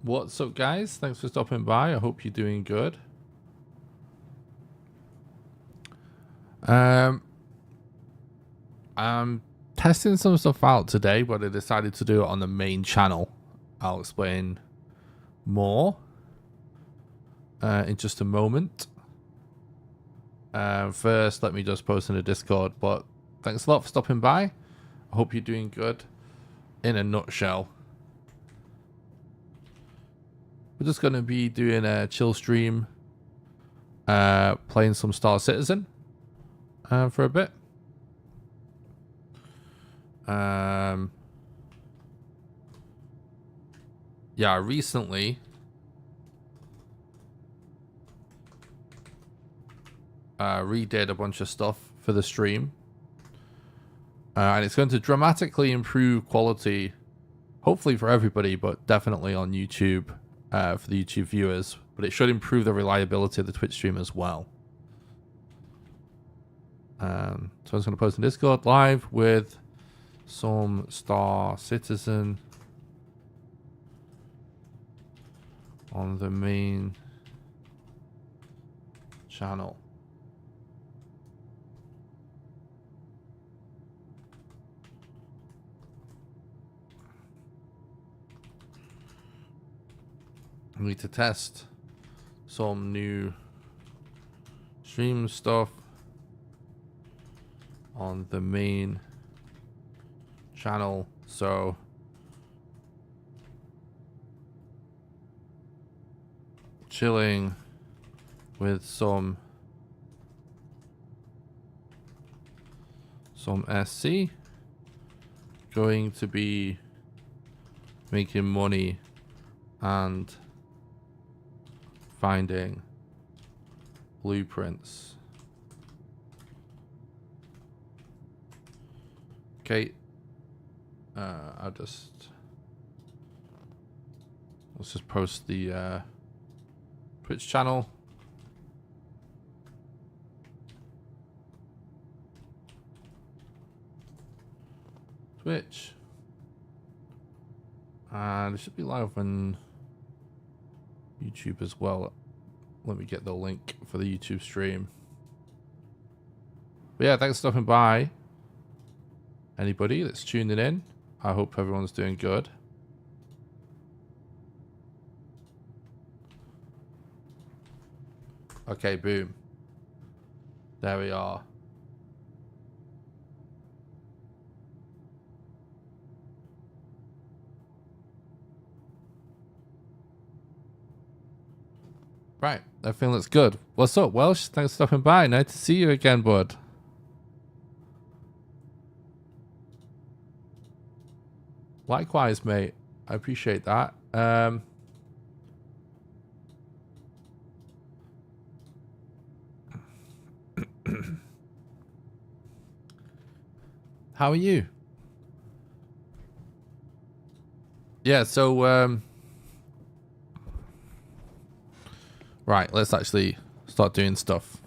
What's up, guys? Thanks for stopping by. I hope you're doing good. I'm testing some stuff out today, but I decided to do it on the main channel. I'll explain more in just a moment. First, let me just post in the Discord, but thanks a lot for stopping by. I hope you're doing good. In a nutshell, we're just going to be doing a chill stream, playing some Star Citizen for a bit. Yeah, I recently redid a bunch of stuff for the stream. And it's going to dramatically improve quality, hopefully for everybody, but definitely on YouTube for the YouTube viewers. But it should improve the reliability of the Twitch stream as well. So I'm just going to post in Discord live with some Star Citizen on the main channel. I need to test some new stream stuff on the main channel, so chilling with some SC, going to be making money and finding blueprints. Okay, let's just post the Twitch channel. Twitch. And it should be live on YouTube as well. Let me get the link for the YouTube stream. But yeah, thanks for stopping by. Anybody that's tuning in, I hope everyone's doing good. Okay, boom. There we are. Right, everything looks good. What's up, Welsh? Thanks for stopping by. Nice to see you again, bud. Likewise, mate. I appreciate that. How are you? Yeah, so right, let's actually start doing stuff.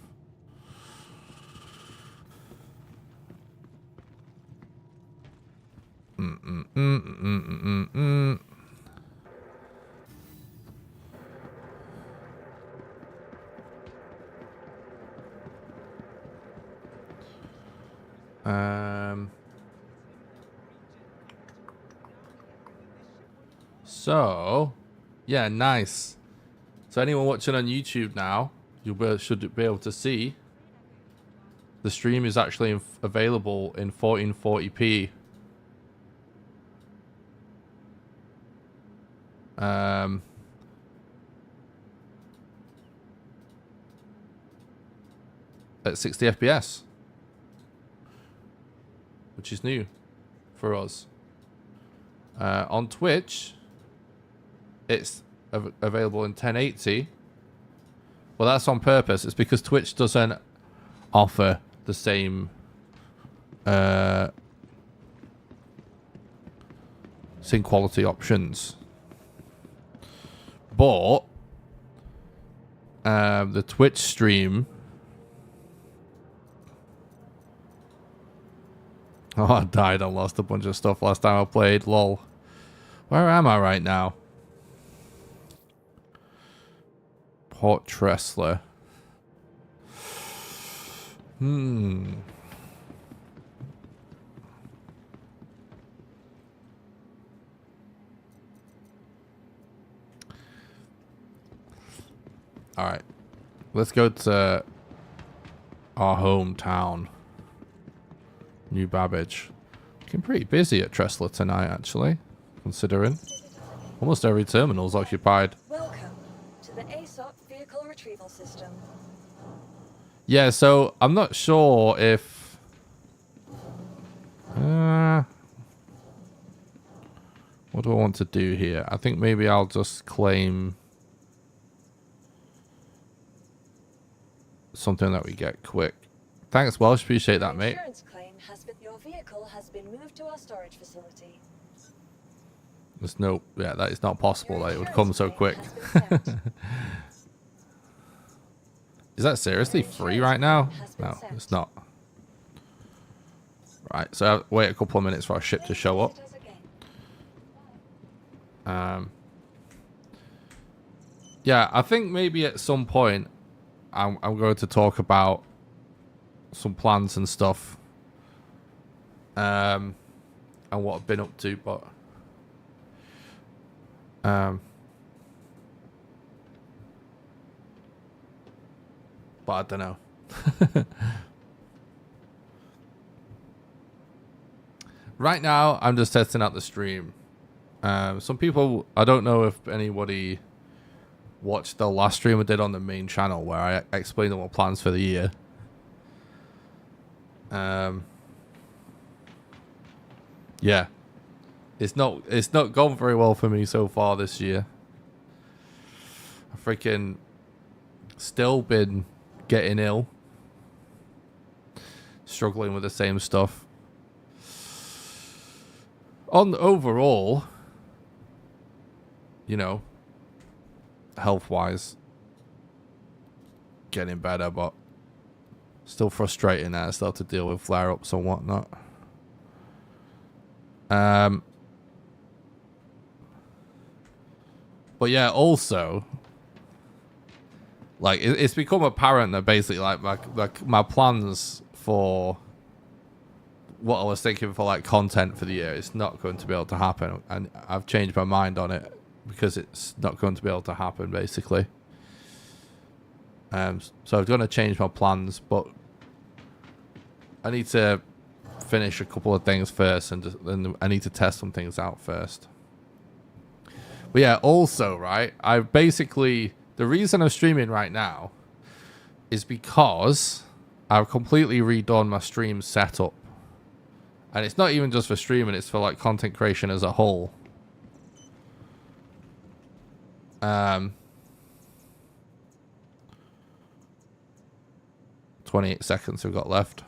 So, yeah, nice. So anyone watching on YouTube now, should be able to see the stream is actually available in 1440p. At 60 FPS, which is new for us. On Twitch, it's available in 1080. Well, that's on purpose. It's because Twitch doesn't offer the same sync quality options. But the Twitch stream... Oh, I died. I lost a bunch of stuff last time I played. Lol. Where am I right now? Hot Tressler. Alright. Let's go to our hometown. New Babbage. Looking pretty busy at Tressler tonight, actually. Considering. Almost every terminal's occupied. Welcome to the ASOP vehicle retrieval system. Yeah, so I'm not sure if... what do I want to do here? I think maybe I'll just claim something that we get quick. Thanks, Welsh. Appreciate that, mate. Insurance claim has been, your vehicle has been moved to our storage facility. There's no... Yeah, that is not possible that it would come so quick. Is that seriously free right now? No, it's not. Right, so I'll wait a couple of minutes for our ship to show up. Yeah, I think maybe at some point I'm going to talk about some plans and stuff. And what I've been up to, but... but I don't know. Right now, I'm just testing out the stream. Some people, I don't know if anybody watched the last stream I did on the main channel where I explained all my plans for the year. Yeah. It's not gone very well for me so far this year. I've freaking still been getting ill. Struggling with the same stuff. On overall, you know, health-wise, getting better, but still frustrating that I still have to deal with flare-ups and whatnot. But yeah, also, like, it's become apparent that basically, like my plans for what I was thinking for, like, content for the year is not going to be able to happen. And I've changed my mind on it because it's not going to be able to happen, basically. So I'm going to change my plans, but I need to finish a couple of things first, and I need to test some things out first. But yeah, also, right, I've basically... The reason I'm streaming right now is because I've completely redone my stream setup. And it's not even just for streaming, it's for, like, content creation as a whole. 28 seconds we've got left.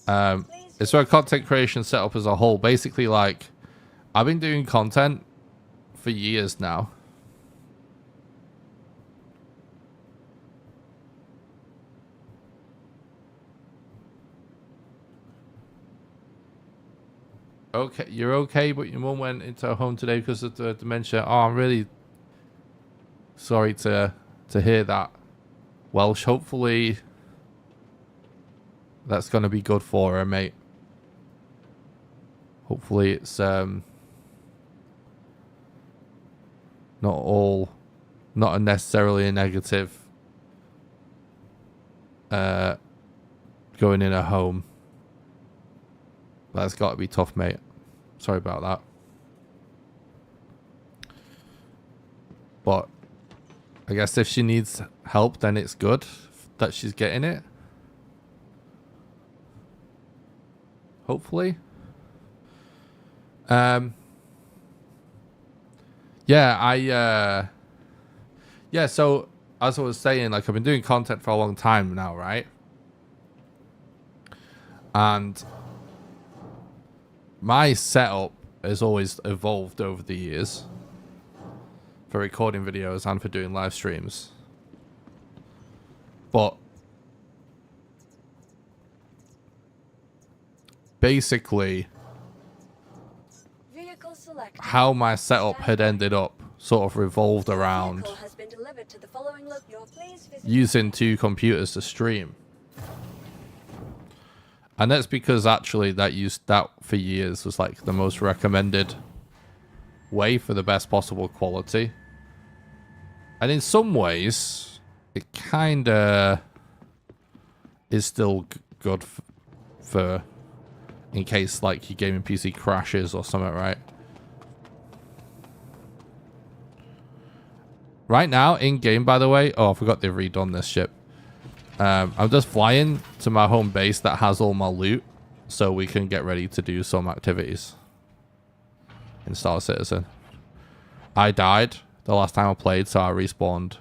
It's for content creation setup as a whole. Basically, like, I've been doing content for years now. Okay, you're okay, but your mum went into her home today because of the dementia. Oh, I'm really sorry to hear that. Welsh, hopefully that's going to be good for her, mate. Hopefully it's not unnecessarily a negative going in a home. That's got to be tough, mate. Sorry about that. But I guess if she needs help, then it's good that she's getting it. Hopefully. Yeah, yeah, so as I was saying, like, I've been doing content for a long time now, right? And my setup has always evolved over the years for recording videos and for doing live streams. But basically, how my setup had ended up sort of revolved around using 2 computers to stream. And that's because actually that for years was like the most recommended way for the best possible quality. And in some ways, it kind of is still good for in case like your gaming PC crashes or something, right? Right now, in game, by the way, oh, I forgot they've redone this ship. I'm just flying to my home base that has all my loot so we can get ready to do some activities in Star Citizen. I died the last time I played, so I respawned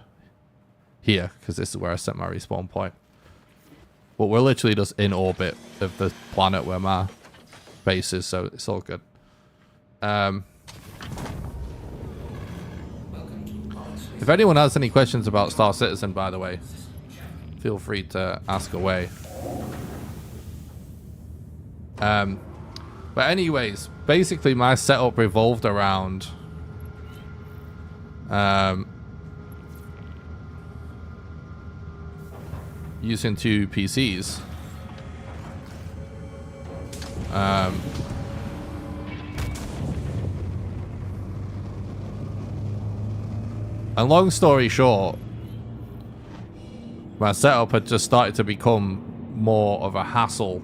here because this is where I set my respawn point. But we're literally just in orbit of the planet where my base is, so it's all good. If anyone has any questions about Star Citizen, by the way, feel free to ask away. But anyways, basically my setup revolved around using 2 PCs. And long story short, my setup had just started to become more of a hassle.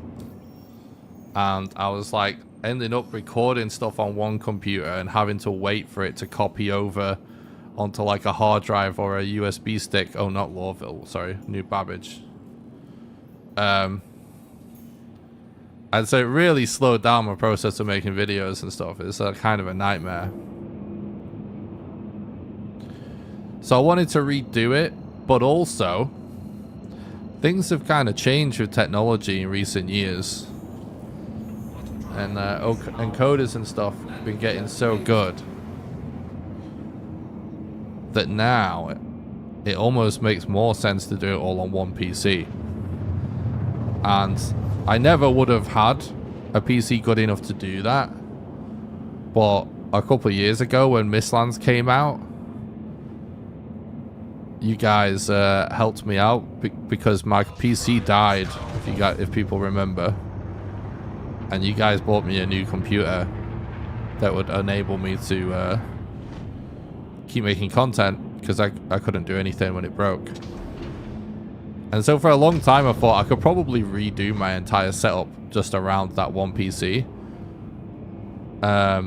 And I was like ending up recording stuff on one computer and having to wait for it to copy over onto like a hard drive or a USB stick. Oh, not Lawville, sorry, New Babbage. And so it really slowed down my process of making videos and stuff. It's a kind of a nightmare. So I wanted to redo it, but also things have kind of changed with technology in recent years. And encoders and stuff have been getting so good that now it almost makes more sense to do it all on one PC. And I never would have had a PC good enough to do that. But a couple of years ago when Mistlands came out, you guys helped me out because my PC died, if people remember. And you guys bought me a new computer that would enable me to keep making content because I couldn't do anything when it broke. And so for a long time I thought I could probably redo my entire setup just around that one PC. But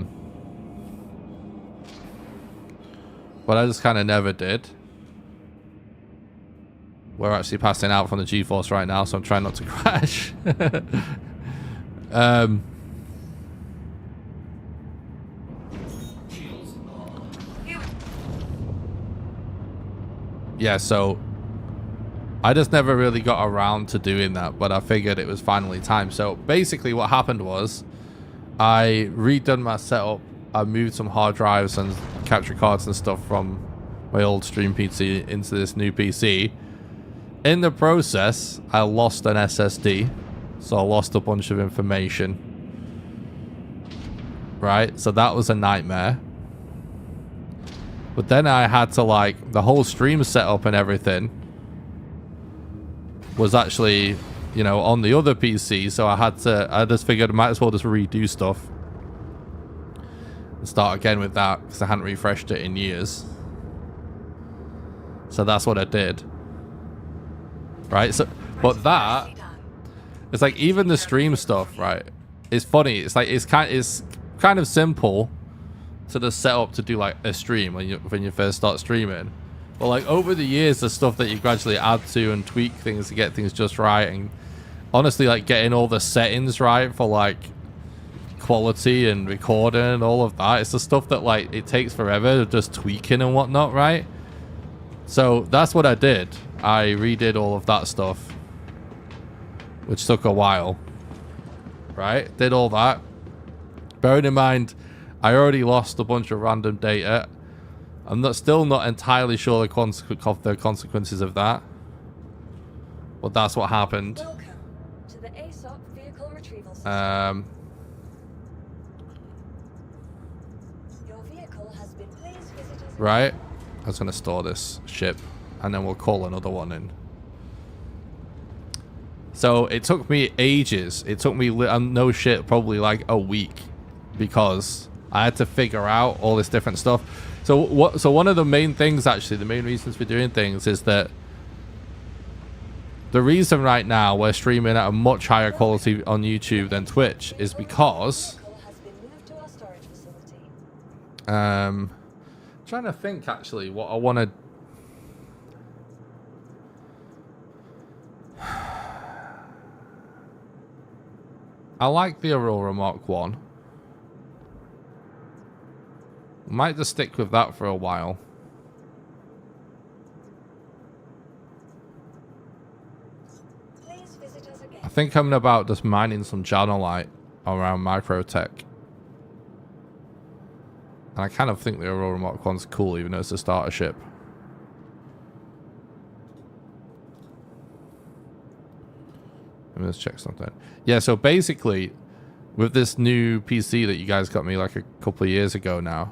I just kind of never did. We're actually passing out from the G-Force right now, so I'm trying not to crash. Yeah, so I just never really got around to doing that, but I figured it was finally time. So basically what happened was I redone my setup. I moved some hard drives and capture cards and stuff from my old stream PC into this new PC. In the process, I lost an SSD, so I lost a bunch of information. Right, so that was a nightmare. But then I had to, like, the whole stream setup and everything was actually, you know, on the other PC, so I just figured I might as well just redo stuff and start again with that because I hadn't refreshed it in years. So that's what I did. Right, so, but that, it's like even the stream stuff, right? It's funny. It's like it's kind of simple to just set up to do like a stream when you first start streaming. But like over the years, the stuff that you gradually add to and tweak things to get things just right, and honestly, like getting all the settings right for like quality and recording and all of that. It's the stuff that like it takes forever just tweaking and whatnot, right? So that's what I did. I redid all of that stuff, which took a while, right? Did all that. Bearing in mind, I already lost a bunch of random data. I'm still not entirely sure the consequences of that, but that's what happened. Welcome to the ASOP vehicle retrieval system. Your vehicle has been please visit us. Right. I was gonna store this ship. and then we'll call another one in. So it took me ages. It took me, no shit, probably like a week, because I had to figure out all this different stuff. So one of the main things, actually, the main reasons for doing things is that the reason right now we're streaming at a much higher quality on YouTube than Twitch is because trying to think actually what I want to. I like the Aurora Mark 1. Might just stick with that for a while. Please visit us again. I think I'm about just mining some Janalite around Microtech. And I kind of think the Aurora Mark 1's cool, even though it's a starter ship. Let me just check something. Yeah, so basically, with this new PC that you guys got me like a couple of years ago now,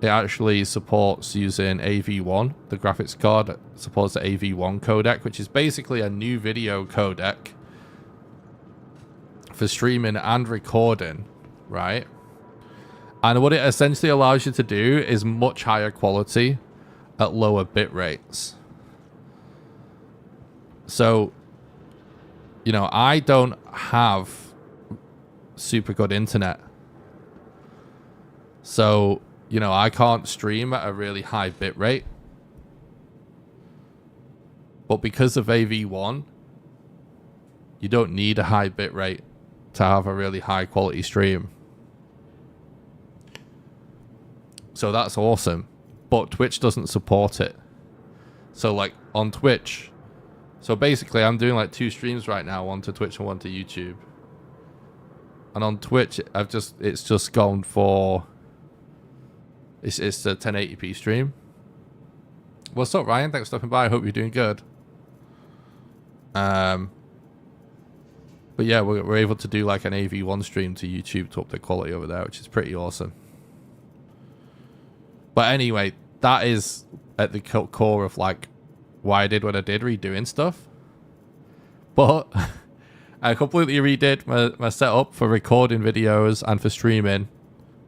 it actually supports using AV1. The graphics card supports the AV1 codec, which is basically a new video codec for streaming and recording, right? And what it essentially allows you to do is much higher quality at lower bit rates. So, you know, I don't have super good internet. So, you know, I can't stream at a really high bit rate. But because of AV1, you don't need a high bit rate to have a really high quality stream. So that's awesome. But Twitch doesn't support it. So like on Twitch, so basically I'm doing like 2 streams right now, one to Twitch and one to YouTube. And on Twitch, it's just gone for, it's a 1080p stream. What's up, Ryan? Thanks for stopping by. I hope you're doing good. But yeah, we're able to do like an AV1 stream to YouTube to up the quality over there, which is pretty awesome. But anyway, that is at the core of like why I did what I did, redoing stuff. But I completely redid my setup for recording videos and for streaming,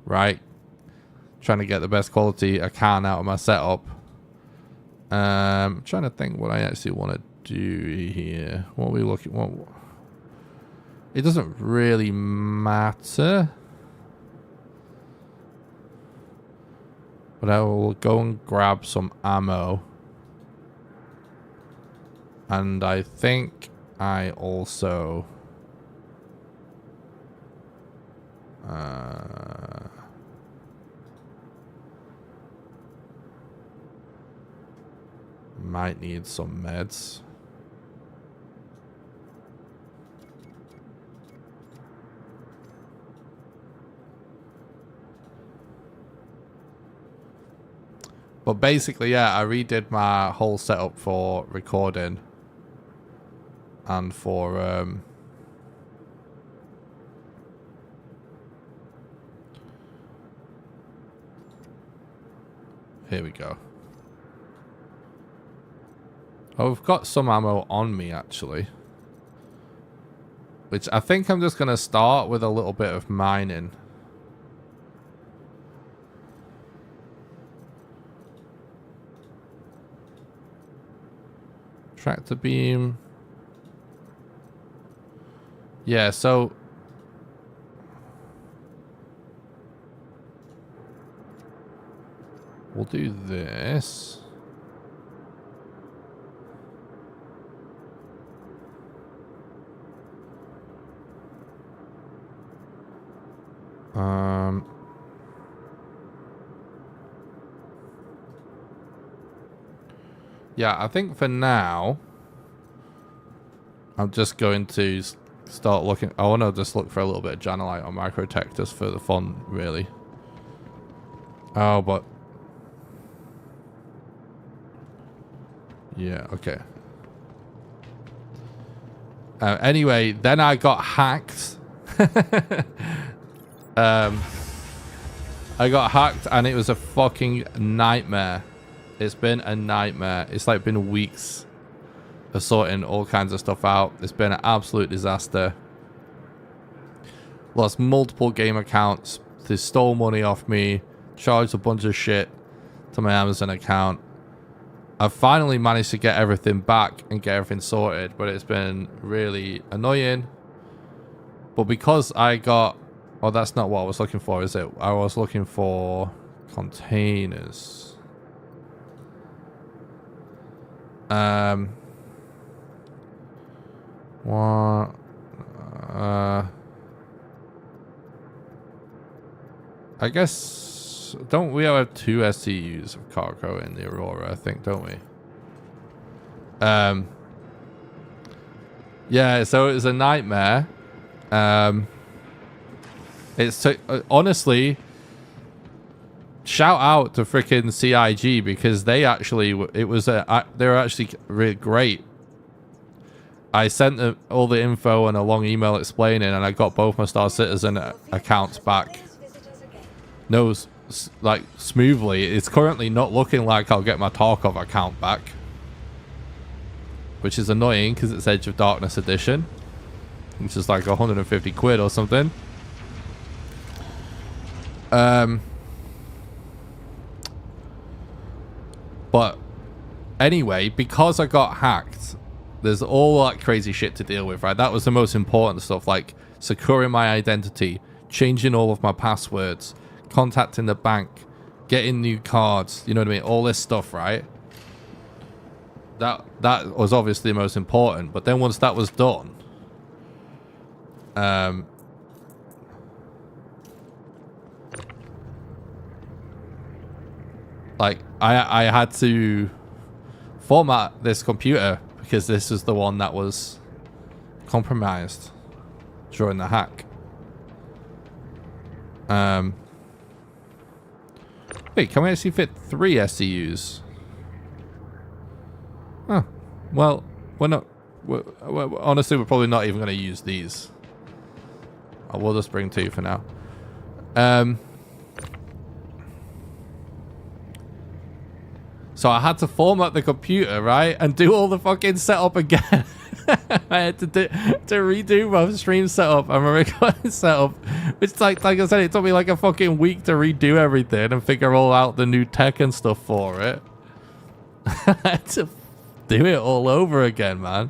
right? Trying to get the best quality I can out of my setup. Trying to think what I actually want to do here. What are we looking? What? It doesn't really matter. But I will go and grab some ammo. And I think I also... might need some meds. But basically, yeah, I redid my whole setup for recording and for here we go. Oh, I've got some ammo on me actually, which I think I'm just going to start with a little bit of mining. Tractor beam. Yeah, so we'll do this. Yeah, I think for now, I'm just going to start looking. I want to just look for a little bit of Janalite on Microtech just for the fun, really. Oh, but... yeah, okay. Anyway, then I got hacked. I got hacked and it was a fucking nightmare. It's been a nightmare. It's like been weeks of sorting all kinds of stuff out. It's been an absolute disaster. Lost multiple game accounts. They stole money off me. Charged a bunch of shit to my Amazon account. I've finally managed to get everything back and get everything sorted, but it's been really annoying. But because I got... Oh, that's not what I was looking for, is it? I was looking for containers. What? I guess... Don't we have 2 SCUs of cargo in the Aurora, I think, don't we? Yeah, so it was a nightmare. It's honestly, shout out to freaking CIG because they actually, they were actually really great. I sent them all the info and a long email explaining, and I got both my Star Citizen accounts back. No, like smoothly. It's currently not looking like I'll get my Tarkov account back, which is annoying because it's Edge of Darkness edition, which is like 150 quid or something. But anyway, because I got hacked, there's all that crazy shit to deal with, right? That was the most important stuff, like securing my identity, changing all of my passwords, contacting the bank, getting new cards, you know what I mean? All this stuff, right? That was obviously the most important. But then once that was done, like I had to format this computer because this is the one that was compromised during the hack. Wait, can we actually fit 3 SCUs? Huh. Well, we're not... honestly, we're probably not even going to use these. We'll just bring 2 for now. So I had to format the computer, right? And do all the fucking setup again. I had to redo my stream setup and my recording setup. Which, like I said, it took me like a fucking week to redo everything and figure all out the new tech and stuff for it. I had to do it all over again, man.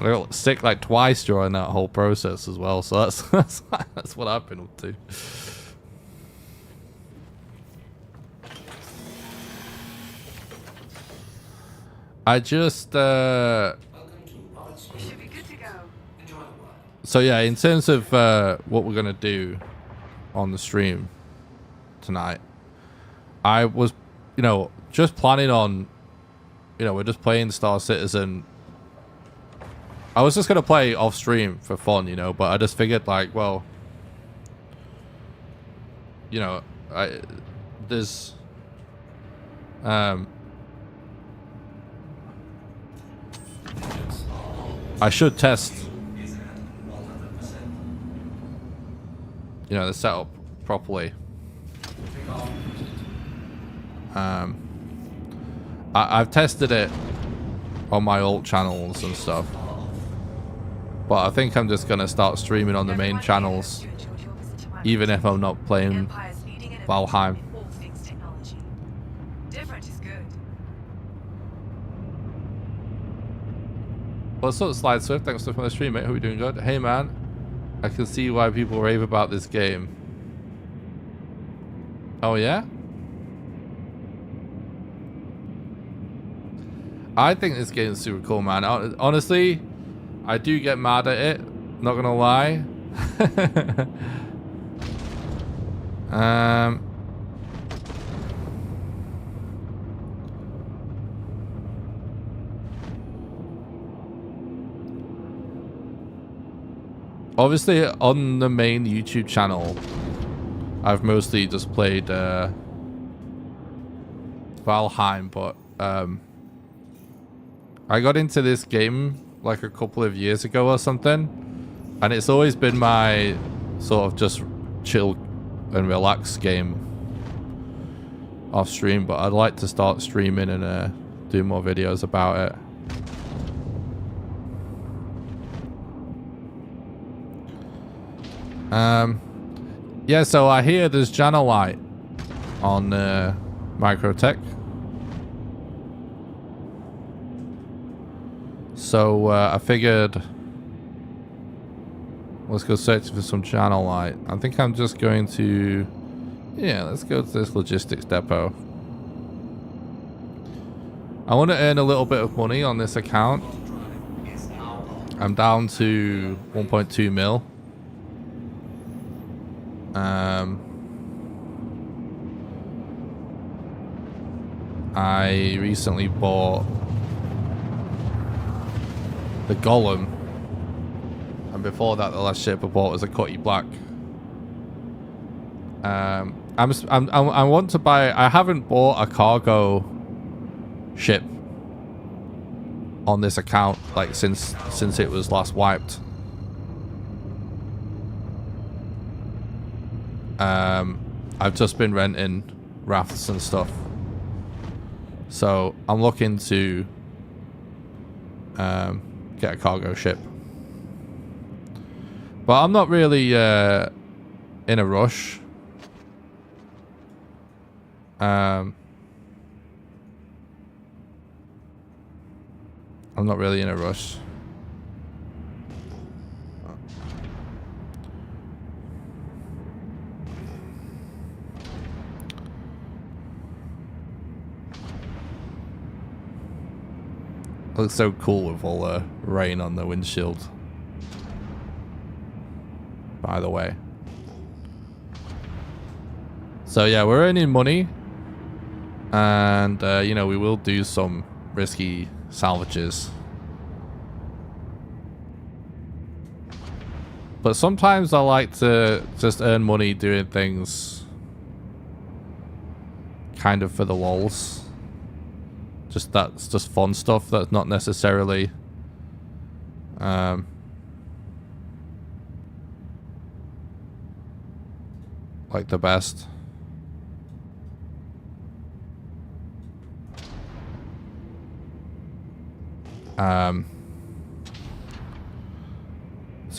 I got sick like twice during that whole process as well, so that's what I've been up to. I just so yeah, in terms of what we're gonna do on the stream tonight, I was, you know, just planning on, you know, we're just playing Star Citizen. I was just gonna play off stream for fun, you know, but I just figured like, well, you know, there's I should test, you know, the setup properly. I've tested it on my alt channels and stuff, but I think I'm just gonna start streaming on the main channels, even if I'm not playing Valheim. What's up, Slide Swift? Thanks for the stream, mate. Hope you're doing good. Hey, man. I can see why people rave about this game. Oh, yeah? I think this game is super cool, man. Honestly, I do get mad at it. Not gonna lie. Obviously, on the main YouTube channel, I've mostly just played Valheim, but I got into this game like a couple of years ago or something, and it's always been my sort of just chill and relax game off stream, but I'd like to start streaming and do more videos about it. Yeah, so I hear there's Janalite on Microtech. So I figured let's go search for some Janalite. I think I'm just going to, yeah, let's go to this logistics depot. I want to earn a little bit of money on this account. I'm down to 1.2 mil. I recently bought the Golem, and before that, the last ship I bought was a Cutty Black. I want to buy. I haven't bought a cargo ship on this account like since it was last wiped. I've just been renting rafts and stuff, so I'm looking to get a cargo ship, but I'm not really in a rush. I'm not really in a rush. Looks so cool with all the rain on the windshield, by the way. So yeah, we're earning money, and you know, we will do some risky salvages, but sometimes I like to just earn money doing things kind of for the lols. That's just fun stuff that's not necessarily like the best. So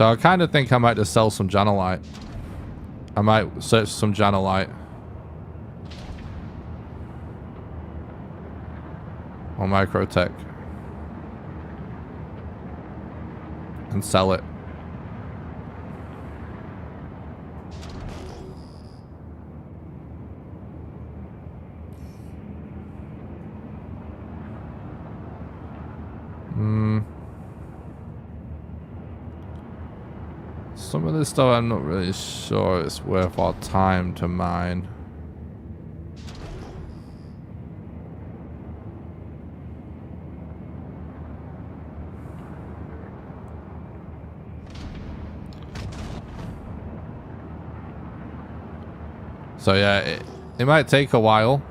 I kind of think I might just sell some Janalite. I might search some Janalite on Microtech and sell it. Some of this stuff I'm not really sure it's worth our time to mine. So yeah, it might take a while.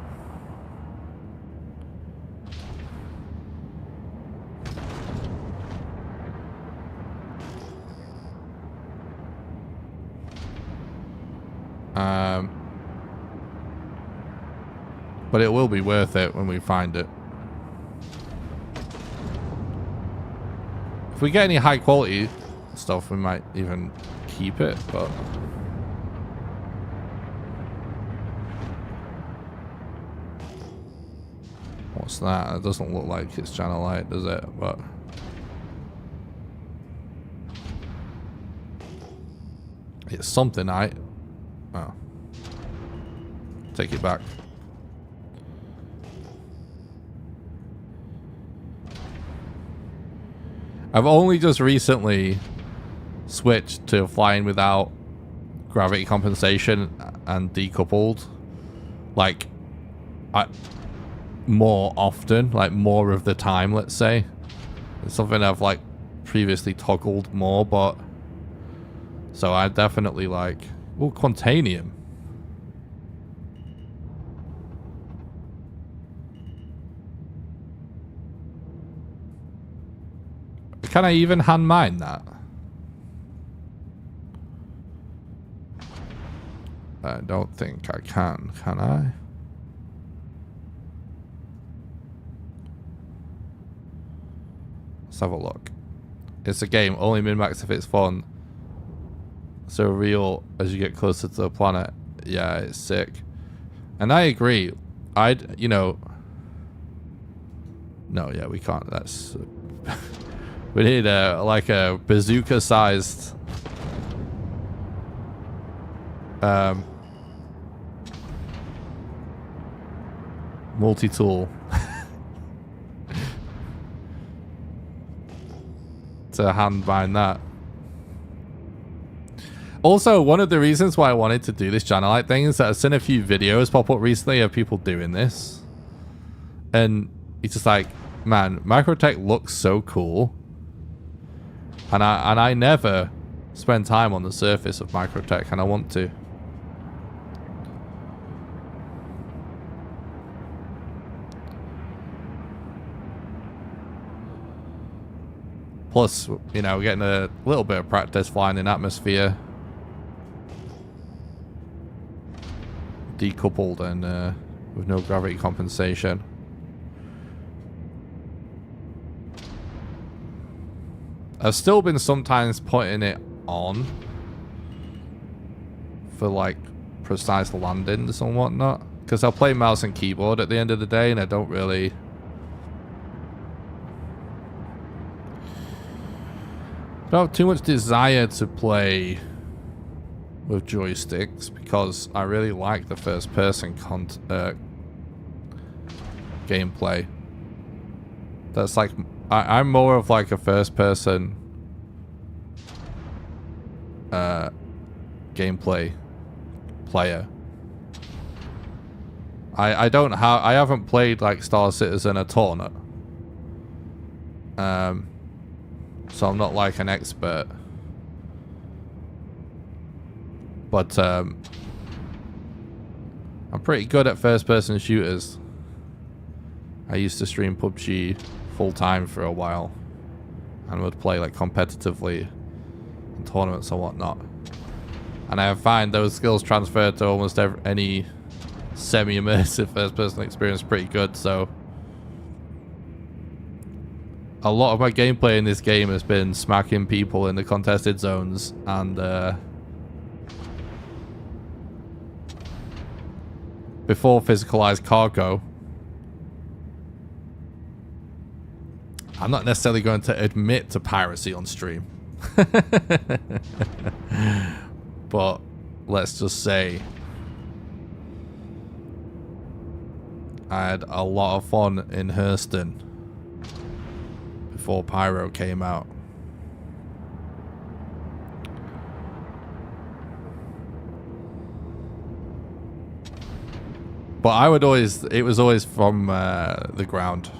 But it will be worth it when we find it. If we get any high quality stuff, we might even keep it, but what's that? It doesn't look like it's Janalite, does it? But it's something. Oh, take it back. I've only just recently switched to flying without gravity compensation and decoupled, like more often, like more of the time, let's say. It's something I've like previously toggled more, but so I definitely like, oh, Quantanium. Can I even hand mine that? I don't think I can I? Let's have a look. It's a game, only min-max if it's fun. So real as you get closer to the planet. Yeah, it's sick. And I agree. I'd, you know... No, yeah, we can't. That's... we need like a bazooka-sized... multi-tool. To hand bind that. Also, one of the reasons why I wanted to do this Janalite thing is that I've seen a few videos pop up recently of people doing this. And it's just like, man, Microtech looks so cool. And I never spend time on the surface of Microtech, and I want to. Plus, you know, getting a little bit of practice flying in atmosphere. Decoupled and with no gravity compensation. I've still been sometimes putting it on for like precise landings and whatnot, because I'll play mouse and keyboard at the end of the day, and I don't really have too much desire to play with joysticks, because I really like the first person gameplay. That's like, I'm more of like a first person gameplay player. I haven't played like Star Citizen a ton. So I'm not like an expert. But I'm pretty good at first person shooters. I used to stream PUBG full time for a while, and would play like competitively in tournaments and whatnot. And I find those skills transfer to almost any semi-immersive first person experience pretty good. So a lot of my gameplay in this game has been smacking people in the contested zones and before physicalized cargo. I'm not necessarily going to admit to piracy on stream. But let's just say I had a lot of fun in Hurston before Pyro came out. But I would always, it was always from the ground.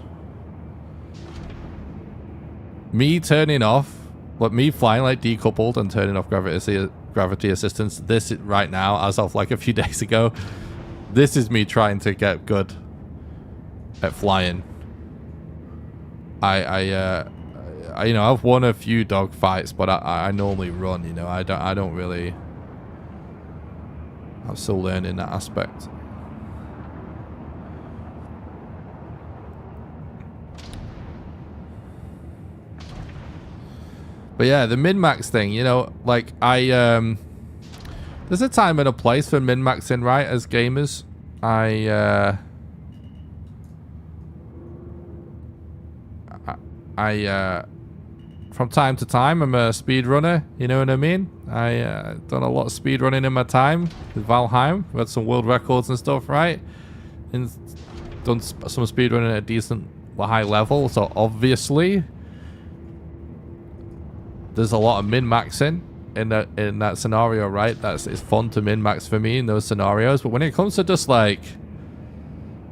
Me turning off, me flying like decoupled and turning off gravity assistance, this right now, as of like a few days ago, this is me trying to get good at flying. I you know, I've won a few dogfights, but I normally run, you know, I don't really, I'm still learning that aspect. But yeah, the min-max thing, you know, like there's a time and a place for min-maxing, right, as gamers. From time to time, I'm a speedrunner, you know what I mean? I done a lot of speedrunning in my time with Valheim. We had some world records and stuff, right? And done some speedrunning at a decent high level, so obviously there's a lot of min-maxing in that scenario, right? It's fun to min-max for me in those scenarios. But when it comes to just like,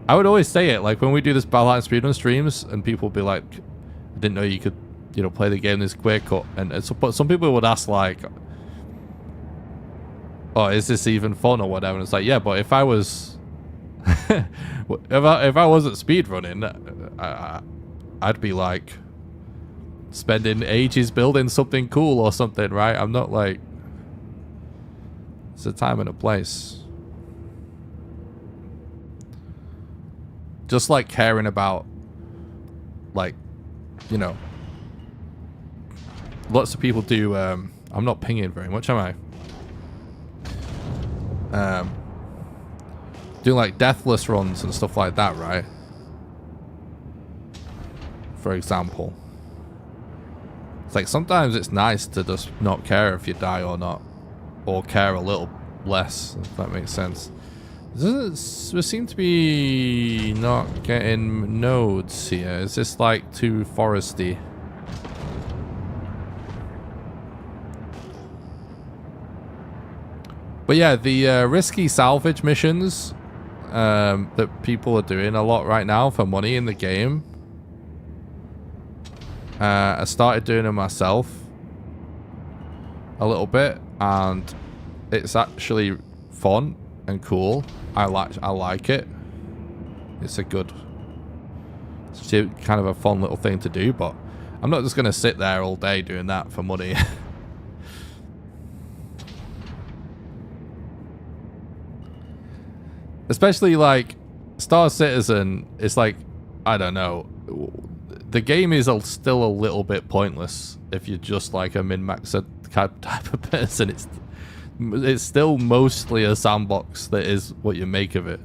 I would always say it, like when we do this Valheim speedrun streams and people be like, I didn't know you could, you know, play the game this quick, or, but some people would ask like, oh, is this even fun or whatever? And it's like, yeah, but if I was if I wasn't speedrunning, I'd be like, spending ages building something cool or something, right? I'm not like... It's a time and a place. Just like caring about, like, you know, lots of people do. I'm not pinging very much, am I? Do like deathless runs and stuff like that, right? For example, it's like sometimes it's nice to just not care if you die or not, or care a little less, if that makes sense. We seem to be not getting nodes here. Is this like too foresty? But yeah, the risky salvage missions that people are doing a lot right now for money in the game. I started doing them myself a little bit, and it's actually fun and cool. I like it. It's a good, it's kind of a fun little thing to do, but I'm not just gonna sit there all day doing that for money. Especially like Star Citizen, it's like, I don't know, the game is still a little bit pointless if you're just like a min-maxer type of person. It's still mostly a sandbox that is what you make of it.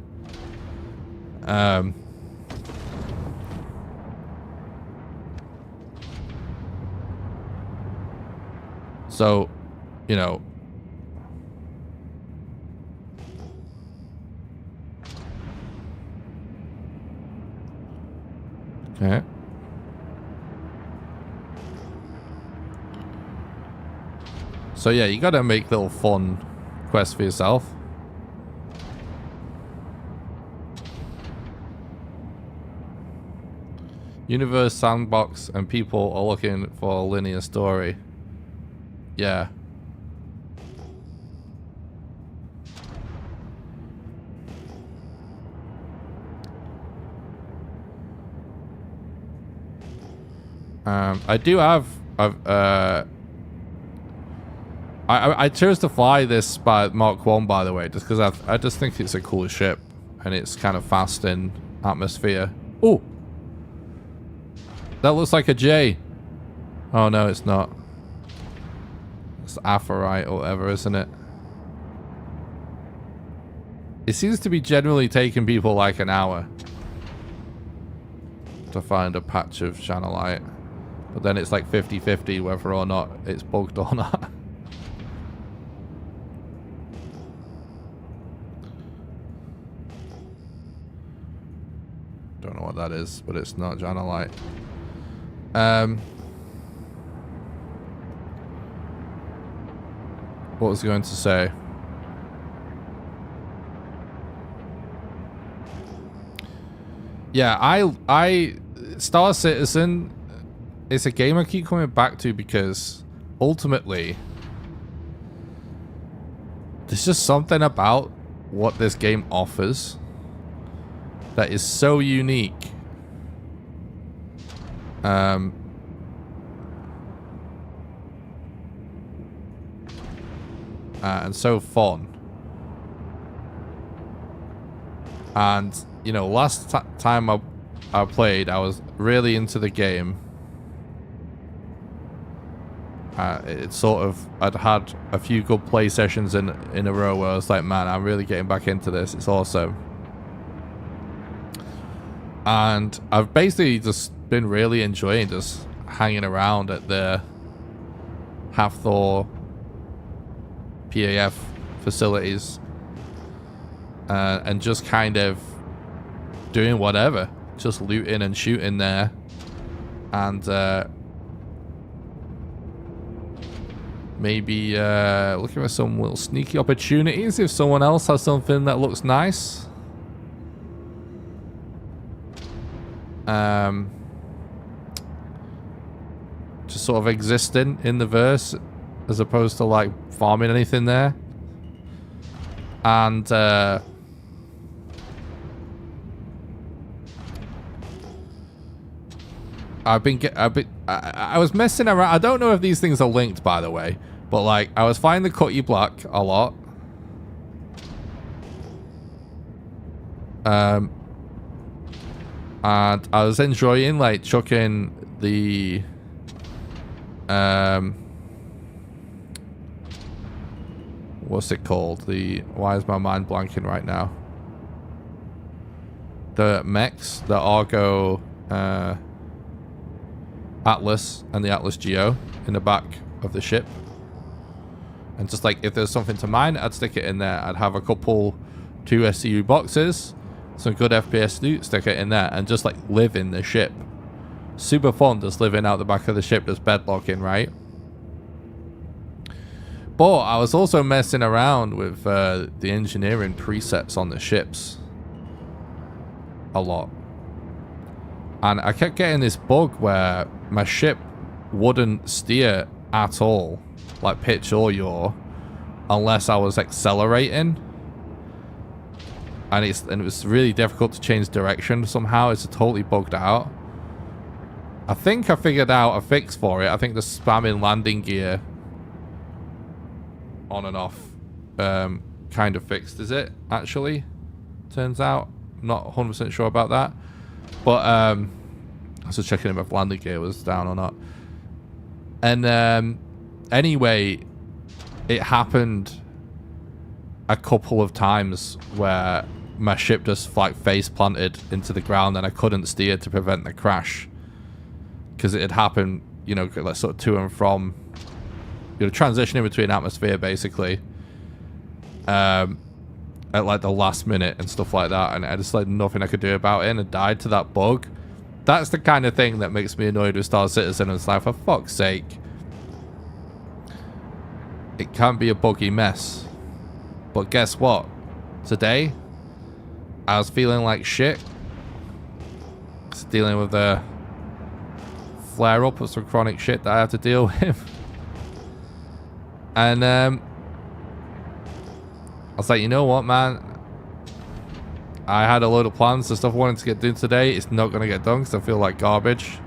So, you know, okay. So yeah, you gotta make little fun quests for yourself. Universe sandbox, and people are looking for a linear story. Yeah. I do have I chose to fly this by Mark 1, by the way, just because I just think it's a cool ship, and it's kind of fast in atmosphere. Oh, that looks like a J. Oh no, it's not. It's Aphorite or whatever, isn't it? It seems to be generally taking people like an hour to find a patch of Janalite, but then it's like 50-50 whether or not it's bugged or not. Don't know what that is, but it's not Janalite. What was I going to say? Yeah, I Star Citizen is a game I keep coming back to because ultimately there's just something about what this game offers that is so unique. And so fun. And, you know, last time I played, I was really into the game. It's sort of, I'd had a few good play sessions in a row where I was like, man, I'm really getting back into this. It's awesome. And I've basically just been really enjoying just hanging around at the Hathor PAF facilities and just kind of doing whatever, just looting and shooting there, and maybe looking for some little sneaky opportunities if someone else has something that looks nice. Just sort of existing in the verse as opposed to like farming anything there. And I was messing around. I don't know if these things are linked, by the way, but like I was finding the cut you black a lot. And I was enjoying like chucking the what's it called? Why is my mind blanking right now? The mechs, the Argo Atlas and the Atlas Geo in the back of the ship. And just like if there's something to mine, I'd stick it in there. I'd have a couple 2 SCU boxes, some good FPS loot, stick it in there, and just like live in the ship. Super fun just living out the back of the ship, just bedlocking, right? But I was also messing around with the engineering presets on the ships a lot. And I kept getting this bug where my ship wouldn't steer at all, like pitch or yaw, unless I was accelerating. And it was really difficult to change direction somehow. It's totally bugged out. I think I figured out a fix for it. I think the spamming landing gear on and off kind of fixed, is it? Actually, turns out. I'm not 100% sure about that. But I was just checking if landing gear was down or not. And anyway, it happened a couple of times where my ship just like face planted into the ground and I couldn't steer to prevent the crash. Because it had happened, you know, like sort of to and from, you know, transitioning between atmosphere basically. At like the last minute and stuff like that, and I just like nothing I could do about it and I died to that bug. That's the kind of thing that makes me annoyed with Star Citizen. And it's like, for fuck's sake, it can be a buggy mess. But guess what? Today, I was feeling like shit. Just dealing with the flare-up of some chronic shit that I have to deal with. And I was like, you know what, man? I had a load of plans, the stuff I wanted to get done today. It's not going to get done because I feel like garbage.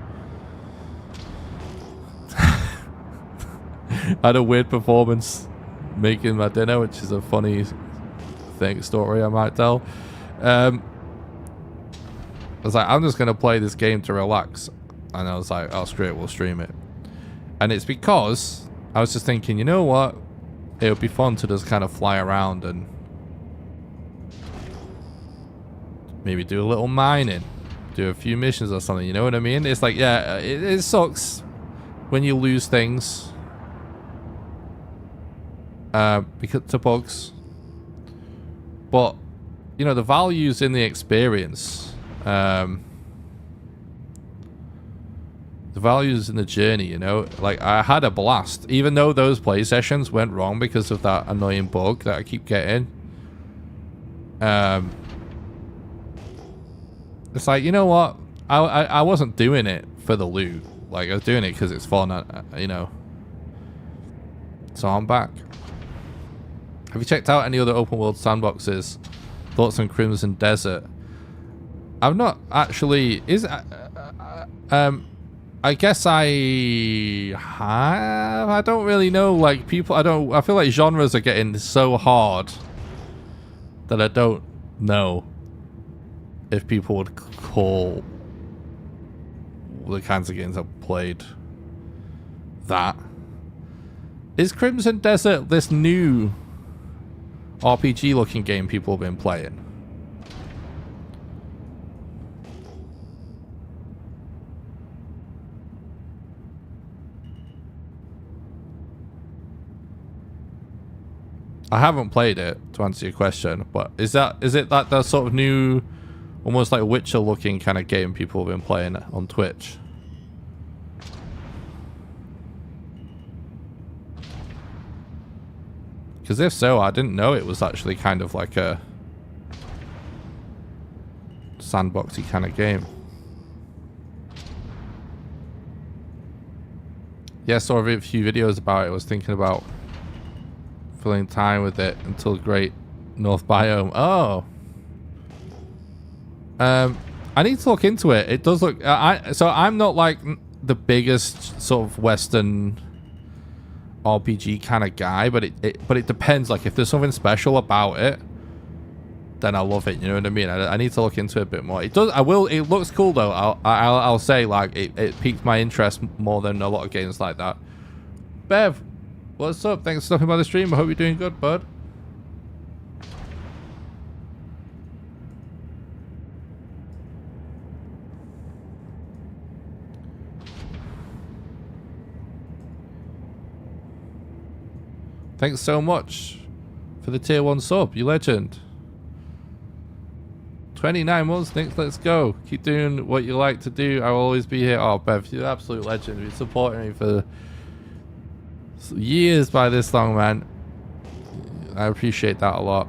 I had a weird performance making my dinner, which is a funny story I might tell. I was like, I'm just going to play this game to relax. And I was like, oh, screw it, we'll stream it. And it's because I was just thinking, you know what? It would be fun to just kind of fly around and maybe do a little mining, do a few missions or something, you know what I mean? It's like, yeah, it sucks when you lose things because to bugs. But, you know, the value's in the experience. The value's in the journey, you know? Like, I had a blast. Even though those play sessions went wrong because of that annoying bug that I keep getting. It's like, you know what? I wasn't doing it for the loot. Like, I was doing it because it's fun, you know? So I'm back. Have you checked out any other open world sandboxes? Thoughts on Crimson Desert? I've not actually... I guess I have. I don't really know. Like, people... I feel like genres are getting so hard that I don't know if people would call the kinds of games I've played that. Is Crimson Desert this new RPG looking game people have been playing? I haven't played it, to answer your question, but is it that the sort of new, almost like Witcher looking kind of game people have been playing on Twitch? Because if so, I didn't know it was actually kind of like a sandboxy kind of game. Yeah, I saw a few videos about it. I was thinking about filling time with it until Great North Biome. Oh. I need to look into it. It does look. So I'm not like the biggest sort of Western RPG kind of guy, but it depends. Like if there's something special about it, then I love it. You know what I mean? I need to look into it a bit more. It does. I will. It looks cool though. I'll say like it piqued my interest more than a lot of games like that. Bev, what's up? Thanks for stopping by the stream. I hope you're doing good, bud. Thanks so much for the tier 1 sub, you legend. 29 months, Nick, let's go. Keep doing what you like to do. I will always be here. Oh, Bev, you're an absolute legend. You've been supporting me for years by this long, man. I appreciate that a lot.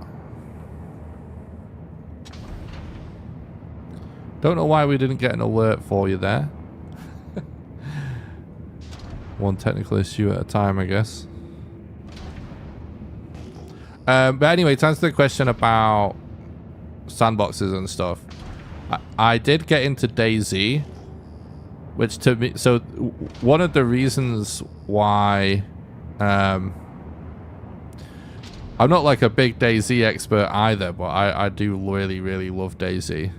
Don't know why we didn't get an alert for you there. One technical issue at a time, I guess. But anyway, to answer the question about sandboxes and stuff, I did get into DayZ, which to me, so one of the reasons why I'm not like a big DayZ expert either, but I do really, really love DayZ.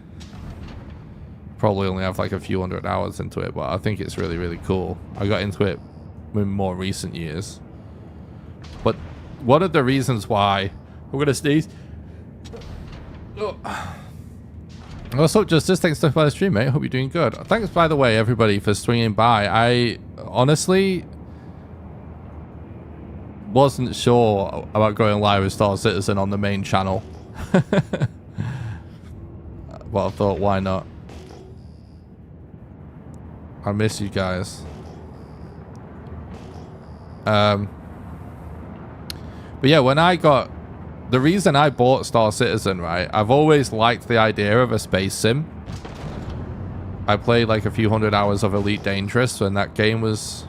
Probably only have like a few hundred hours into it, but I think it's really, really cool. I got into it in more recent years. But one of the reasons why we're gonna sneeze. What's up, Justice? Thanks for the stream, mate. Hope you're doing good. Thanks, by the way, everybody, for swinging by. I honestly wasn't sure about going live with Star Citizen on the main channel. But I thought, why not? I miss you guys. But yeah, when I got... The reason I bought Star Citizen, right? I've always liked the idea of a space sim. I played like a few hundred hours of Elite Dangerous when that game was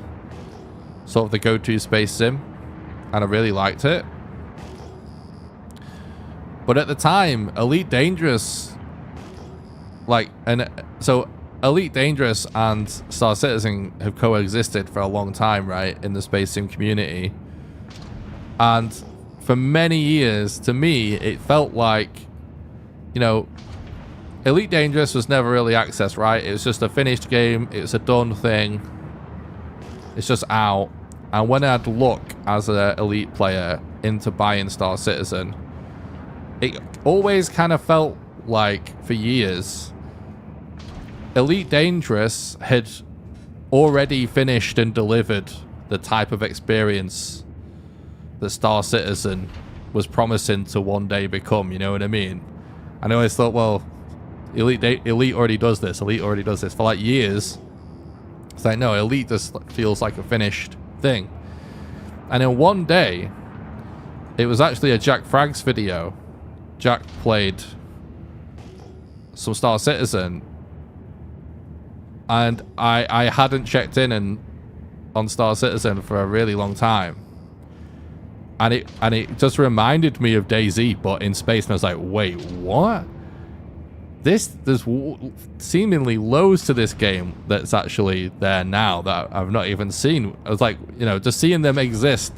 sort of the go-to space sim. And I really liked it. But at the time, Elite Dangerous... So Elite Dangerous and Star Citizen have coexisted for a long time, right? In the space sim community. And for many years, to me, it felt like, you know, Elite Dangerous was never really accessed, right? It was just a finished game. It's a done thing. It's just out. And when I'd look as an Elite player into buying Star Citizen, it always kind of felt like, for years, Elite Dangerous had already finished and delivered the type of experience that Star Citizen was promising to one day become, you know what I mean? And I always thought, well, Elite already does this. Elite already does this. For like years, it's like, no, Elite just feels like a finished thing. And then one day, it was actually a Jack Frags video. Jack played some Star Citizen, and I hadn't checked in on Star Citizen for a really long time. And it just reminded me of DayZ, but in space. And I was like, wait, what? There's seemingly loads to this game that's actually there now that I've not even seen. I was like, you know, just seeing them exist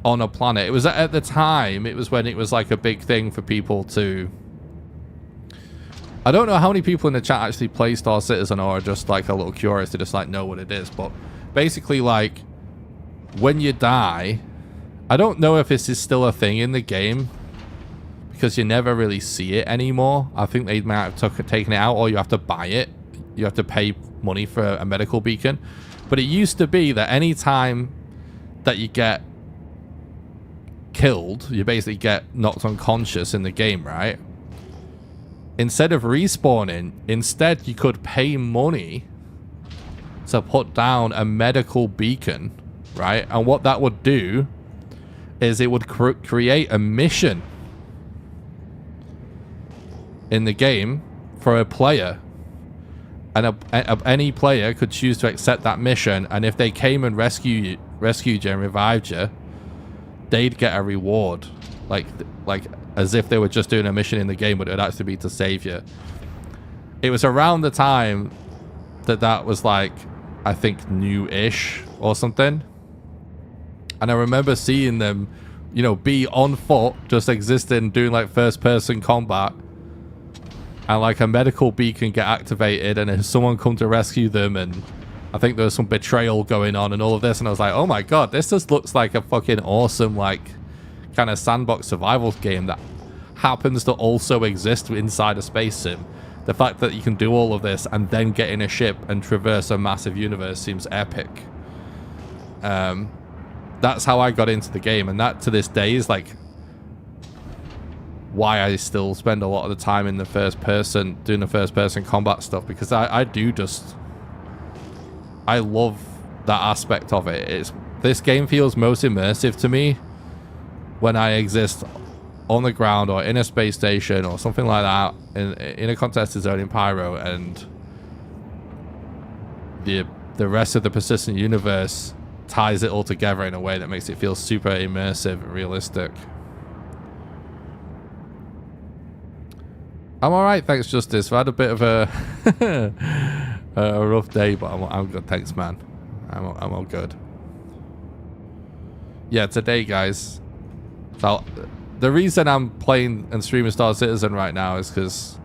on a planet. It was at the time, it was when it was like a big thing for people to... I don't know how many people in the chat actually play Star Citizen or are just like a little curious to just like know what it is. But basically, like, when you die... I don't know if this is still a thing in the game, because you never really see it anymore. I think they might have taken it out, or you have to buy it. You have to pay money for a medical beacon. But it used to be that any time that you get killed, you basically get knocked unconscious in the game, right? Instead of respawning, instead you could pay money to put down a medical beacon, right? And what that would do is it would create a mission in the game for a player, and any player could choose to accept that mission, and if they came and rescued you and revived you, they'd get a reward, like as if they were just doing a mission in the game, but it would actually be to save you. it was around the time that was like, I think, new-ish or something. And I remember seeing them, you know, be on foot, just existing, doing like first-person combat. And like a medical beacon get activated, and if someone come to rescue them, and I think there was some betrayal going on and all of this, and I was like, oh my god, this just looks like a fucking awesome, like, kind of sandbox survival game that happens to also exist inside a space sim. The fact that you can do all of this and then get in a ship and traverse a massive universe seems epic. That's how I got into the game, and that to this day is like why I still spend a lot of the time in the first person, doing the first person combat stuff, because I love that aspect of it. This game feels most immersive to me when I exist on the ground or in a space station or something like that in a contested zone in Pyro, and the rest of the persistent universe ties it all together in a way that makes it feel super immersive and realistic. I'm alright, thanks Justice. I've had a bit of a rough day, but I'm good, thanks man. I'm all good. Yeah, today guys, so the reason I'm playing and streaming Star Citizen right now is because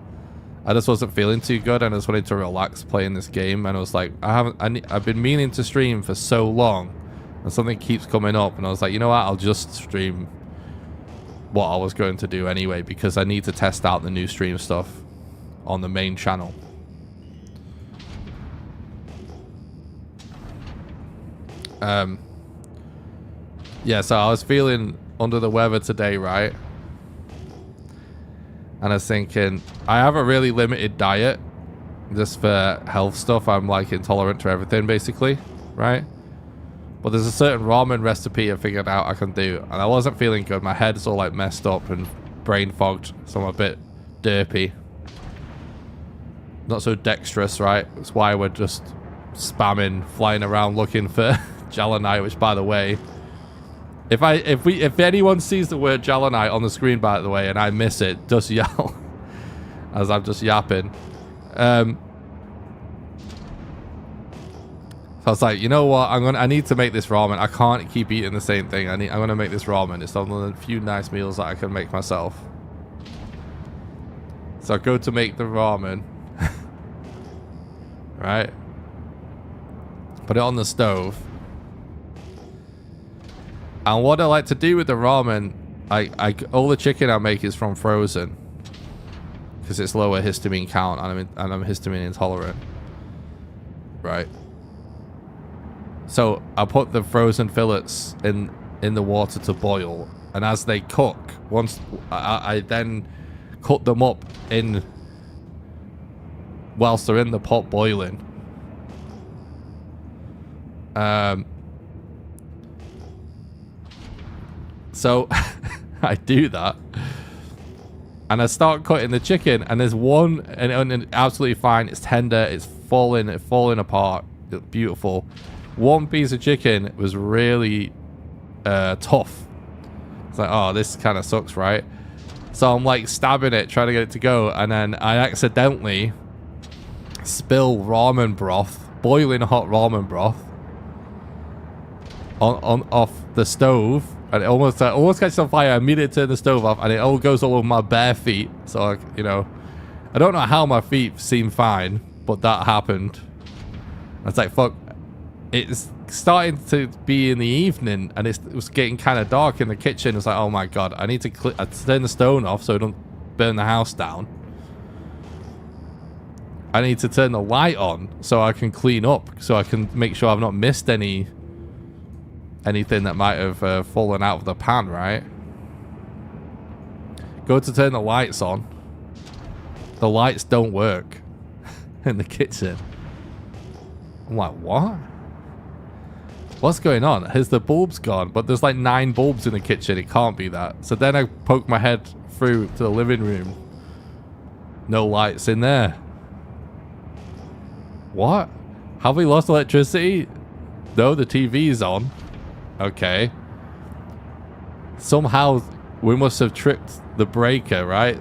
I just wasn't feeling too good, and I just wanted to relax playing this game, and I was like, I've been meaning to stream for so long, and something keeps coming up, and I was like, you know what, I'll just stream what I was going to do anyway, because I need to test out the new stream stuff on the main channel. Yeah, so I was feeling under the weather today, right? And I was thinking, I have a really limited diet just for health stuff. I'm like intolerant to everything basically, right? But there's a certain ramen recipe I figured out I can do, and I wasn't feeling good. My head's all like messed up and brain fogged, so I'm a bit derpy. Not so dexterous, right? That's why we're just spamming, flying around looking for Janalite, which by the way, if anyone sees the word Janalite on the screen, by the way, and I miss it, just yell as I'm just yapping. So I was like, you know what? I need to make this ramen. I can't keep eating the same thing. I'm gonna make this ramen. It's one of the few nice meals that I can make myself. So I go to make the ramen. Right? Put it on the stove. And what I like to do with the ramen, all the chicken I make is from frozen, because it's lower histamine count, and I'm histamine intolerant. Right? So I put the frozen fillets in the water to boil, and as they cook, once I then cut them up in whilst they're in the pot boiling. So I do that, and I start cutting the chicken, and there's one, and absolutely fine. It's tender. It's falling apart. It's beautiful. One piece of chicken was really tough. It's like, oh, this kind of sucks, right? So I'm like stabbing it, trying to get it to go, and then I accidentally spill ramen broth, boiling hot ramen broth, off the stove, and it almost catches on fire. I immediately turn the stove off, and it all goes all over my bare feet. So I don't know how my feet seem fine, but that happened. It's like, fuck. It's starting to be in the evening, and it was getting kind of dark in the kitchen. It's like, oh my god, I need to turn the stone off so I don't burn the house down. I need to turn the light on so I can clean up, so I can make sure I've not missed anything that might have fallen out of the pan, right? Go to turn the lights on. The lights don't work in the kitchen. I'm like, what? What's going on? Has the bulbs gone? But there's like 9 bulbs in the kitchen. It can't be that. So then I poke my head through to the living room. No lights in there. What? Have we lost electricity? No, the TV's on. Okay. Somehow we must have tripped the breaker, right?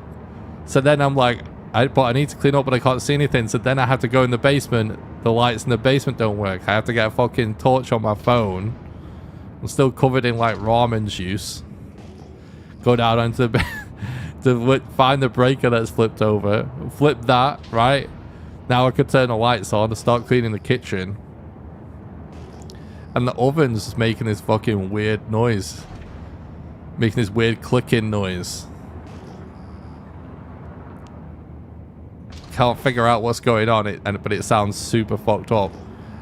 So then I'm like, But I need to clean up, but I can't see anything. So then I have to go in the basement. The lights in the basement don't work. I have to get a fucking torch on my phone. I'm still covered in like ramen juice. Go down onto the to find the breaker that's flipped over. Flip that, right? Now I could turn the lights on and start cleaning the kitchen. And the oven's just making this fucking weird noise. Making this weird clicking noise. Can't figure out what's going on, but it sounds super fucked up.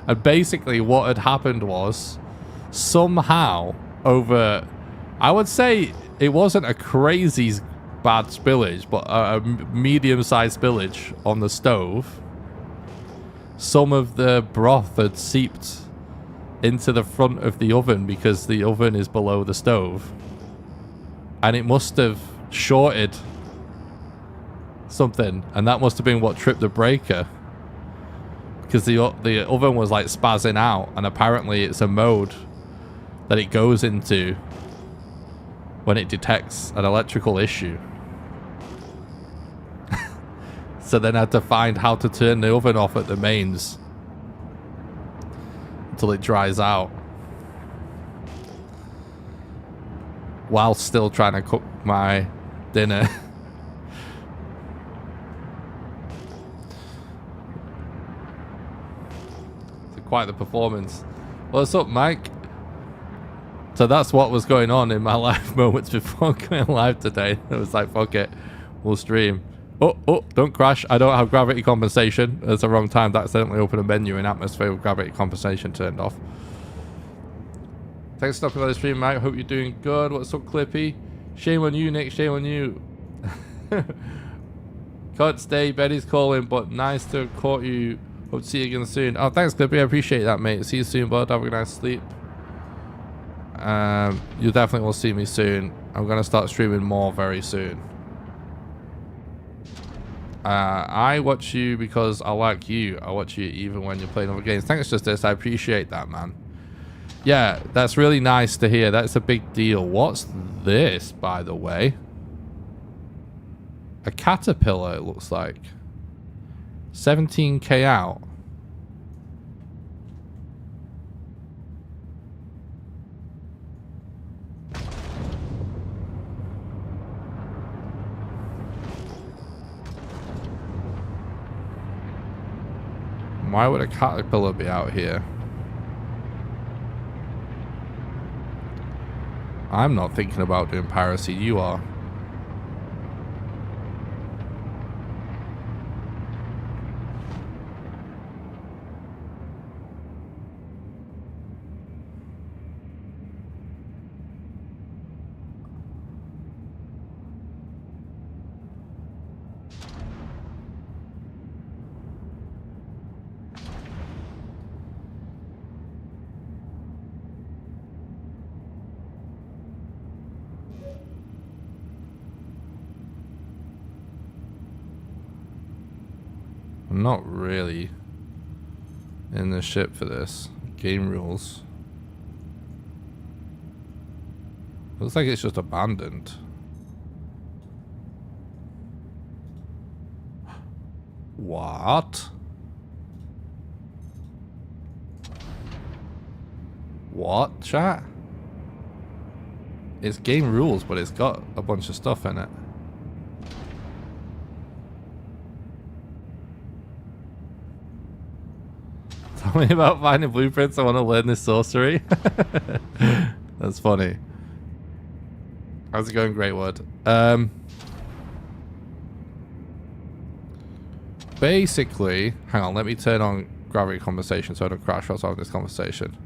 And basically what had happened was, somehow over, I would say it wasn't a crazy bad spillage, but a medium-sized spillage on the stove. Some of the broth had seeped into the front of the oven because the oven is below the stove, and it must have shorted something, and that must have been what tripped the breaker, because the oven was like spazzing out, and apparently it's a mode that it goes into when it detects an electrical issue. So then I had to find how to turn the oven off at the mains until it dries out, while still trying to cook my dinner. Quite the performance. What's up, Mike? So that's what was going on in my live moments before going live today. It was like, fuck it, we'll stream. Oh, don't crash. I don't have gravity compensation. It's the wrong time to accidentally open a menu in Atmosphere with gravity compensation turned off. Thanks for stopping by the stream, Mike. Hope you're doing good. What's up, Clippy? Shame on you, Nick. Shame on you. Can't stay. Betty's calling, but nice to have caught you. Hope to see you again soon. Oh, thanks, Clippy. I appreciate that, mate. See you soon, bud. Have a nice sleep. You definitely will see me soon. I'm going to start streaming more very soon. I watch you because I like you. I watch you even when you're playing other games. Thanks, Justice. I appreciate that, man. Yeah, that's really nice to hear. That's a big deal. What's this, by the way? A caterpillar, it looks like. 17k out. Why would a caterpillar be out here? I'm not thinking about doing piracy, you are. I'm not really in the ship for this. Game rules. Looks like it's just abandoned. What? What, chat? It's game rules, but it's got a bunch of stuff in it. Tell me about finding blueprints. I want to learn this sorcery. That's funny. How's it going, Great Word? Basically, hang on, let me turn on gravity compensation so I don't crash whilst having this conversation.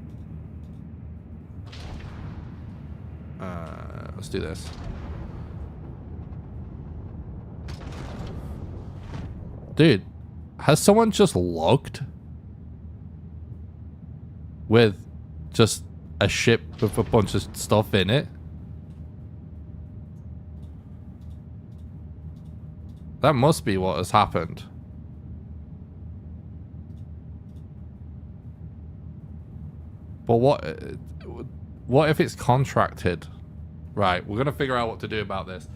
Let's do this. Dude, has someone just logged with just a ship with a bunch of stuff in it? That must be what has happened. But what if it's contracted? Right, we're gonna figure out what to do about this.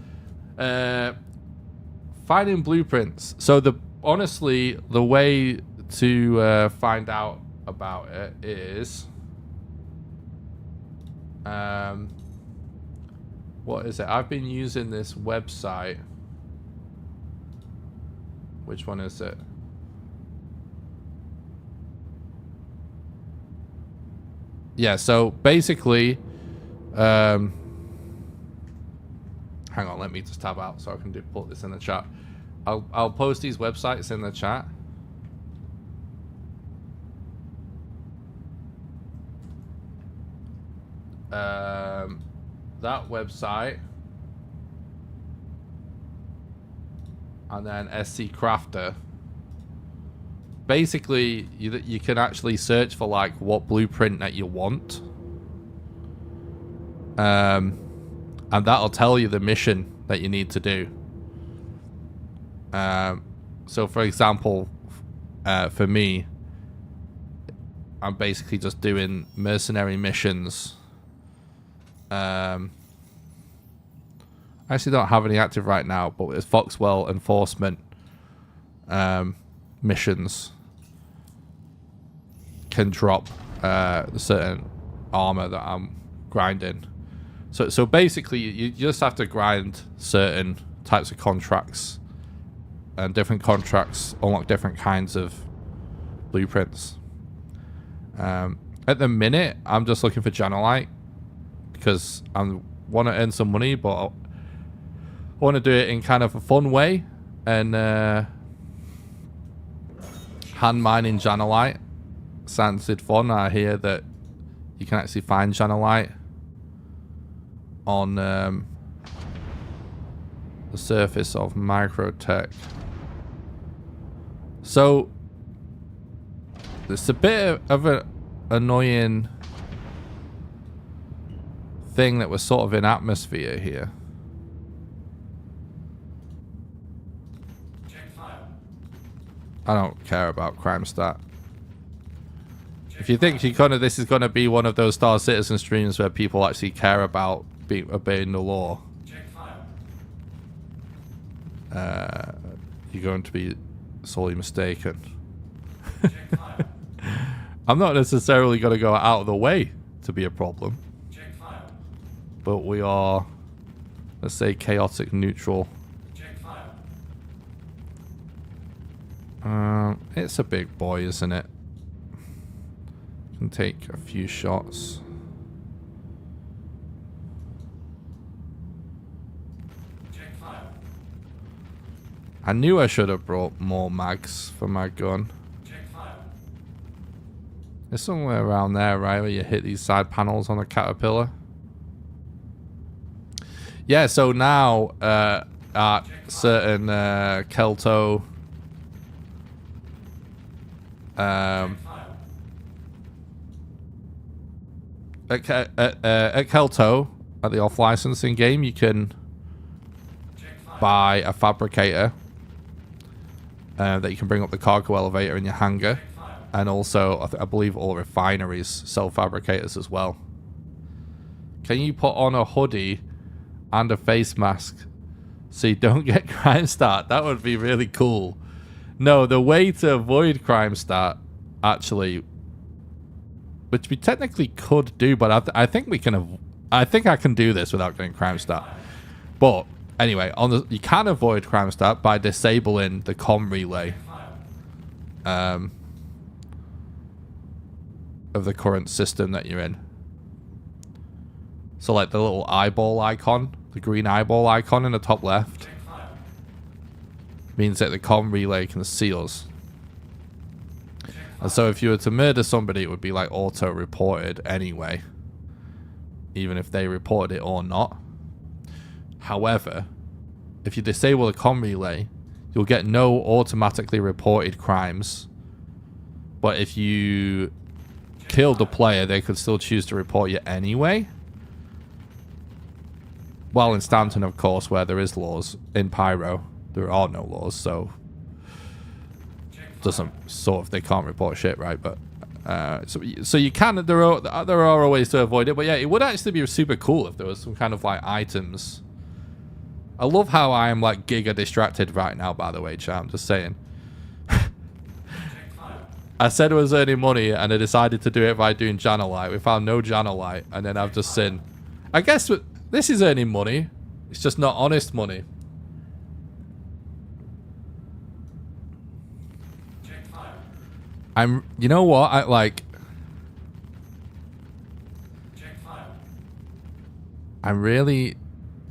finding blueprints. So honestly, the way to find out about it is, what is it? I've been using this website. Which one is it? Yeah, so basically, hang on, let me just tab out so I can put this in the chat. I'll post these websites in the chat. That website, and then SC Crafter. Basically, you can actually search for like what blueprint that you want, and that'll tell you the mission that you need to do. So for example, for me, I'm basically just doing mercenary missions. I actually don't have any active right now, but it's Foxwell enforcement missions can drop certain armor that I'm grinding. So basically, you just have to grind certain types of contracts, and different contracts unlock different kinds of blueprints. At the minute, I'm just looking for Janalite because I want to earn some money, but I want to do it in kind of a fun way, and hand mining Janalite sounds fun. I hear that you can actually find Janalite on the surface of Microtech. So it's a bit of an annoying thing that we're sort of in atmosphere here. I don't care about crime stat. If you think this is gonna be one of those Star Citizen streams where people actually care about obeying the law, you're going to be sorely mistaken. I'm not necessarily going to go out of the way to be a problem, but we are, let's say, chaotic neutral. It's a big boy, isn't it? Can take a few shots. I knew I should have brought more mags for my gun. There's somewhere around there, right, where you hit these side panels on the Caterpillar. Yeah, so now at certain Kelto at Kelto, at the off-licensing game, you can buy a fabricator that you can bring up the cargo elevator in your hangar, and also I believe all refineries sell fabricators as well. Can you put on a hoodie and a face mask so you don't get crime stat? That would be really cool. No, the way to avoid crime stat, actually, which we technically could do, but I think we can. I think I can do this without getting crime stat. But anyway, you can avoid crime stat by disabling the comm relay of the current system that you're in. So like the little eyeball icon, the green eyeball icon in the top left, means that the comm relay can see us. And so if you were to murder somebody, it would be like auto-reported anyway, even if they reported it or not. However, if you disable the comm relay, you'll get no automatically reported crimes. But if you killed the player, they could still choose to report you anyway. Well, in Stanton, of course, where there is laws. In Pyro, there are no laws, so doesn't sort of, they can't report shit, right? But so you can, there are ways to avoid it. But yeah, it would actually be super cool if there was some kind of like items I love how I am like giga distracted right now, by the way, chat. I'm just saying. I said I was earning money and I decided to do it by doing Janalite. We found no Janalite and then I've just seen. I guess this is earning money. It's just not honest money. You know what?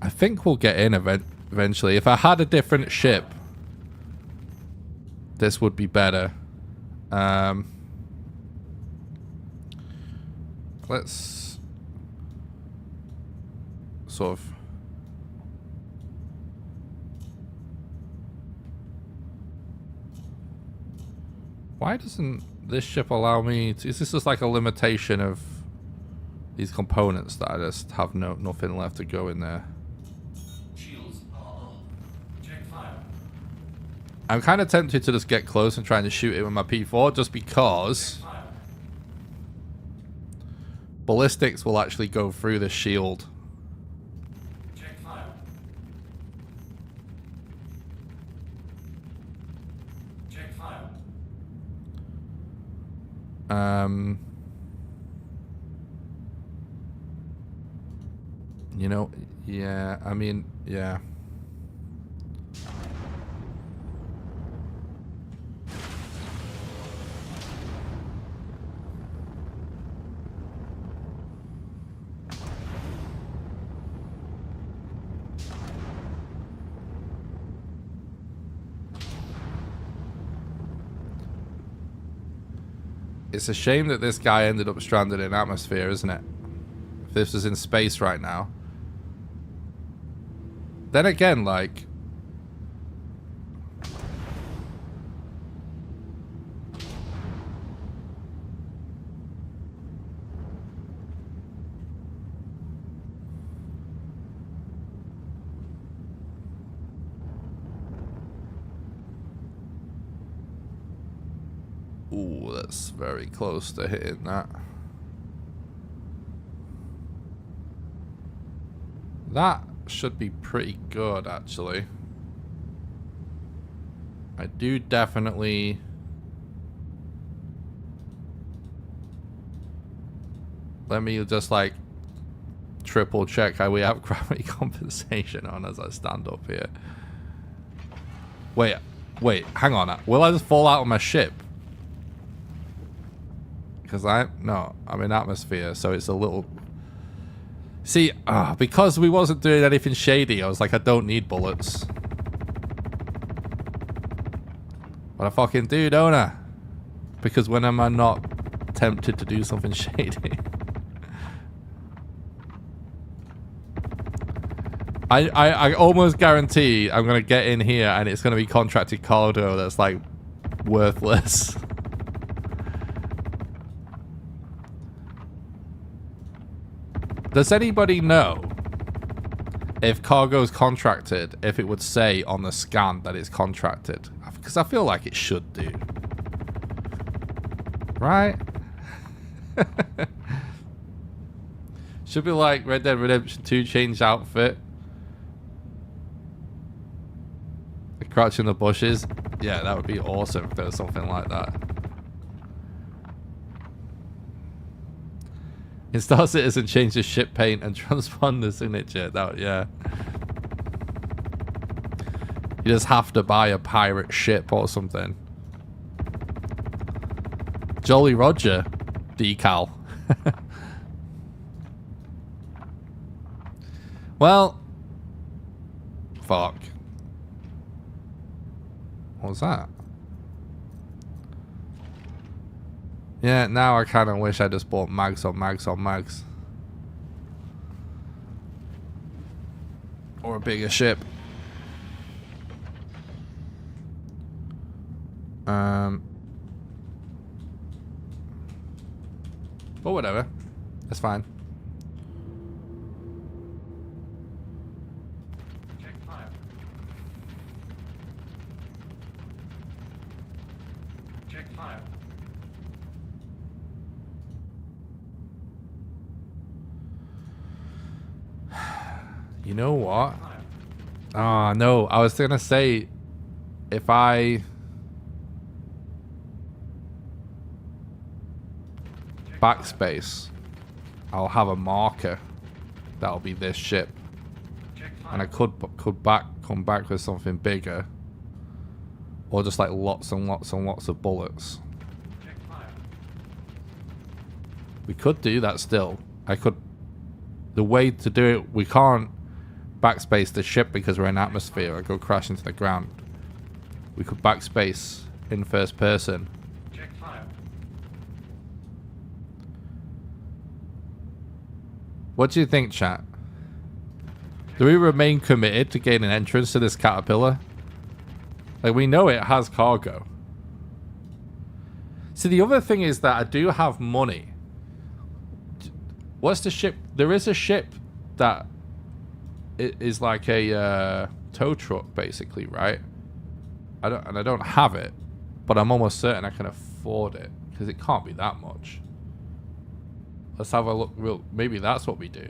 I think we'll get in eventually. If I had a different ship, this would be better. Let's sort of. Why doesn't this ship allow me to... Is this just like a limitation of these components that I just have nothing left to go in there? I'm kind of tempted to just get close and trying to shoot it with my P4 just because ballistics will actually go through the shield. You know, yeah, I mean, yeah. It's a shame that this guy ended up stranded in atmosphere, isn't it? If this was in space right now. Then again, like... Ooh, that's very close to hitting that. That should be pretty good, actually. I do definitely... Let me just, like, triple check how we have gravity compensation on as I stand up here. Wait, hang on. Will I just fall out of my ship? Because I'm in atmosphere, so it's a little... See, because we wasn't doing anything shady, I was like, I don't need bullets. But I fucking do, don't I? Because when am I not tempted to do something shady? I almost guarantee I'm going to get in here and it's going to be contracted cargo that's like worthless. Does anybody know if cargo's contracted, if it would say on the scan that it's contracted? Because I feel like it should do. Right? Should be like Red Dead Redemption 2 change outfit. Crouch in the bushes. Yeah, that would be awesome if there was something like that. In Star Citizen, change the ship paint and transponder signature. That, yeah. You just have to buy a pirate ship or something. Jolly Roger decal. Well, fuck. What was that? Yeah, now I kind of wish I just bought mags on mags on mags. Or a bigger ship. But whatever. That's fine. Check fire. Check fire. You know what? Ah, no. I was gonna say, if I backspace, I'll have a marker. That'll be this ship, Check and I fire. could come back with something bigger, or just like lots and lots and lots of bullets. Check fire. We could do that still. I could. The way to do it, we can't backspace the ship because we're in atmosphere. I go crash into the ground. We could backspace in first person. Check fire. What do you think, chat? Do we remain committed to gaining entrance to this caterpillar? Like, we know it has cargo. See, the other thing is that I do have money. What's the ship? There is a ship that is like a tow truck, basically, right? I don't have it, but I'm almost certain I can afford it because it can't be that much. Let's have a look. Maybe that's what we do.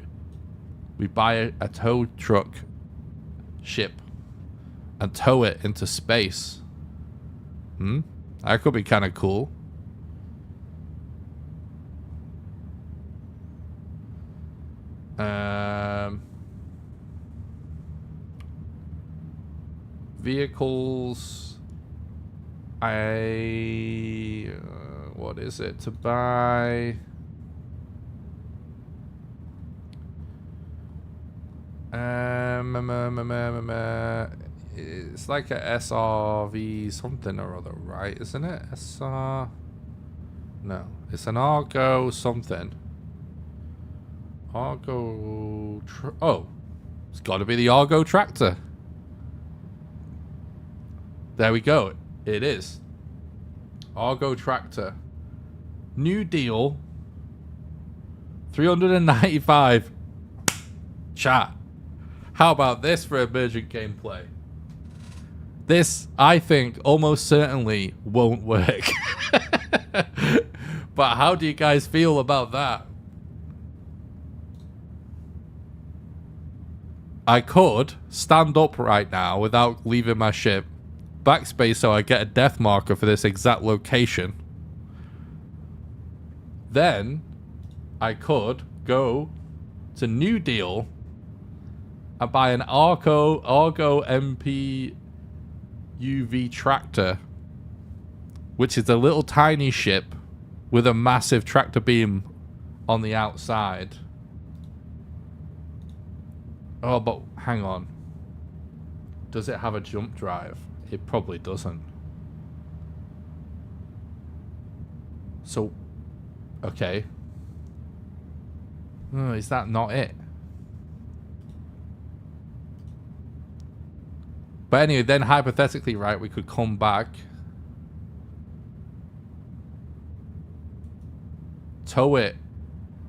We buy a tow truck ship and tow it into space. That could be kind of cool. Vehicles. What is it to buy? It's like a SRV something or other, right? Isn't it? SR. No, it's an Argo something. Argo. Oh, it's got to be the Argo tractor. There we go. It is. Argo tractor. New deal. 395. Chat. How about this for emergent gameplay? This, I think, almost certainly won't work. But how do you guys feel about that? I could stand up right now without leaving my ship. Backspace so I get a death marker for this exact location. Then I could go to New Deal and buy an Argo MP UV tractor, which is a little tiny ship with a massive tractor beam on the outside. Oh, but hang on. Does it have a jump drive? It probably doesn't. So, okay. Oh, is that not it? But anyway, then hypothetically, right, we could come back, tow it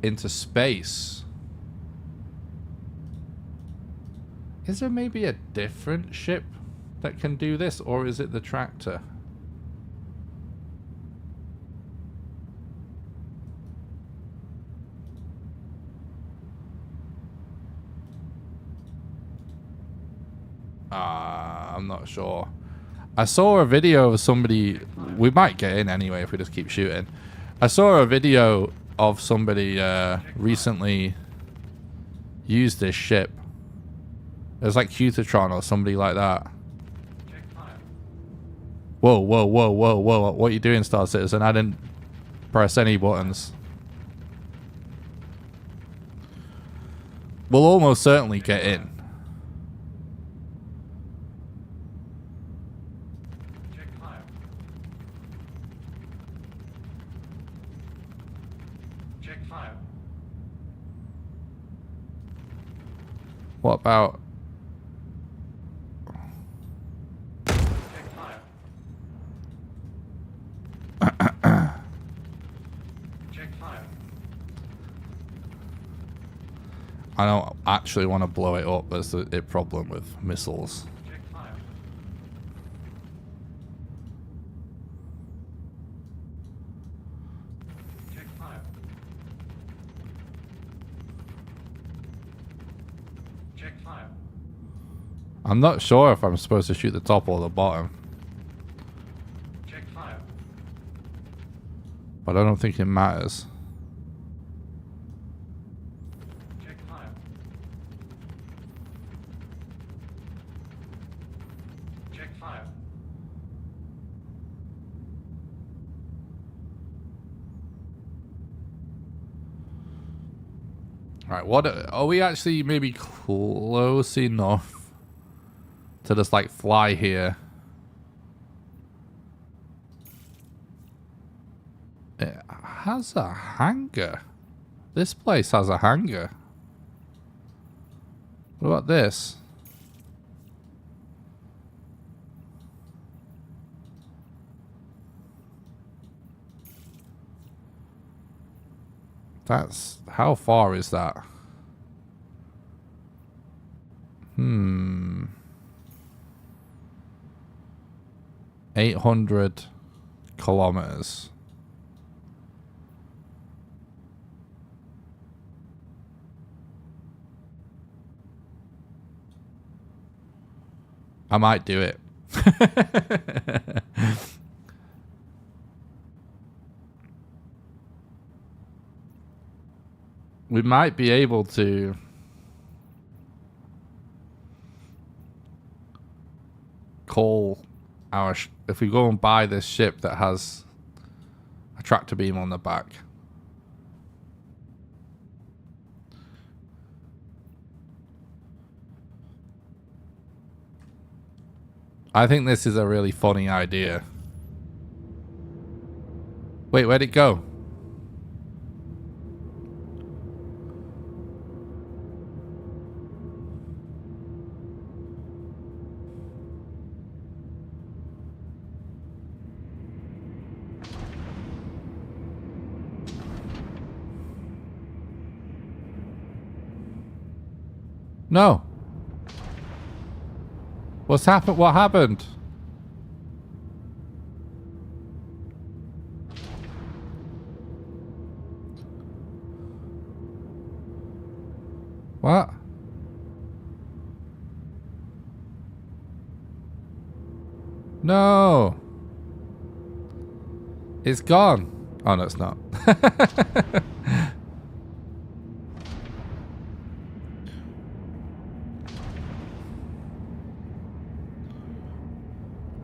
into space. Is there maybe a different ship that can do this, or is it the tractor? I'm not sure. I saw a video of somebody. We might get in anyway if we just keep shooting. I saw a video of somebody recently used this ship. It was like Cutatron or somebody like that. Whoa, whoa, whoa, whoa, whoa. What are you doing, Star Citizen? I didn't press any buttons. We'll almost certainly get in. What about... I don't actually want to blow it up. There's a problem with missiles. I'm not sure if I'm supposed to shoot the top or the bottom. Check fire. But I don't think it matters. Check fire. Check fire. Alright, what are we actually maybe close enough to just like fly here? It has a hangar. This place has a hangar. What about this? That's... how far is that? 800 kilometers. I might do it. We might be able to call our if we go and buy this ship that has a tractor beam on the back. I think this is a really funny idea. Wait, where'd it go? No. What's happened? What happened? What? No. It's gone. Oh, no, it's not.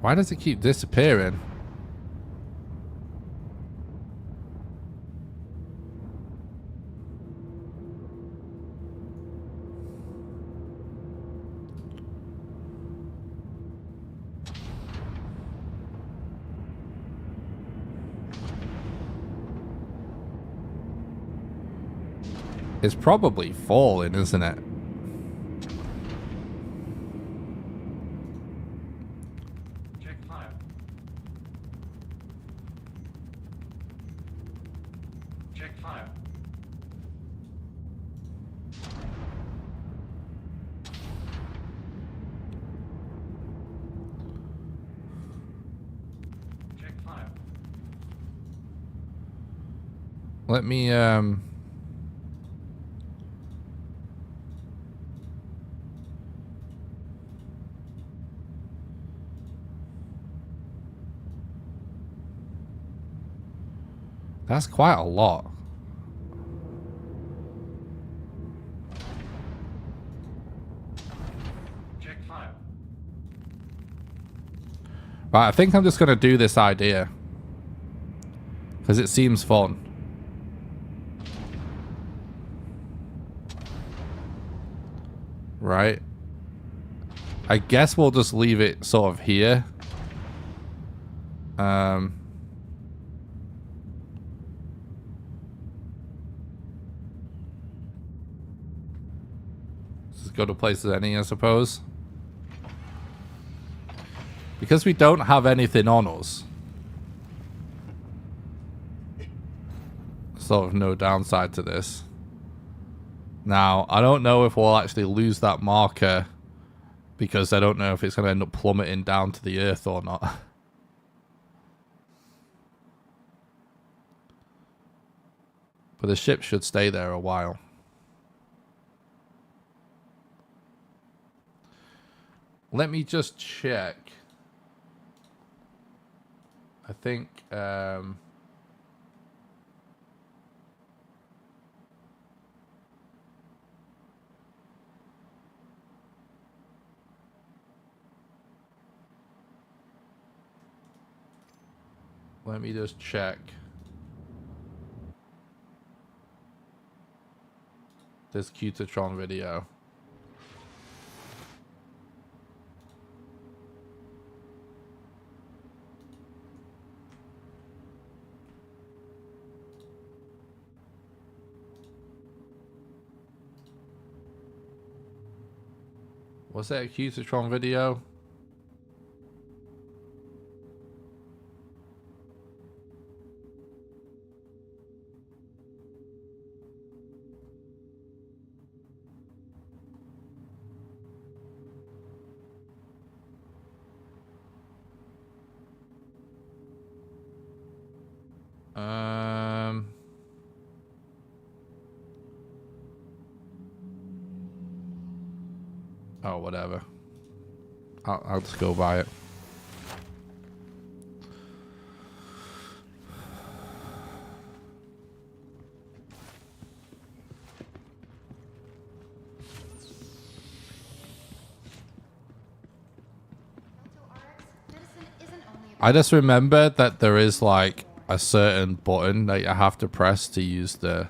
Why does it keep disappearing? It's probably falling, isn't it? Check fire. Check fire. Check fire. Let me that's quite a lot. Check fire. Right, I think I'm just going to do this idea. Because it seems fun. Right. I guess we'll just leave it sort of here. Just go to places any, I suppose. Because we don't have anything on us. Sort of no downside to this. Now, I don't know if we'll actually lose that marker because I don't know if it's going to end up plummeting down to the earth or not. But the ship should stay there a while. Let me just check. I think let me just check this Cutatron video. Was that a Cutatron video? Oh, whatever. I'll just go by it. I just remember that there is like a certain button that you have to press to use the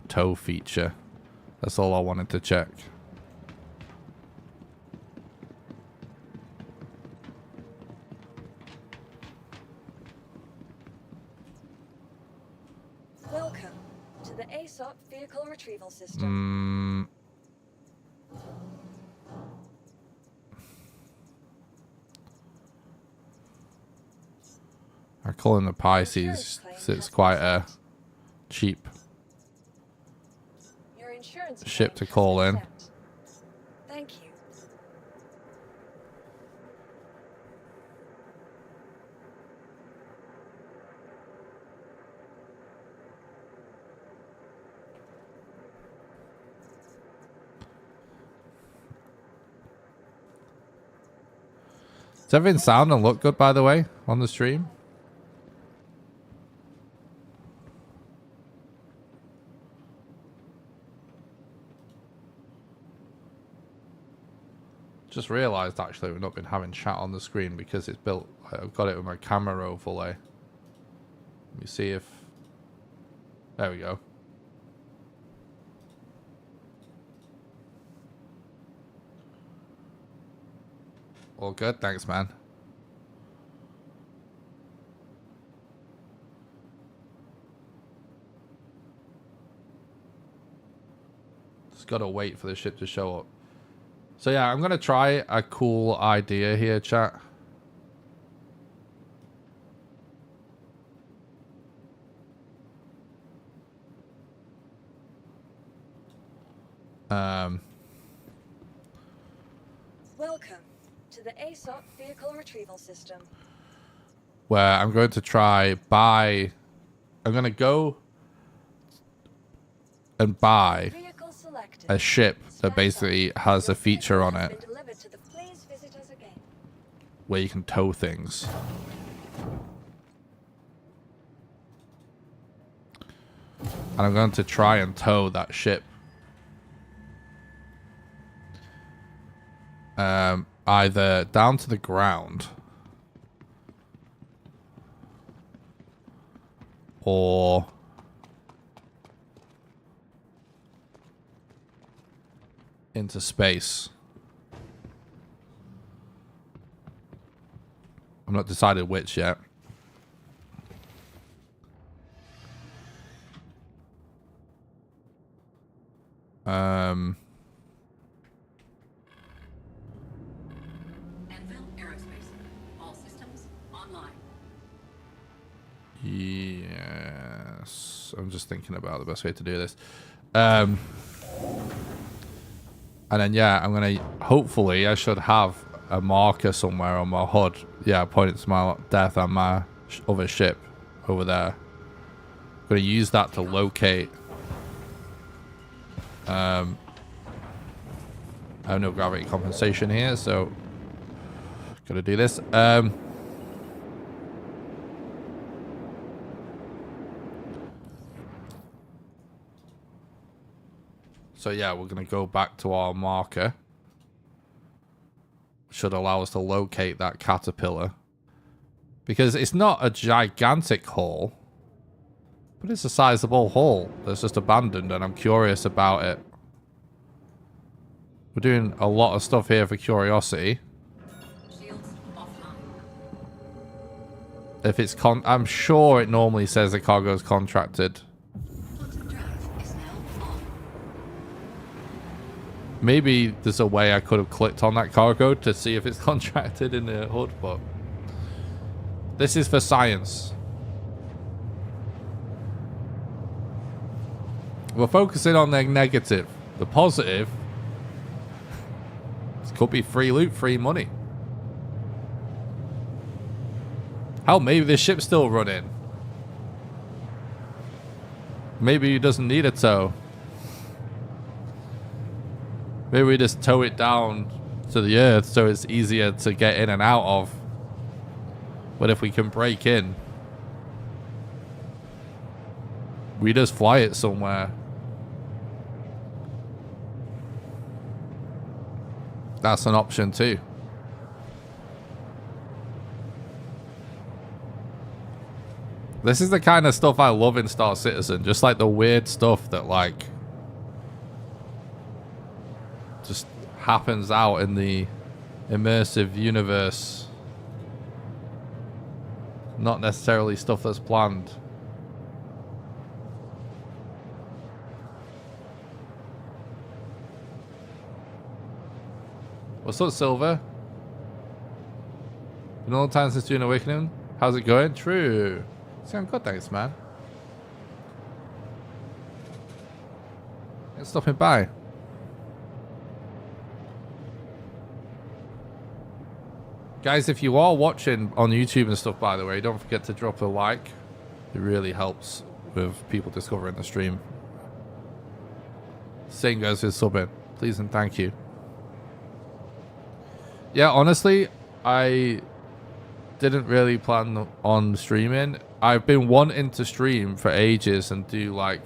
tow feature. That's all I wanted to check. Welcome to the ASOP vehicle retrieval system. I call him the Pisces. It's quite cheap Your insurance ship claim to has call been in. sent. Thank you. Does everything sound and look good, by the way, on the stream? Just realized actually we've not been having chat on the screen because it's built. I've got it with my camera overlay. Let me see if. There we go. All good, thanks, man. Just gotta wait for the ship to show up. So yeah, I'm gonna try a cool idea here, chat. Welcome to the ASOP vehicle retrieval system. Where I'm going to try buy. I'm gonna go and buy Vehicle selected. a ship that basically has a feature on it Delivered to the Please visit us again. where you can tow things. And I'm going to try and tow that ship. Either down to the ground or into space. I'm not decided which yet. Anvil Aerospace. All systems online. Yes. I'm just thinking about the best way to do this. And then, yeah, I'm going to... Hopefully, I should have a marker somewhere on my HUD. Yeah, pointing to my death and my other ship over there. I'm going to use that to locate... I have no gravity compensation here, so Gotta do this. So yeah, we're gonna go back to our marker. Should allow us to locate that caterpillar. Because it's not a gigantic hole, but it's a sizable hole that's just abandoned, and I'm curious about it. We're doing a lot of stuff here for curiosity. Shields offline. If it's I'm sure it normally says the cargo's contracted. Quantum drive is now on. Maybe there's a way I could have clicked on that cargo to see if it's contracted in the HUD, but this is for science. We're focusing on the negative. The positive, it could be free loot, free money. Hell, maybe this ship's still running. Maybe it doesn't need a tow. Maybe we just tow it down to the earth so it's easier to get in and out of. But if we can break in, we just fly it somewhere. That's an option too. This is the kind of stuff I love in Star Citizen. Just like the weird stuff that like just happens out in the immersive universe. Not necessarily stuff that's planned. What's up, Silver? Been a long time since doing Awakening. How's it going? True. Sound good, thanks, man. Thanks for stopping by. Guys, if you are watching on YouTube and stuff, by the way, don't forget to drop a like. It really helps with people discovering the stream. Same goes with subbing. Please and thank you. Yeah, honestly, I didn't really plan on streaming. I've been wanting to stream for ages and do like,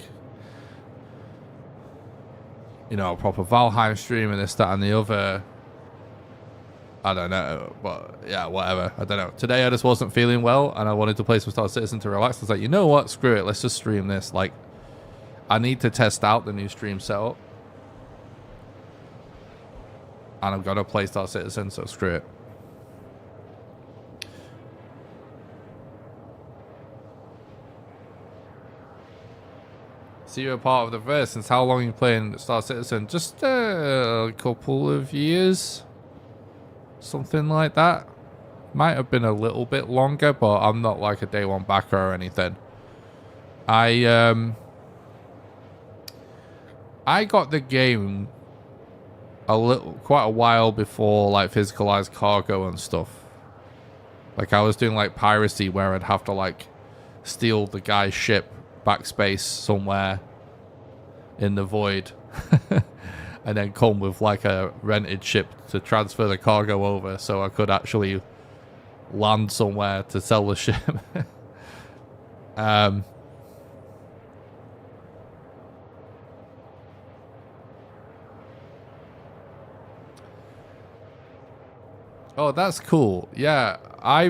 you know, a proper Valheim stream and this, that, and the other. I don't know, but yeah, whatever. I don't know. Today I just wasn't feeling well and I wanted to play some Star Citizen to relax. I was like, you know what? Screw it. Let's just stream this. Like, I need to test out the new stream setup. And I'm gonna play Star Citizen, so screw it. So you're a part of the verse. Since how long are you playing Star Citizen? Just a couple of years. Something like that. Might have been a little bit longer, but I'm not like a day one backer or anything. I got the game quite a while before like physicalized cargo and stuff. Like I was doing like piracy where I'd have to like steal the guy's ship backspace somewhere in the void and then come with like a rented ship to transfer the cargo over so I could actually land somewhere to sell the ship. Oh, that's cool. Yeah, I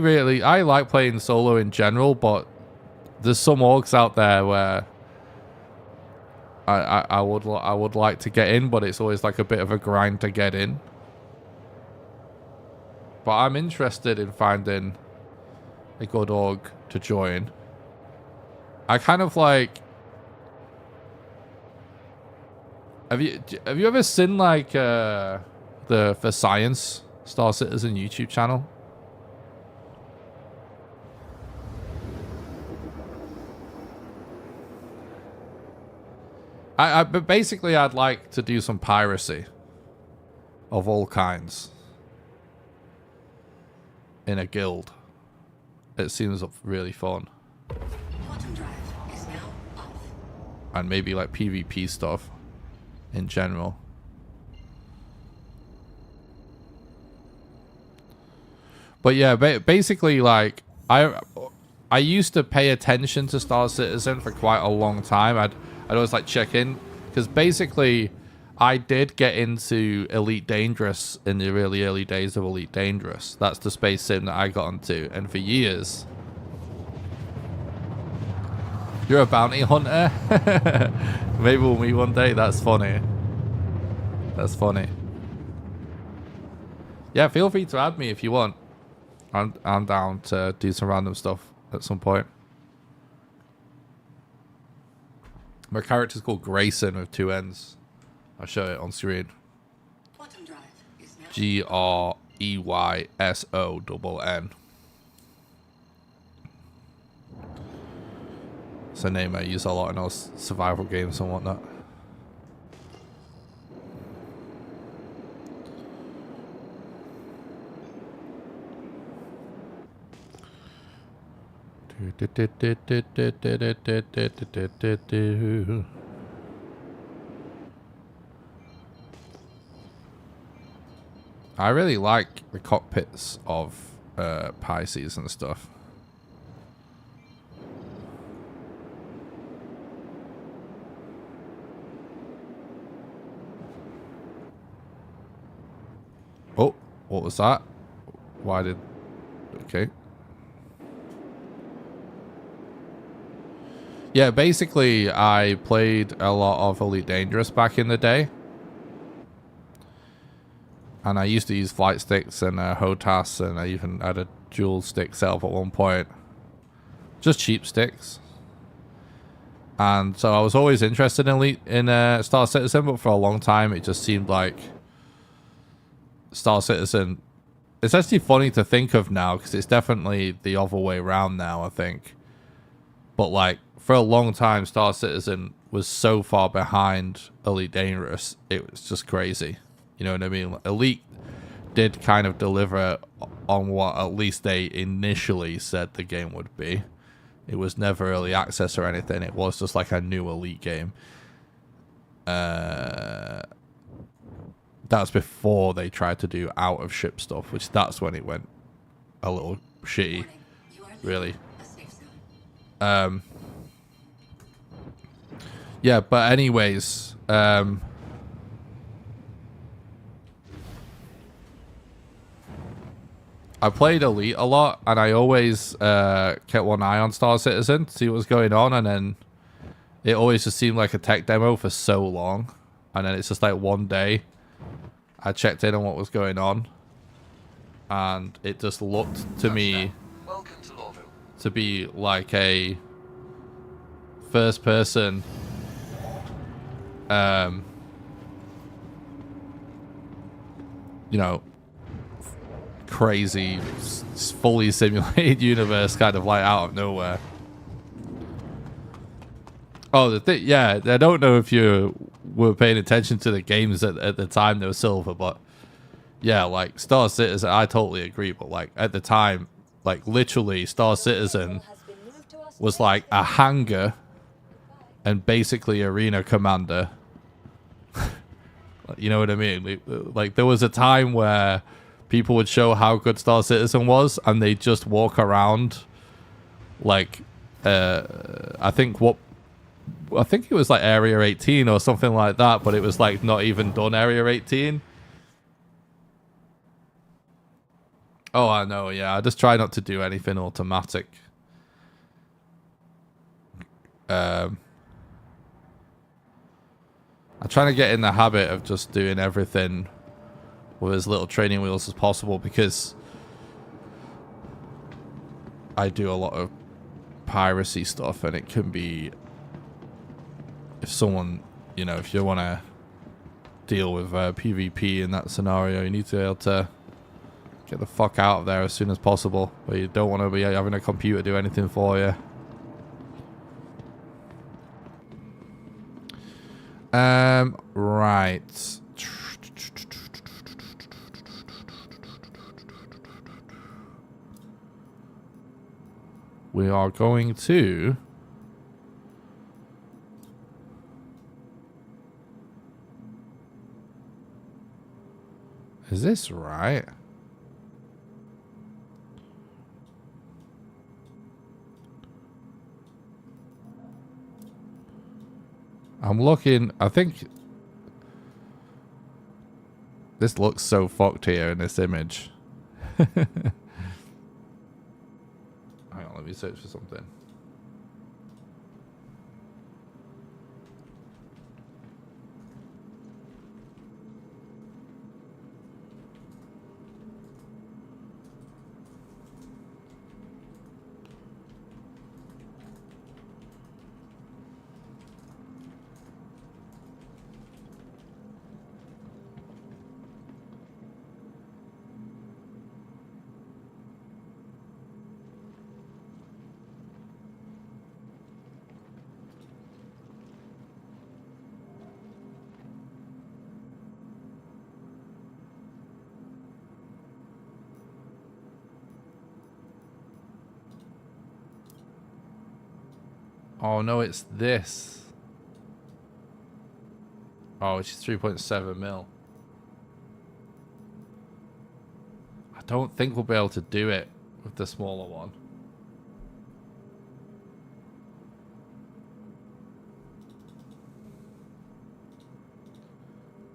like playing solo in general, but there's some orgs out there where I would like to get in, but it's always like a bit of a grind to get in. But I'm interested in finding a good org to join. I kind of like. Have you ever seen like the For Science Star Citizen YouTube channel? But basically I'd like to do some piracy of all kinds in a guild. It seems really fun. Quantum drive is now off. And maybe like PvP stuff in general. But yeah, basically, like, I used to pay attention to Star Citizen for quite a long time. I'd always like check in, because basically I did get into Elite Dangerous in the really early days of Elite Dangerous. That's the space sim that I got onto, and for years. You're a bounty hunter? Maybe we'll meet one day. That's funny. That's funny. Yeah, feel free to add me if you want. I'm down to do some random stuff at some point. My character's called Grayson with 2 N's. I'll show it on screen. Quantum drive is now Greyson. It's a name I use a lot in those survival games and whatnot. I really like the cockpits of Pisces and stuff. Oh, what was that? Why did... Okay. Yeah, basically, I played a lot of Elite Dangerous back in the day. And I used to use flight sticks and HOTAS, and I even had a dual stick setup at one point. Just cheap sticks. And so I was always interested in Star Citizen, but for a long time it just seemed like Star Citizen... It's actually funny to think of now, because it's definitely the other way around now, I think. But like, for a long time, Star Citizen was so far behind Elite Dangerous, it was just crazy. You know what I mean? Elite did kind of deliver on what at least they initially said the game would be. It was never early access or anything. It was just like a new Elite game. That's before they tried to do out of ship stuff, which that's when it went a little shitty, really. Yeah, but anyways, I played Elite a lot, and I always kept one eye on Star Citizen to see what was going on, and then it always just seemed like a tech demo for so long, and then it's just like one day I checked in on what was going on, and it just looked to me to be like a first person you know, crazy, fully simulated universe, kind of like out of nowhere. Oh, the thing, yeah, I don't know if you were paying attention to the games at the time they were silver, but yeah, like Star Citizen, I totally agree, but like at the time, like literally Star Citizen was like a hangar and basically arena commander. You know what I mean? Like there was a time where people would show how good Star Citizen was, and they just walk around like I think it was like Area 18 or something like that, but it was like not even done Area 18. Oh, I know, yeah. I just try not to do anything automatic. I'm trying to get in the habit of just doing everything with as little training wheels as possible, because I do a lot of piracy stuff, and it can be, if someone, you know, if you want to deal with PvP in that scenario, you need to be able to get the fuck out of there as soon as possible, but you don't want to be having a computer do anything for you. Right. We are going to... Is this right? I'm looking. I think this looks so fucked here in this image. Hang on, let me search for something. Oh no, it's this. Oh, it's 3.7 mil. I don't think we'll be able to do it with the smaller one.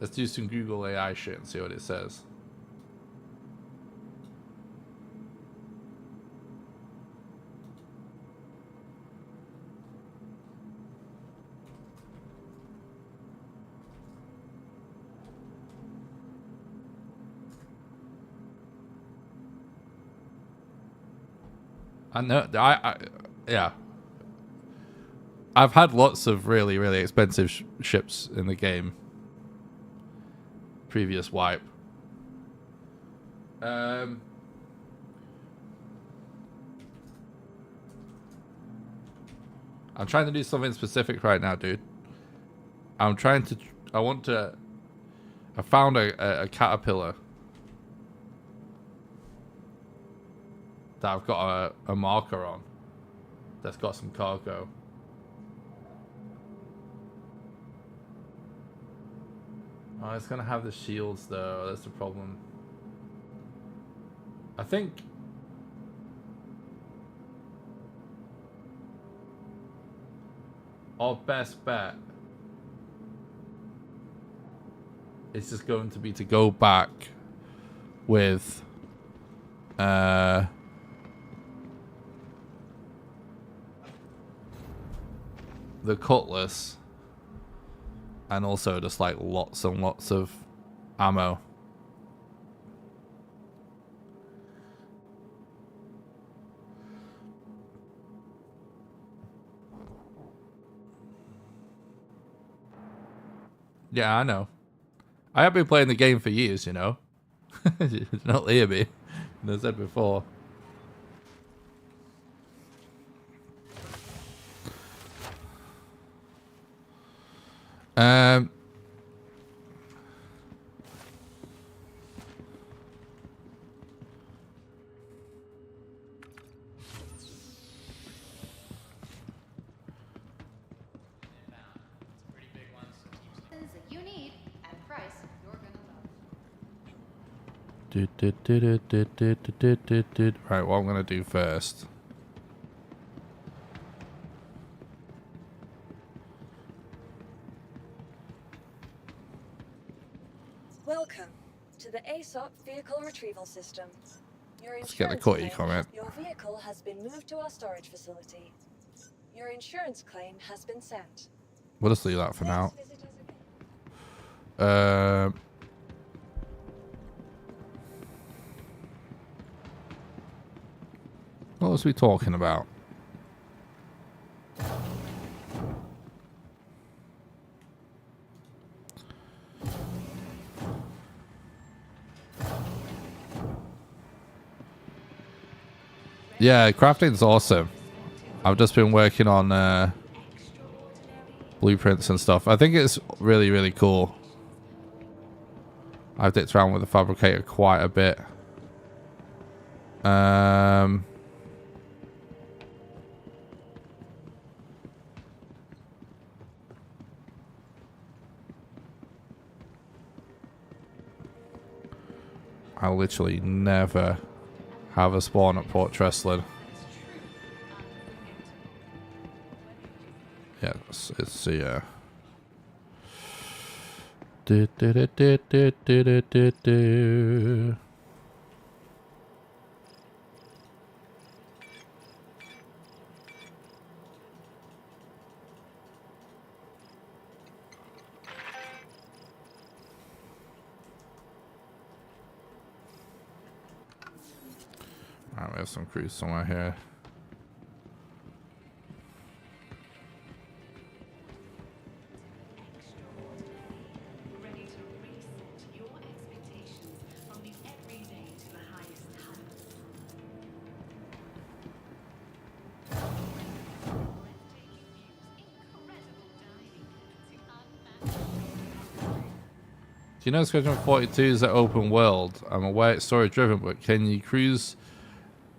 Let's do some Google AI shit and see what it says. I know, yeah. I've had lots of really, really expensive ships in the game. Previous wipe. I'm trying to do something specific right now, dude. I found a caterpillar that I've got a marker on that's got some cargo. Oh, it's gonna have the shields though, that's the problem. I think our best bet is just going to be to go back with the Cutlass, and also just like lots and lots of ammo. Yeah, I know. I have been playing the game for years, you know. You don't hear me. As I said before. Right, what I'm gonna do first. Welcome to the ASOP vehicle retrieval system. Let's get the insurance Cutty claim, comment. Your vehicle has been moved to our storage facility. Your insurance claim has been sent. We'll just leave that for now. Please visit us again. What was we talking about? Yeah, crafting's awesome. I've just been working on blueprints and stuff. I think it's really, really cool. I've dicked around with the fabricator quite a bit. I literally never have a spawn at Port Treslin. Yeah, it's yeah. Do, do, do, do, do, do, do, do, do. Alright, we have some crews somewhere here. Ready to reset your expectations from the everyday to the highest heights. Breathtaking views, incredible dining, to unmatched. Do you know Squadron 42 is an open world? I'm aware it's story driven, but can you cruise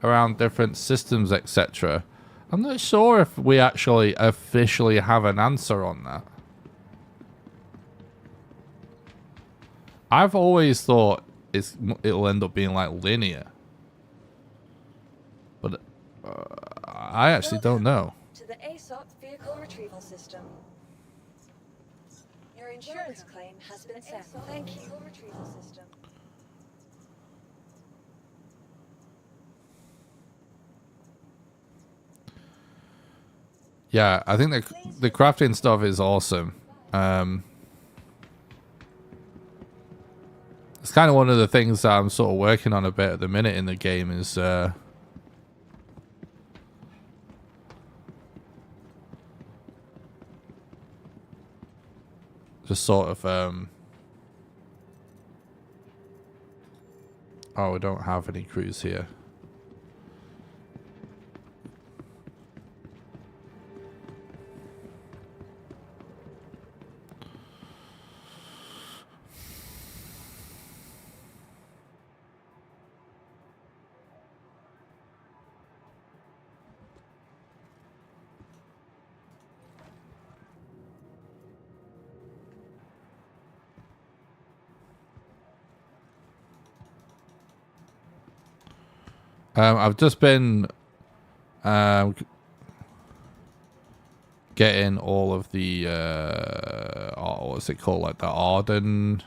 around different systems, etc.? I'm not sure if we actually officially have an answer on that. I've always thought it'll end up being like linear, but I actually don't know. To the ASOP vehicle retrieval system. Your insurance claim has been set. Thank you. Retrieval system. Yeah, I think the crafting stuff is awesome. It's kind of one of the things that I'm sort of working on a bit at the minute in the game is just sort of oh, we don't have any crews here. I've just been getting all of the what's it called, like the Arden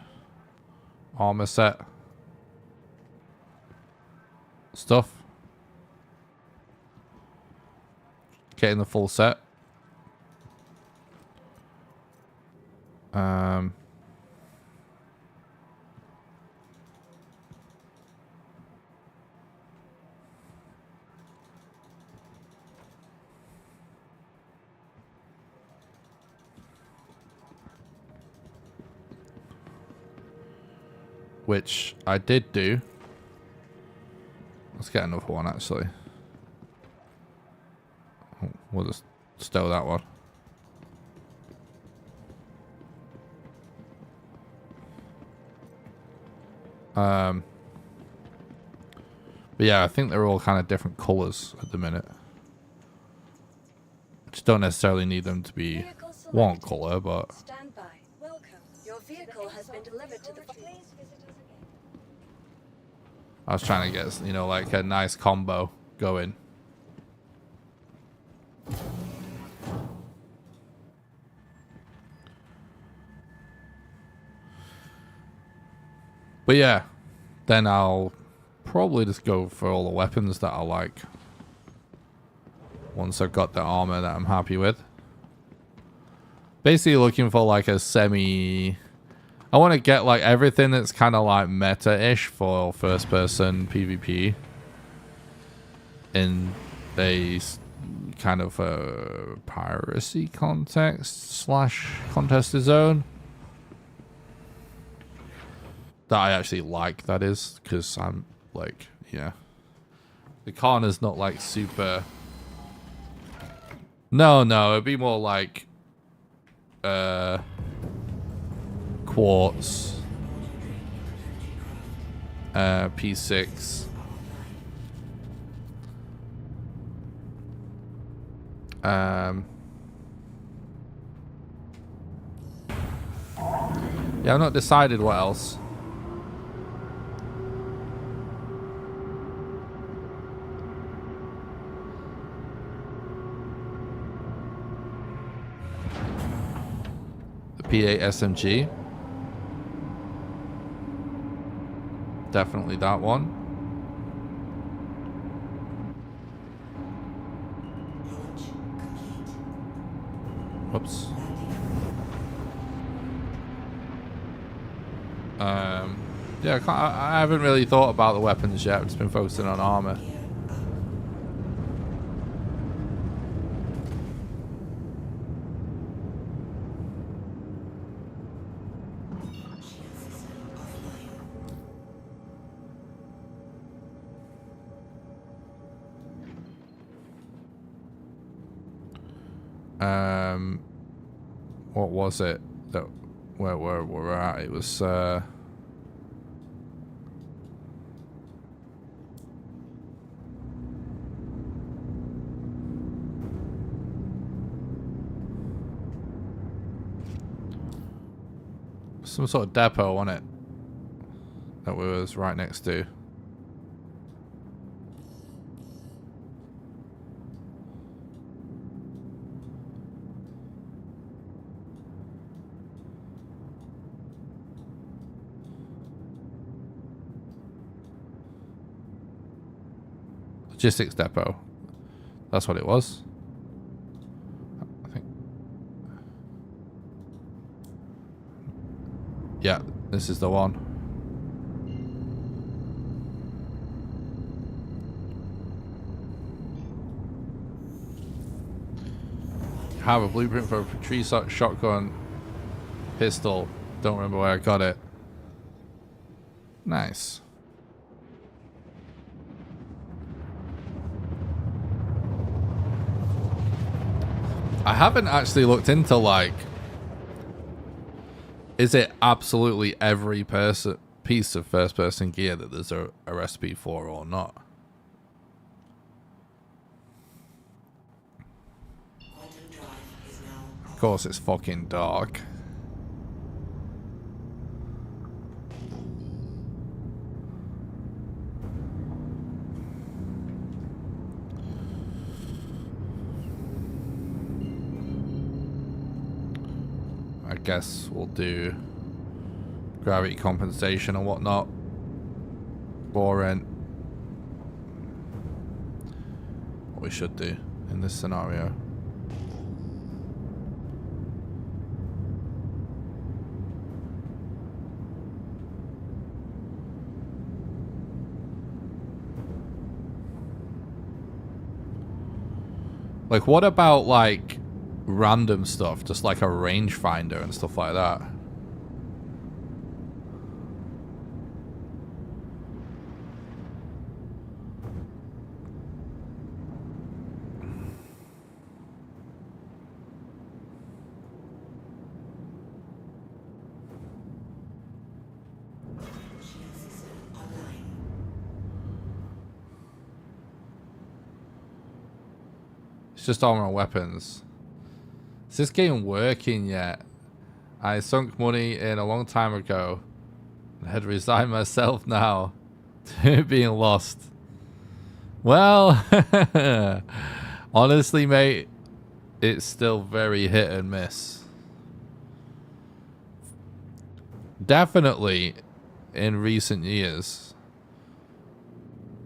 armor set stuff. Getting the full set. Which I did do. Let's get another one, actually. Oh, we'll just stow that one. But yeah, I think they're all kind of different colors at the minute. Just don't necessarily need them to be one color, but Stand by. Welcome. Your vehicle has been delivered to the please visit us again. I was trying to get, you know, like a nice combo going. But yeah, then I'll probably just go for all the weapons that I like. Once I've got the armor that I'm happy with. Basically looking for like a semi... I want to get like everything that's kind of like meta-ish for first-person PvP. In a kind of a piracy context / contested zone. That I actually like, that is, because I'm like, yeah. The corner's not like super... No, it'd be more like... Quartz. P6. Yeah, I've not decided what else. The P8 SMG. Definitely that one. Whoops. Yeah, I haven't really thought about the weapons yet. I've just been focusing on armor. What was it that where we're at? It was some sort of depot on it that we was right next to. Logistics depot. That's what it was. I think. Yeah, this is the one. Have a blueprint for a tree shotgun pistol. Don't remember where I got it. Nice. I haven't actually looked into, like, is it absolutely every piece of first-person gear that there's a recipe for or not? Of course, it's fucking dark. I guess we'll do gravity compensation and whatnot. Boring. What we should do in this scenario. Like, what about, like, random stuff, just like a rangefinder and stuff like that? It's just armor and weapons. Is this game working yet? I sunk money in a long time ago and had resigned myself now to being lost. Well, honestly, mate, it's still very hit and miss. Definitely in recent years,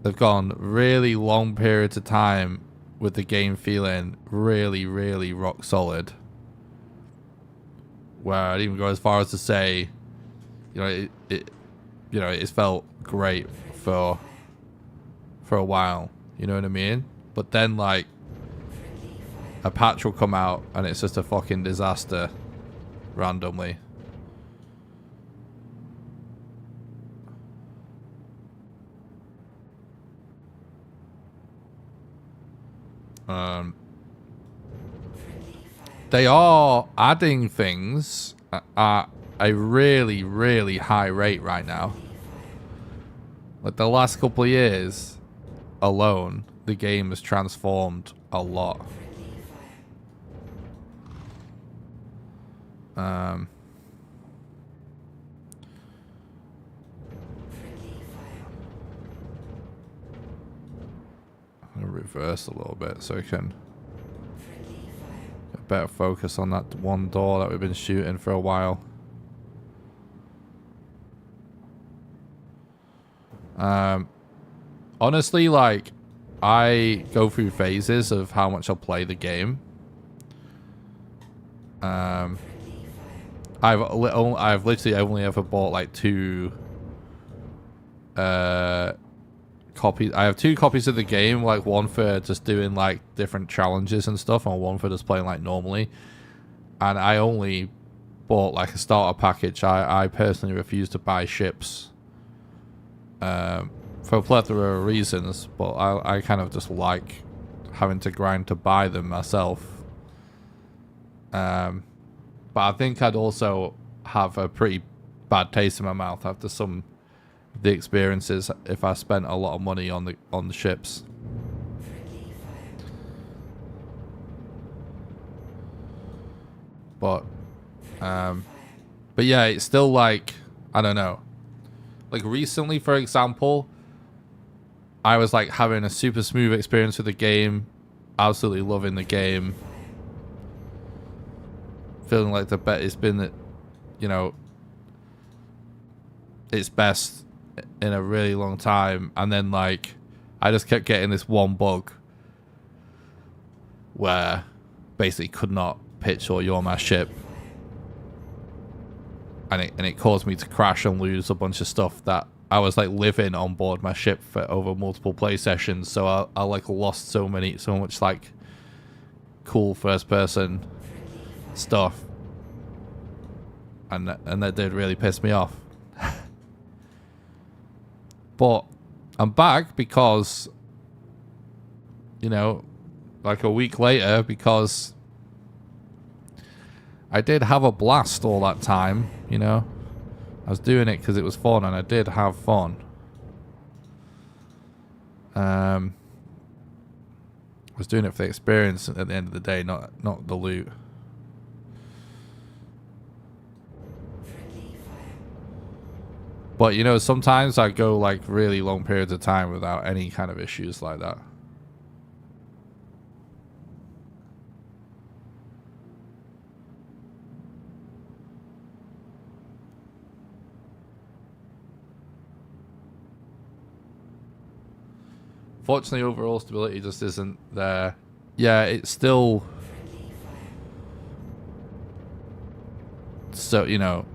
they've gone really long periods of time with the game feeling really, really rock solid. Where I'd even go as far as to say, you know, it's felt great for a while. You know what I mean? But then, like, a patch will come out and it's just a fucking disaster randomly. They are adding things at a really, really high rate right now. Like, the last couple of years alone, the game has transformed a lot. I'm gonna reverse a little bit so we can get better focus on that one door that we've been shooting for a while. Honestly, like, I go through phases of how much I'll play the game. I've literally only ever bought like 2 copies. I have 2 copies of the game, like one for just doing like different challenges and stuff, and one for just playing like normally. And I only bought like a starter package. I personally refuse to buy ships for a plethora of reasons, but I kind of just like having to grind to buy them myself. But I think I'd also have a pretty bad taste in my mouth after some of the experiences if I spent a lot of money on the ships. But yeah, it's still like, I don't know. Like recently, for example, I was like having a super smooth experience with the game, absolutely loving the game, feeling like the bet it's been, you know, its best in a really long time, and then like I just kept getting this one bug where basically could not pitch or yaw my ship, and it caused me to crash and lose a bunch of stuff that I was like living on board my ship for over multiple play sessions. So I like lost so much like cool first person stuff, and that did really piss me off. But I'm back because, you know, like a week later, because I did have a blast all that time, you know. I was doing it because it was fun, and I did have fun. I was doing it for the experience at the end of the day, not the loot. But, you know, sometimes I go like really long periods of time without any kind of issues like that. Fortunately, overall stability just isn't there. Yeah, it's still... So, you know,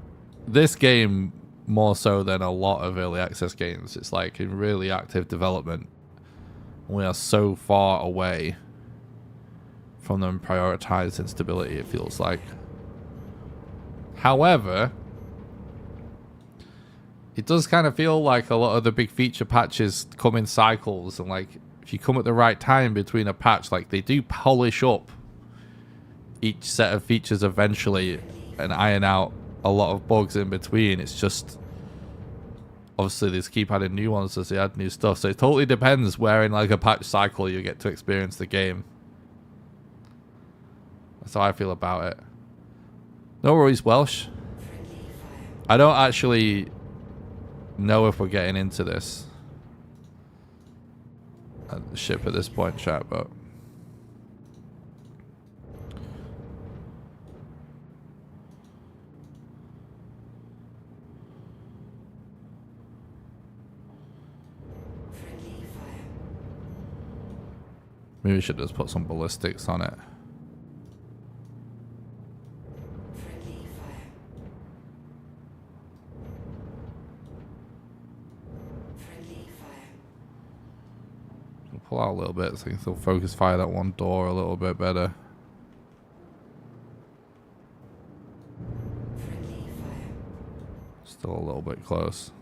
this game, more so than a lot of early access games, it's like in really active development. We are so far away from them prioritizing stability, it feels like. However, it does kind of feel like a lot of the big feature patches come in cycles, and like if you come at the right time between a patch, like they do polish up each set of features eventually and iron out a lot of bugs in between. It's just obviously they just keep adding new ones as they add new stuff, so it totally depends where in like a patch cycle you get to experience the game. That's how I feel about it. No worries, Welsh. I don't actually know if we're getting into this at the ship at this point, chat, but maybe we should just put some ballistics on it. Pull out a little bit so you can still focus fire that one door a little bit better. Still a little bit close.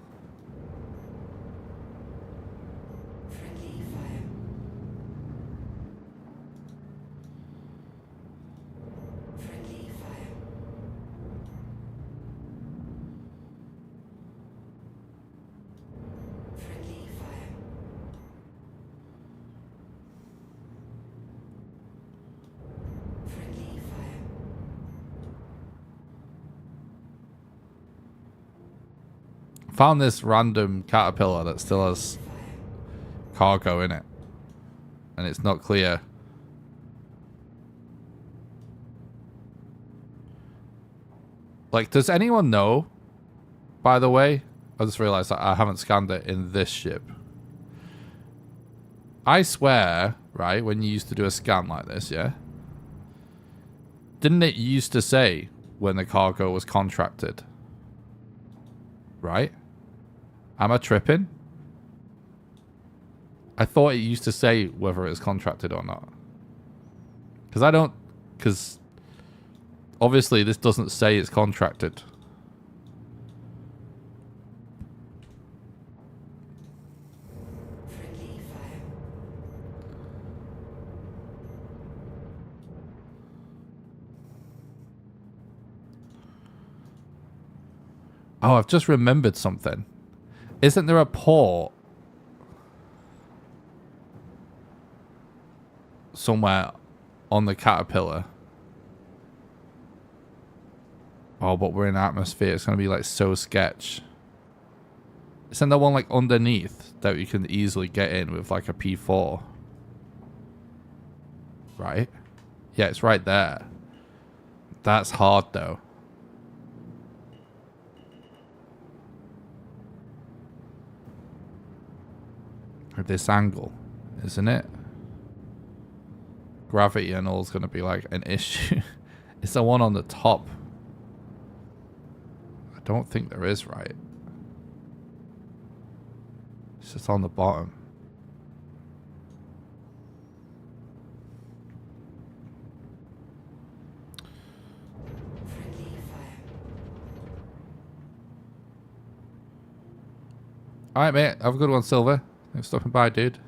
Found this random caterpillar that still has cargo in it, and it's not clear. Like, does anyone know, by the way, I just realized that I haven't scanned it in this ship. I swear, right, when you used to do a scan like this, yeah? Didn't it used to say when the cargo was contracted? Right? Am I tripping? I thought it used to say whether it was contracted or not. Because obviously this doesn't say it's contracted. Oh, I've just remembered something. Isn't there a port somewhere on the Caterpillar? Oh, but we're in atmosphere. It's going to be like so sketch. Isn't there one like underneath that you can easily get in with like a P4? Right? Yeah, it's right there. That's hard though. At this angle, isn't it? Gravity and all is going to be like an issue. It's the one on the top. I don't think there is, right? It's just on the bottom. Alright, mate. Have a good one, Silver. Thanks for stopping by, dude.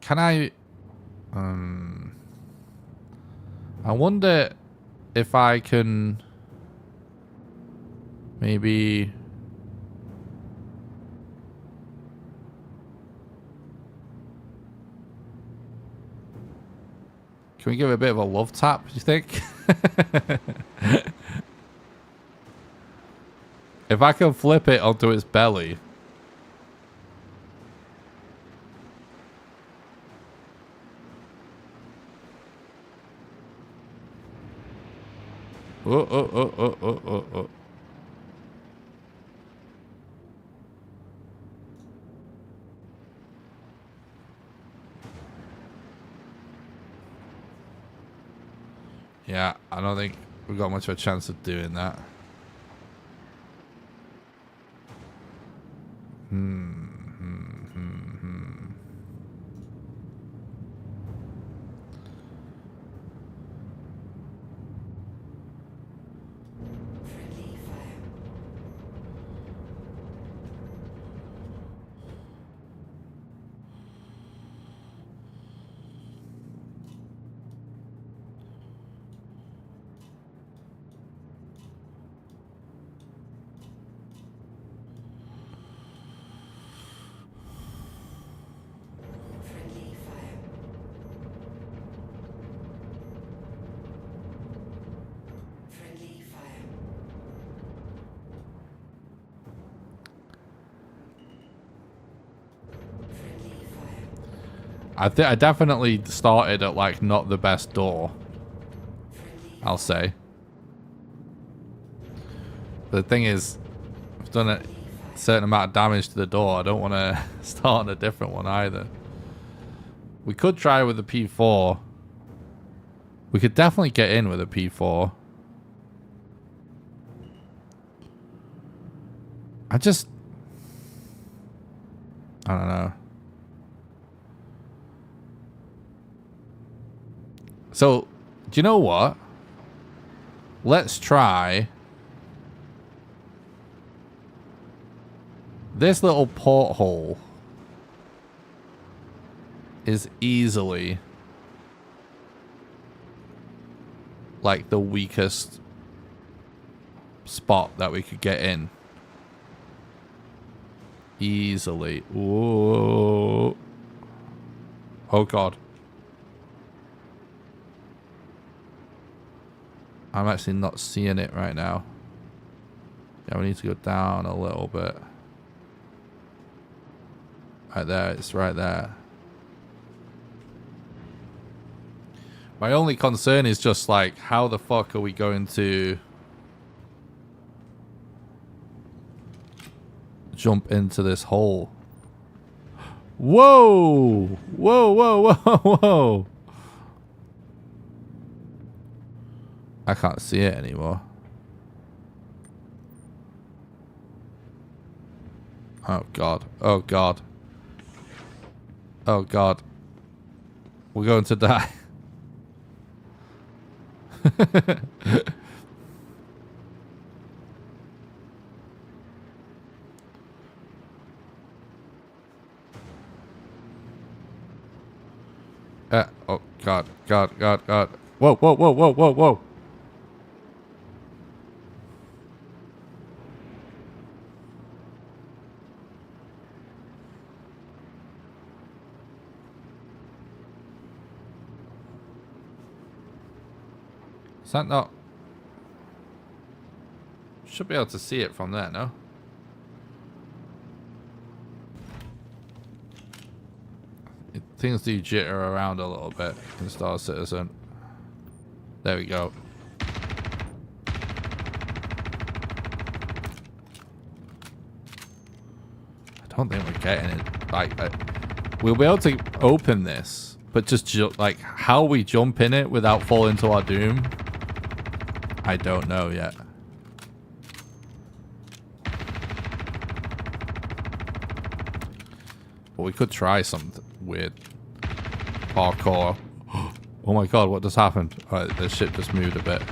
Can I wonder if I can maybe can we give it a bit of a love tap, do you think? If I can flip it onto its belly. Oh. Yeah, I don't think we've got much of a chance of doing that. I definitely started at like not the best door, I'll say. But the thing is, I've done a certain amount of damage to the door. I don't want to start on a different one either. We could try with the P4. We could definitely get in with a P4. I don't know. So, do you know what? Let's try this little porthole. Is easily like the weakest spot that we could get in. Easily. Ooh. Oh god. I'm actually not seeing it right now. Yeah, we need to go down a little bit. Right there, it's right there. My only concern is just like, how the fuck are we going to jump into this hole? Whoa! Whoa, whoa, whoa, whoa! I can't see it anymore. Oh god. Oh god. Oh god. We're going to die. Oh god, god, god, god. Whoa, whoa, whoa, whoa, whoa, whoa. Is that not... Should be able to see it from there, no? Things do jitter around a little bit in Star Citizen. There we go. I don't think we're getting it. Like, we'll be able to open this, but just like how we jump in it without falling to our doom, I don't know yet. But we could try some weird parkour. Oh my god, what just happened? Alright, the ship just moved a bit.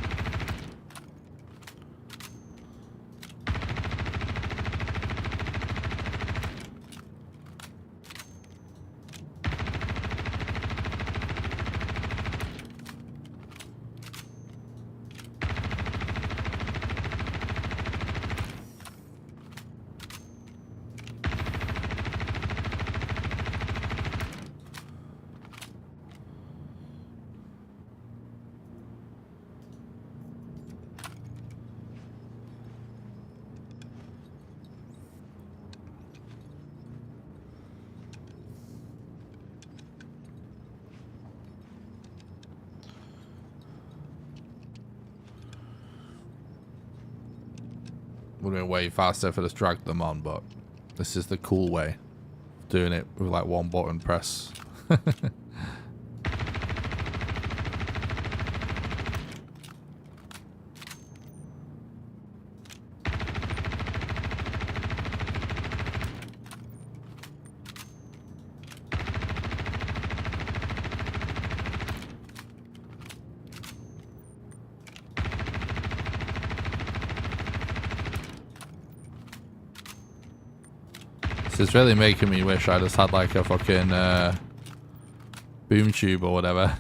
Would have been way faster if I just dragged them on, but this is the cool way of doing it with like one button press. This is really making me wish I just had like a fucking boom tube or whatever.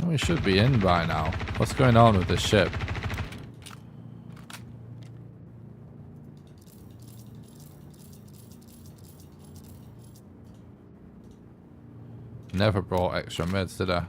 We should be in by now. What's going on with this ship? Never brought extra meds, did I?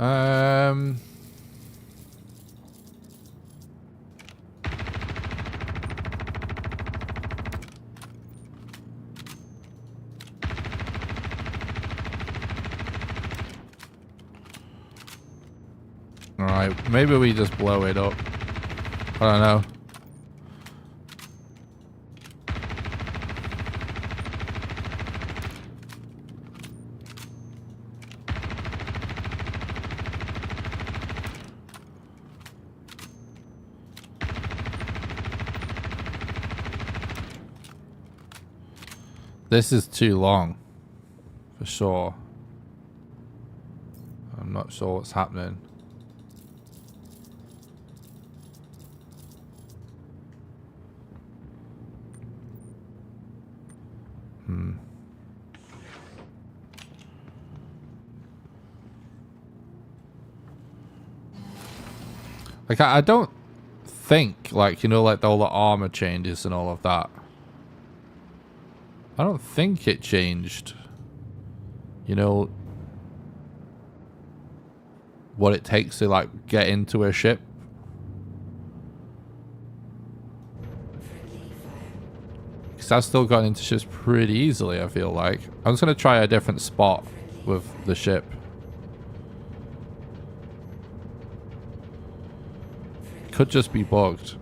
Um. Alright, maybe we just blow it up. I don't know. This is too long. For sure. I'm not sure what's happening. Like, I don't think, like, you know, like all the armor changes and all of that. I don't think it changed. You know, what it takes to, like, get into a ship. Because I've still gotten into ships pretty easily, I feel like. I'm just going to try a different spot with the ship. Could just be bugged.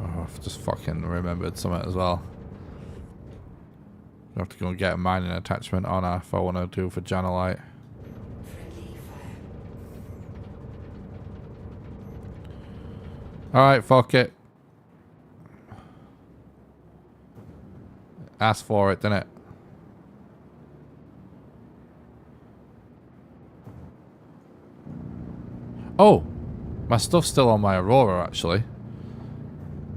Oh, I've just fucking remembered something as well. I have to go and get a mining attachment on her if I want to do for Janalite. Alright, fuck it. Ask for it, didn't it? Oh! My stuff's still on my Aurora, actually.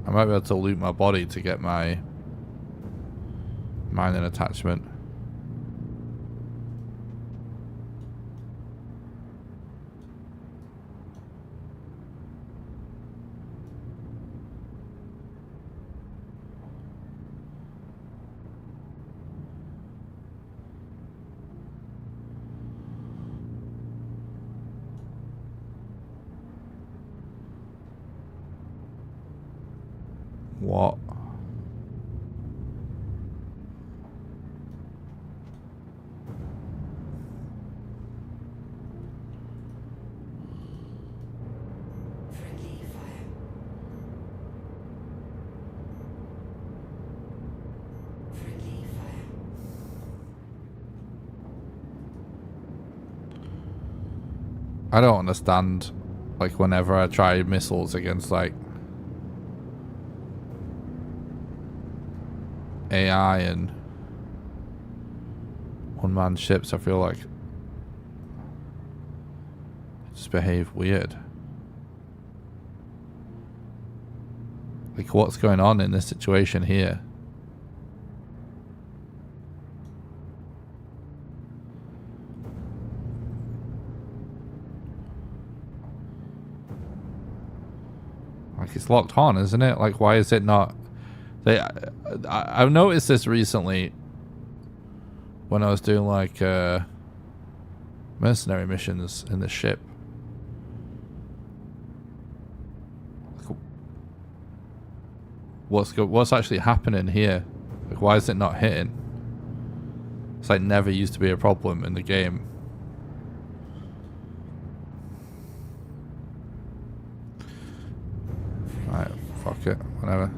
I might be able to loot my body to get my mining attachment. What? I don't understand, like, whenever I try missiles against, like, AI and one-man ships, I feel like they just behave weird. Like, what's going on in this situation here? Like, it's locked on, isn't it? Like, why is it not? I've noticed this recently when I was doing, like, mercenary missions in the ship. What's actually happening here? Like, why is it not hitting? It's like never used to be a problem in the game. Alright, fuck it, whatever.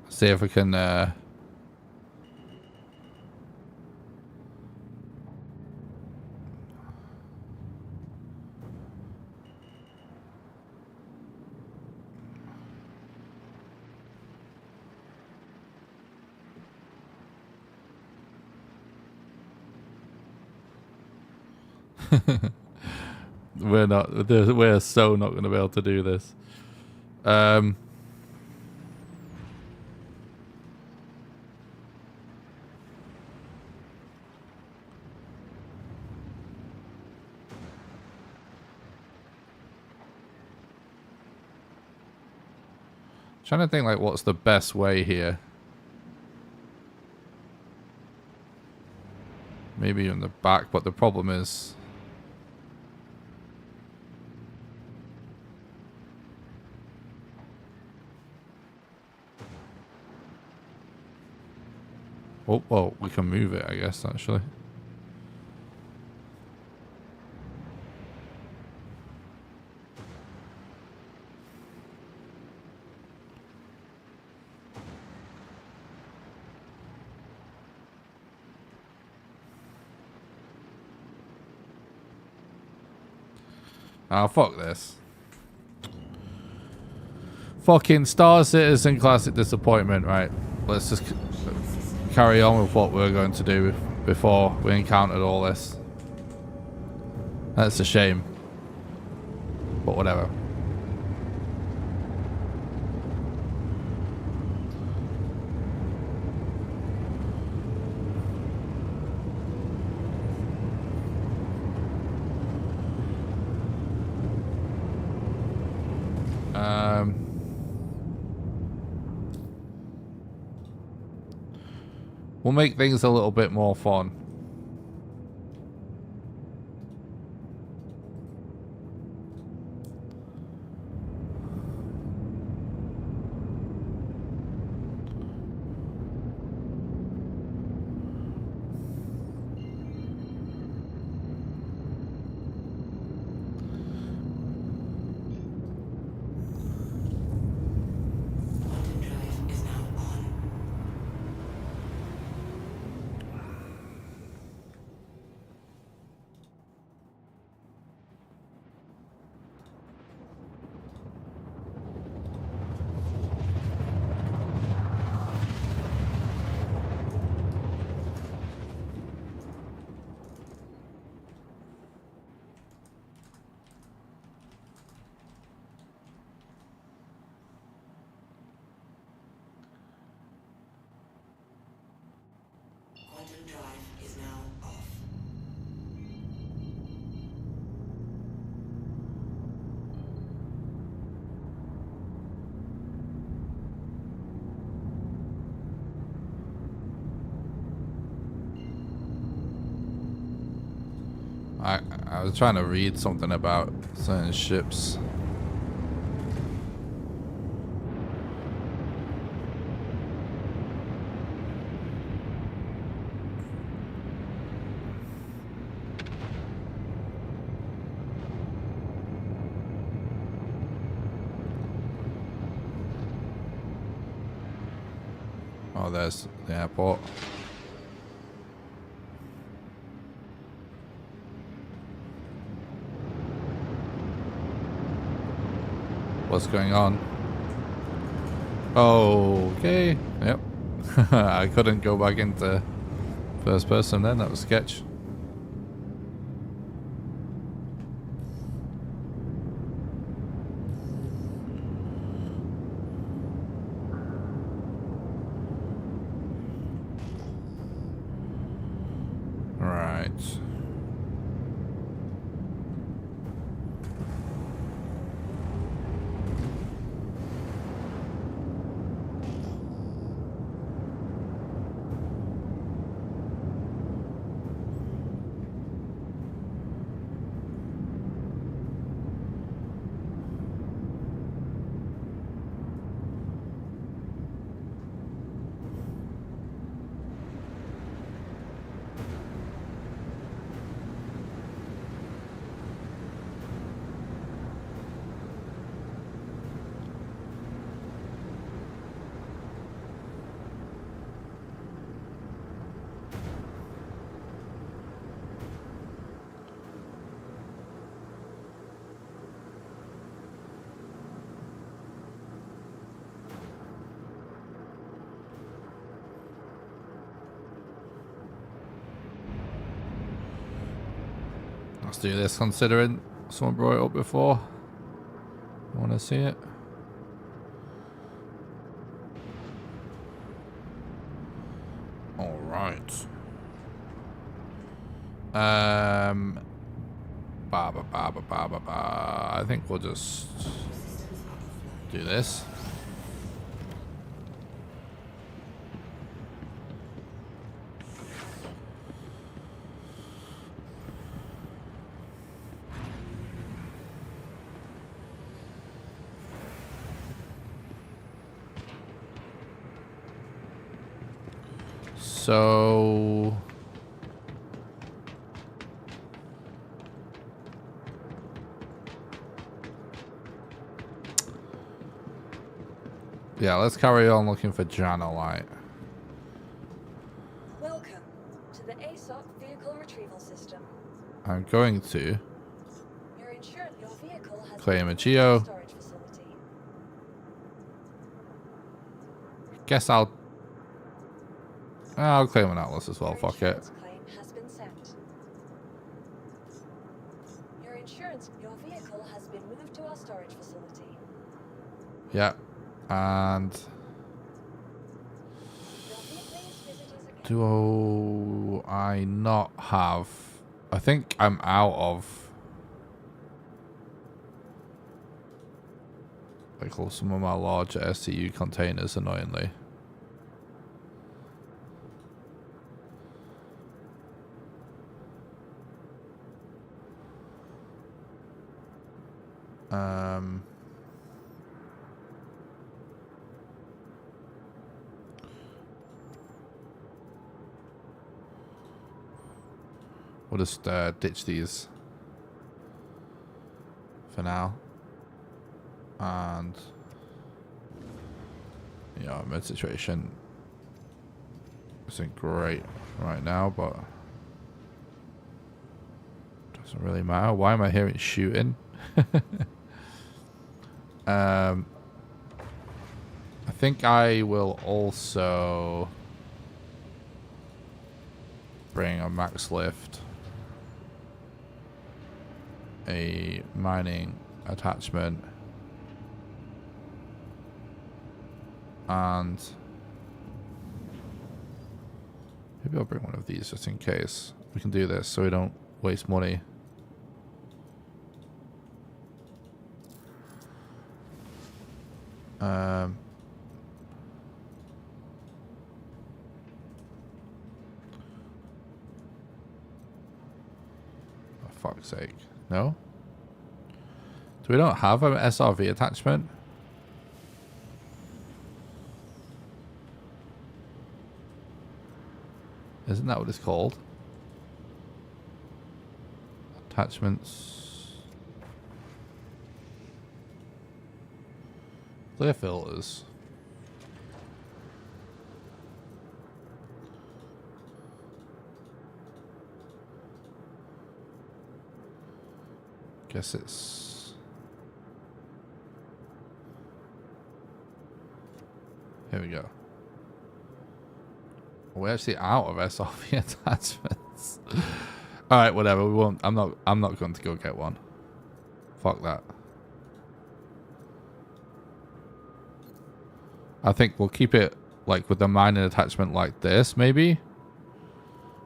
See if we can We're so not going to be able to do this. Trying to think like what's the best way here. Maybe in the back, but the problem is oh, well, we can move it, I guess, actually. Oh, fuck this. Fucking Star Citizen classic disappointment, right? Let's just carry on with what we're going to do before we encountered all this. That's a shame. But whatever. We'll make things a little bit more fun. I was trying to read something about certain ships. Oh, there's the airport. What's going on? Okay. Yep. I couldn't go back into first person then. That was sketch. Right. Let's do this, considering someone brought it up before. You want to see it? All right. I think we'll just do this. So yeah, let's carry on looking for Janalite. Welcome to the ASOC vehicle retrieval system. I'm going to Your vehicle has claim been a moved to Geo. storage facility. Guess I'll claim an Atlas as well. Your Fuck it. insurance claim has been sent. Your vehicle has been moved to our storage facility. Yeah, and Please visit us again. do I not have? I think I'm out of like some of my larger SCU containers, annoyingly. We'll just ditch these for now. And yeah, my situation isn't great right now, but doesn't really matter. Why am I hearing shooting? I think I will also bring a max lift, a mining attachment, and maybe I'll bring one of these just in case. We can do this so we don't waste money. For fuck's sake. No? So we don't have an SRV attachment? Isn't that what it's called? Attachments. Clear filters. Guess it's... Here we go. We're actually out of SRV attachments. Alright, whatever, we won't. I'm not going to go get one. Fuck that. I think we'll keep it like with the mining attachment like this, maybe.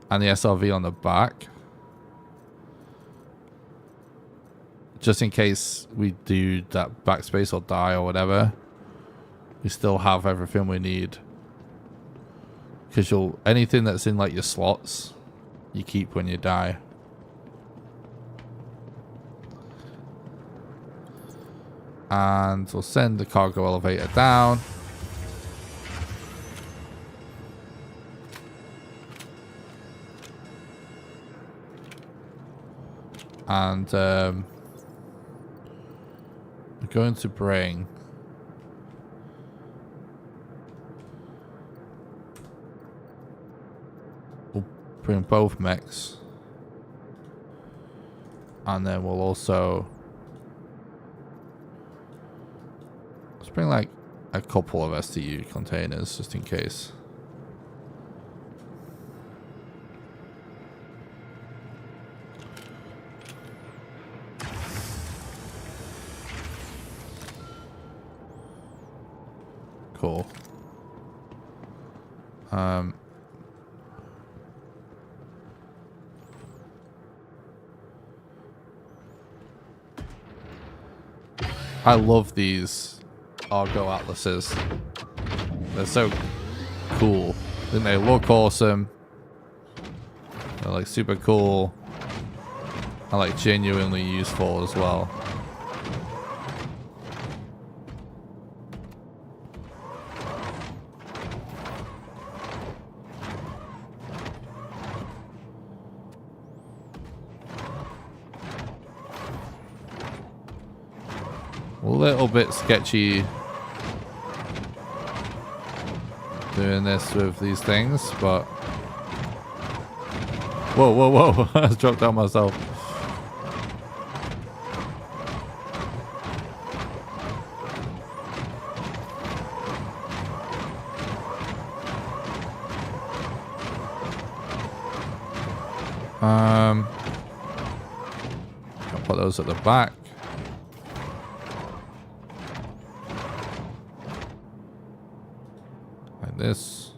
And the SRV on the back. Just in case we do that backspace or die or whatever. We still have everything we need. Because anything that's in like your slots, you keep when you die. And we'll send the cargo elevator down. And we're going to bring both mechs, and then we'll also let's bring like a couple of STU containers just in case. cool. I love these Argo Atlases. They're so cool. And they look awesome. They're like super cool. And like genuinely useful as well. A little bit sketchy doing this with these things, but whoa, whoa, whoa! I just dropped down myself. I'll put those at the back. Like this.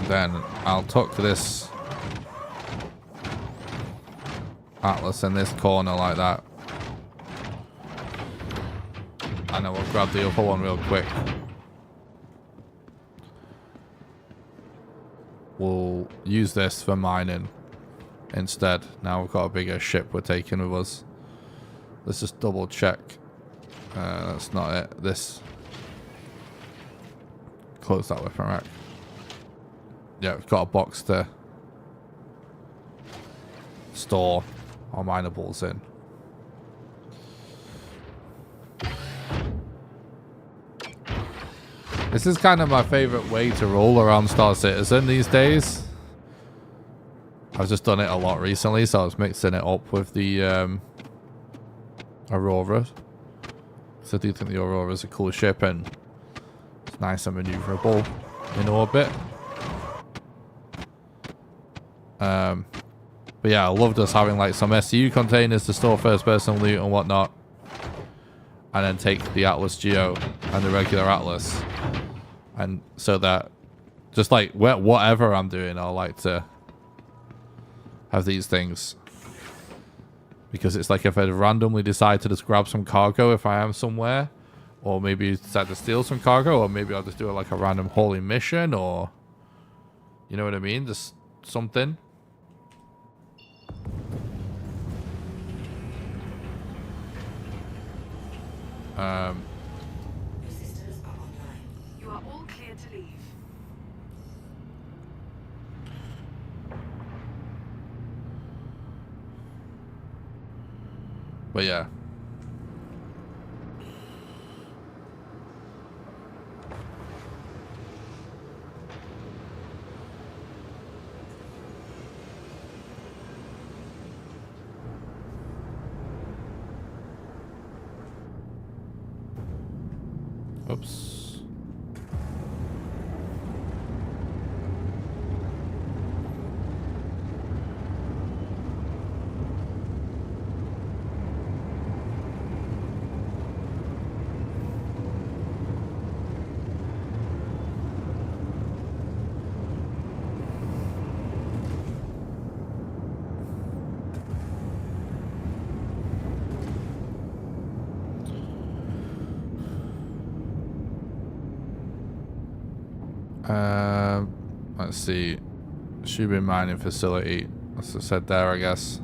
Then I'll tuck this Atlas in this corner like that. And then we'll grab the other one real quick. We'll use this for mining instead. Now we've got a bigger ship we're taking with us. Let's just double check. That's not it. This. Close that weapon rack. Yeah, we've got a box to store our minables in. This is kind of my favorite way to roll around Star Citizen these days. I've just done it a lot recently, so I was mixing it up with the Aurora. So I do think the Aurora is a cool ship and it's nice and maneuverable in orbit. But yeah, I loved us having like some SCU containers to store first person loot and whatnot. And then take the Atlas Geo and the regular Atlas. And so that just like whatever I'm doing, I like to have these things. Because it's like if I randomly decide to just grab some cargo if I am somewhere. Or maybe decide to steal some cargo. Or maybe I'll just do like a random hauling mission. Or, you know what I mean? Just something. Your systems are online. You are all clear to leave. But yeah. Oops. Let's see. Should be mining facility. As I said there, I guess.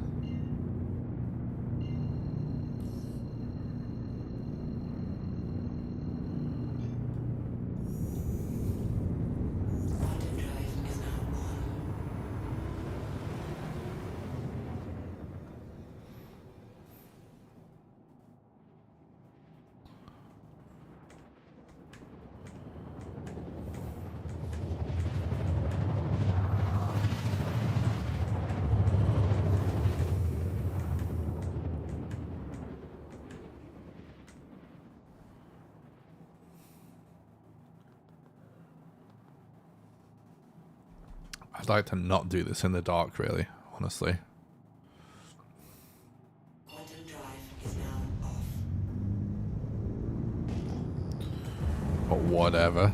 I'd like to not do this in the dark, really, honestly. drive is now off. But whatever.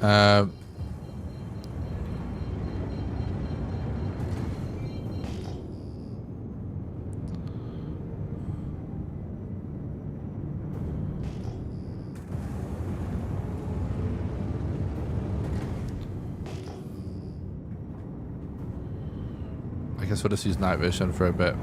I guess we'll just use night vision for a bit.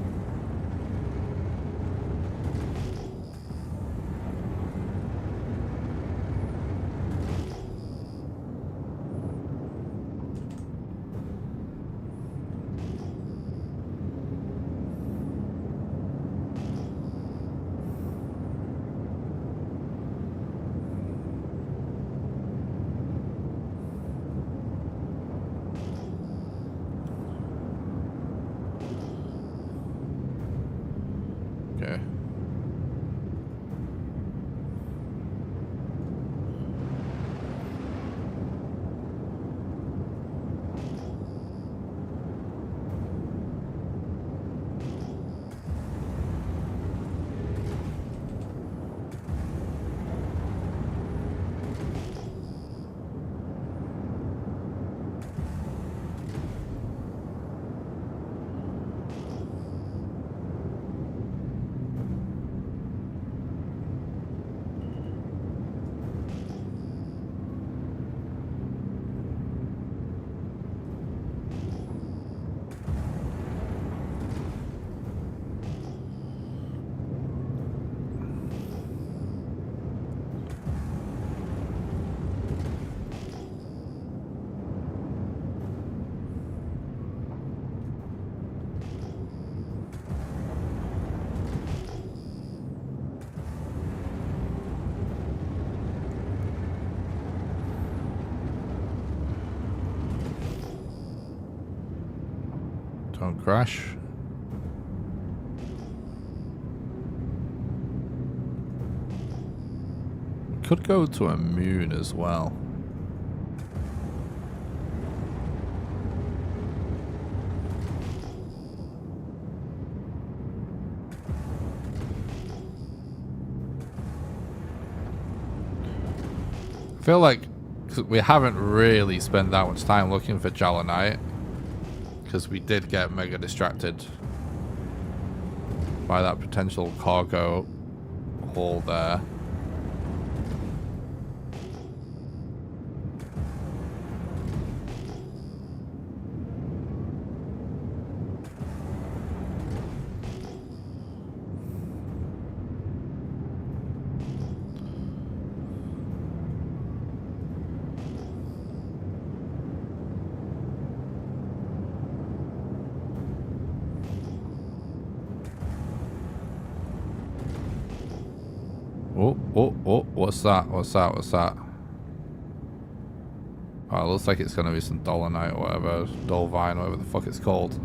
Okay. Don't crash. Could go to a moon as well. I feel like we haven't really spent that much time looking for Janalite, because we did get mega distracted by that potential cargo haul there. Oh, what's that? What's that? What's that? Oh, it looks like it's gonna be some dolomite or whatever. Dolvine, whatever the fuck it's called.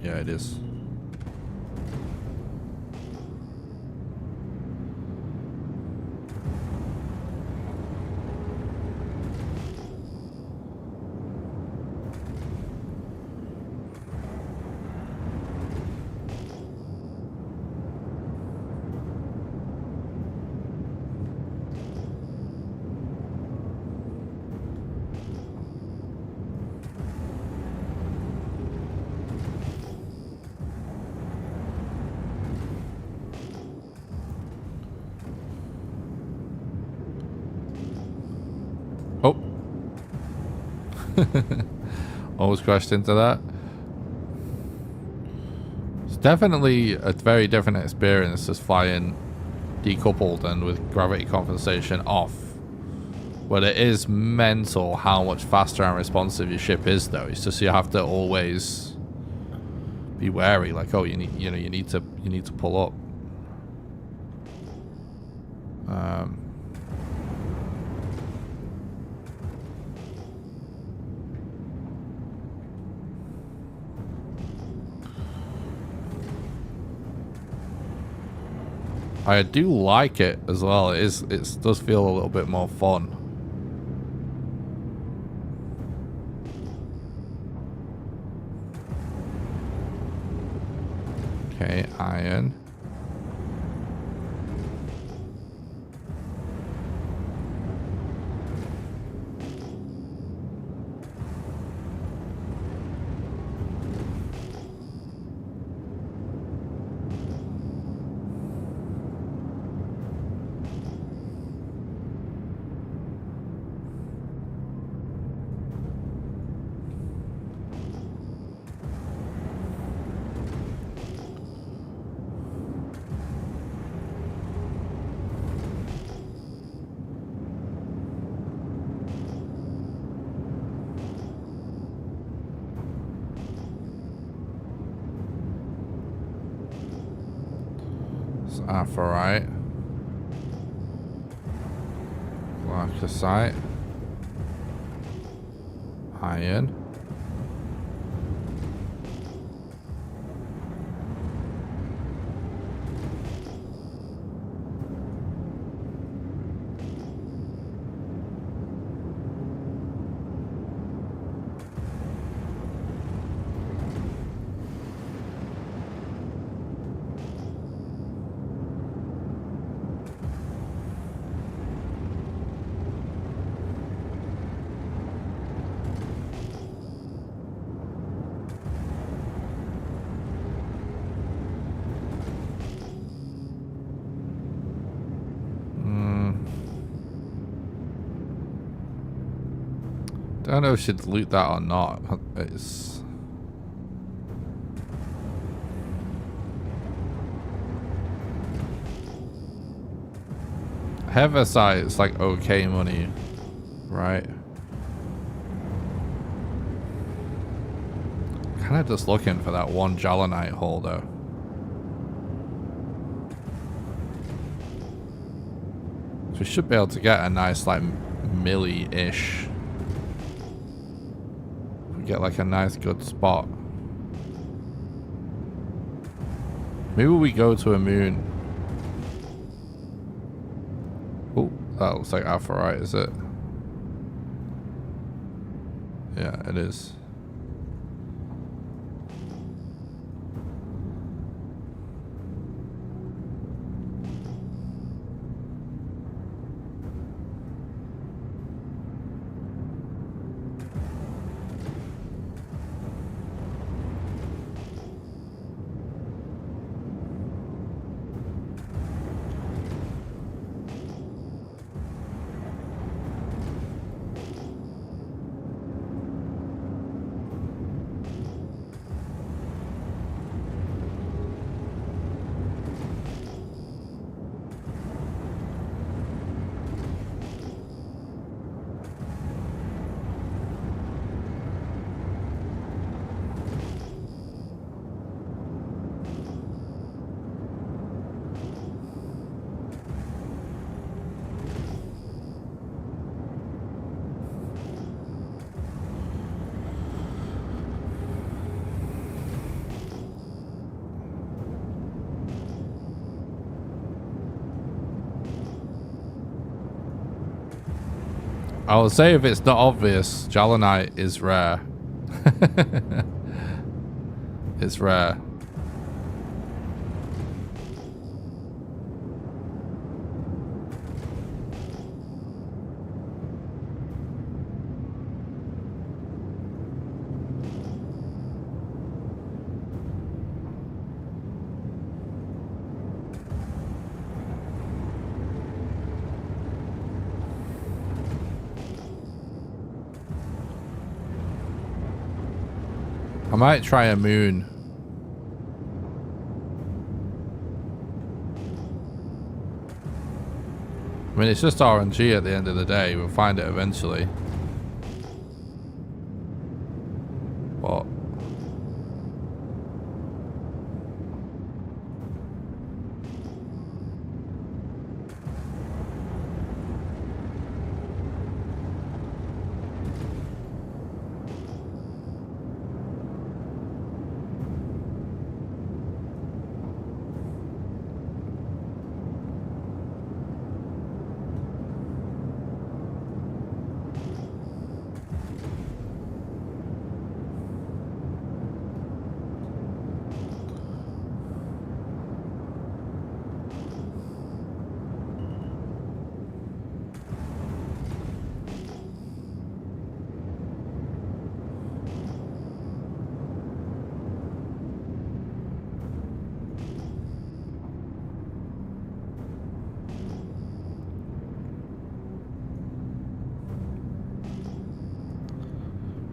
Yeah, it is. Oh. Almost crashed into that. It's definitely a very different experience just flying decoupled and with gravity compensation off. But it is mental how much faster and responsive your ship is, though. It's just you have to always be wary, like, oh, you need to pull up. I do like it as well. It does feel a little bit more fun. Okay, iron. Aphrite. Glycosite. Iron. I don't know if I should loot that or not. It's... Heavisite is like okay money, right? Kind of just looking for that one Janalite holder. So we should be able to get a nice like milli-ish. Get like a nice good spot. Maybe we go to a moon. Oh, that looks like Aphrite, is it? Yeah, it is. I will say if it's not obvious, Janalite is rare. It's rare. I might try a moon. I mean, it's just RNG at the end of the day. We'll find it eventually. But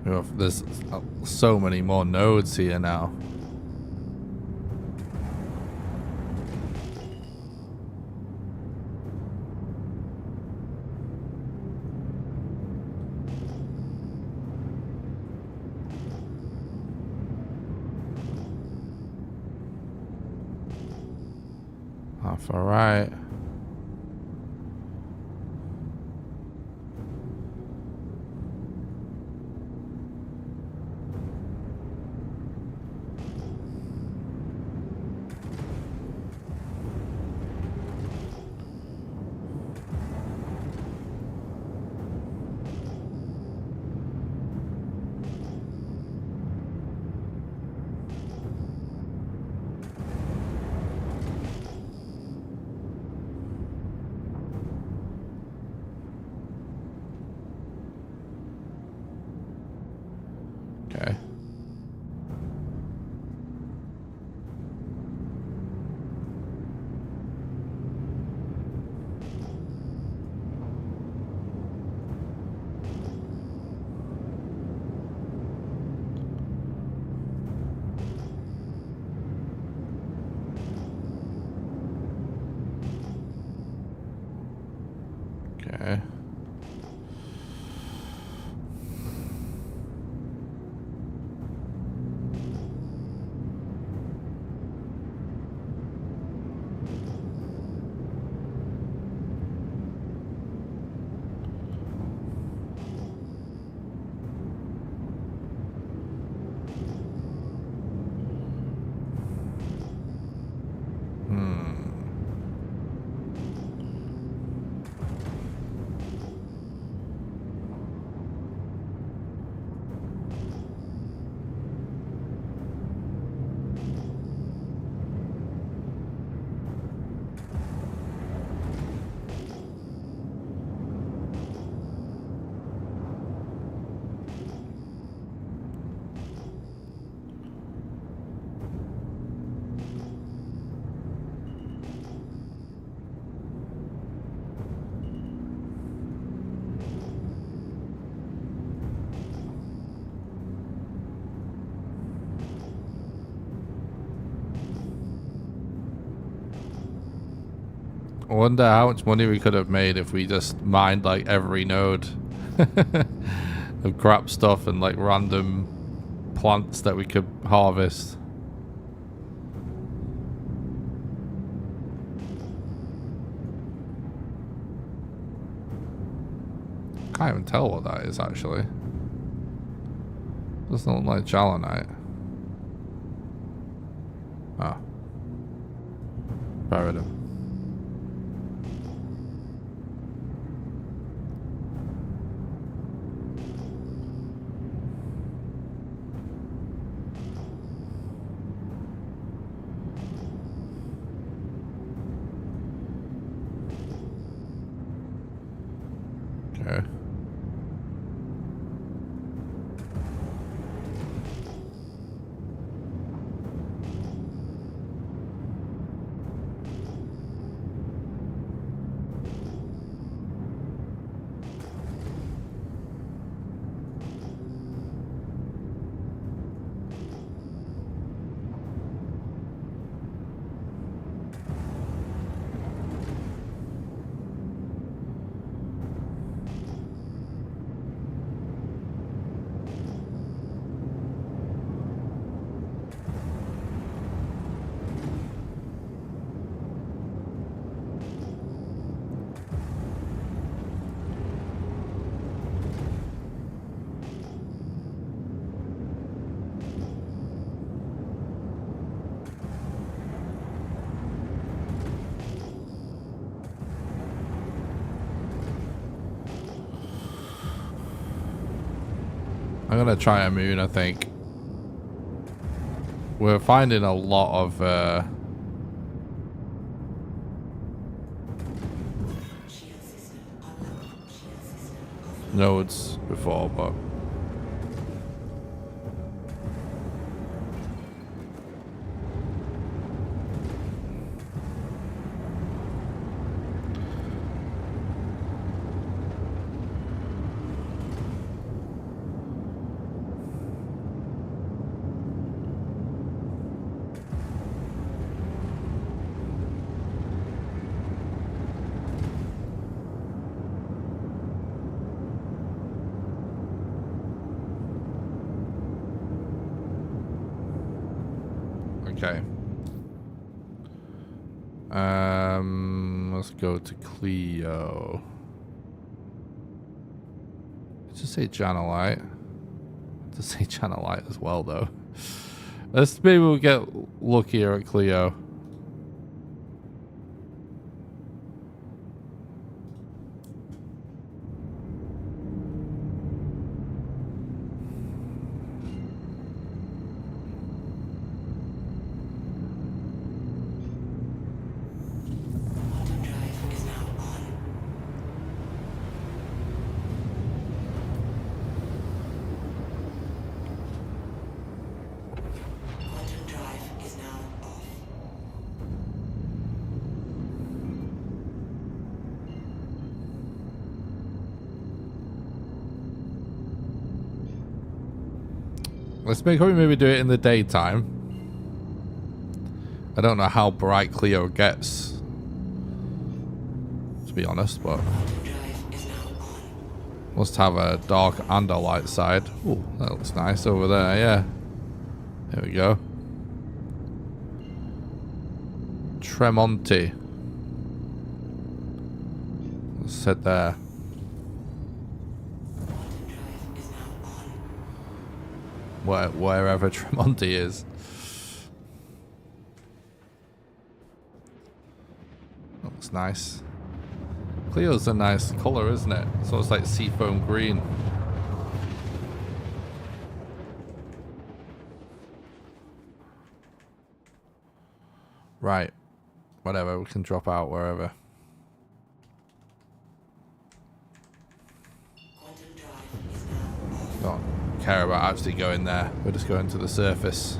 There's so many more nodes here now. Half all right. Okay. Okay. I wonder how much money we could have made if we just mined like every node of crap stuff and like random plants that we could harvest. Can't even tell what that is actually. Doesn't look like Janalite. Ah. Buried him. Okay. I'm gonna try a moon, I think. We're finding a lot of nodes before, but Okay. Let's go to Cleo. Let's just say Janalite. To say Janalite as well, though. Let's maybe we'll get luckier at Cleo. Let's maybe do it in the daytime. I don't know how bright Cleo gets, to be honest, but must have a dark and a light side. Ooh, that looks nice over there, yeah. There we go. Tremonti. Let's head there. Wherever Tremonti is. Looks nice. Cleo's a nice color, isn't it? So it's like seafoam green. Right. Whatever, we can drop out wherever. Don't care about actually going there. We're just going to the surface.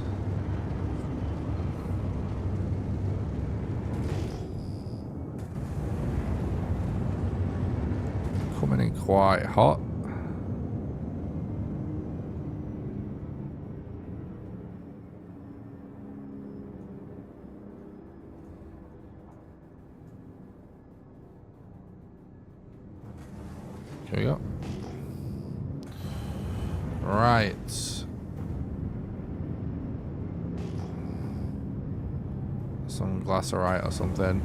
Coming in quite hot. Here we go. Right. Some glasserite or something.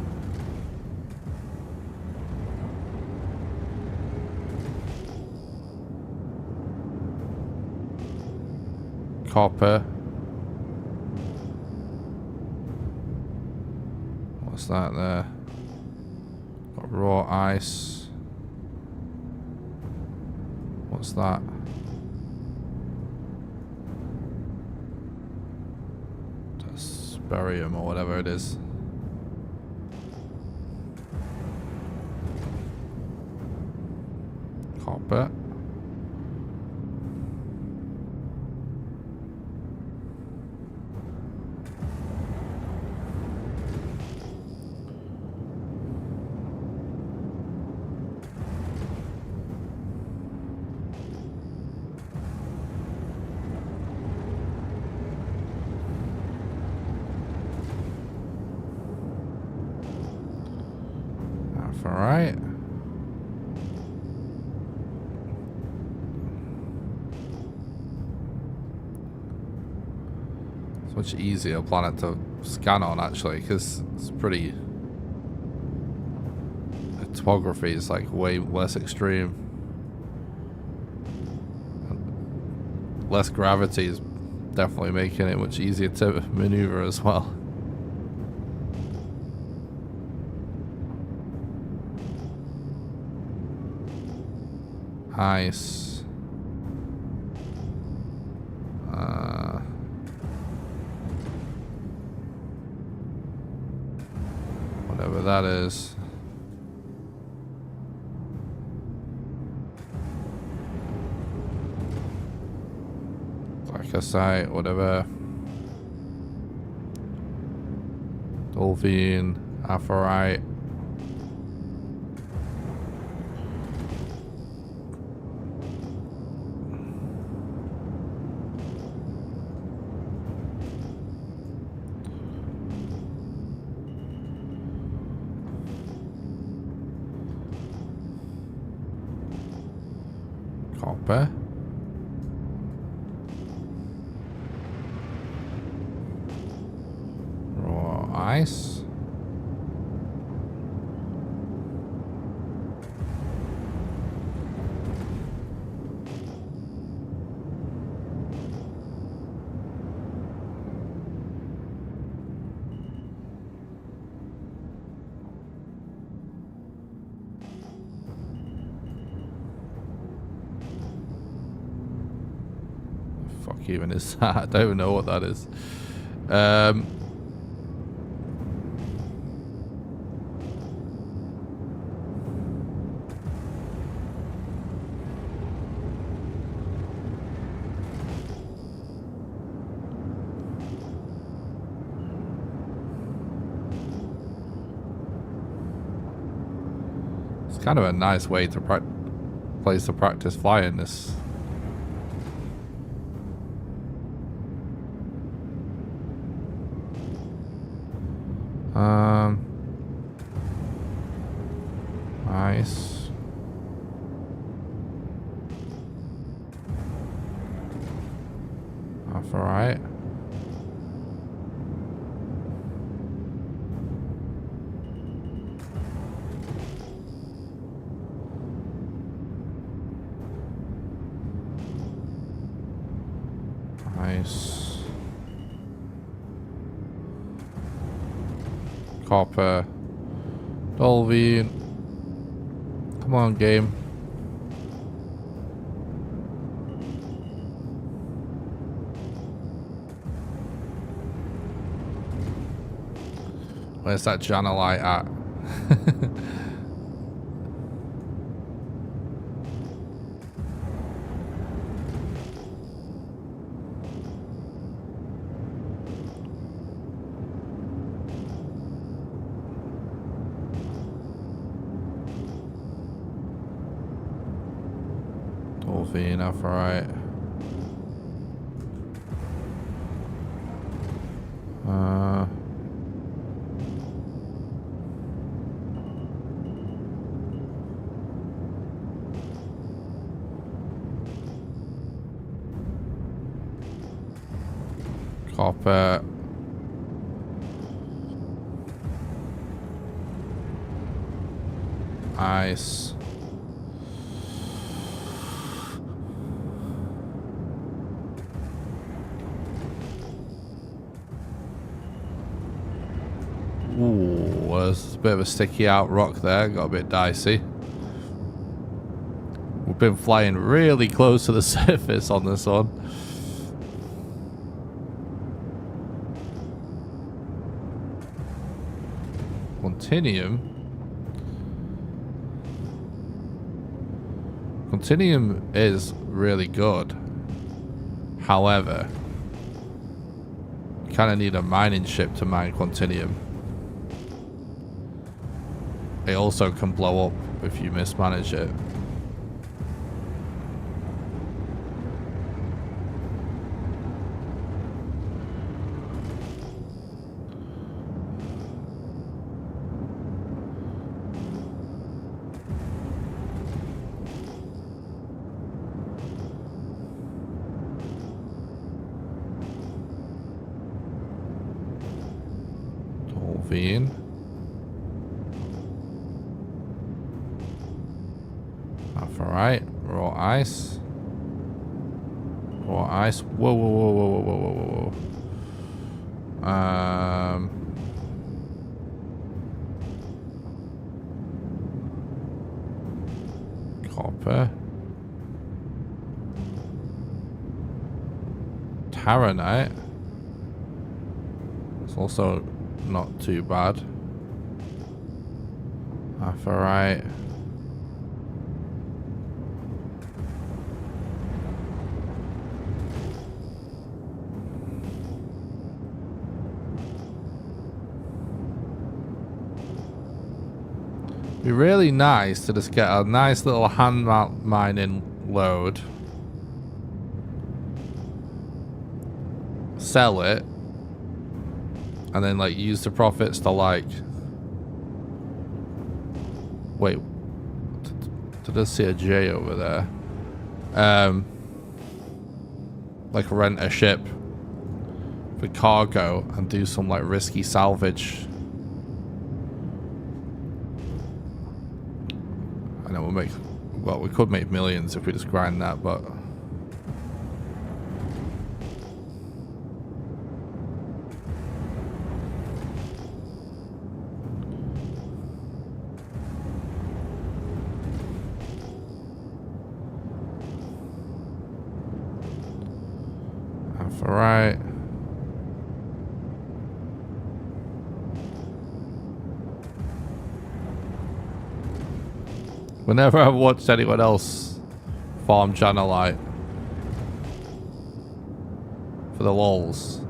Copper. What's that there? Got raw ice. What's that? That's barium or whatever it is. Copper. Alright. It's much easier planet to scan on actually, because it's pretty. The topography is like way less extreme. Less gravity is definitely making it much easier to maneuver as well. Ice. Whatever that is. Glycosite, whatever. Dolphine, aphrite. Copper. Nice. Fuck even is that? I don't even know what that is. It's kind of a nice way to place to practice flying this. Nice. That's alright. Nice. Copper. Dolby. Come on, game. Where's that Janalite at? Enough, alright. Copper. Ice. Ooh, there's a bit of a sticky out rock there. Got a bit dicey. We've been flying really close to the surface on this one. Continuum. Continuum is really good. However, you kind of need a mining ship to mine Continuum. It also can blow up if you mismanage it. Dolphin. That's alright. Raw ice. Raw ice. Whoa, whoa, whoa, whoa, whoa, whoa, whoa, whoa. Copper. Taranite. It's also not too bad. That's alright. Be really nice to just get a nice little hand mining load, sell it, and then like use the profits to like, wait, did I see a J over there? Like rent a ship the cargo and do some like risky salvage. I know we could make millions if we just grind that, but right. Whenever I've watched anyone else farm Janalite for the lols,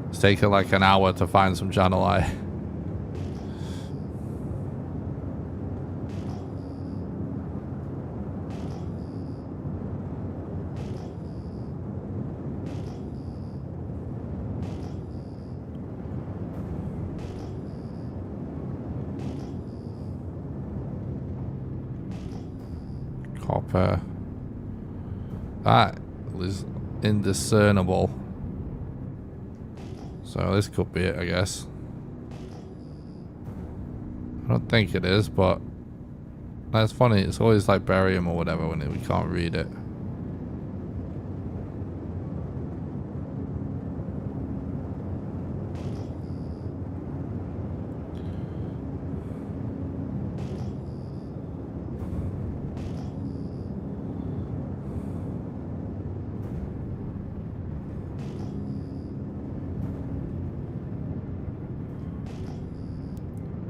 it's taken like an hour to find some Janalite. Copper. That is indiscernible. So this could be it, I guess. I don't think it is, but that's funny. It's always like barium or whatever when we can't read it.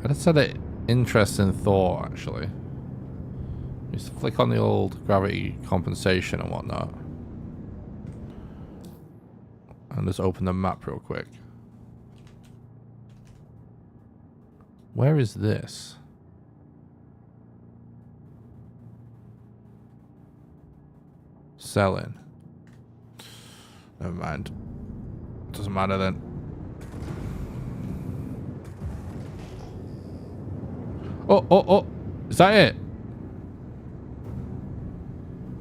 I just had an interesting thought, actually. Just flick on the old gravity compensation and whatnot. And just open the map real quick. Where is this? Selling. Never mind. Doesn't matter then. Oh, is that it?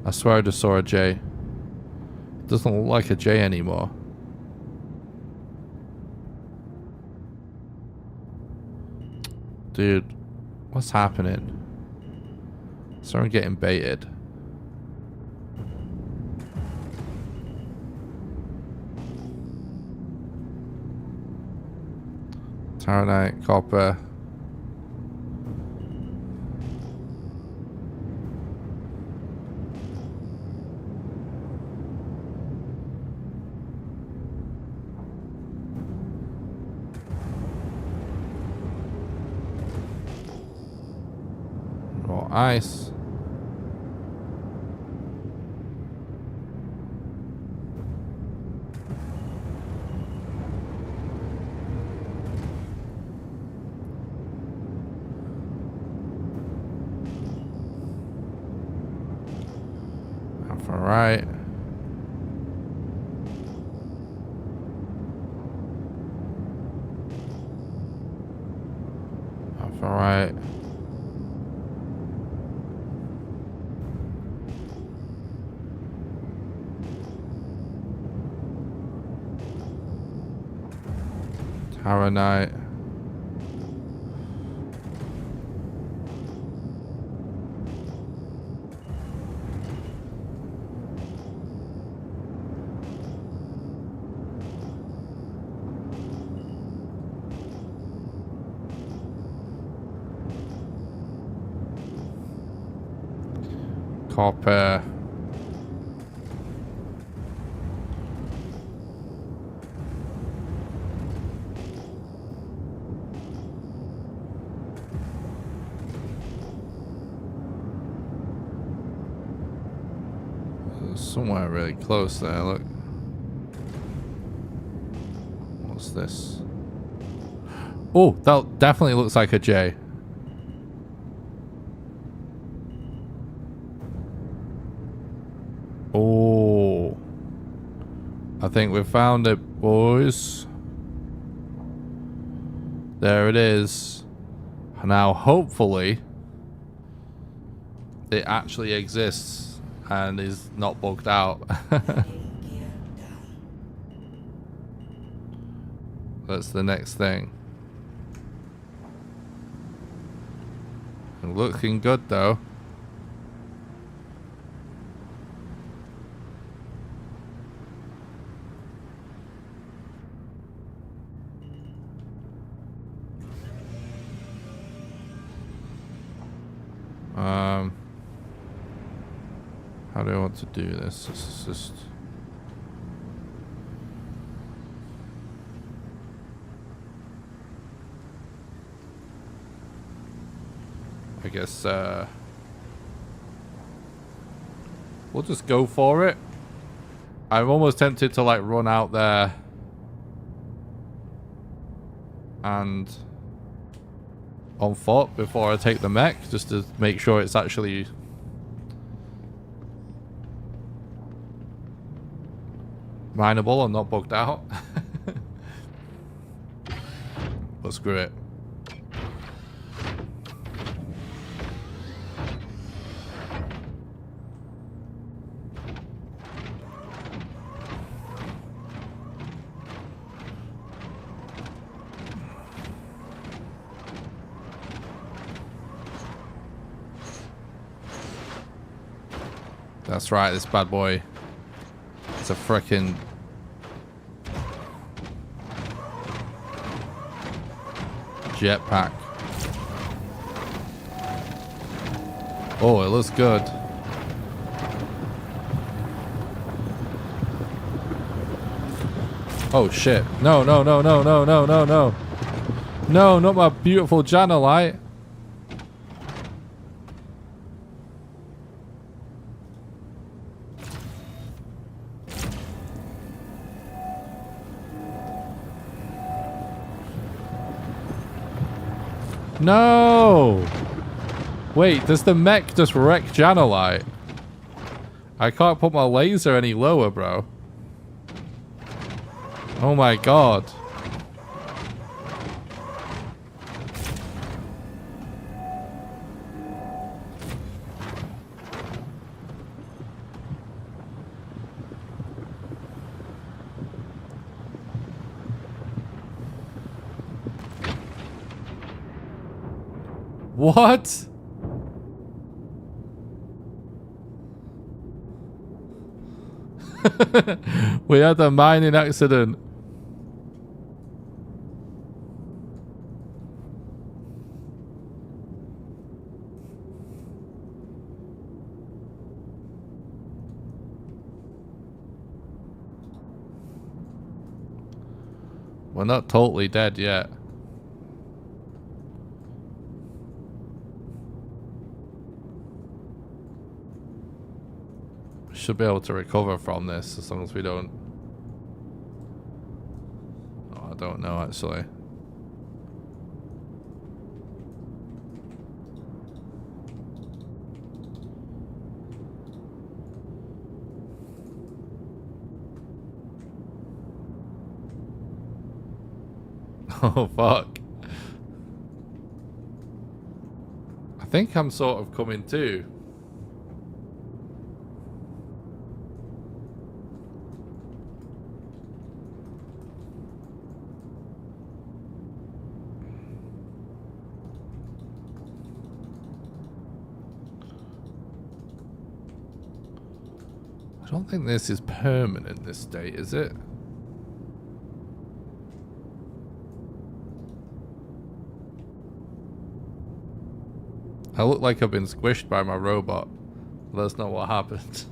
I swear I just saw a J. It doesn't look like a J anymore. Dude, what's happening? Sorry, I'm getting baited. Taronite, copper. Ice. Left or right. Left or right. Taronite. Copper. Somewhere really close there, look. What's this? Oh, that definitely looks like a J. Oh. I think we found it, boys. There it is. Now, hopefully, it actually exists. And is not bugged out. That's the next thing. Looking good though. How do I want to do this? This is just... I guess, we'll just go for it. I'm almost tempted to, like, run out there and on foot before I take the mech, just to make sure it's actually mineable and not bugged out. But screw it. That's right, this bad boy. It's a frickin' jetpack. Oh, it looks good. Oh shit. No, no, no, no, no, no, no, no. No, not my beautiful Janalite. No! Wait, does the mech just wreck Janalite? I can't put my laser any lower, bro. Oh my god. What? We had a mining accident. We're not totally dead yet. Should be able to recover from this as long as we don't... Oh, I don't know actually. Oh fuck. I think I'm sort of coming to. I don't think this is permanent, this state, is it? I look like I've been squished by my robot. That's not what happened.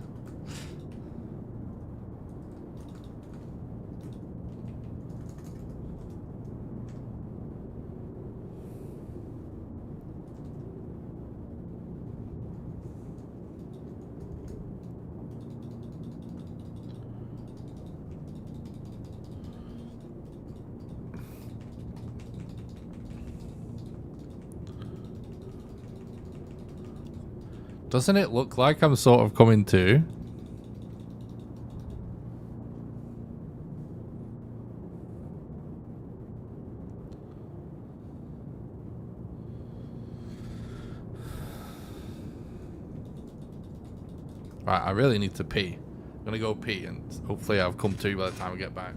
Doesn't it look like I'm sort of coming to? Right, I really need to pee. I'm gonna go pee and hopefully I'll come to by the time I get back.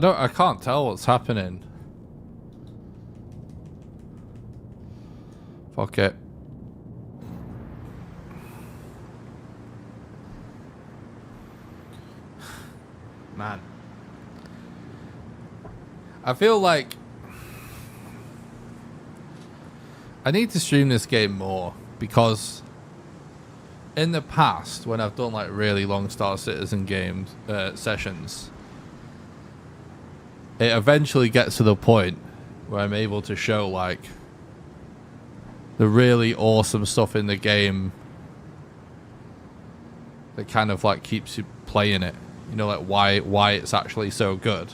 I can't tell what's happening. Fuck it. Man. I feel like I need to stream this game more, because in the past, when I've done like really long Star Citizen games sessions, it eventually gets to the point where I'm able to show like the really awesome stuff in the game that kind of like keeps you playing it. You know, like why it's actually so good.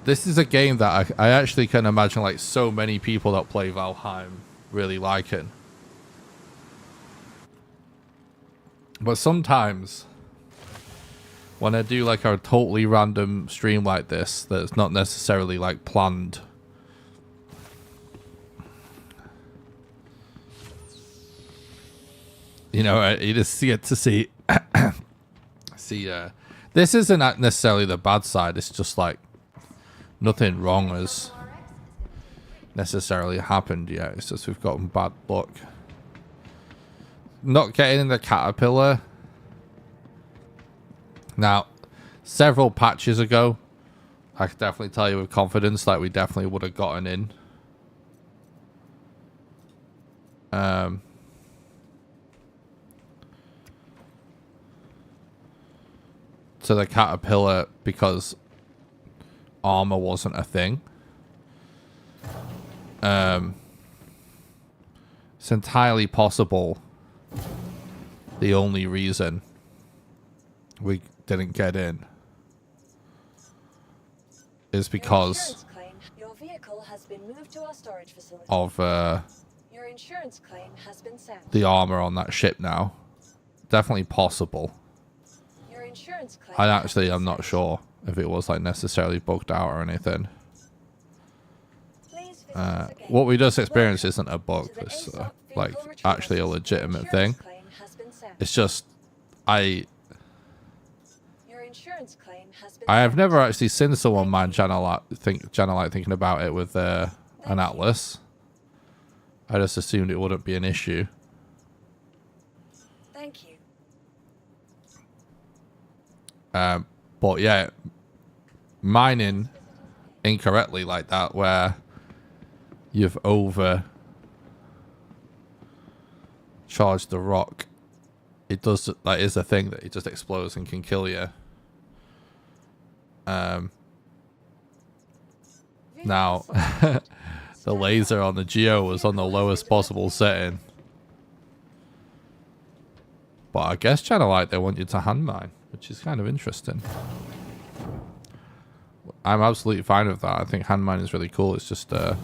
This is a game that I actually can imagine like so many people that play Valheim really liking. But sometimes when I do like a totally random stream like this that's not necessarily like planned, you know, you just get to see this isn't necessarily the bad side. It's just like nothing wrong has necessarily happened yet. It's just we've gotten bad luck. Not getting in the caterpillar. Now, several patches ago, I can definitely tell you with confidence that we definitely would have gotten in. To the caterpillar, because armor wasn't a thing. It's entirely possible the only reason we didn't get in is because your vehicle has been moved to our storage facility. of Your insurance claim has been sent. the armor on that ship now. Definitely possible. Your insurance claim I'm not sure if it was like necessarily bugged out or anything. What we just experienced isn't a bug. It's like actually a legitimate thing. It's just I have never actually seen someone mine Janalite thinking about it with an Atlas. I just assumed it wouldn't be an issue. Thank you. But yeah, mining incorrectly like that, where you've overcharged the rock, it does, that is a thing that it just explodes and can kill you. Now the laser on the Geo was on the lowest possible setting, but I guess Janalite, they want you to hand mine, which is kind of interesting. I'm absolutely fine with that. I think hand mine is really cool. It's just I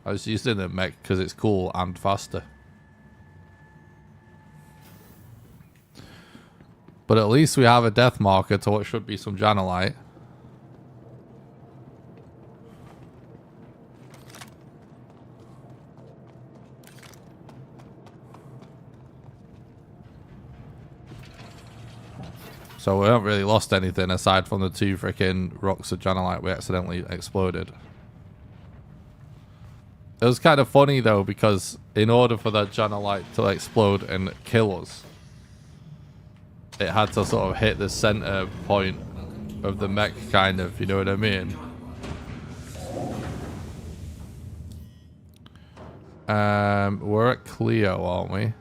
was using the mech because it's cool and faster. But at least we have a death marker to what should be some Janalite. So we haven't really lost anything aside from the 2 freaking rocks of Janalite we accidentally exploded. It was kind of funny though, because in order for that Janalite to explode and kill us, it had to sort of hit the center point of the mech, kind of, you know what I mean? We're at Cleo, aren't we?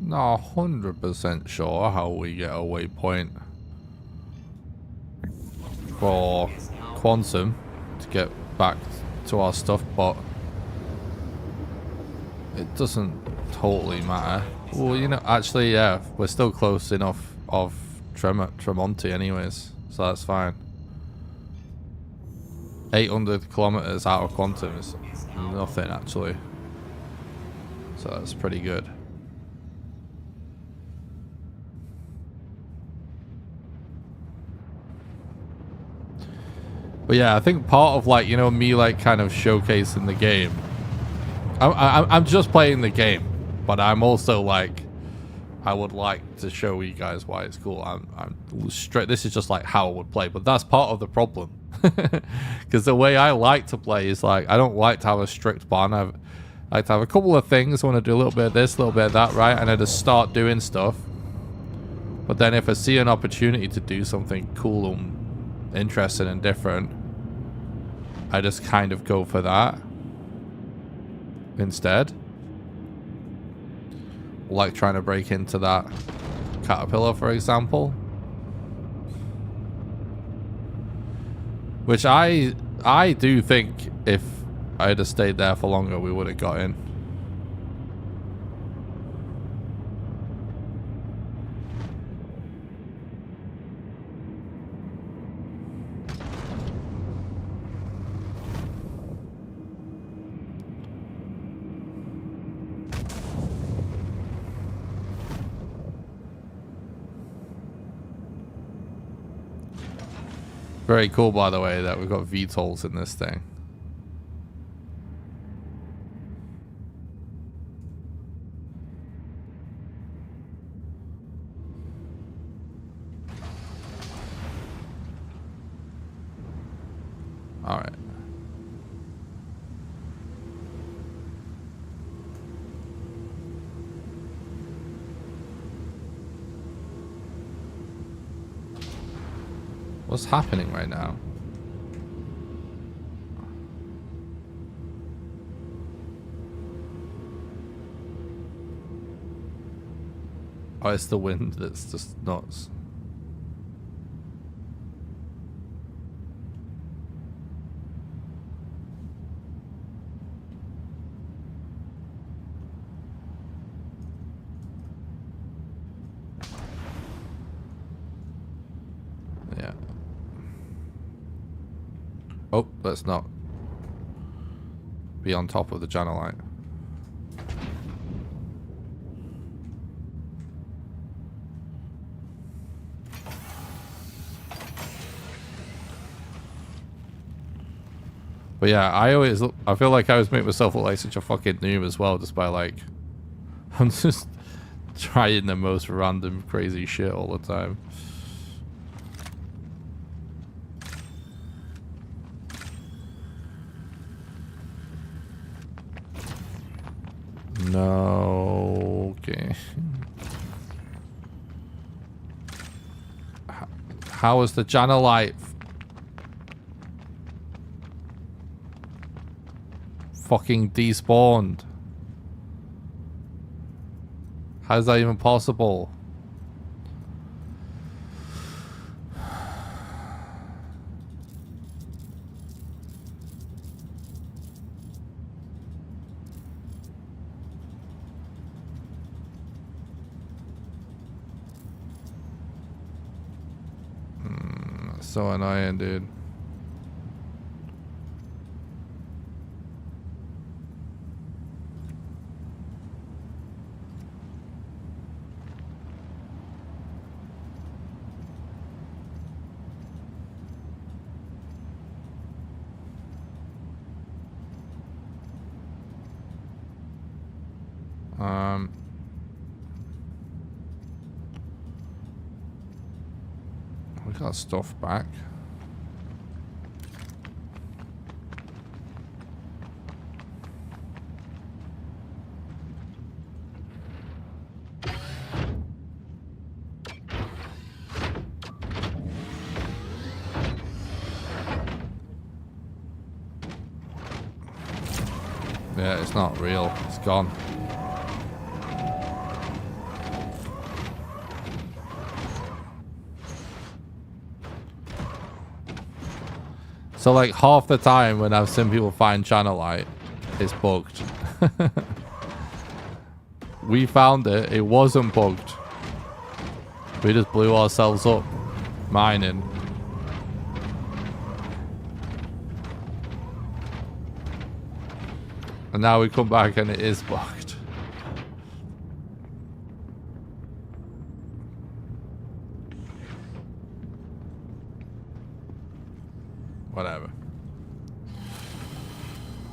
Not 100% sure how we get a waypoint for Quantum to get back to our stuff, but it doesn't totally matter. Well, you know, actually, yeah, we're still close enough of Tremonti anyways, so that's fine. 800 kilometers out of Quantum is nothing, actually. So that's pretty good. But yeah, I think part of, like, you know, me, like, kind of showcasing the game. I'm just playing the game, but I'm also, like, I would like to show you guys why it's cool. I'm straight. This is just, like, how I would play, but that's part of the problem. Because the way I like to play is, like, I don't like to have a strict ban. I like to have a couple of things. I want to do a little bit of this, a little bit of that, right? And I just start doing stuff. But then if I see an opportunity to do something cool and interesting and different, I just kind of go for that instead. Like trying to break into that caterpillar, for example. Which I do think if I had stayed there for longer, we would have got in. Very cool, by the way, that we've got VTOLs in this thing. All right. What's happening right now? Oh, it's the wind that's just nuts. Yeah. Oh, let's not be on top of the Janalite. But yeah, I feel like I always make myself look like such a fucking noob as well, just by like, I'm just trying the most random crazy shit all the time. No, okay. How is the Janalite fucking despawned? How is that even possible? So annoying, dude. We got stuff back. Yeah, it's not real. It's gone. So like half the time when I've seen people find Janalite, it's bugged. We found it. It wasn't bugged. We just blew ourselves up mining. And now we come back and it is bugged. Whatever.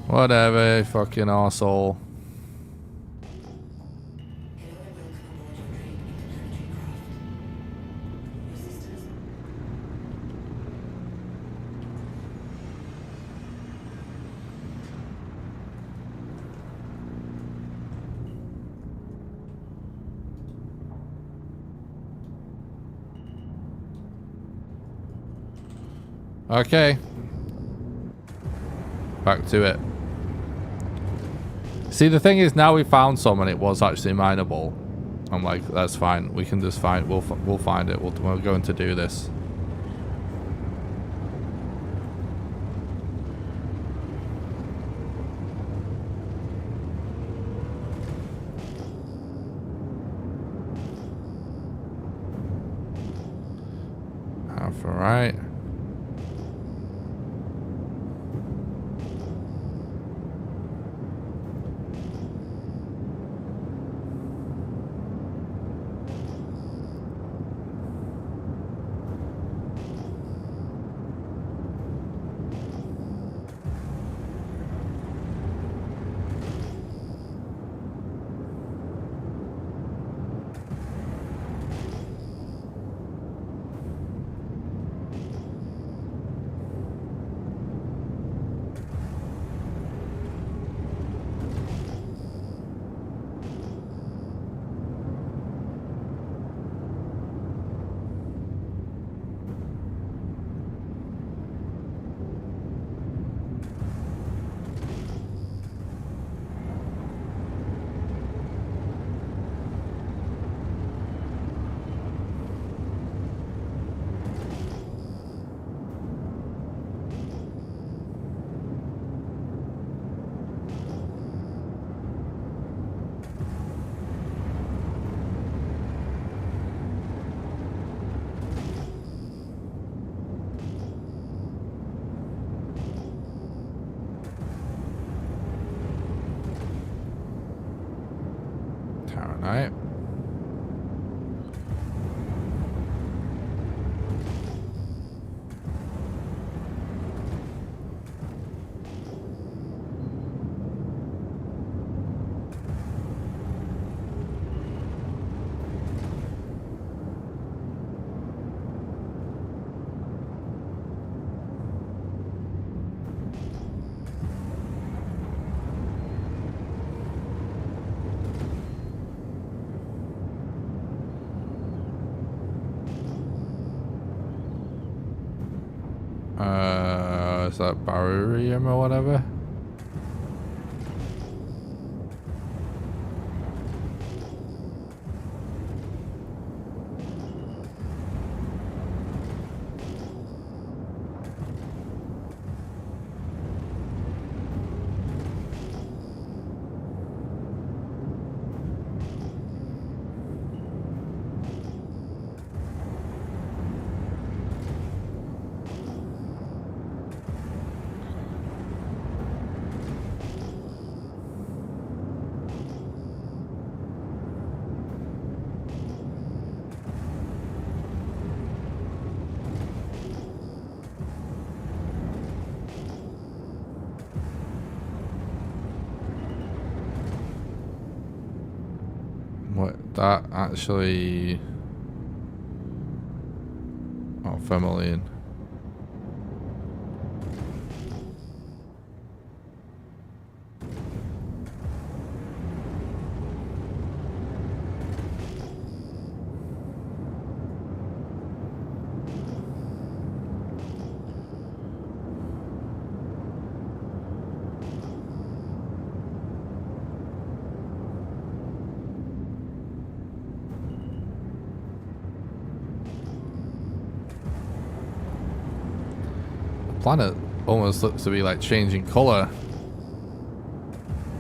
Whatever, fucking arsehole. Okay. Back to it. See, the thing is, now we found some and it was actually mineable. I'm like, that's fine. We can just find. We'll find it. We're going to do this. All right. Alright. Is that barium or whatever? That actually... Oh, Vermilion. Planet almost looks to be like changing color,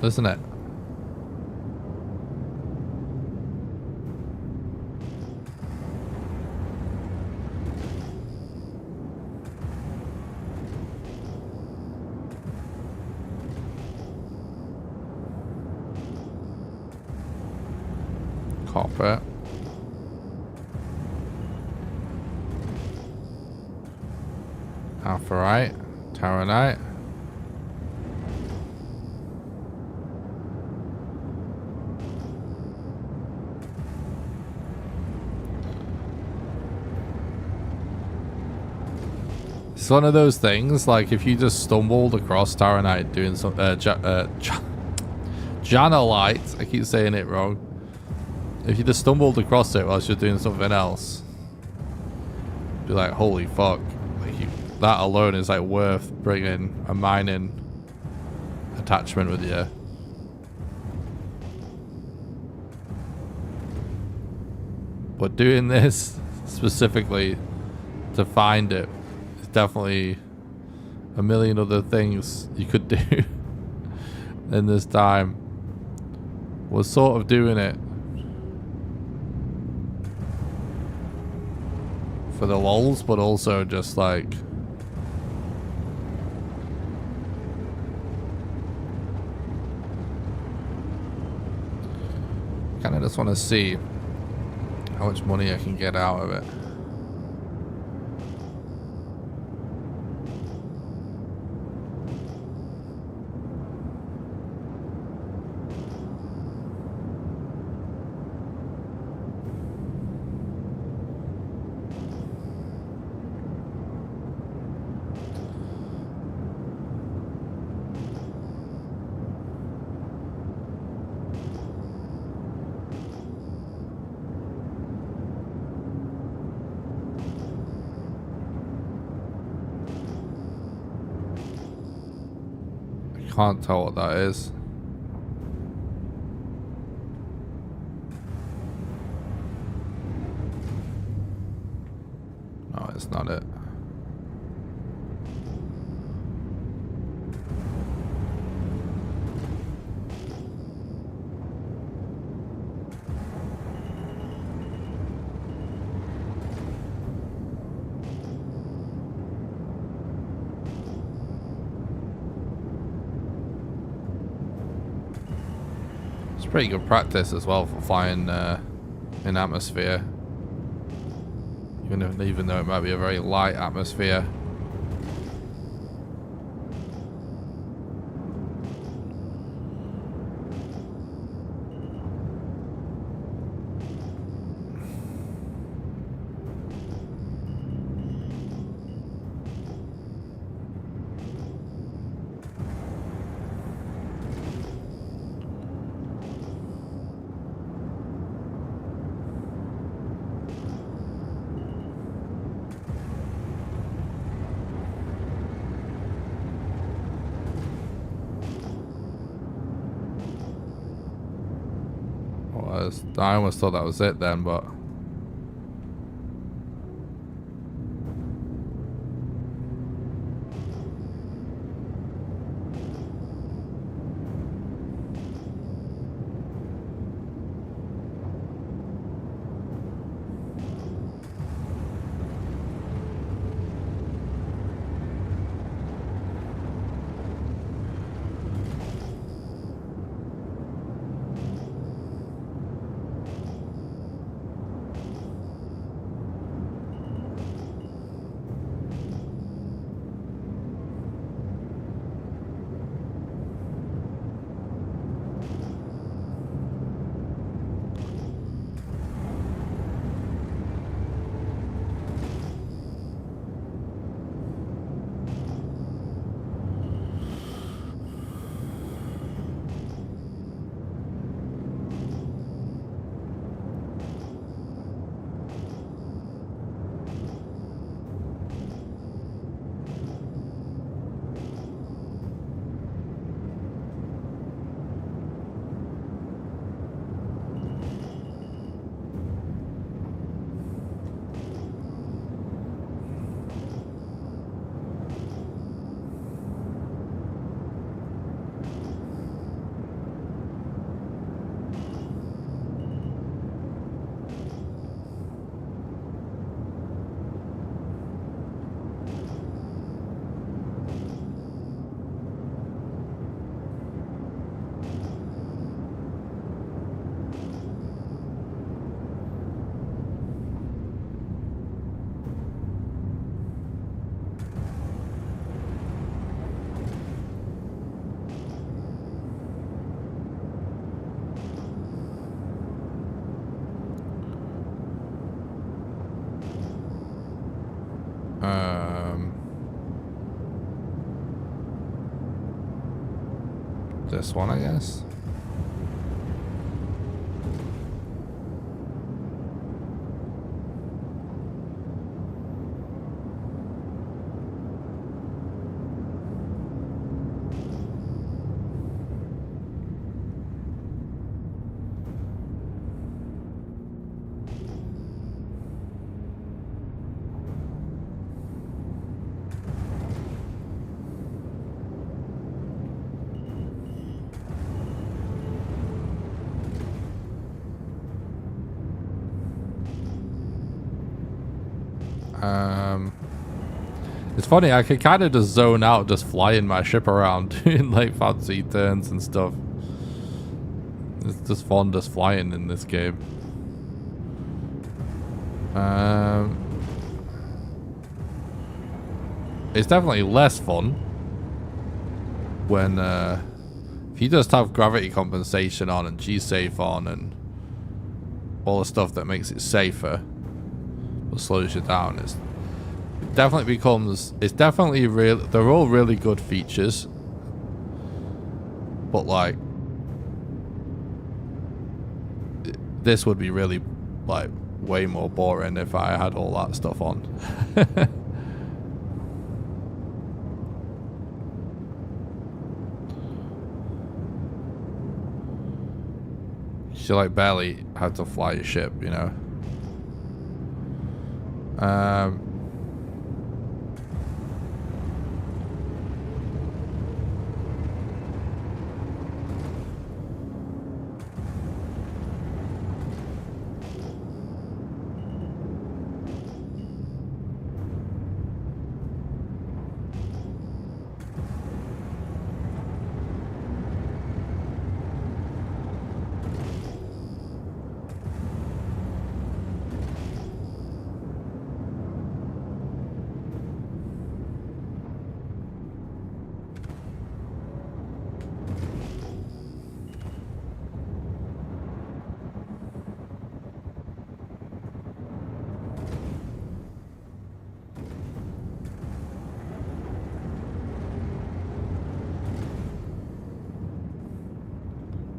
doesn't it? Copper. Alpharite. Taronite. It's one of those things, like if you just stumbled across Taronite doing some Janalite, I keep saying it wrong. If you just stumbled across it whilst you're doing something else, be like, holy fuck. Like that alone is like worth bringing a mining attachment with you. But doing this specifically to find it is definitely a million other things you could do in this time. We're sort of doing it for the lols, but also just like kind of just want to see how much money I can get out of it. Can't tell what that is. No, it's not it. Pretty good practice as well for flying in atmosphere, even though it might be a very light atmosphere. I almost thought that was it then, but this one, I guess. It's funny, I could kind of just zone out just flying my ship around in like fancy turns and stuff. It's just fun just flying in this game. It's definitely less fun when if you just have gravity compensation on and G-safe on and all the stuff that makes it safer but slows you down. It definitely becomes, it's definitely real. They're all really good features, but like this would be really like way more boring if I had all that stuff on. She like barely had to fly your ship, you know.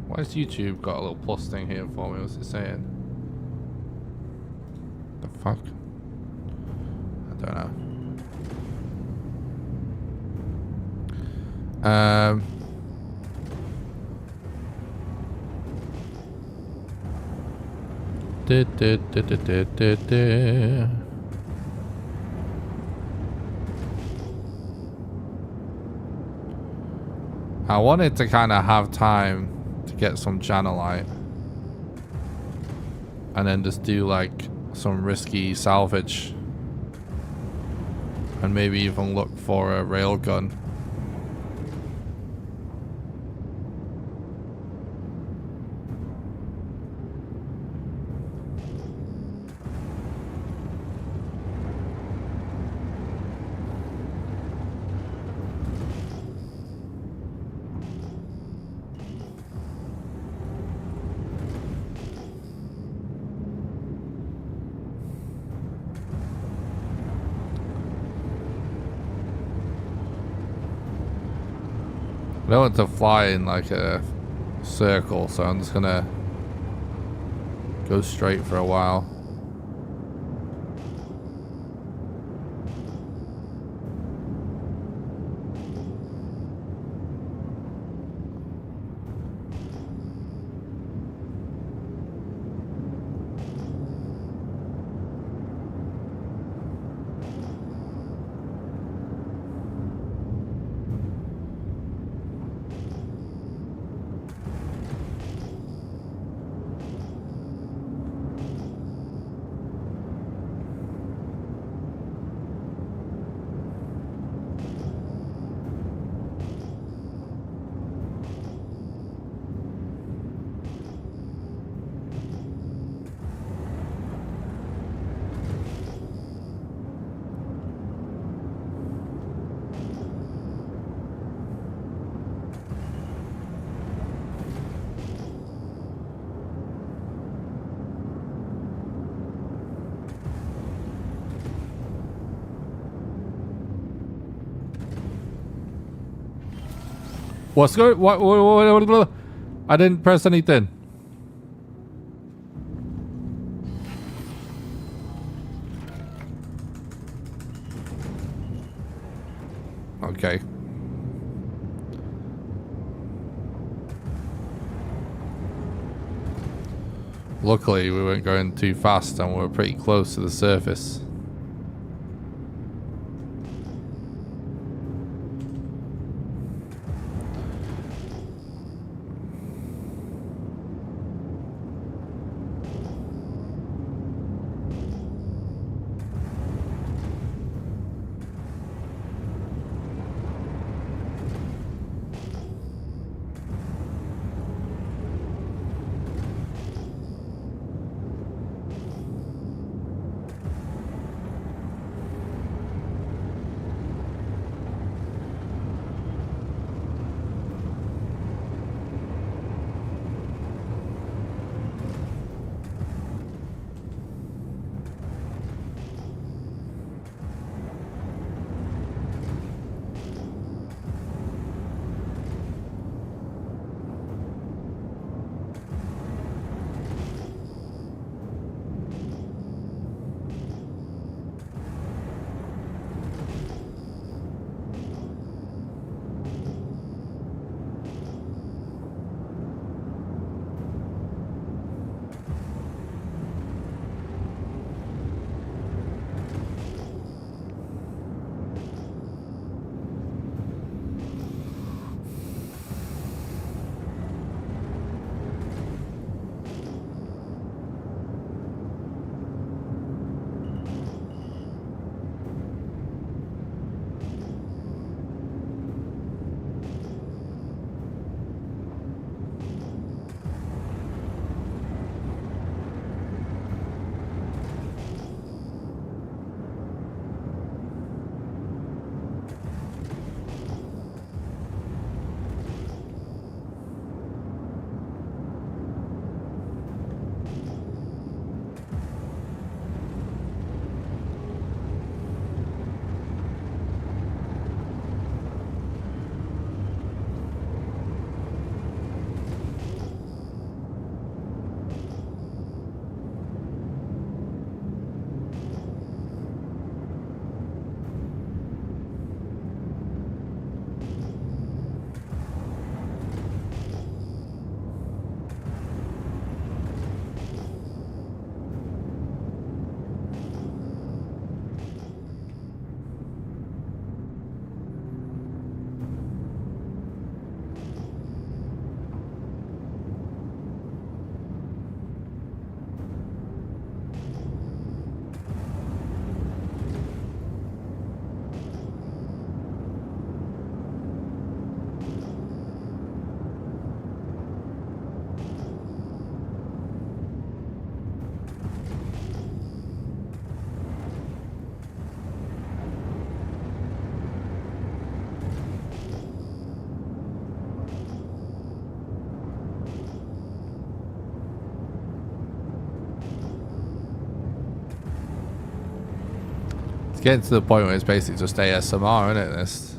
Why has YouTube got a little plus thing here for me? What's it saying? The fuck? I don't know. I wanted to kind of have time to get some Janalite and then just do like some risky salvage and maybe even look for a railgun. I don't want to fly in like a circle, so I'm just gonna go straight for a while. What's going? What? I didn't press anything. Okay. Luckily, we weren't going too fast and we were pretty close to the surface. It's getting to the point where it's basically just ASMR, isn't it? This.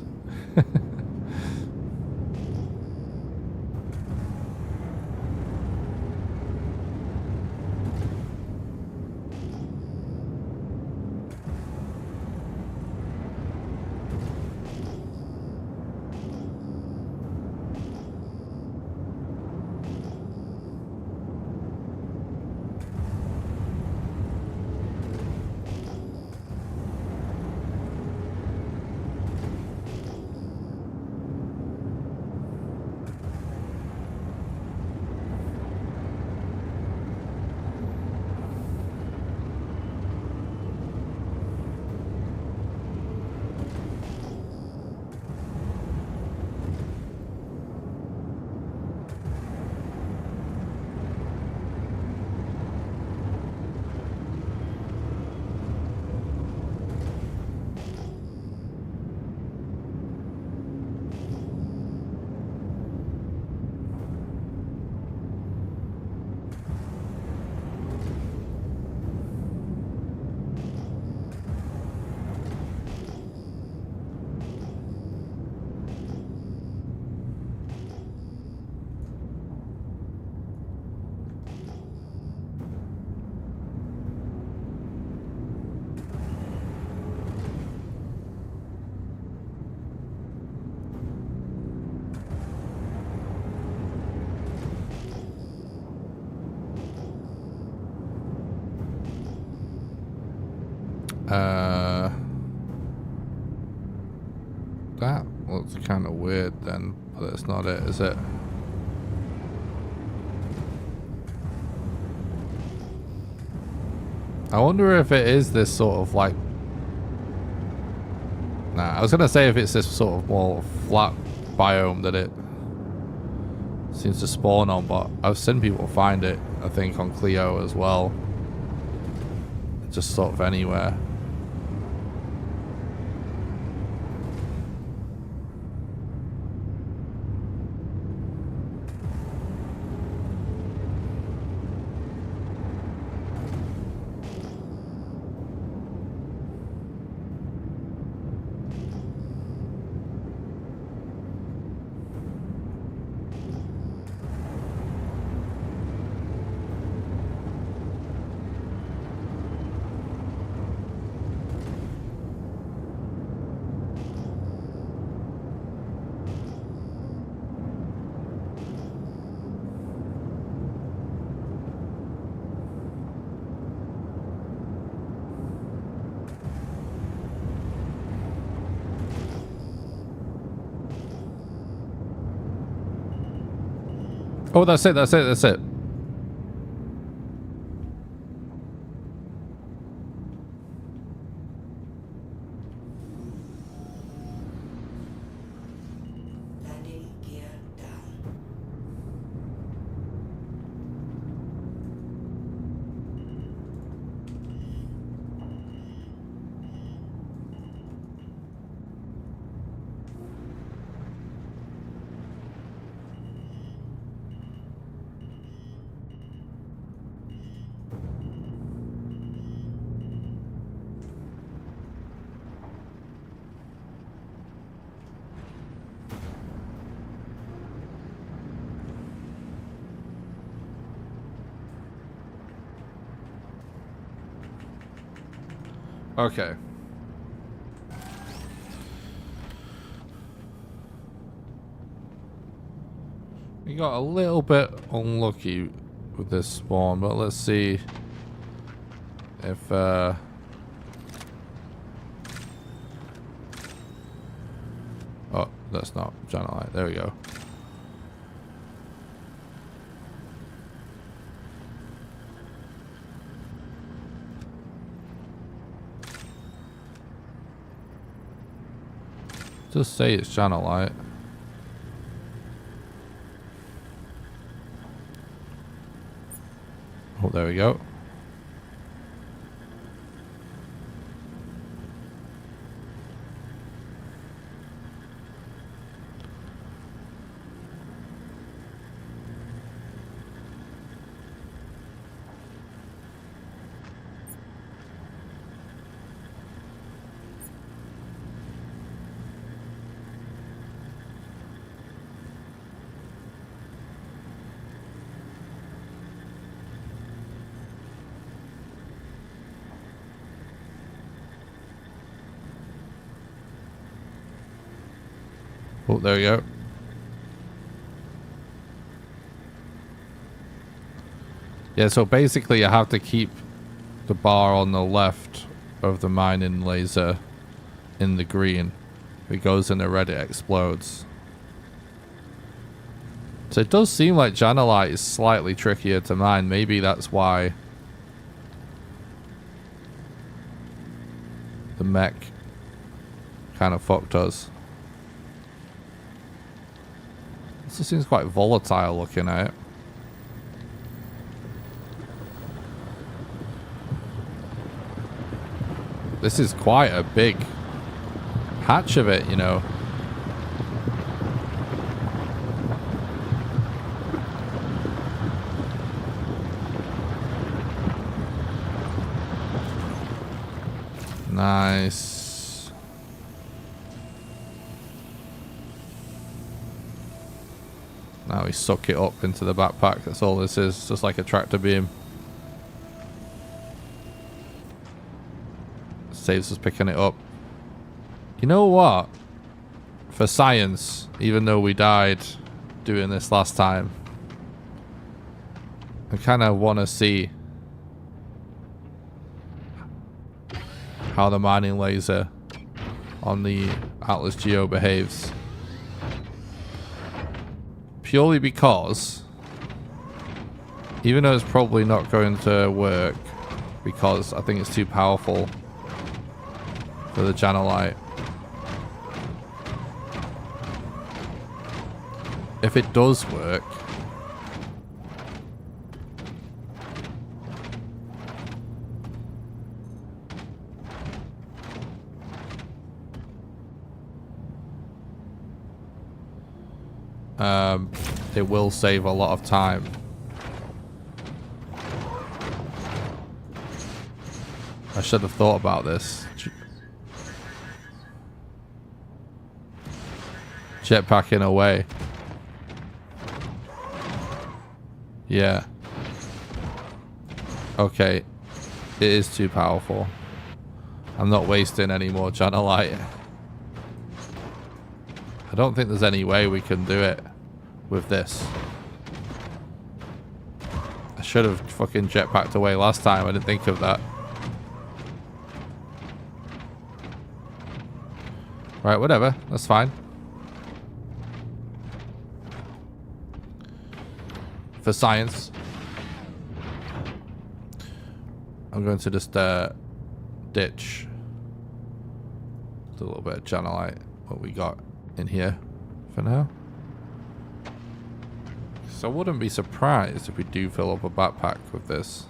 That looks kind of weird then, but it's not it, is it? I wonder if it is this sort of like... Nah, I was going to say if it's this sort of more flat biome that it seems to spawn on, but I've seen people find it, I think, on Clio as well. Just sort of anywhere. Oh, that's it, that's it, that's it. Landing gear down. Okay. We got a little bit unlucky with this spawn, but let's see if oh, that's not Janalite. There we go. Just say it's Janalite. Oh, there we go. Oh, there we go. Yeah, so basically I have to keep the bar on the left of the mining laser in the green. If it goes in the red, it explodes. So it does seem like Janalite is slightly trickier to mine. Maybe that's why the mech kind of fucked us. This seems quite volatile looking at it. This is quite a big patch of it, you know. Nice. Now we suck it up into the backpack. That's all this is. Just like a tractor beam. Saves us picking it up. You know what? For science, even though we died doing this last time, I kind of want to see how the mining laser on the Atlas Geo behaves. Purely because, even though it's probably not going to work, because I think it's too powerful for the Janalite. If it does work, it will save a lot of time. I should have thought about this. Jetpacking away. Yeah. Okay. It is too powerful. I'm not wasting any more Janalite. I don't think there's any way we can do it with this. I should have fucking jetpacked away last time. I didn't think of that. Right, whatever. That's fine. For science. I'm going to just ditch a little bit of Janalite, what we got in here for now. So I wouldn't be surprised if we do fill up a backpack with this.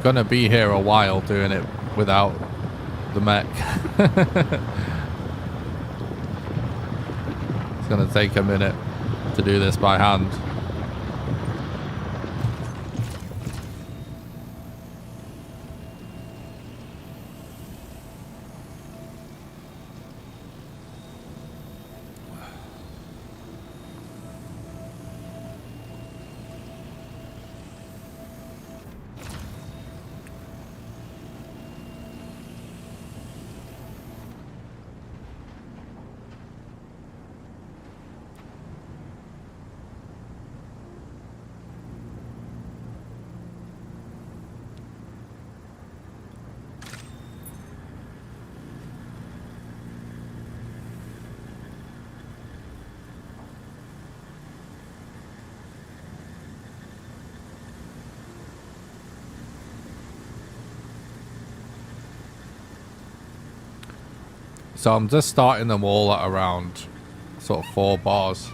Gonna be here a while doing it without the mech. It's gonna take a minute to do this by hand. So I'm just starting them all at around sort of 4 bars.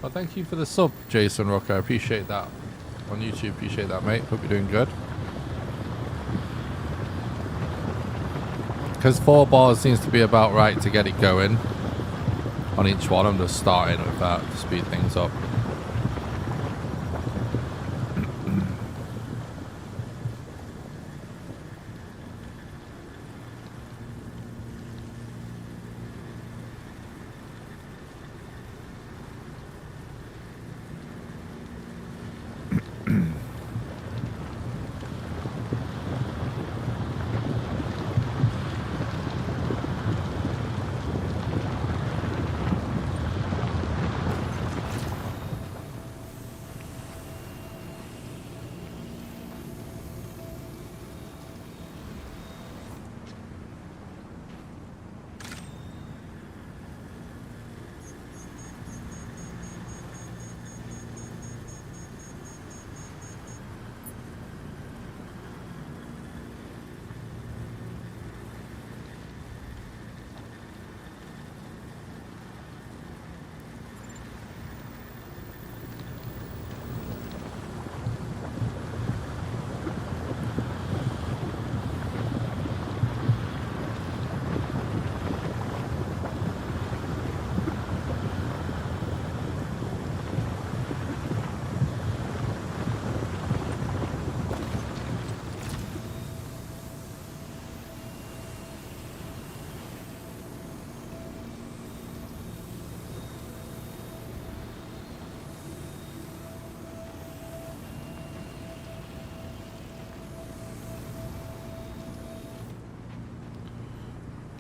Well, thank you for the sub, Jason Rocker. I appreciate that. On YouTube, appreciate that, mate. Hope you're doing good. Because 4 bars seems to be about right to get it going. On each one, I'm just starting with that to speed things up.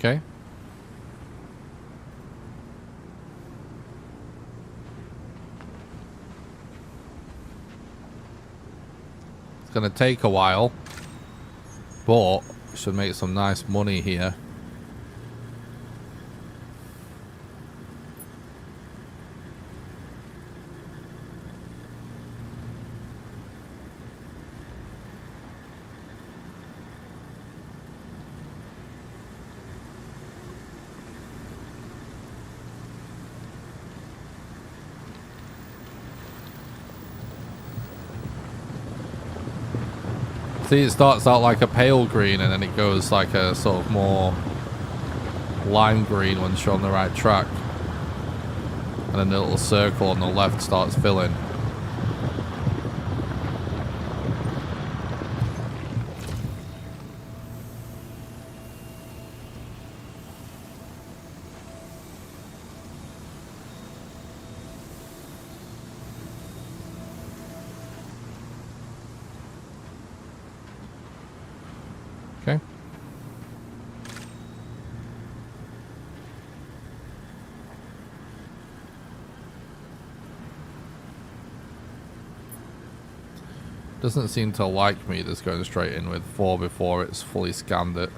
Okay. It's gonna take a while, but should make some nice money here. See, it starts out like a pale green and then it goes like a sort of more lime green once you're on the right track. And then the little circle on the left starts filling. Okay. Doesn't seem to like me that's going straight in with 4 before it's fully scanned it.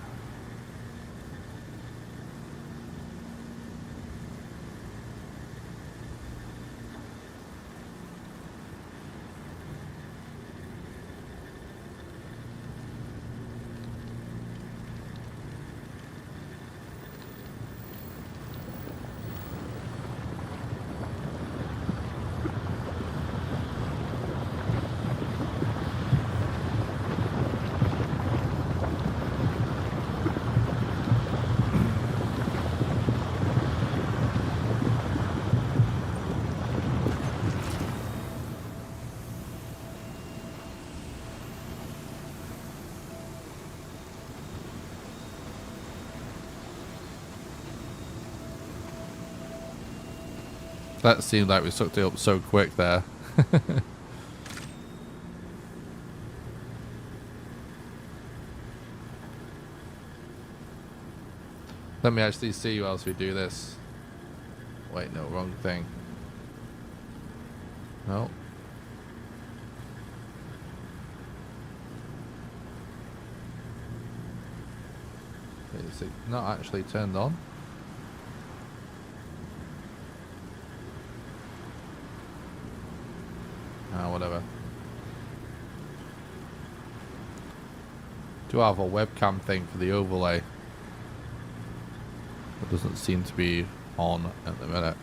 That seemed like we sucked it up so quick there. Let me actually see whilst we do this. Wait, no, wrong thing. No. Is it not actually turned on? Whatever. Do have a webcam thing for the overlay. It doesn't seem to be on at the minute.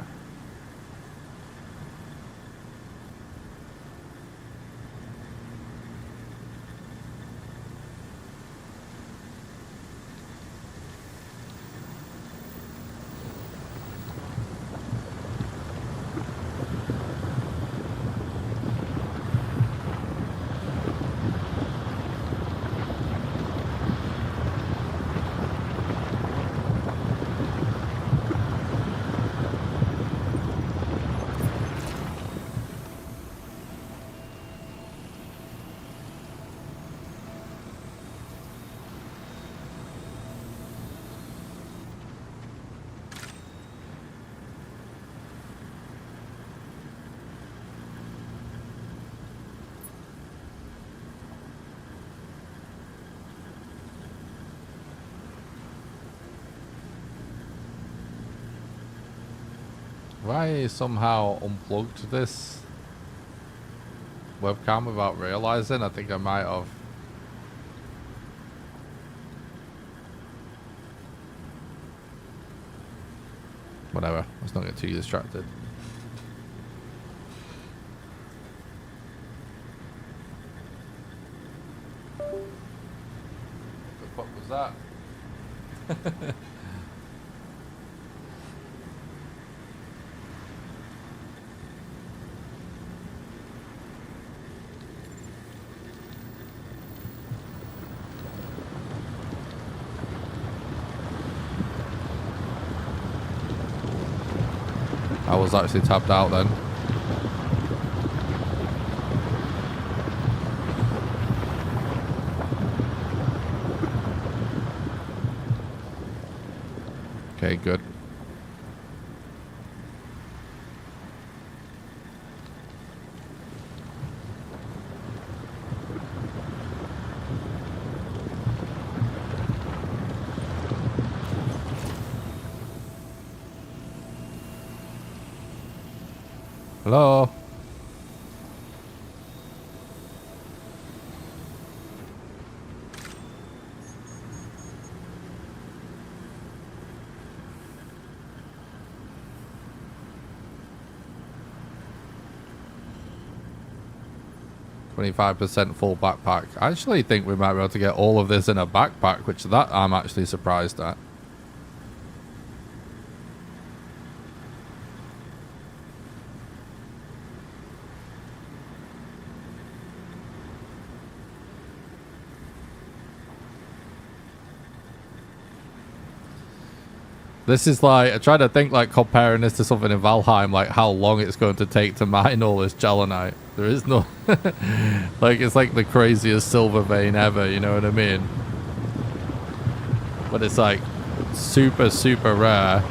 Have I somehow unplugged this webcam without realizing? I think I might have. Whatever, let's not get too distracted. The fuck was that? I was actually tapped out then. Okay, good. Hello? 25% full backpack. I actually think we might be able to get all of this in a backpack, which that I'm actually surprised at. This is like, I try to think like comparing this to something in Valheim, like how long it's going to take to mine all this Janalite. There is no, like it's like the craziest silver vein ever, you know what I mean? But it's like super, super rare.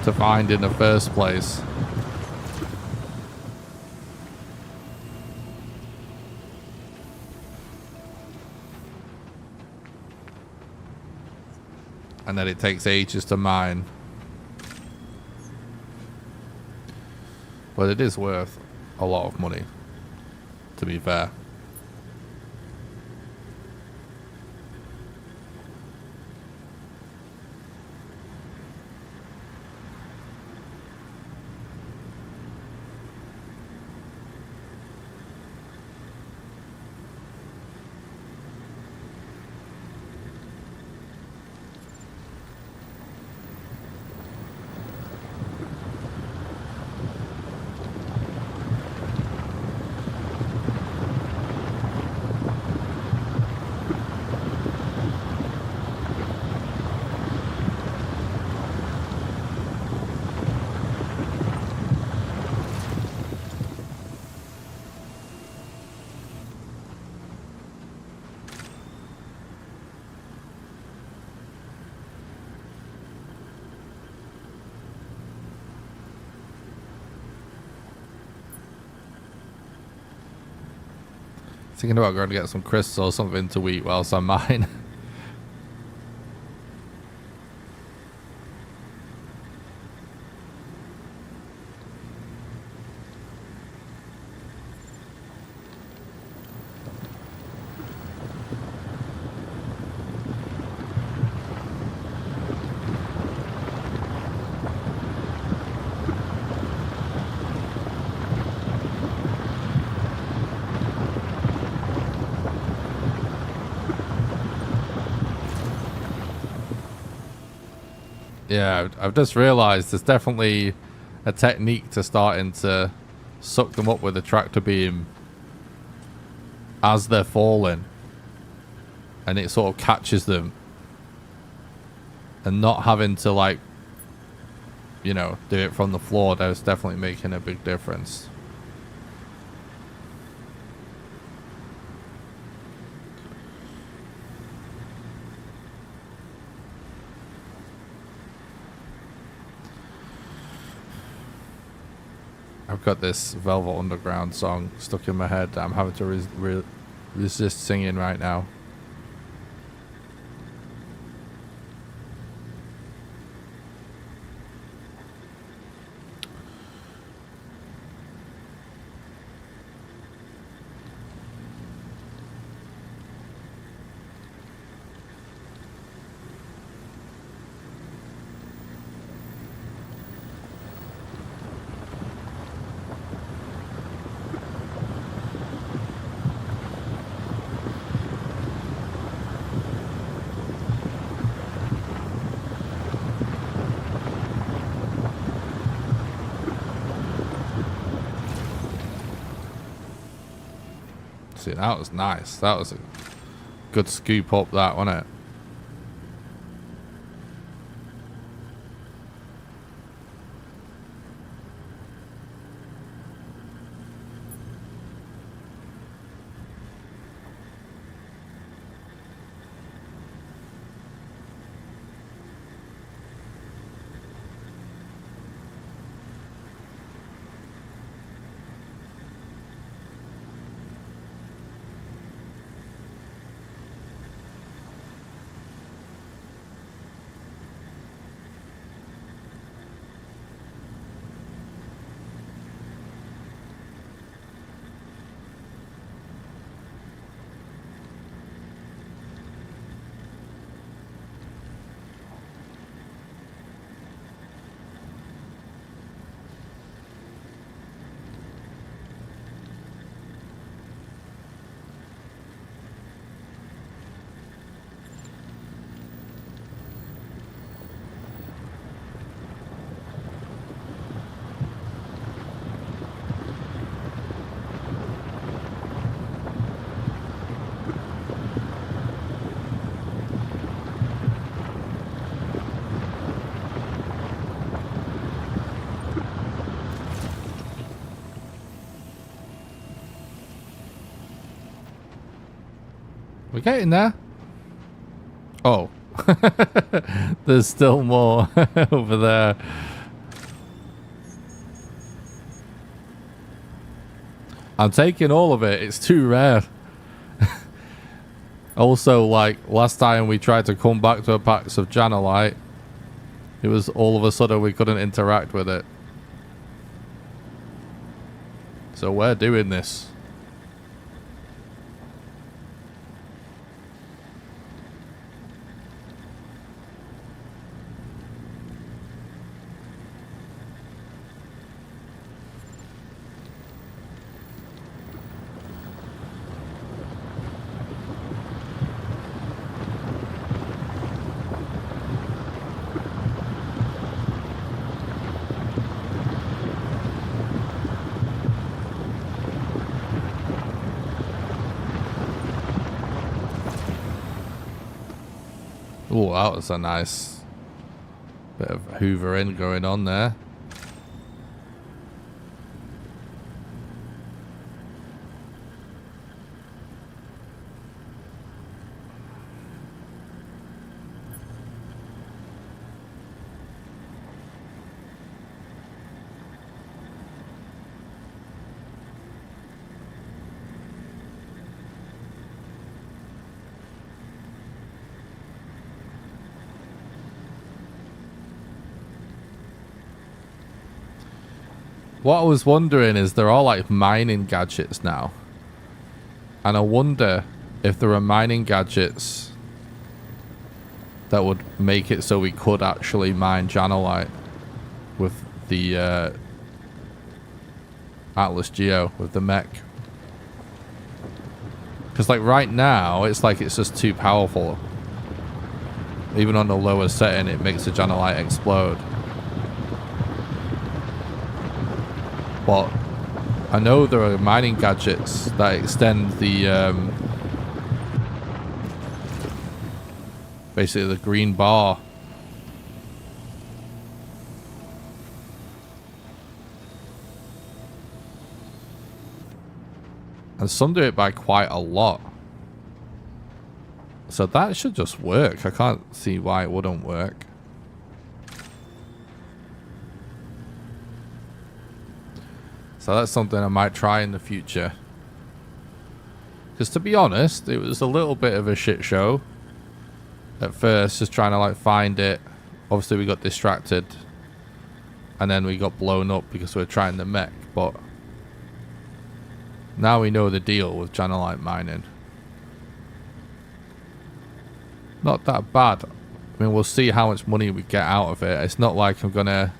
To find in the first place. And then it takes ages to mine. But it is worth a lot of money, to be fair. Thinking about going to get some crisps or something to eat whilst I'm mine. Yeah, I've just realised there's definitely a technique to starting to suck them up with a tractor beam as they're falling. And it sort of catches them. And not having to, like, you know, do it from the floor, that's definitely making a big difference. I've got this Velvet Underground song stuck in my head that I'm having to resist singing right now. See, that was nice. That was a good scoop up, that, wasn't it? We're getting there. Oh. There's still more over there. I'm taking all of it. It's too rare. Also, like, last time we tried to come back to a packs of Janalite, it was all of a sudden we couldn't interact with it. So we're doing this. Oh, that was a nice bit of hoovering going on there. What I was wondering is they're all like mining gadgets now. And I wonder if there are mining gadgets that would make it so we could actually mine Janalite with the Atlas Geo, with the mech. Because like right now, it's like it's just too powerful. Even on the lower setting, it makes the Janalite explode. But I know there are mining gadgets that extend the basically the green bar. And some do it by quite a lot. So that should just work. I can't see why it wouldn't work. So that's something I might try in the future. Because to be honest, it was a little bit of a shit show at first, just trying to like find it. Obviously we got distracted and then we got blown up because we were trying the mech, but now we know the deal with Janalite mining. Not that bad. I mean, we'll see how much money we get out of it. It's not like I'm gonna...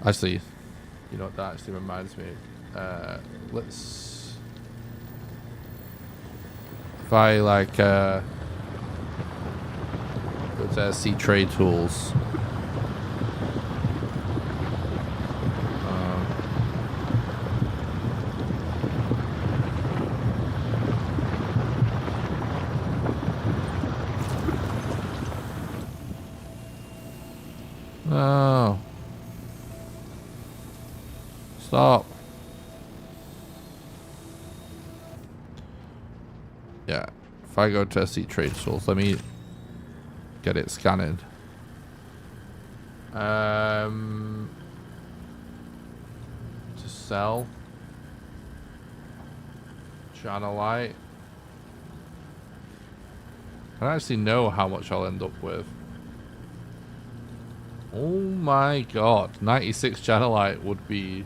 Actually, you know what that actually reminds me? Let's... If I like... go to see trade tools. Oh. Stop. Yeah. If I go to see trade tools, let me get it scanned. To sell. Janalite. I don't actually know how much I'll end up with. Oh my god. 96 Janalite would be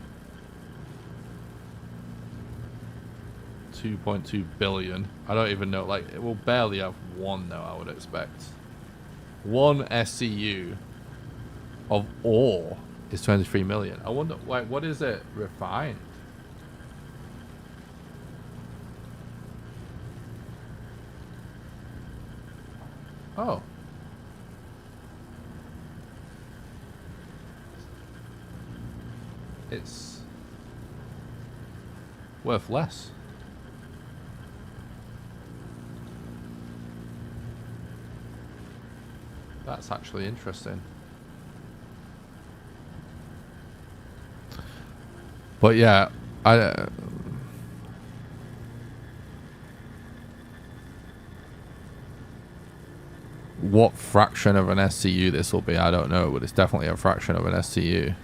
2.2 billion. I don't even know. Like, it will barely have one though, I would expect. One SCU of ore is 23 million. I wonder, like, what is it refined? Oh. It's worth less. That's actually interesting. But yeah, What fraction of an SCU this will be, I don't know, but it's definitely a fraction of an SCU.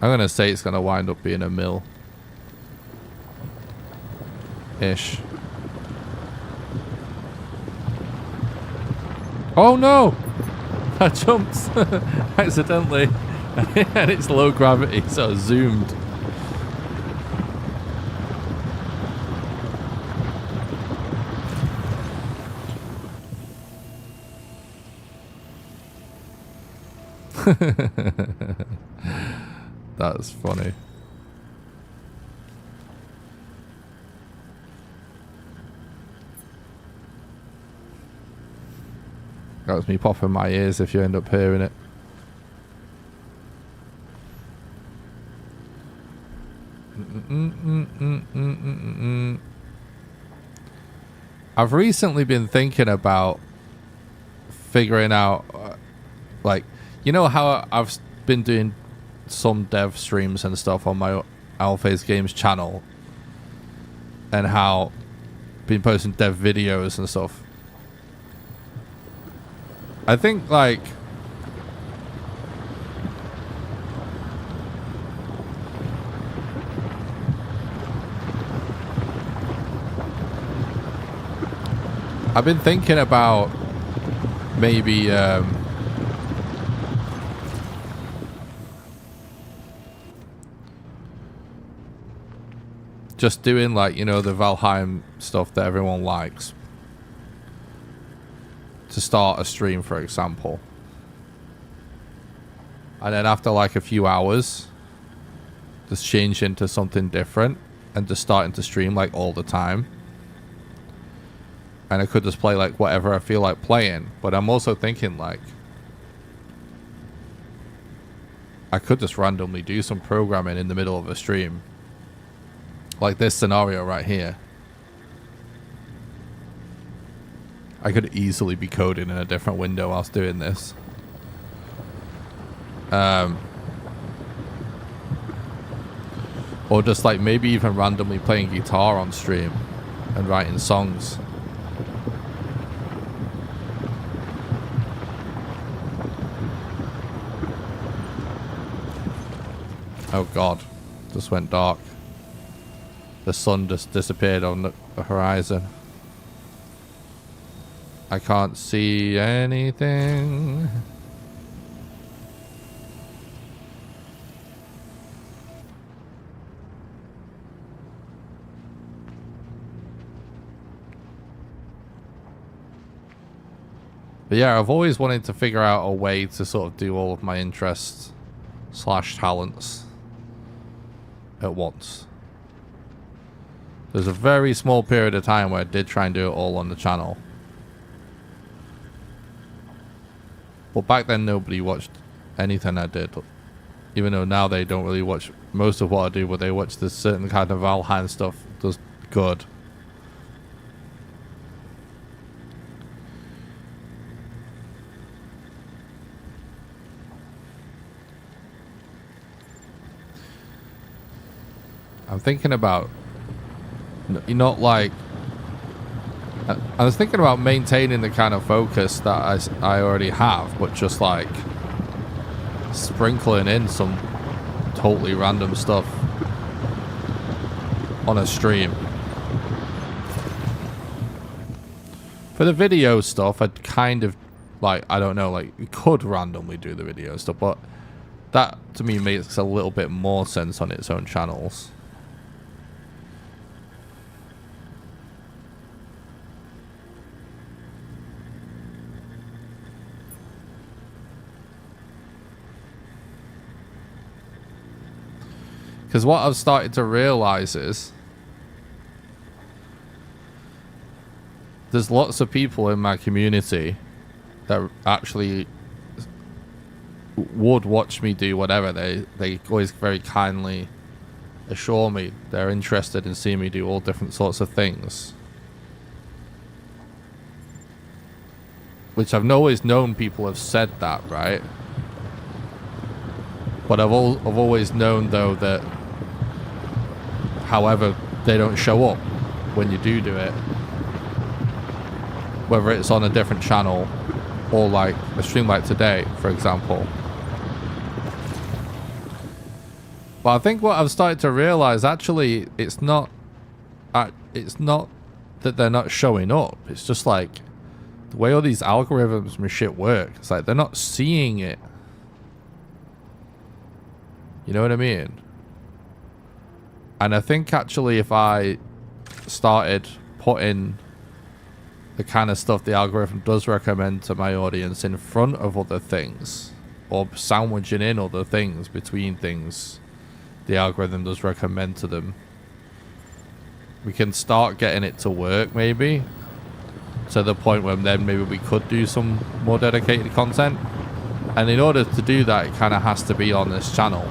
I'm going to say it's going to wind up being a mil. Ish. Oh no! I jumped accidentally. And it's low gravity, so I zoomed. That's funny. That was me popping my ears if you end up hearing it. I've recently been thinking about figuring out, like, you know how I've been doing some dev streams and stuff on my Alphase Games channel, and how I've been posting dev videos and stuff. I think, like, I've been thinking about maybe just doing, like, you know, the Valheim stuff that everyone likes to start a stream, for example, and then after like a few hours just change into something different and just starting to stream like all the time. And I could just play like whatever I feel like playing. But I'm also thinking, like, I could just randomly do some programming in the middle of a stream. Like this scenario right here. I could easily be coding in a different window whilst doing this. Or just like maybe even randomly playing guitar on stream and writing songs. Oh god, just went dark. The sun just disappeared on the horizon. I can't see anything. But yeah, I've always wanted to figure out a way to sort of do all of my interests / talents at once. There's a very small period of time where I did try and do it all on the channel. But back then nobody watched anything I did. Even though now they don't really watch most of what I do, but they watch this certain kind of Valheim stuff does good. I'm thinking about not like I was thinking about maintaining the kind of focus that I already have, but just like sprinkling in some totally random stuff on a stream. For the video stuff, I'd kind of like, I don't know, like you could randomly do the video stuff, but that to me makes a little bit more sense on its own channels. Because what I've started to realize is there's lots of people in my community that actually would watch me do whatever. They always very kindly assure me they're interested in seeing me do all different sorts of things. Which I've always known people have said that, right? But I've always known though that however they don't show up when you do it. whether it's on a different channel or like a stream like today, for example. But I think what I've started to realize, actually, it's not that they're not showing up. It's just like the way all these algorithms and shit work. It's like they're not seeing it. You know what I mean? And I think actually if I started putting the kind of stuff the algorithm does recommend to my audience in front of other things, or sandwiching in other things between things the algorithm does recommend to them, we can start getting it to work, maybe to the point where then maybe we could do some more dedicated content. And in order to do that, it kind of has to be on this channel.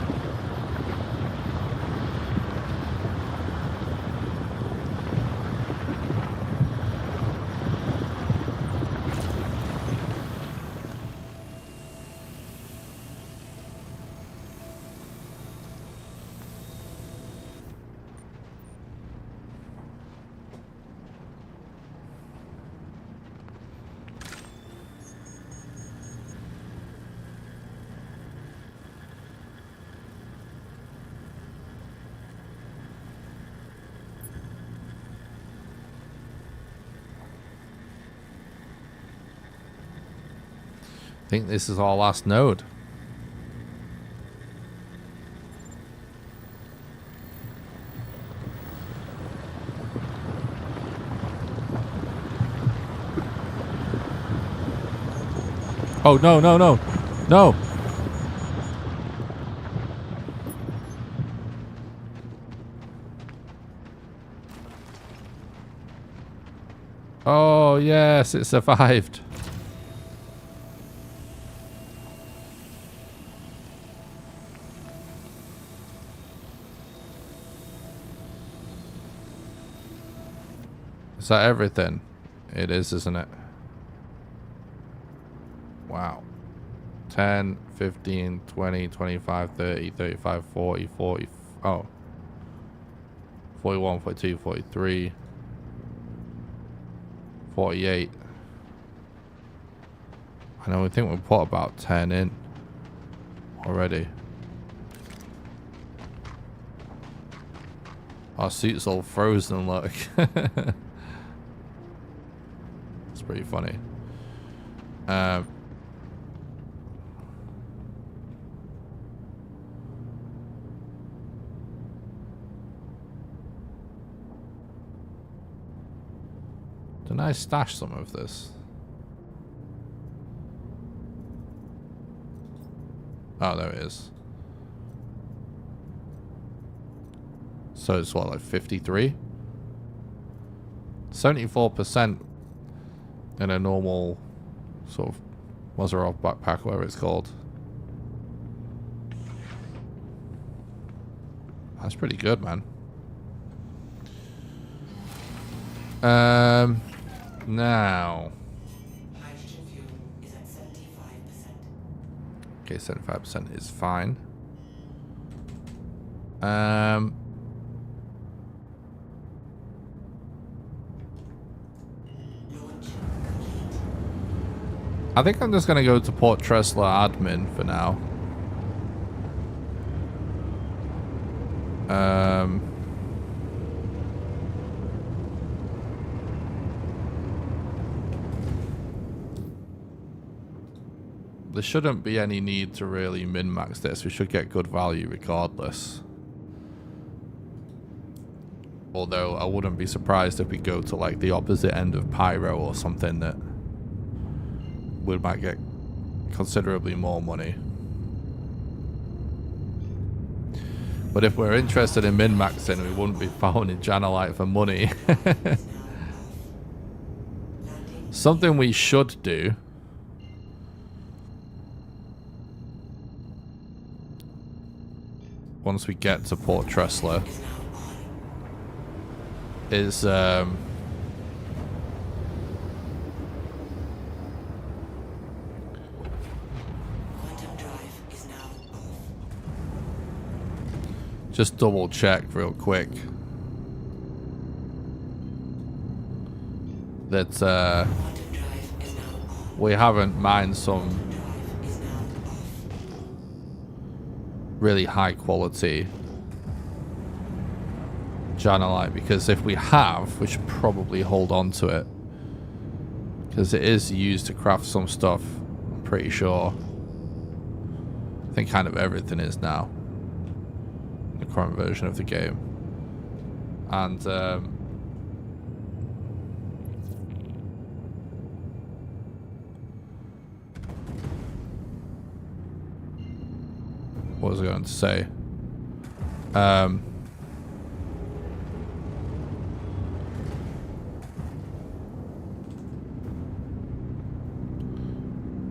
I think this is our last node. Oh, no, no, no. No. Oh, yes, it survived. Is that everything? It is, isn't it? Wow. 10, 15, 20, 25, 30, 35, 40, 40. Oh. 41, 42, 43. 48. I know, we think we put about 10 in already. Our suit's all frozen, look. It's pretty funny. Didn't I stash some of this? Oh, there it is. So it's what, like 53? 74% in a normal sort of Mazarov backpack, whatever it's called. That's pretty good, man. Now. Hydrogen fuel is at 75%. Okay, 75% is fine. I think I'm just going to go to Port Tressler admin for now. There shouldn't be any need to really min-max this. We should get good value regardless. Although I wouldn't be surprised if we go to like the opposite end of Pyro or something that we might get considerably more money. But if we're interested in min-maxing, we wouldn't be phoning Janalite for money. Something we should do once we get to Port Tressler is just double check real quick that we haven't mined some Drive is now off. really high quality Janalite, because if we have, we should probably hold on to it, because it is used to craft some stuff, I'm pretty sure. I think kind of everything is now in the current version of the game. And what was I going to say?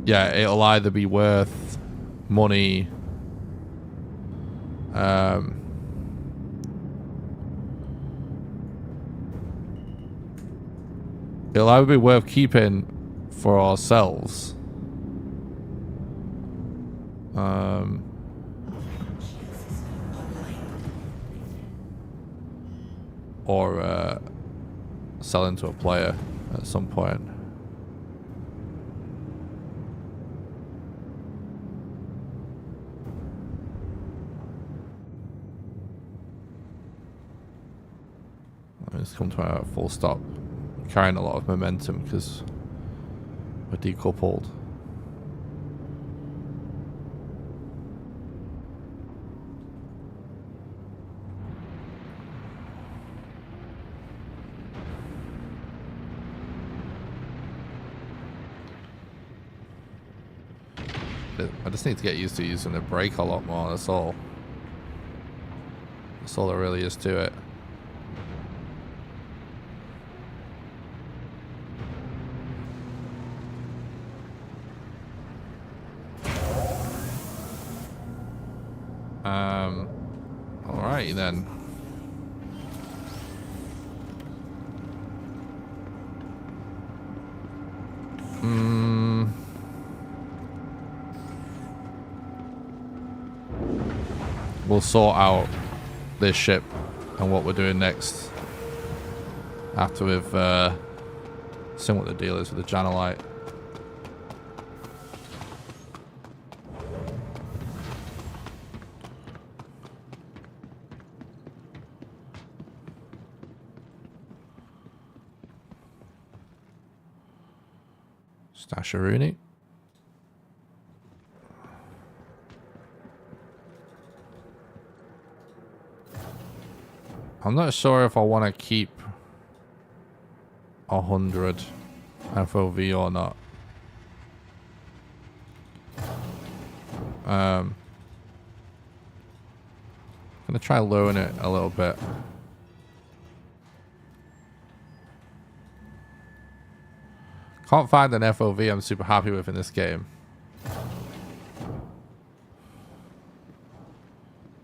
Yeah, it'll either be worth money, it'll either be worth keeping for ourselves, or selling to a player at some point. It's come to a full stop. Carrying a lot of momentum because we're decoupled. I just need to get used to using the brake a lot more, that's all. That's all there really is to it. Alright then. We'll sort out this ship and what we're doing next after we've seen what the deal is with the Janalite. Stasharoonie. I'm not sure if I want to keep 100 FOV or not. I'm gonna try lowering it a little bit. Can't find an FOV I'm super happy with in this game.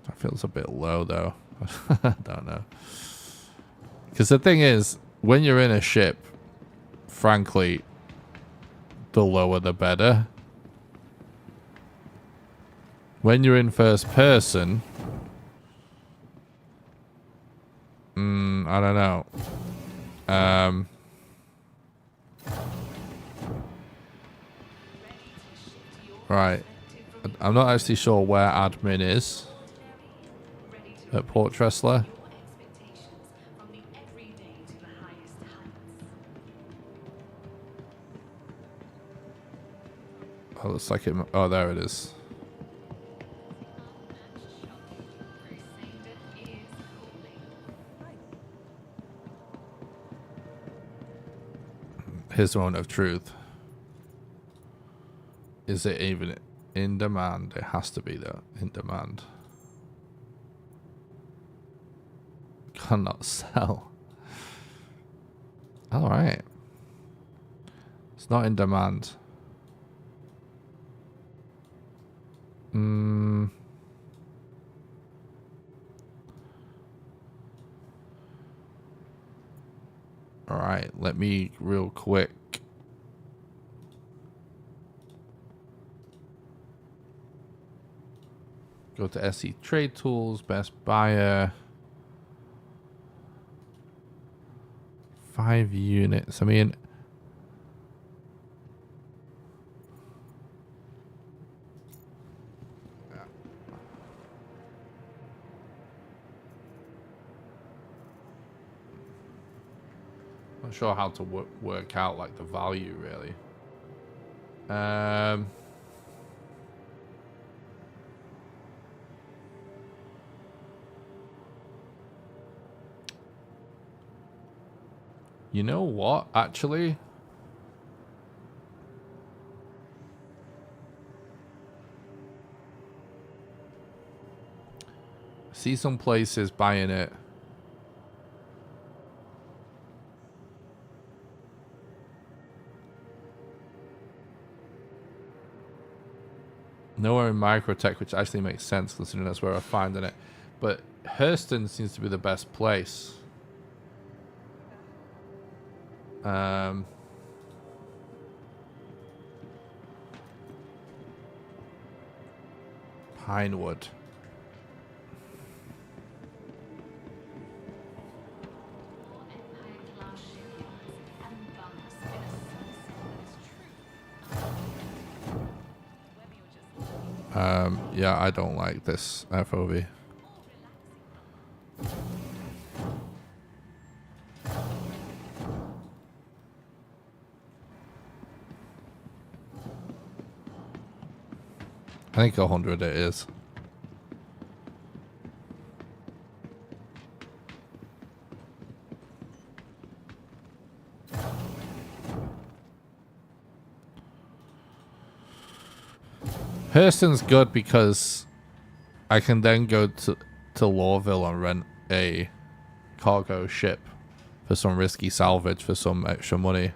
That feels a bit low though. I don't know. Because the thing is, when you're in a ship, frankly, the lower the better. When you're in first person, I don't know. Right. I'm not actually sure where admin is at Port Tressler. Oh, looks like it. Oh, there it is. Here's the moment of truth. Is it even in demand? It has to be though, in demand. Cannot sell. Alright. It's not in demand. Alright, let me real quick. Go to SE Trade Tools, Best Buyer. 5 units. I mean, Not sure how to work out like the value really. You know what? Actually, I see some places buying it. Nowhere in Microtech, which actually makes sense considering that's where I'm finding it. But Hurston seems to be the best place. Pinewood. Yeah, I don't like this FOV. I think 100 it is. Hurston's good because I can then go to Lawville and rent a cargo ship for some risky salvage for some extra money.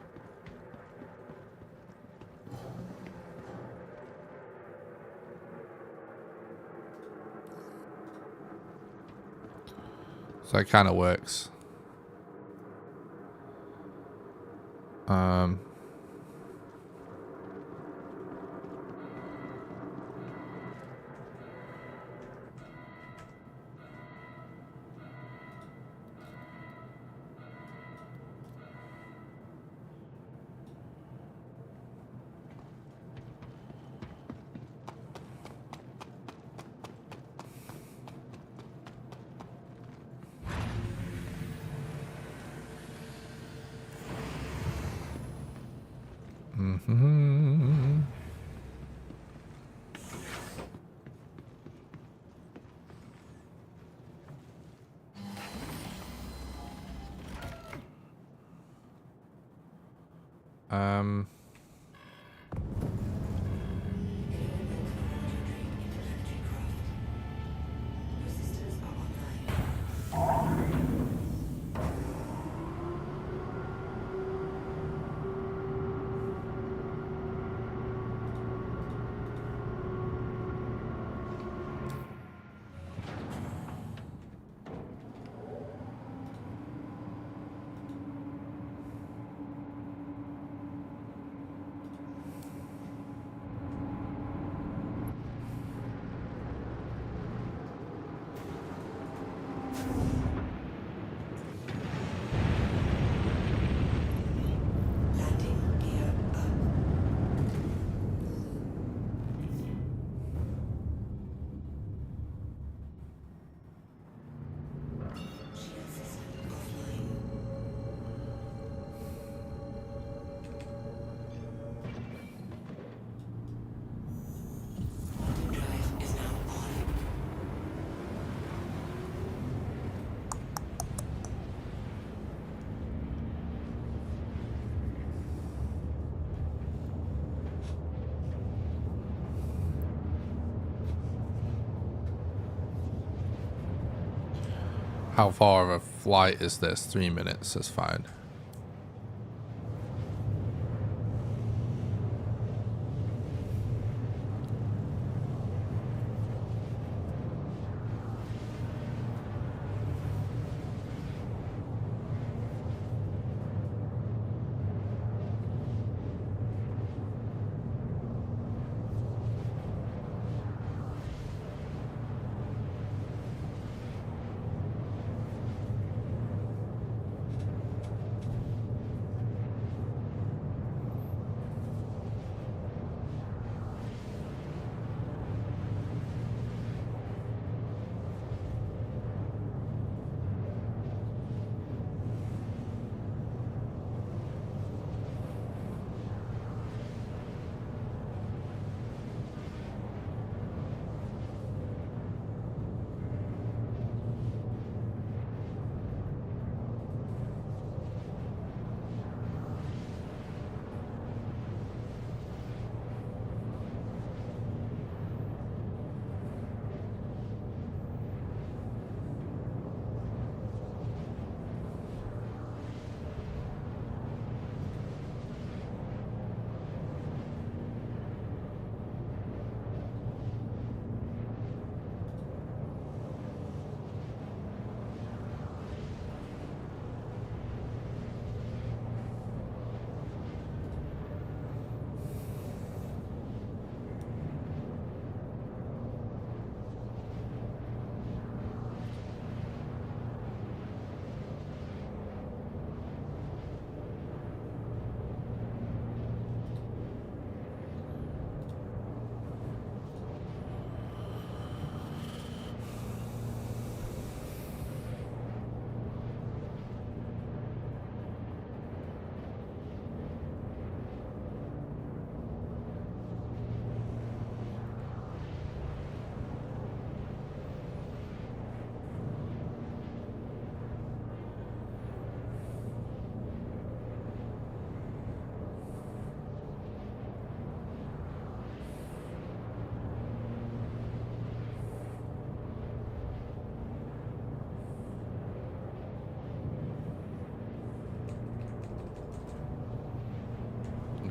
So it kind of works. Landing gear up. Shield system offline. Drive is now on. How far of a flight is this? 3 minutes, that's fine.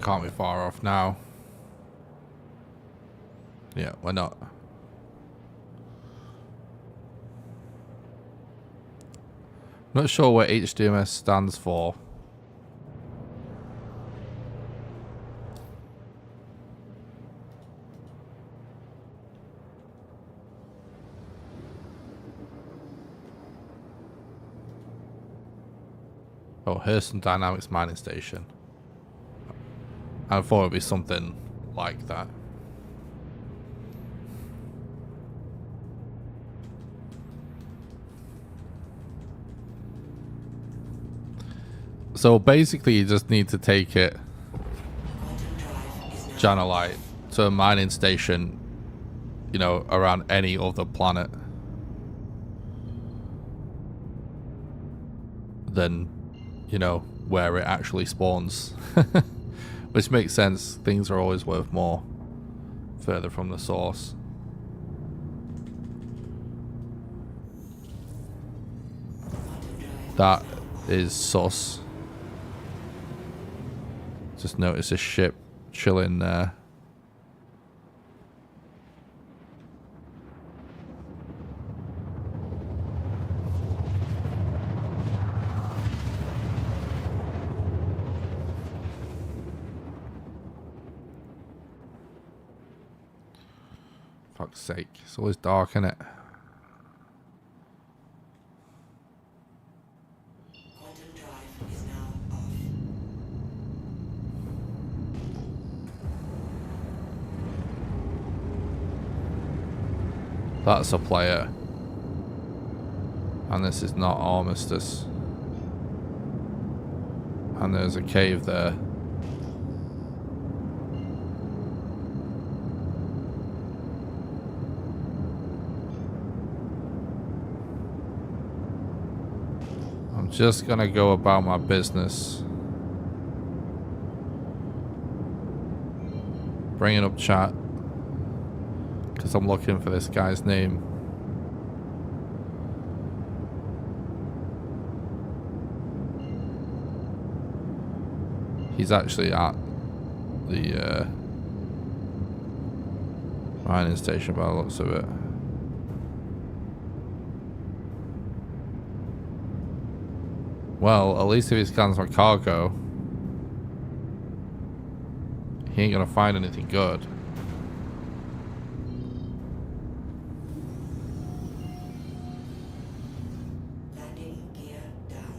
Can't be far off now. Yeah, we're not. Not sure what HDMS stands for. Oh, Hurston Dynamics Mining Station. I thought it'd be something like that. So basically you just need to take it, Janalite, to a mining station, you know, around any other planet. Than, you know, where it actually spawns. Which makes sense. Things are always worth more further from the source. That is sus. Just noticed a ship chilling there. Fuck's sake, it's always dark, isn't it? Quantum drive is now off. That's a player. And this is not Armistice. And there's a cave there. I'm just gonna go about my business. Bringing up chat. Because I'm looking for this guy's name. He's actually at the mining station by the looks of it. Well, at least if he scans my cargo, he ain't gonna find anything good. Landing gear down.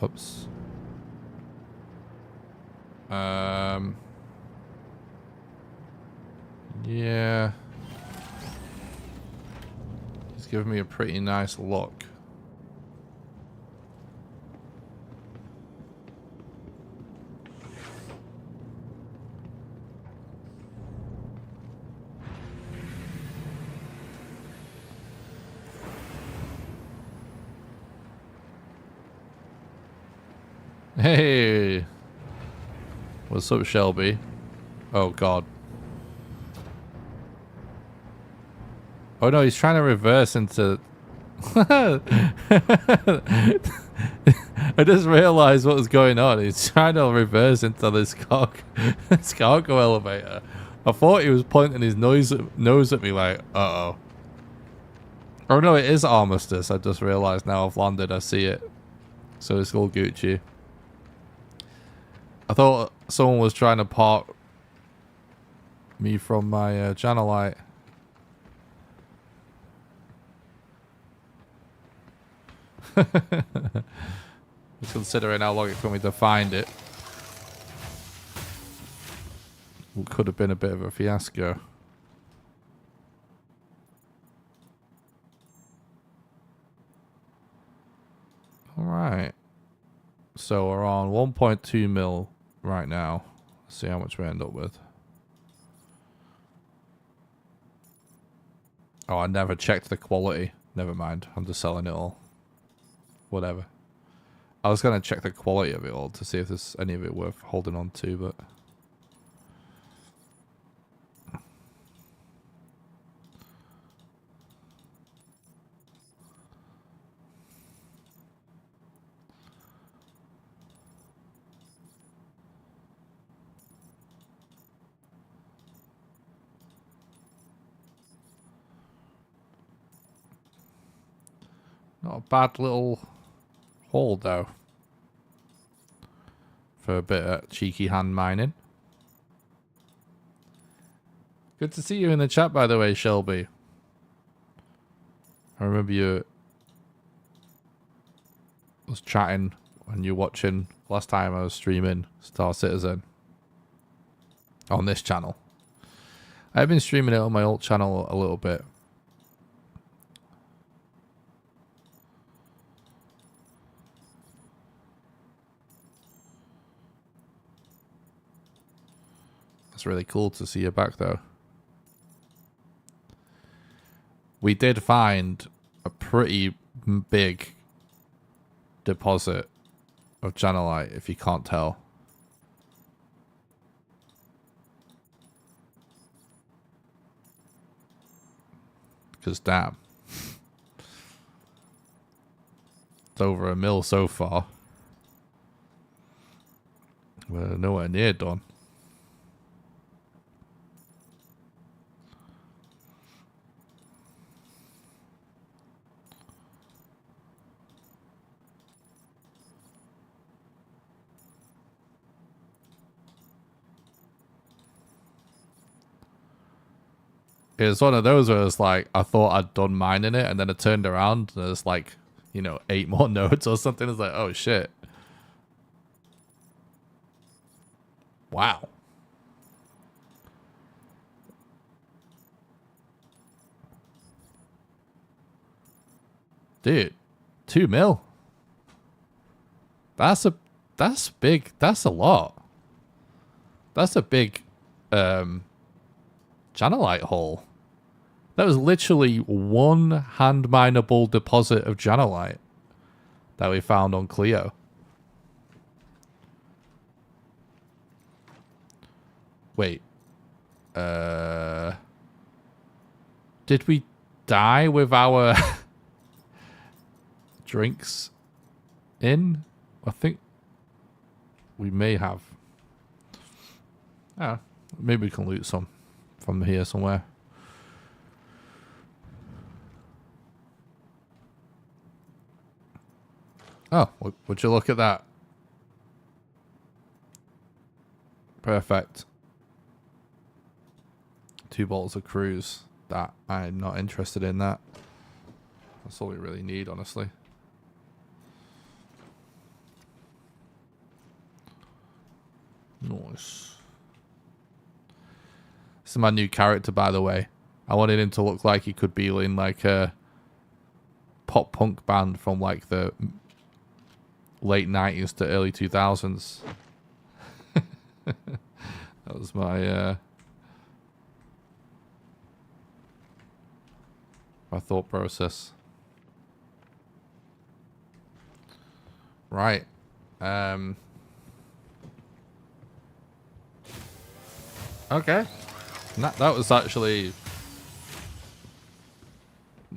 Oops. Yeah. He's giving me a pretty nice look. Hey, what's up, Shelby? Oh God. Oh no, he's trying to reverse into. I just realized what was going on. He's trying to reverse into this cargo elevator. I thought he was pointing his nose at me like, uh-oh. Oh no, it is Armistice. I just realized now I've landed. I see it. So it's all Gucci. I thought someone was trying to park me from my Janalite. Considering how long it took me to find it. It could have been a bit of a fiasco. Alright. So we're on 1.2 mil right now. Let's see how much we end up with. Oh, I never checked the quality. Never mind. I'm just selling it all. Whatever. I was gonna check the quality of it all to see if there's any of it worth holding on to, but not a bad little haul though. For a bit of cheeky hand mining. Good to see you in the chat, by the way, Shelby. I remember you was chatting when you were watching last time I was streaming Star Citizen on this channel. I've been streaming it on my old channel a little bit. It's really cool to see you back though. We did find a pretty big deposit of Janalite, if you can't tell. Because damn. It's over 1 mil so far. We're nowhere near done. It was one of those where it's like, I thought I'd done mining it, and then I turned around, and there's like, you know, 8 more nodes or something. It's like, oh shit. Wow. Dude, 2 mil. That's big. That's a lot. That's a big, Janalite haul. That was literally one hand mineable deposit of Janalite that we found on Clio. Wait. Did we die with our drinks in? I think we may have. Ah, maybe we can loot some from here somewhere. Oh, would you look at that? Perfect. 2 bottles of cruise. That I'm not interested in that. That's all we really need, honestly. Nice. This is my new character, by the way. I wanted him to look like he could be in like a pop punk band from like the late 90s to early 2000s. That was my my thought process. Right. Okay. That was actually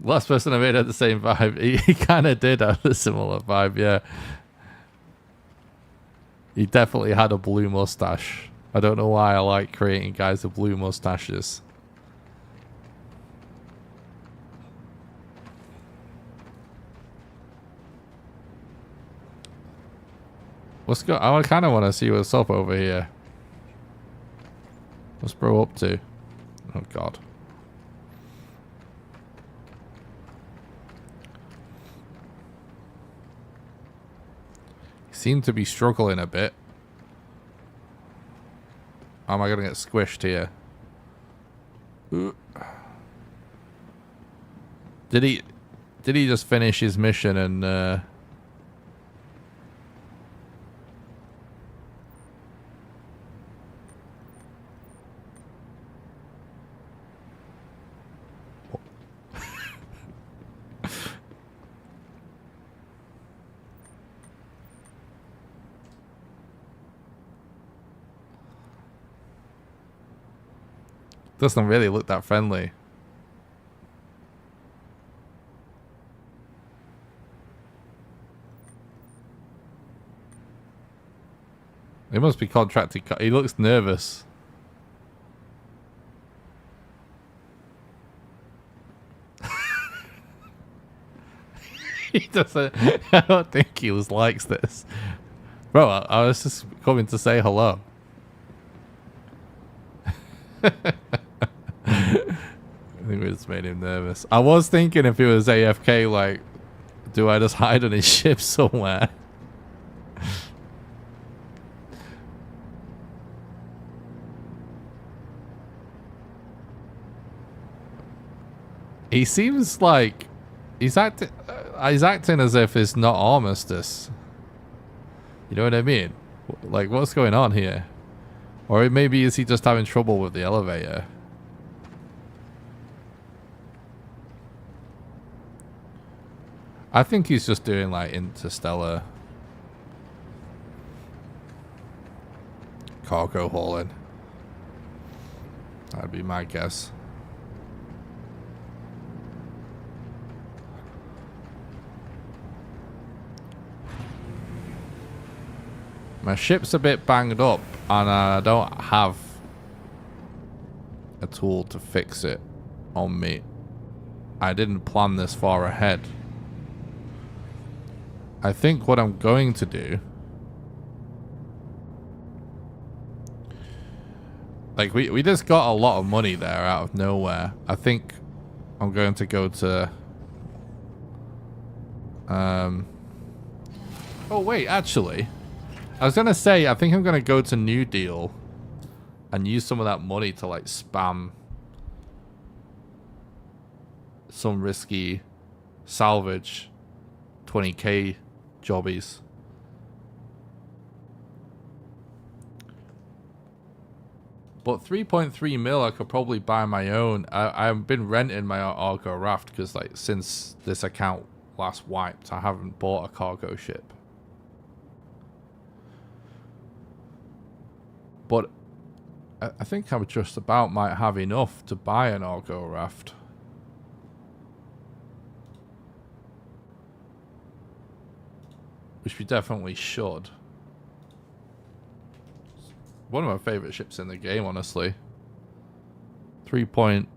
last person I made had the same vibe. He kind of did have a similar vibe, yeah. He definitely had a blue mustache. I don't know why I like creating guys with blue mustaches. What's go? I kind of want to see what's up over here. What's bro up to? Oh god. He seemed to be struggling a bit. How am I gonna get squished here? Ooh. Did he just finish his mission and Doesn't really look that friendly. He must be contracted. He looks nervous. He doesn't. I don't think he likes this. Bro, I was just coming to say hello. I think we just made him nervous. I was thinking if he was AFK, like, do I just hide on his ship somewhere? He seems like he's acting as if it's not armistice. You know what I mean? Like, what's going on here? Or maybe is he just having trouble with the elevator? I think he's just doing like interstellar cargo hauling. That'd be my guess. My ship's a bit banged up and I don't have a tool to fix it on me. I didn't plan this far ahead. I think what I'm going to do, like we just got a lot of money there out of nowhere. I think I'm going to go to oh wait, actually I was gonna say, I think I'm gonna go to New Deal and use some of that money to like spam some risky salvage 20k jobbies. But 3.3 mil I could probably buy my own. I've been renting my Argo raft because like since this account last wiped I haven't bought a cargo ship. But I think I just about might have enough to buy an Argo raft. Which we definitely should. One of my favorite ships in the game, honestly. Well,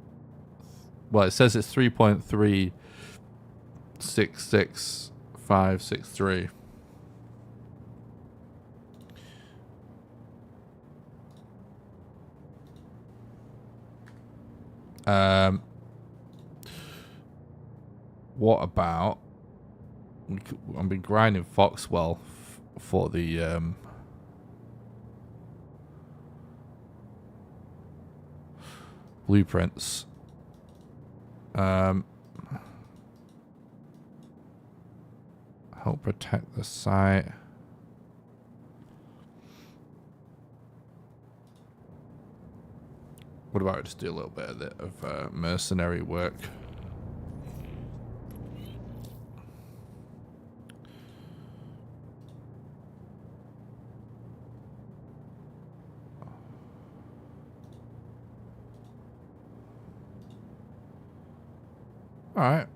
it says it's 3.366563. What about I've been grinding Foxwell for the blueprints. Help protect the site. What about just do a little bit of mercenary work? All right.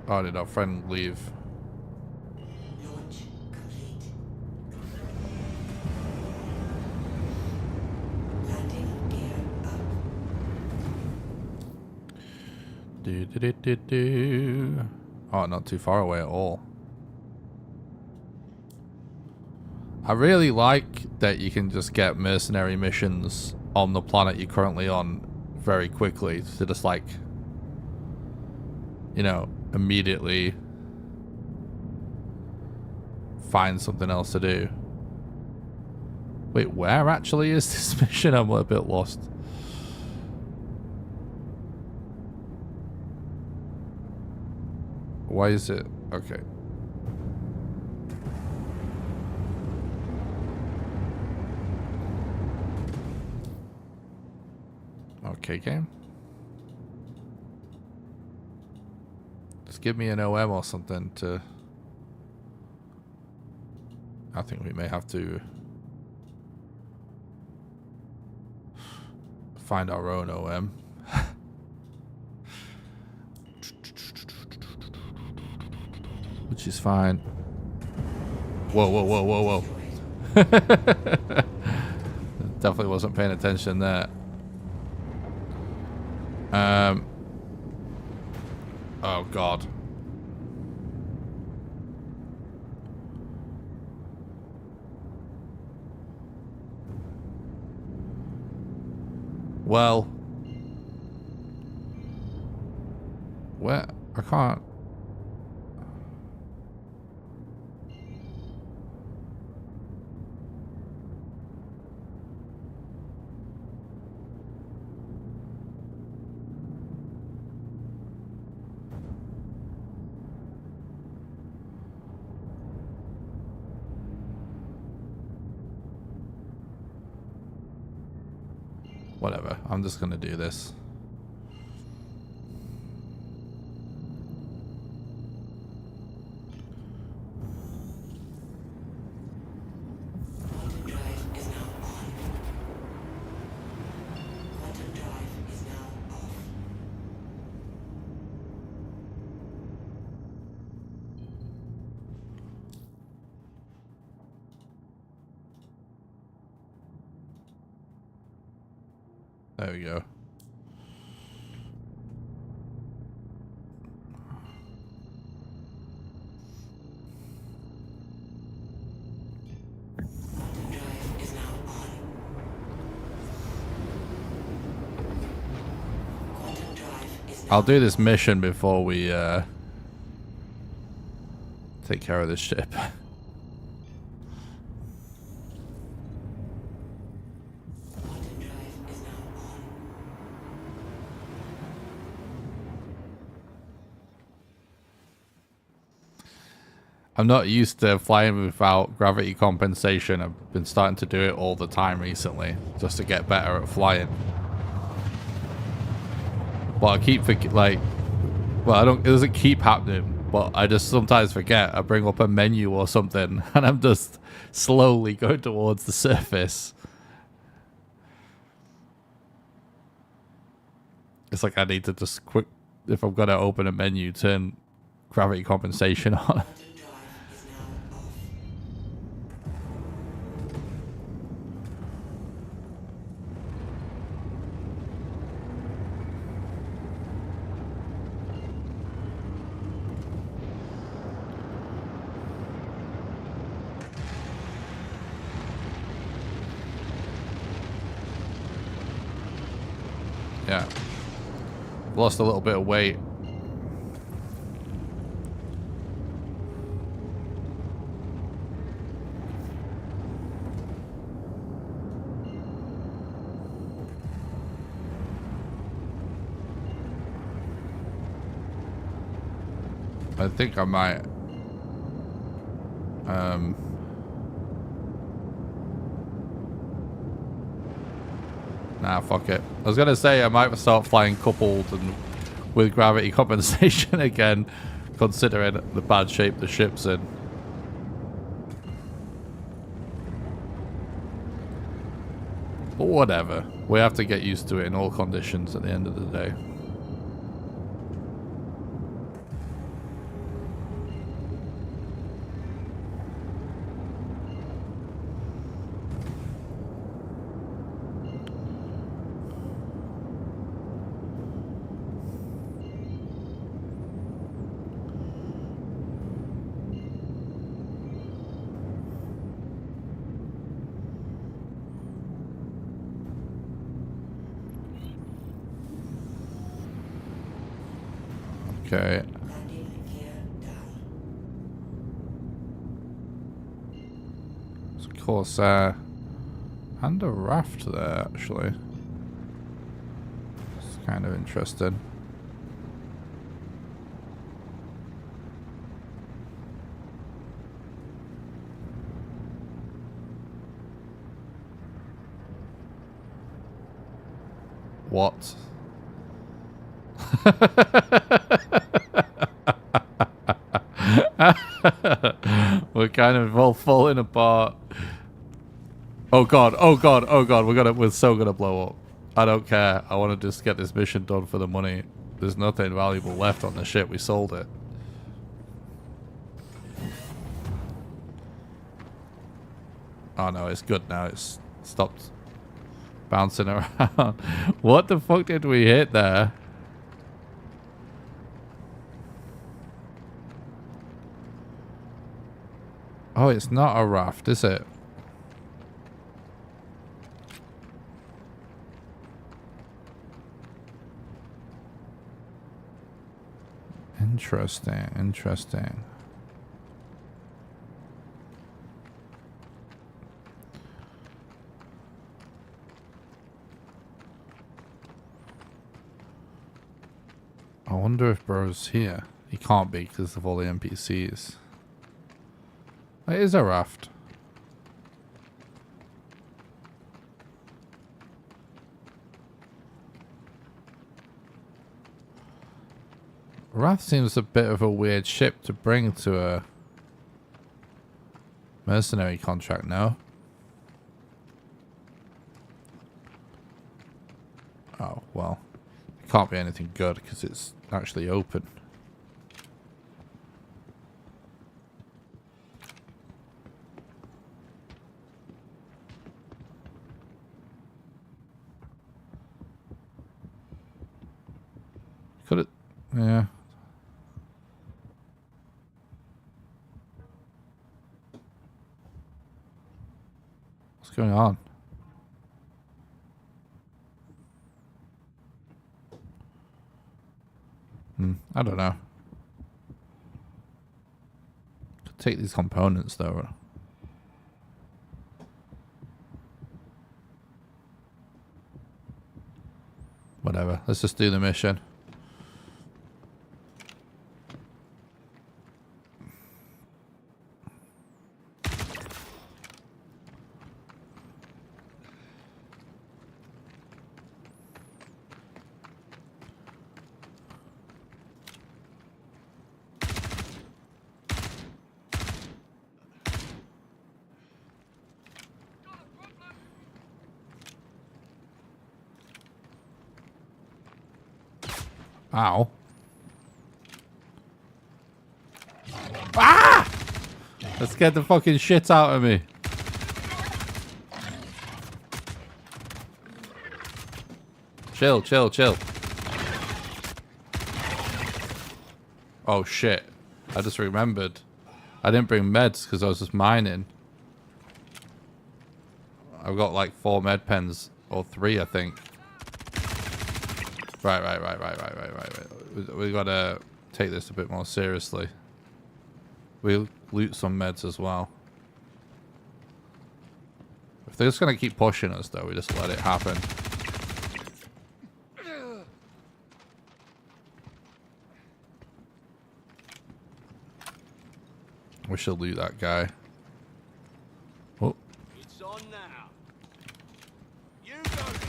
Oh, did our friend leave? Launch complete. Landing gear up. Do. Oh, not too far away at all. I really like that you can just get mercenary missions on the planet you're currently on very quickly to just like, you know, immediately find something else to do. Wait, where actually is this mission? I'm a bit lost. Why is it? Okay. Okay, game. Just give me an OM or something to I think we may have to find our own OM. Which is fine. Whoa, whoa, whoa, whoa, whoa. Definitely wasn't paying attention there. Oh God. Well, where? I can't. Whatever, I'm just gonna do this. Quantum drive is now on. Quantum drive is now off. There we go. Quantum drive is now on. Quantum drive is now I'll do this mission before we take care of this ship. Quantum drive is now on. I'm not used to flying without gravity compensation. I've been starting to do it all the time recently, just to get better at flying. But I keep like, well, it doesn't keep happening, but I just sometimes forget. I bring up a menu or something, and I'm just slowly going towards the surface. It's like I need to just if I'm gonna open a menu, turn gravity compensation on. Quantum drive is now off. Yeah. Lost a little bit of weight. I think I might nah, fuck it. I was gonna say I might start flying coupled and with gravity compensation again, considering the bad shape the ship's in. But whatever. We have to get used to it in all conditions at the end of the day. Okay. Landing gear down. There's a Corsair and a raft there, actually. It's kind of interesting. What? we're kind of all falling apart. Oh god, oh god, oh god, we're so gonna blow up. I don't care. I want to just get this mission done for the money. There's nothing valuable left on the ship. We sold it. Oh no, it's good now. It's stopped bouncing around. What the fuck did we hit there? Oh, it's not a raft, is it? Interesting, interesting. I wonder if Bro's here. He can't be because of all the NPCs. It is a raft. Raft seems a bit of a weird ship to bring to a mercenary contract now. Oh, well. It can't be anything good because it's actually open. Could it? Yeah. What's going on? I don't know. Could take these components though. Whatever. Let's just do the mission. Ow. Ah! That scared the fucking shit out of me. Chill, chill, chill. Oh shit. I just remembered. I didn't bring meds because I was just mining. I've got like 4 med pens. Or 3, I think. Right. We gotta take this a bit more seriously. We'll loot some meds as well. If they're just gonna keep pushing us though, we just let it happen. We should loot that guy. Oh. It's on now. You got it.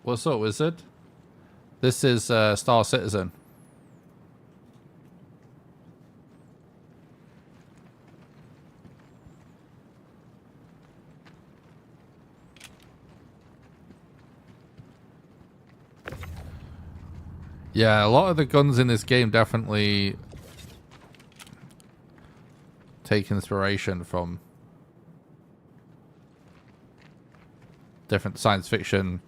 What's up, wizard? This is Star Citizen. Yeah, a lot of the guns in this game definitely take inspiration from different science fiction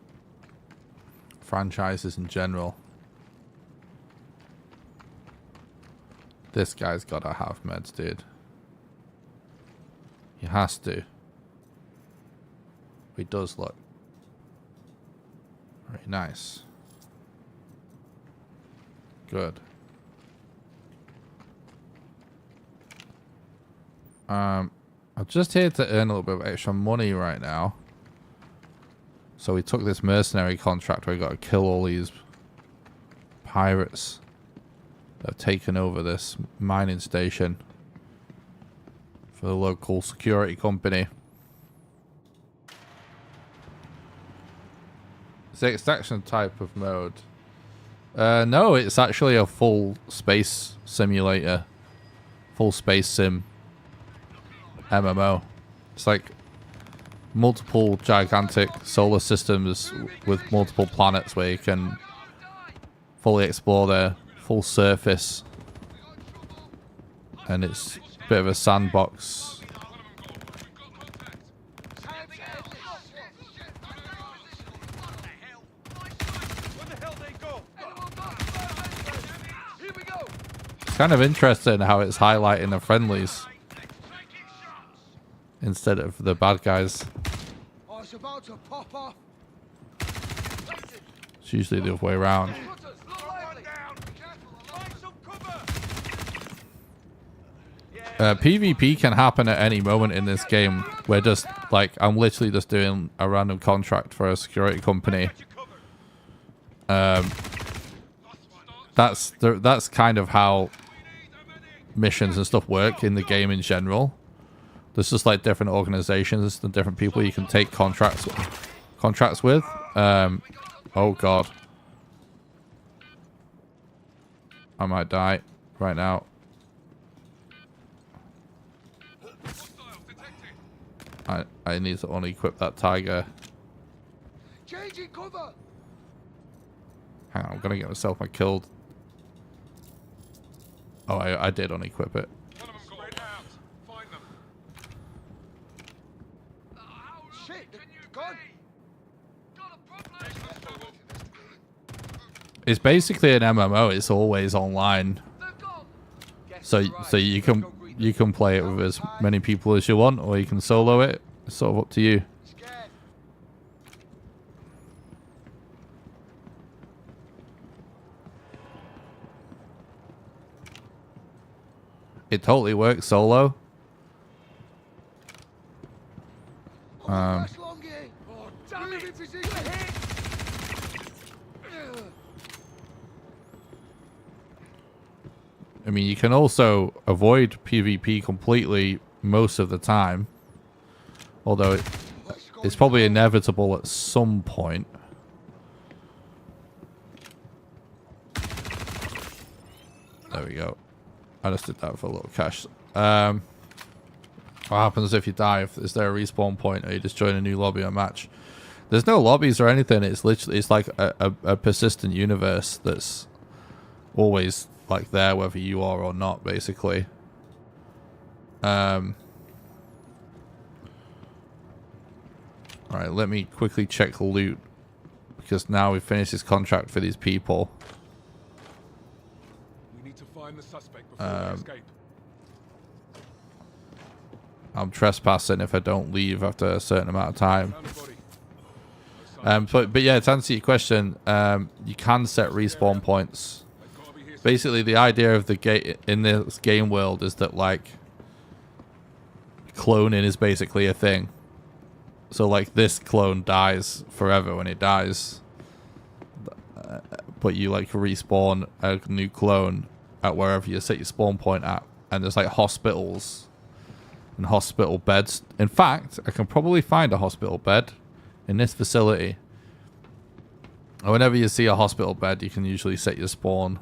franchises in general. This guy's gotta have meds, dude. He has to. He does look very nice. Good. I'm just here to earn a little bit of extra money right now. So we took this mercenary contract where we got to kill all these pirates that have taken over this mining station for the local security company. It's the extraction type of mode. No, it's actually a full space simulator. Full space sim. MMO. It's like multiple gigantic solar systems with multiple planets where you can fully explore their full surface. And it's a bit of a sandbox. It's kind of interesting how it's highlighting the friendlies instead of the bad guys. It's usually the other way around. PvP can happen at any moment in this game. We're just like, I'm literally just doing a random contract for a security company. That's kind of how missions and stuff work in the game in general. There's just like different organizations and different people you can take contracts with. Oh god, I might die right now. I need to unequip that tiger. Changing cover. Hang on, I'm gonna get myself killed. Oh, I did unequip it. One of them got out. Find them. Shit, they're gone. It's basically an MMO. It's always online, so you can play it with as many people as you want, or you can solo it. It's sort of up to you. It totally works solo. I mean, you can also avoid PvP completely most of the time. Although it's probably inevitable at some point. There we go. I just did that for a little cash. What happens if you die? Is there a respawn point, or you just join a new lobby or match? There's no lobbies or anything. It's literally, it's like a persistent universe that's always like there, whether you are or not, basically. Alright, let me quickly check loot, because now we've finished this contract for these people. We need to find the suspect before they escape. I'm trespassing if I don't leave after a certain amount of time. But yeah, to answer your question, you can set respawn points. Basically, the idea of the game in this game world is that like cloning is basically a thing. So like this clone dies forever when it dies, but you like respawn a new clone at wherever you set your spawn point at, and there's like hospitals and hospital beds. In fact, I can probably find a hospital bed in this facility. And whenever you see a hospital bed, you can usually set your spawn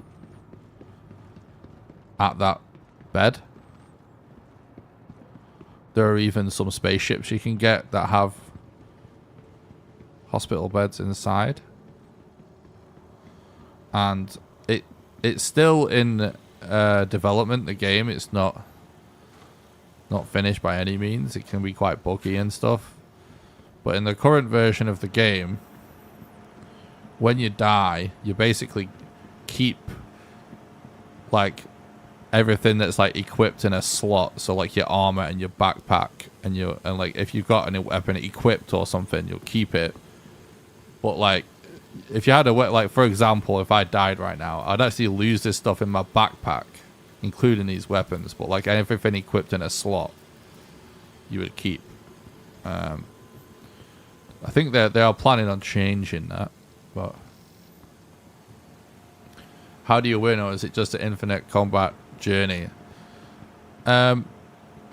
at that bed. There are even some spaceships you can get that have hospital beds inside. And it's still in development, the game. It's not finished by any means. It can be quite buggy and stuff. But in the current version of the game, when you die, you basically keep like everything that's like equipped in a slot. So like your armor and your backpack and like if you've got a weapon equipped or something, you'll keep it. But like if you had like for example, if I died right now, I'd actually lose this stuff in my backpack, including these weapons. But like everything equipped in a slot, you would keep. I think they are planning on changing that. But how do you win, or is it just an infinite combat journey?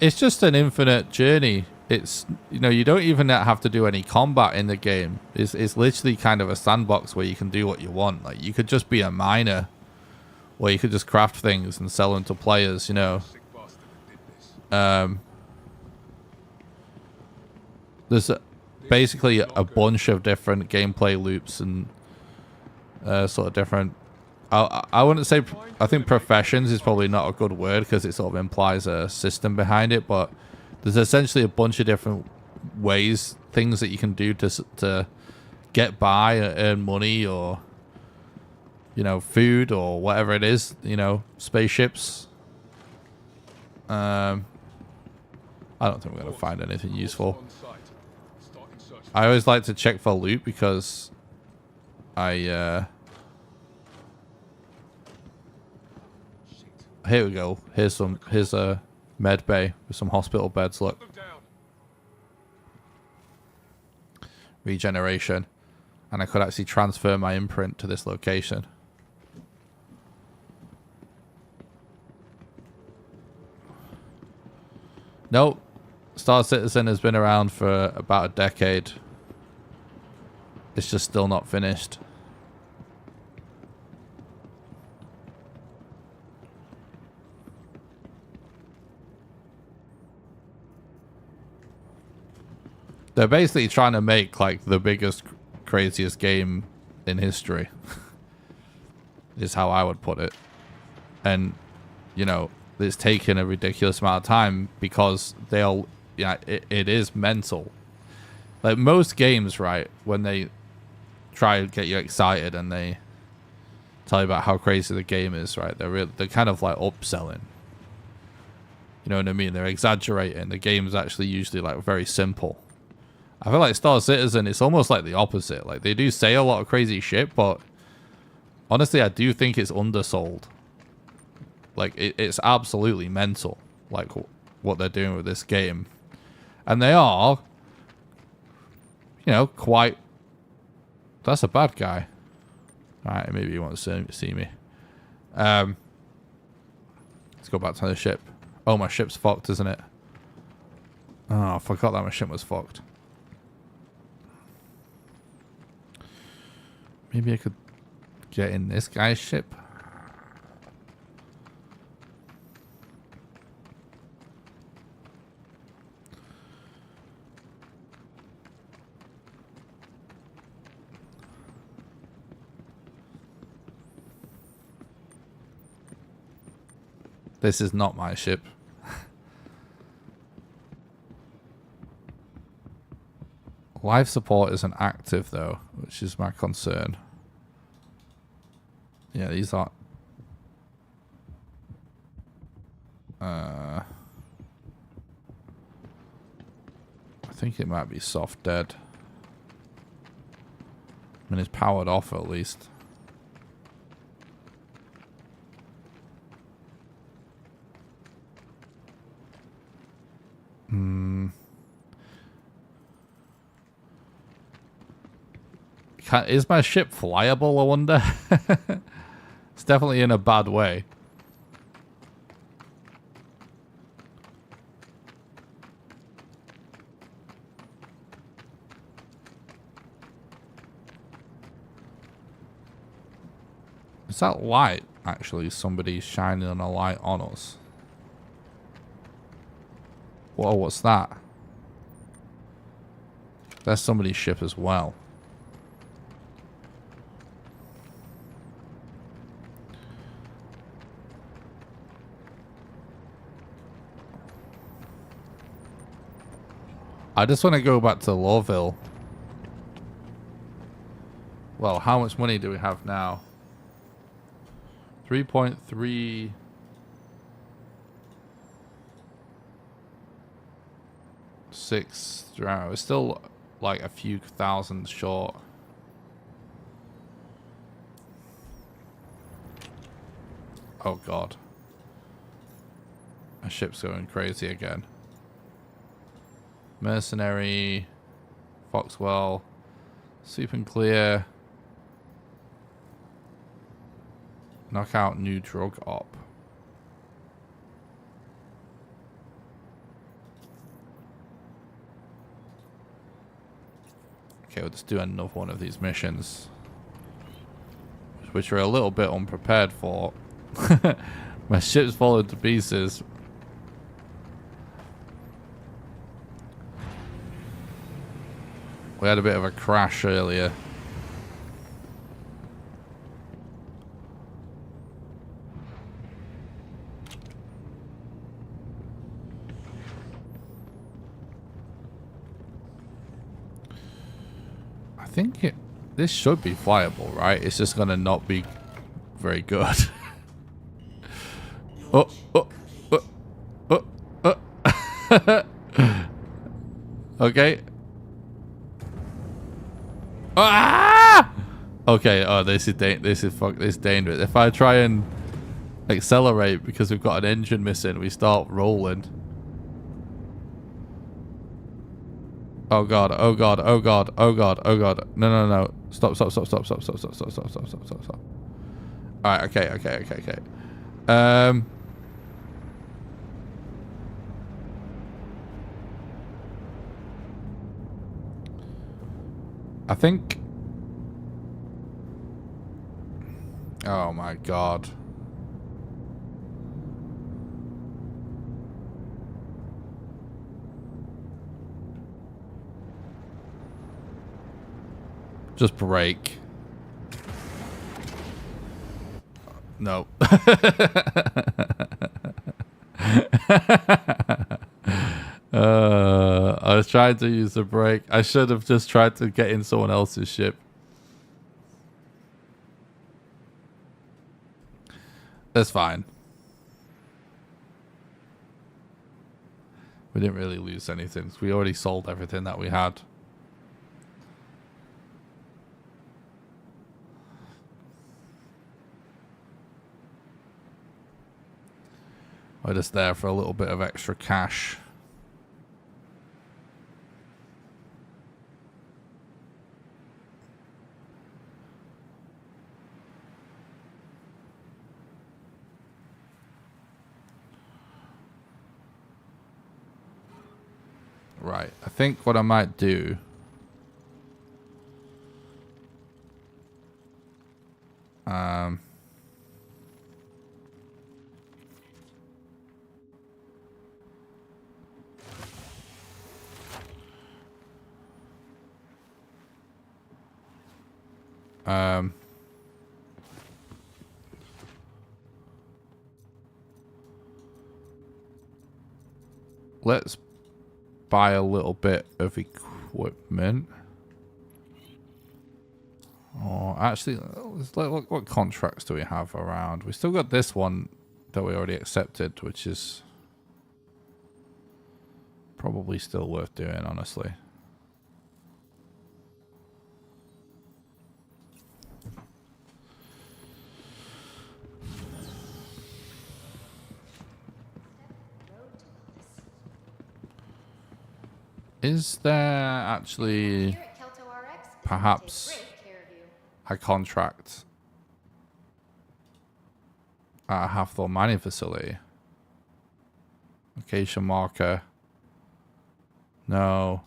it's just an infinite journey. It's, you know, you don't even have to do any combat in the game. It's literally kind of a sandbox where you can do what you want. Like, you could just be a miner, or you could just craft things and sell them to players, you know. Sick bastard that did this. There's basically a bunch of different gameplay loops and sort of different. I wouldn't say. I think professions is probably not a good word because it sort of implies a system behind it. But there's essentially a bunch of different ways, things that you can do to get by, or earn money, or, you know, food, or whatever it is. You know, spaceships. I don't think we're gonna find anything useful. On site. Starting search. I always like to check for loot because I here we go. Here's a med bay with some hospital beds. Look, Them down. regeneration, and I could actually transfer my imprint to this location. Nope. Star Citizen has been around for about a decade. It's just still not finished. They're basically trying to make like the biggest, craziest game in history. Is how I would put it. And, you know, it's taken a ridiculous amount of time because they'll, yeah, it is mental. Like most games, right, when they try to get you excited and they tell you about how crazy the game is, right, they're kind of like upselling. You know what I mean? They're exaggerating. The game's actually usually like very simple. I feel like Star Citizen, it's almost like the opposite. Like they do say a lot of crazy shit, but honestly, I do think it's undersold. Like it's absolutely mental, like what they're doing with this game, and they are, you know, quite. That's a bad guy. All right, maybe he wants to see me. Let's go back to the ship. Oh, my ship's fucked, isn't it? Oh, I forgot that my ship was fucked. Maybe I could get in this guy's ship. This is not my ship. Life support isn't active though, which is my concern. Yeah, these aren't. I think it might be soft dead. I mean, it's powered off at least. Is my ship flyable, I wonder? It's definitely in a bad way. Is that light actually somebody shining on a light on us? Whoa, what's that? That's somebody's ship as well. I just want to go back to Lawville. Well, how much money do we have now? 3.3... We're still like a few thousand short. Oh god. My ship's going crazy again. Mercenary, Foxwell, Soup and Clear, knock out new drug op. Okay, we'll just do another one of these missions, which we're a little bit unprepared for. My ship's fallen to pieces. We had a bit of a crash earlier. I think this should be flyable, right? It's just gonna not be very good. oh, oh, oh, oh, oh. Okay. Ah! Okay. Oh, this is dangerous. If I try and accelerate because we've got an engine missing, we start rolling. Oh god, oh god, oh god, oh god, oh god. No, no, no. Stop, stop, stop, stop, stop, stop, stop, stop, stop, stop, stop, stop, stop. Alright, okay, okay, okay, okay. I think... Oh my god. Just brake. No. I was trying to use the brake. I should have just tried to get in someone else's ship. That's fine. We didn't really lose anything. We already sold everything that we had. We're just there for a little bit of extra cash. Right, I think what I might do... let's buy a little bit of equipment. Oh, actually, let's look what contracts do we have around. We still got this one that we already accepted, which is probably still worth doing, honestly. Is there actually perhaps a contract at a Hathor mining facility? Location marker. No.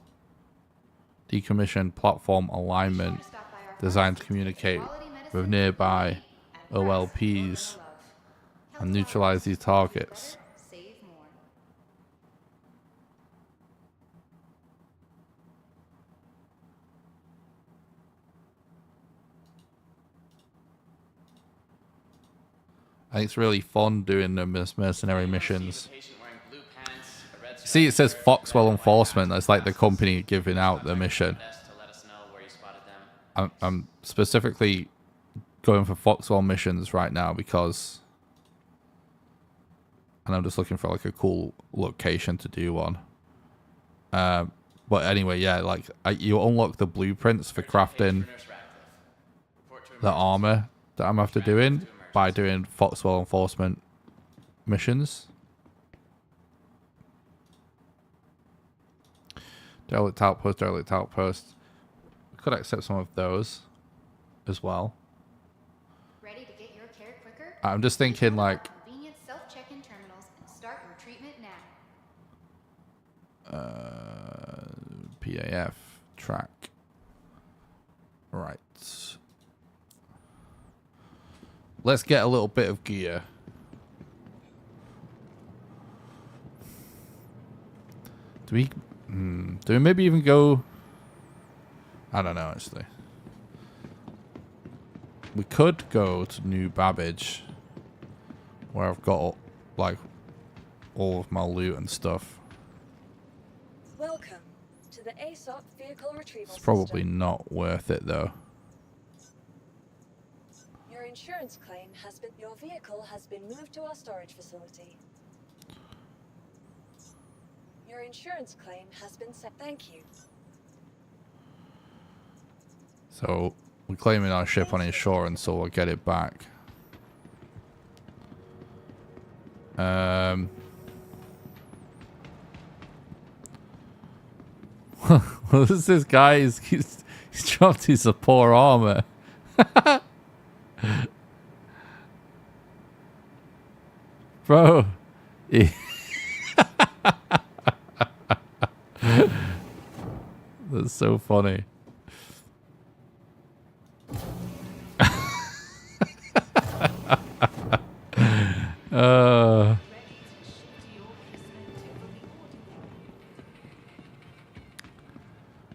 Decommissioned platform alignment designed to communicate with nearby OLPs and neutralize these targets. I think it's really fun doing the mercenary missions. See, it says Foxwell Enforcement. That's like the company giving out the mission. I'm specifically going for Foxwell missions right now because... And I'm just looking for like a cool location to do one. But anyway, yeah, like you unlock the blueprints for crafting the armor that I'm after doing by doing Foxwell Enforcement missions. Derelict outpost, derelict outpost. We could accept some of those as well. Ready to get your care quicker? I'm just thinking like Convenient self-check-in terminals and start your treatment now. PAF track. Right. Let's get a little bit of gear. Do we maybe even go? I don't know, actually. We could go to New Babbage, where I've got, like, all of my loot and stuff. Welcome to the ASOP vehicle retrieval It's probably system. not worth it, though. Your insurance claim has been... Your vehicle has been moved to our storage facility. Your insurance claim has been set. Thank you. So, we're claiming our ship on insurance, so we'll get it back. What is this guy? He's dropped his poor armor. Bro. That's so funny.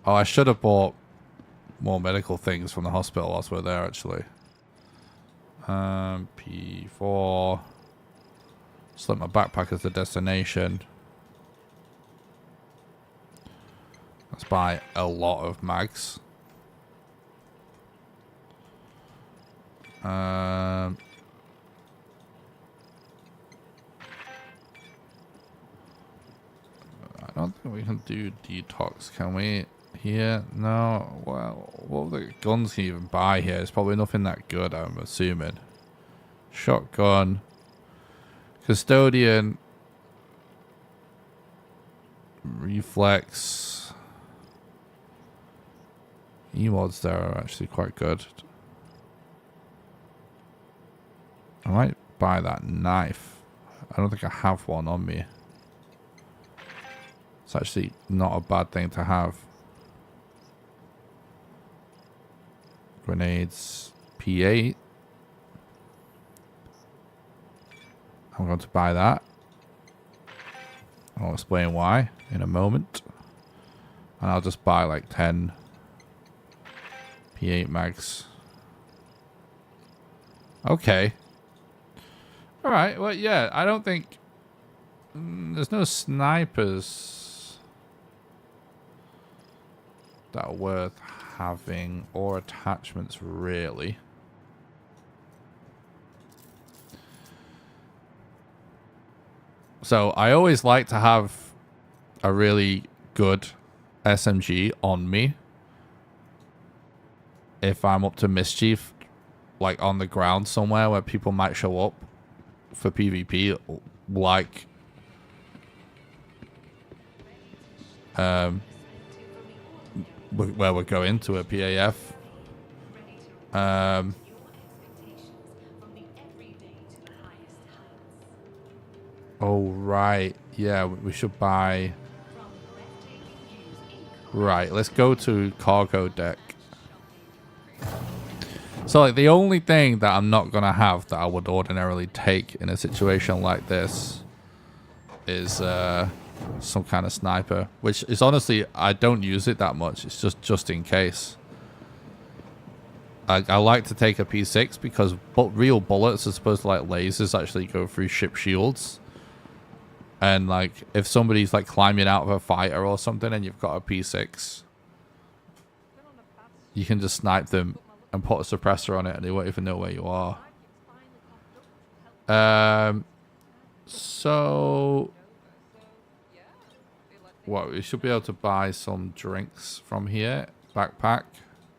Oh, I should have bought more medical things from the hospital whilst we're there, actually. P4. Select my backpack as the destination. Let's buy a lot of mags. I don't think we can do detox, can we? Here? No. Well, what the guns can you even buy here? It's probably nothing that good, I'm assuming. Shotgun. Custodian. Reflex. E-mods there are actually quite good. I might buy that knife. I don't think I have one on me. It's actually not a bad thing to have. Grenades. P8. I'm going to buy that. I'll explain why in a moment. And I'll just buy like 10 P8 mags. Okay. Alright, well, yeah, I don't think... there's no snipers that are worth having, or attachments, really. So, I always like to have a really good SMG on me if I'm up to mischief, like on the ground somewhere where people might show up for PvP, like where we're going to a PAF. Oh, right. Yeah, we should buy... Right, let's go to cargo deck. So, like, the only thing that I'm not going to have that I would ordinarily take in a situation like this is some kind of sniper. Which is honestly, I don't use it that much. It's just in case. I like to take a P6 because real bullets as opposed to like lasers actually go through ship shields. And like, if somebody's like climbing out of a fighter or something and you've got a P6, you can just snipe them and put a suppressor on it and they won't even know where you are. So... what, we should be able to buy some drinks from here. Backpack.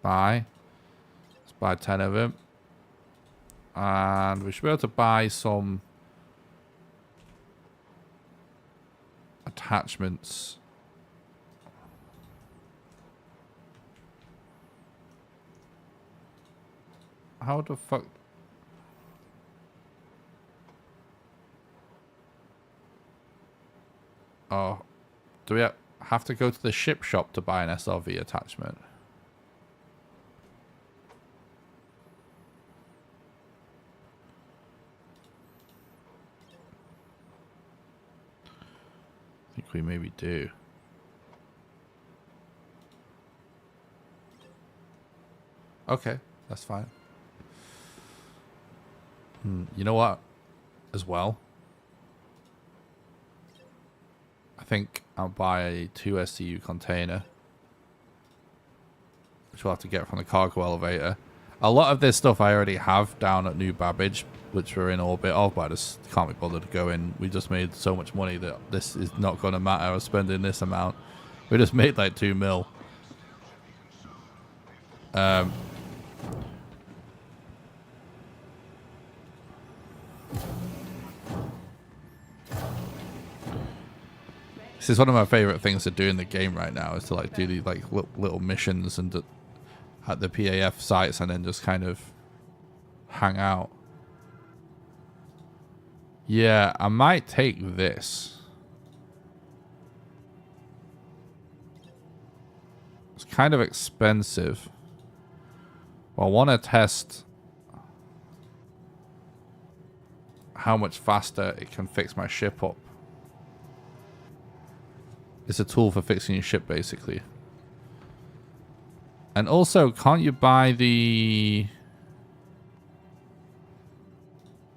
Buy. Let's buy 10 of them. And we should be able to buy some... attachments. How the fuck... oh, do we have to go to the ship shop to buy an SRV attachment? think we maybe do. Okay, that's fine. You know what? As well, I think I'll buy a 2 SCU container, which we'll have to get from the cargo elevator. A lot of this stuff I already have down at New Babbage, which we're in orbit of, but I just can't be bothered to go in. We just made so much money that this is not going to matter. I was spending this amount. We just made like 2 mil. This is one of my favorite things to do in the game right now, is to like do these like little missions and at the PAF sites, and then just kind of hang out. Yeah, I might take this. It's kind of expensive. Well, I want to test how much faster it can fix my ship up. It's a tool for fixing your ship, basically. And also, can't you buy the...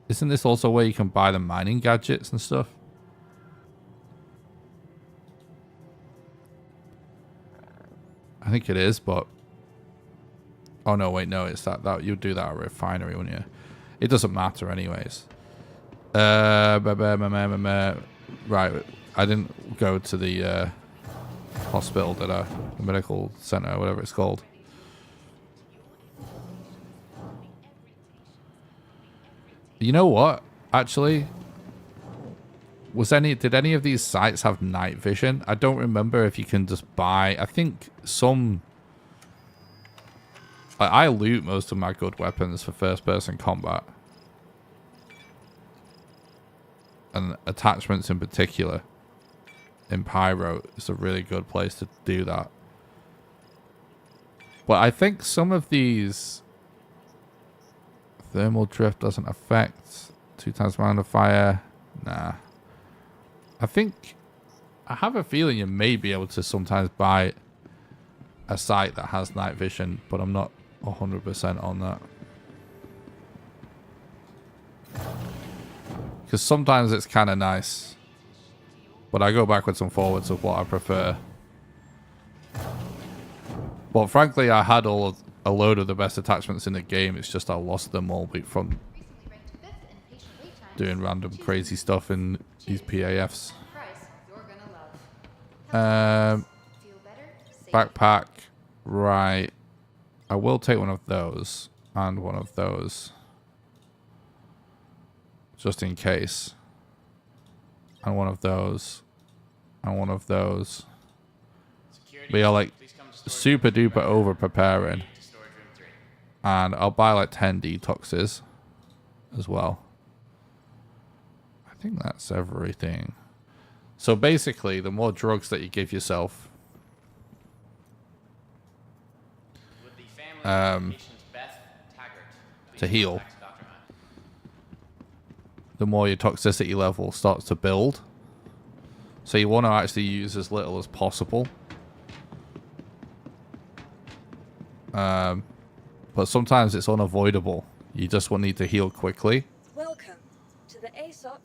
Isn't this also where you can buy the mining gadgets and stuff? I think it is, but... Oh, no, wait, no, it's that you'd do that at a refinery, wouldn't you? It doesn't matter anyways. Right, I didn't go to the hospital, did I? The medical center, whatever it's called. You know what? Actually, did any of these sites have night vision? I don't remember if you can just buy. I think some. I loot most of my good weapons for first-person combat, and attachments in particular. In Pyro, it's a really good place to do that. But I think some of these thermal drift doesn't affect 2 times amount of fire. Nah. I have a feeling you may be able to sometimes buy a site that has night vision, but I'm not 100% on that. Because sometimes it's kind of nice. But I go backwards and forwards of what I prefer. But frankly, I had a load of the best attachments in the game. It's just I lost them all from doing random crazy stuff in these PAFs. Backpack. Right. I will take one of those and one of those. Just in case. And one of those. And one of those. But yeah, like super duper over preparing. And I'll buy like 10 detoxes as well. I think that's everything. So basically, the more drugs that you give yourself, to heal, the more your toxicity level starts to build. So you want to actually use as little as possible. But sometimes it's unavoidable. You just will need to heal quickly. Welcome to the ASOP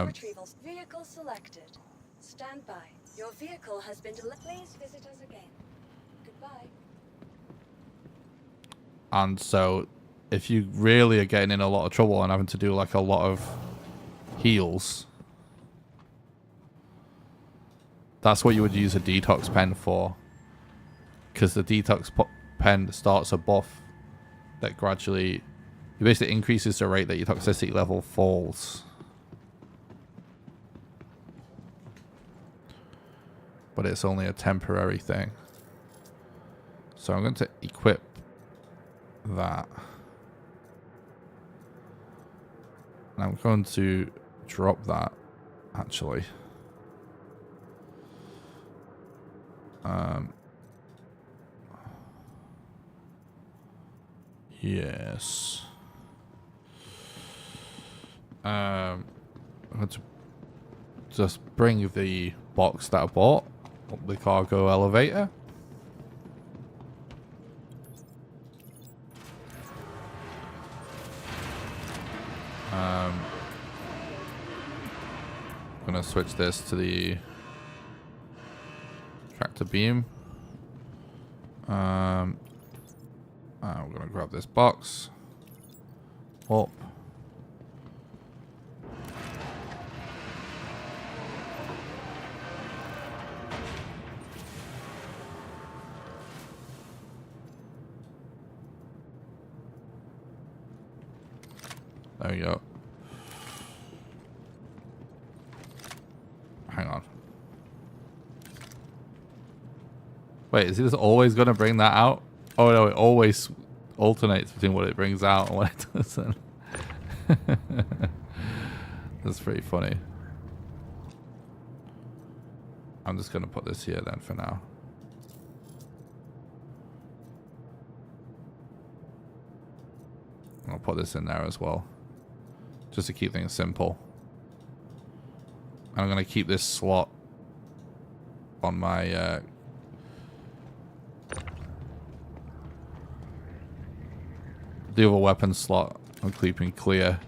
retrieval vehicle selected. Stand by. Your vehicle has been delivered. Please visit us again. Goodbye. And so if you really are getting in a lot of trouble and having to do like a lot of heals, that's what you would use a detox pen for. Because the detox pen starts a buff that gradually, it basically increases the rate that your toxicity level falls. But it's only a temporary thing. So I'm going to equip that. And I'm going to drop that, actually. Yes. I'm going to just bring the box that I bought. Up the cargo elevator. I'm gonna switch this to the tractor beam. We're gonna grab this box. Up. There we go. Hang on. Wait, is it just always going to bring that out? Oh no, it always alternates between what it brings out and what it doesn't. That's pretty funny. I'm just going to put this here then for now. I'll put this in there as well, just to keep things simple. I'm going to keep this slot on my the other weapon slot. I'm keeping clear.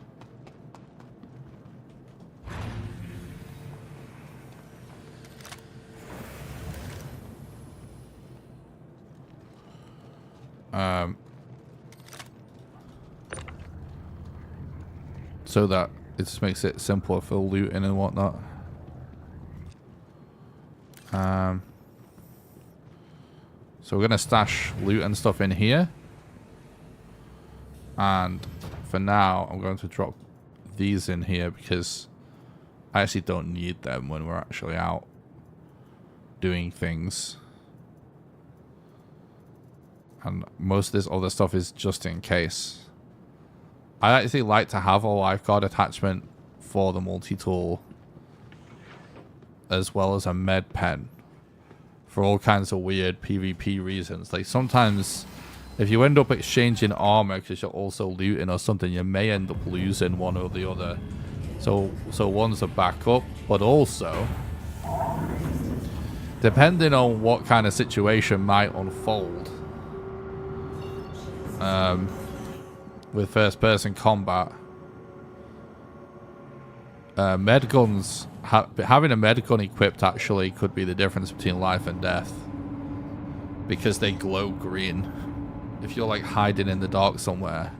So that it just makes it simpler for looting and whatnot. So we're gonna stash loot and stuff in here, and for now I'm going to drop these in here because I actually don't need them when we're actually out doing things, and most of this other stuff is just in case. I actually like to have a lifeguard attachment for the multi-tool, as well as a med pen, for all kinds of weird PvP reasons. Like sometimes if you end up exchanging armor because you're also looting or something, you may end up losing one or the other. So one's a backup, but also depending on what kind of situation might unfold with first-person combat, med guns, having a med gun equipped actually could be the difference between life and death, because they glow green. If you're like hiding in the dark somewhere,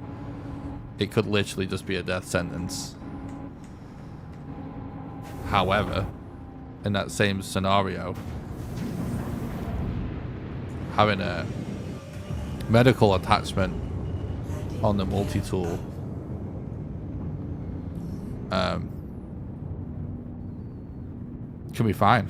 it could literally just be a death sentence. However, in that same scenario, having a medical attachment on the multi-tool can be fine.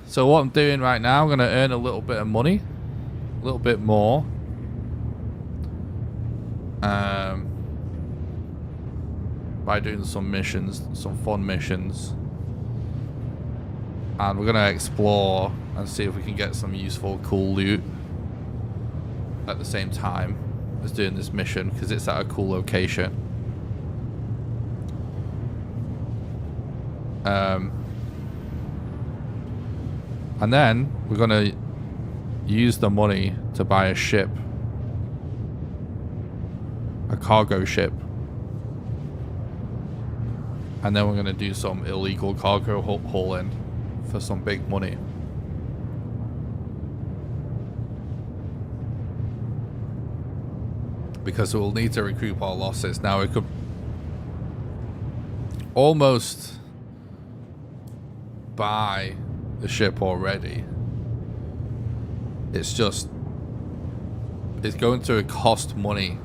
So what I'm doing right now, I'm going to earn a little bit of money, a little bit more. By doing some missions, some fun missions. And we're going to explore and see if we can get some useful, cool loot at the same time as doing this mission, because it's at a cool location. And then we're going to use the money to buy a ship, a cargo ship. And then we're going to do some illegal cargo hauling for some big money. Because we'll need to recoup our losses. Now we could almost buy the ship already. It's just, it's going to cost money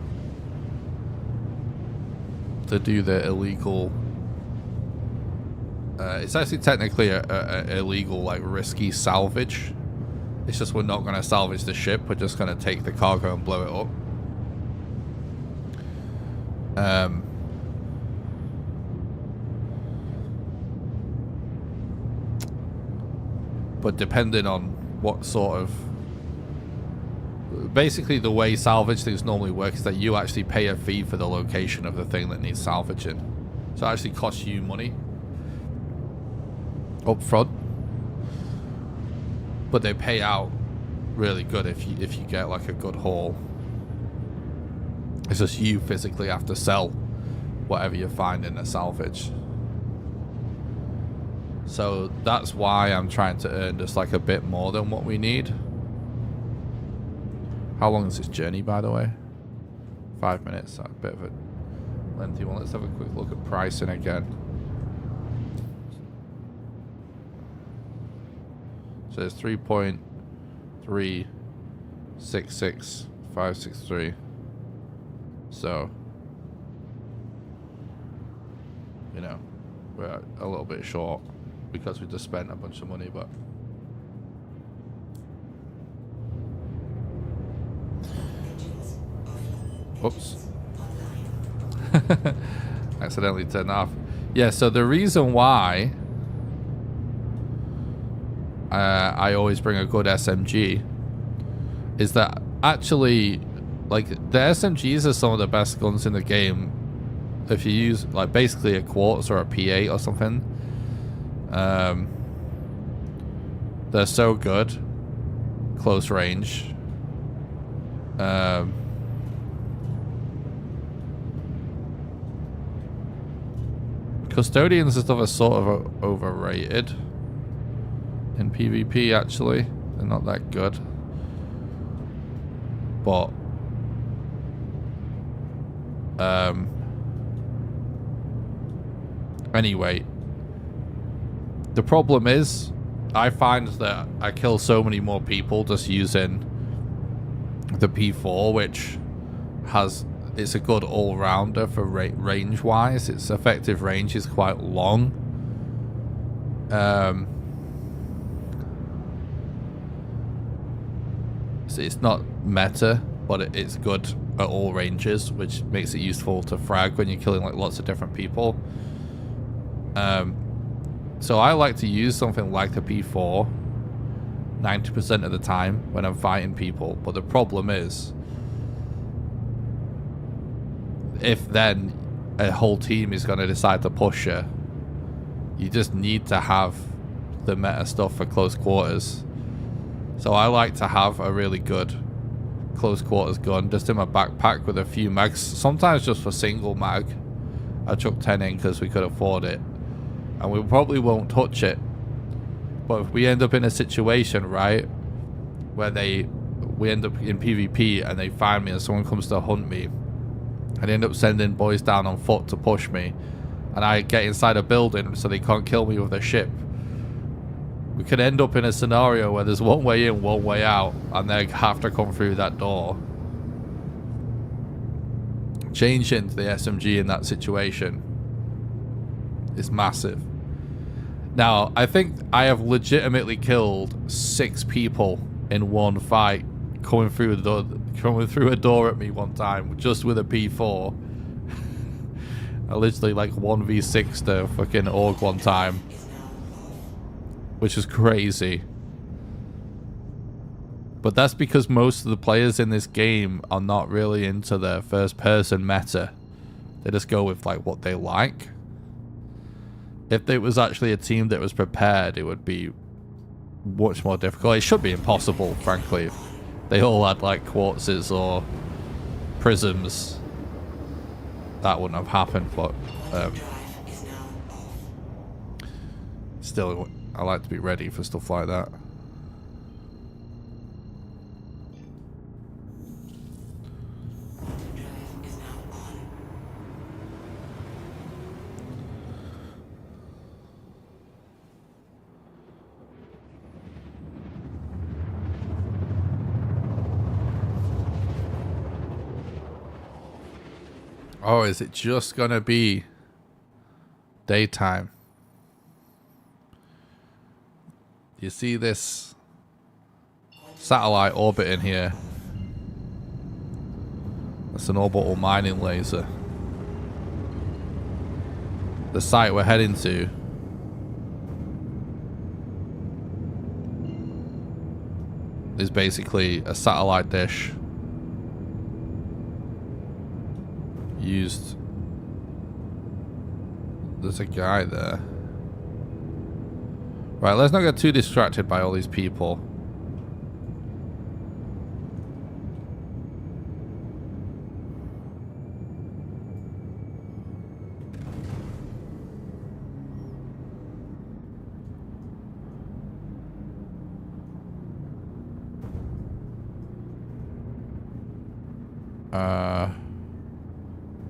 to do the illegal. It's actually technically a illegal, like, risky salvage. It's just we're not going to salvage the ship. We're just going to take the cargo and blow it up. But depending on what sort of... Basically, the way salvage things normally work is that you actually pay a fee for the location of the thing that needs salvaging. So it actually costs you money up front. But they pay out really good if you get like a good haul. It's just you physically have to sell whatever you find in the salvage. So that's why I'm trying to earn just like a bit more than what we need. How long is this journey, by the way? 5 minutes. A bit of a lengthy one. Let's have a quick look at pricing again. So it's 3.366563. So, you know, we're a little bit short because we just spent a bunch of money, but oops. Accidentally turned off. Yeah, so the reason why I always bring a good SMG is that actually, like, the SMGs are some of the best guns in the game if you use, like, basically a quartz or a P8 or something. They're so good. Close range. Custodians and stuff are sort of overrated in PvP, actually. They're not that good. But anyway, the problem is I find that I kill so many more people just using the P4, which it's a good all-rounder for range-wise. Its effective range is quite long. So it's not meta, but it's good at all ranges, which makes it useful to frag when you're killing like lots of different people. So I like to use something like the P4 90% of the time when I'm fighting people, but the problem is if then a whole team is going to decide to push you, you just need to have the meta stuff for close quarters. So I like to have a really good close quarters gun just in my backpack with a few mags, sometimes just for single mag. I chuck 10 in because we could afford it, and we probably won't touch it. But if we end up in a situation, right, where we end up in PvP and they find me and someone comes to hunt me, and they end up sending boys down on foot to push me, and I get inside a building so they can't kill me with their ship, we could end up in a scenario where there's one way in, one way out, and they have to come through that door. Changing to the SMG in that situation is massive. Now, I think I have legitimately killed 6 people in one fight coming through a door at me one time just with a P4. I literally like 1v6 the fucking orc one time, which is crazy. But that's because most of the players in this game are not really into the first person meta. They just go with like what they like. If it was actually a team that was prepared, it would be much more difficult. It should be impossible, frankly. If they all had like quartzes or prisms, that wouldn't have happened. But still, I like to be ready for stuff like that. Oh, is it just gonna be daytime? You see this satellite orbiting here? That's an orbital mining laser. The site we're heading to is basically a satellite dish used. There's a guy there. Right, let's not get too distracted by all these people.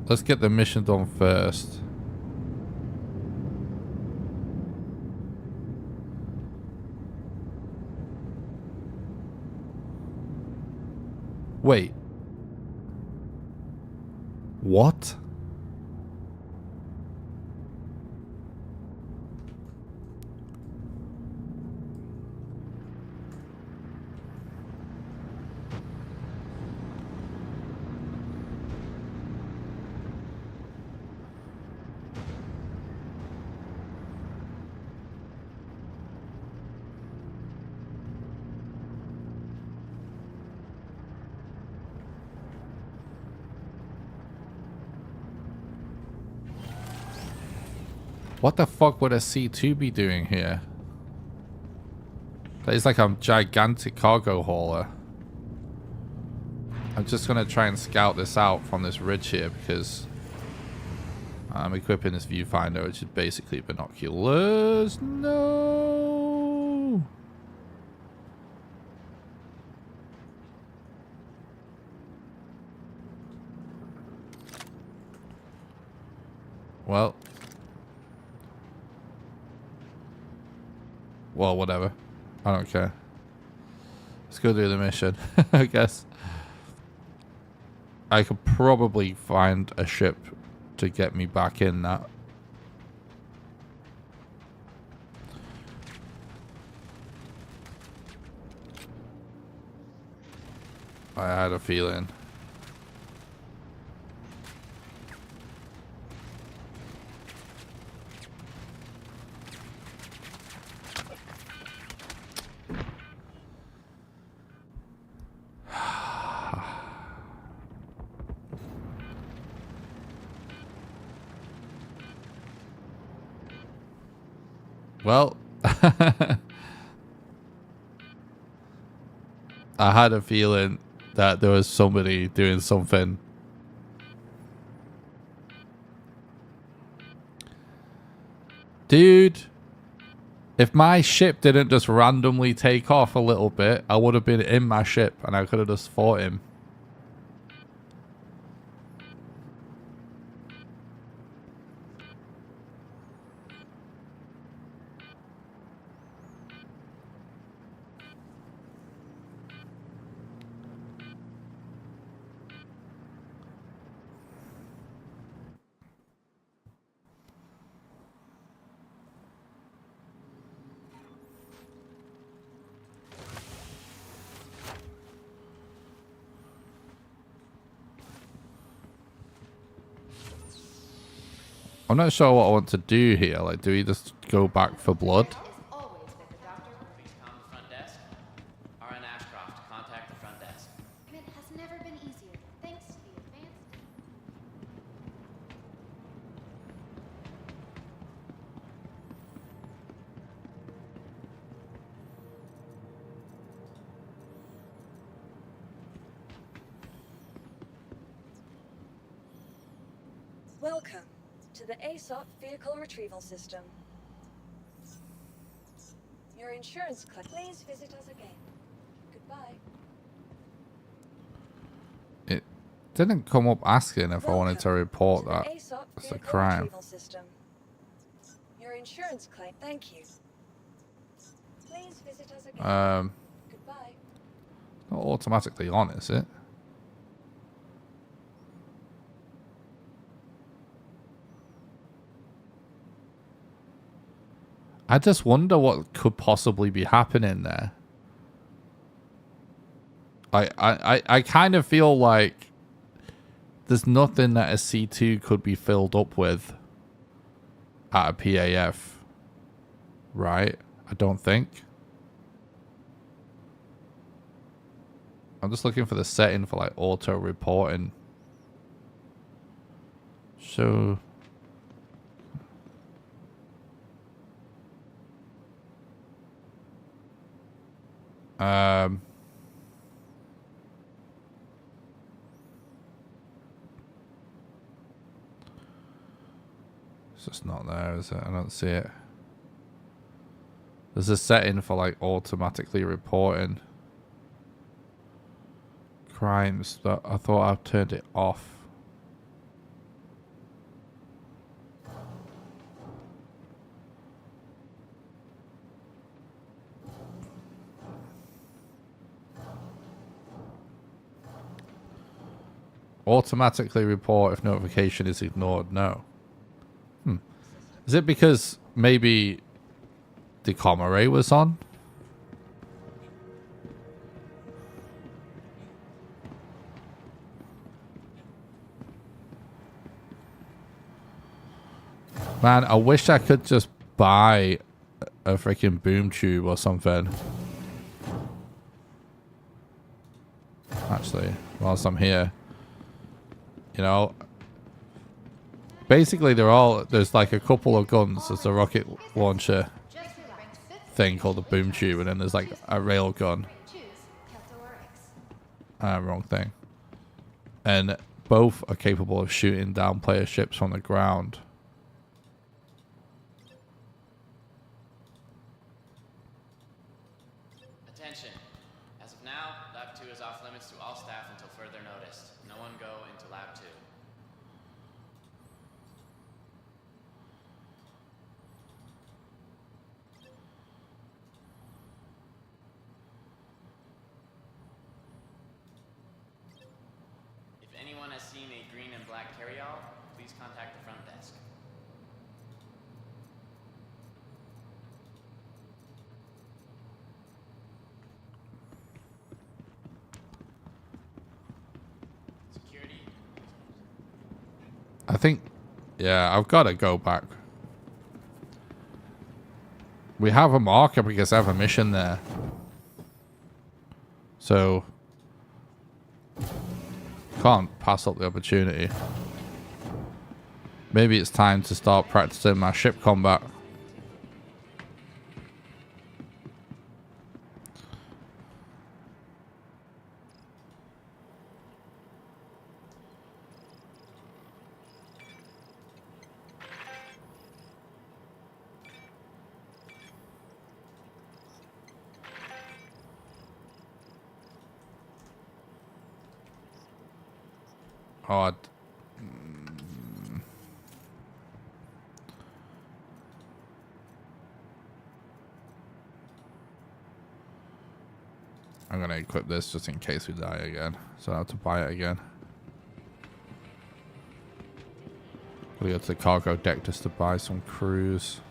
Let's get the mission done first. Wait. What? What the fuck would a C2 be doing here? That is like a gigantic cargo hauler. I'm just going to try and scout this out from this ridge here because I'm equipping this viewfinder, which is basically binoculars. No! Well, whatever. I don't care. Let's go do the mission, I guess. I could probably find a ship to get me back in that. I had a feeling. Well, I had a feeling that there was somebody doing something. Dude, if my ship didn't just randomly take off a little bit, I would have been in my ship and I could have just fought him. I'm not sure what I want to do here. Like, do we just go back for blood? Has always been the doctor. Please come to the front desk. RN Ashcroft, contact the front desk. It has never been easier, thanks to the advanced. Welcome to the ASOP Vehicle Retrieval System. Your insurance claim. Please visit us again. Goodbye. It didn't come up asking if I wanted to report to that. the ASOP It's a Vehicle crime. Retrieval System. Your insurance claim. Thank you. Please visit us again. Goodbye. Not automatically on, is it? I just wonder what could possibly be happening there. I kind of feel like there's nothing that a C2 could be filled up with at a PAF. Right? I don't think. I'm just looking for the setting for like auto reporting. So it's just not there, is it? I don't see it. There's a setting for like automatically reporting crimes that I thought I've turned it off. Automatically report if notification is ignored. No. Is it because maybe the comm array was on? Man, I wish I could just buy a freaking boom tube or something. Actually, whilst I'm here. You know, basically there's like a couple of guns. There's a rocket launcher thing called a boom tube, and then there's like a rail gun. Wrong thing. And both are capable of shooting down player ships from the ground. Attention. As of now, Lab 2 is off limits to all staff until further notice. No one go into Lab 2. If anyone has seen a green and black carryall, please contact the front desk. Security. I think, yeah, I've got to go back. We have a marker because I have a mission there. So, can't pass up the opportunity. Maybe it's time to start practicing my ship combat. Oh, I'm gonna equip this just in case we die again, so I have to buy it again. Gotta go to the cargo deck just to buy some crews.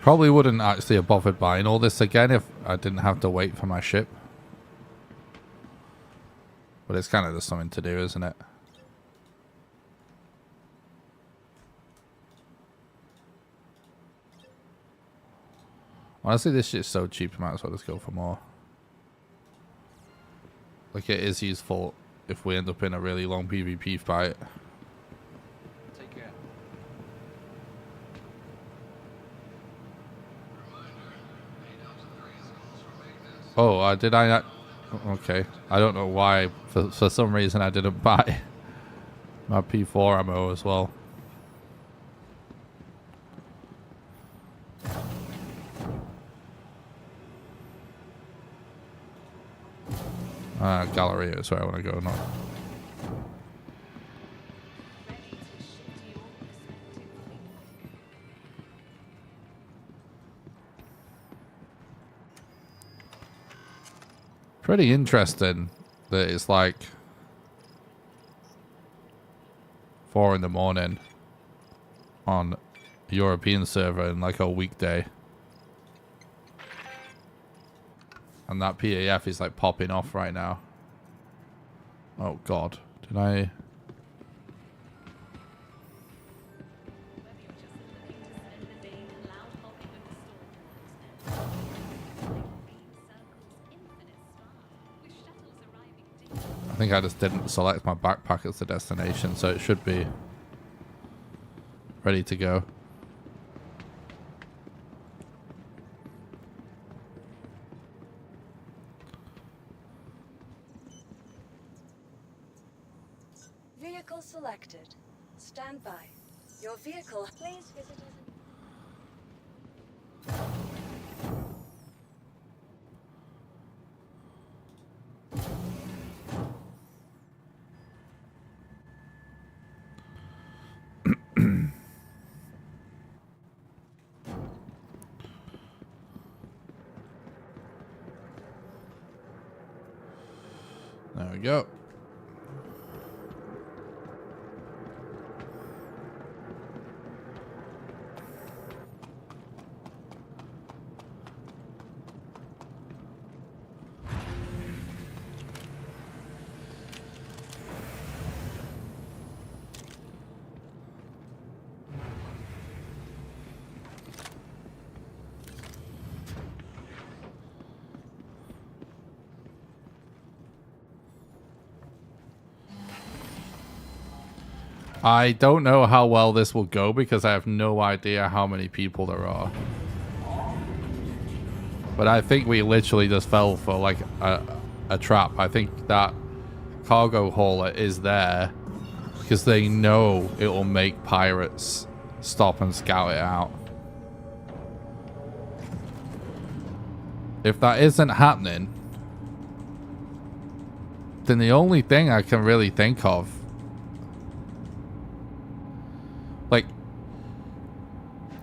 Probably wouldn't actually have bothered buying all this again if I didn't have to wait for my ship. But it's kind of just something to do, isn't it? Honestly, this shit's so cheap, I might as well just go for more. Like, it is useful if we end up in a really long PvP fight. Take care. Oh, did I not? Okay. I don't know why. For some reason, I didn't buy my P4 ammo as well. Galleria is where I want to go, not. Pretty interesting that it's like 4 in the morning on a European server in like a weekday. And that PAF is like popping off right now. Oh God, did I? Whether you're just looking to spend the day cloud hopping with the stormlords, beam circles infinite stars, with shuttles arriving daily. I think I just didn't select my backpack as the destination, so it should be ready to go. Vehicle selected. Stand by. Your vehicle. Please visit us. There we go. I don't know how well this will go because I have no idea how many people there are. But I think we literally just fell for like a trap. I think that cargo hauler is there because they know it will make pirates stop and scout it out. If that isn't happening, then the only thing I can really think of, like,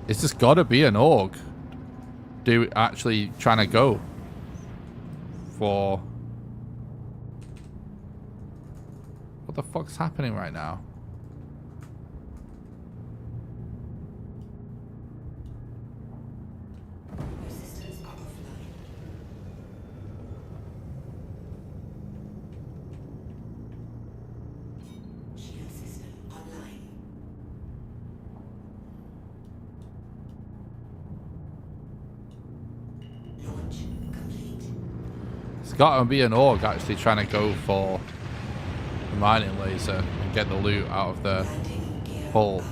it's just gotta be an org actually trying to go for... What the fuck's happening right now? Resistance offline. Shield system online. Launch complete. It's gotta be an org actually trying to go for the mining laser and get the loot out of the Landing gear. hull.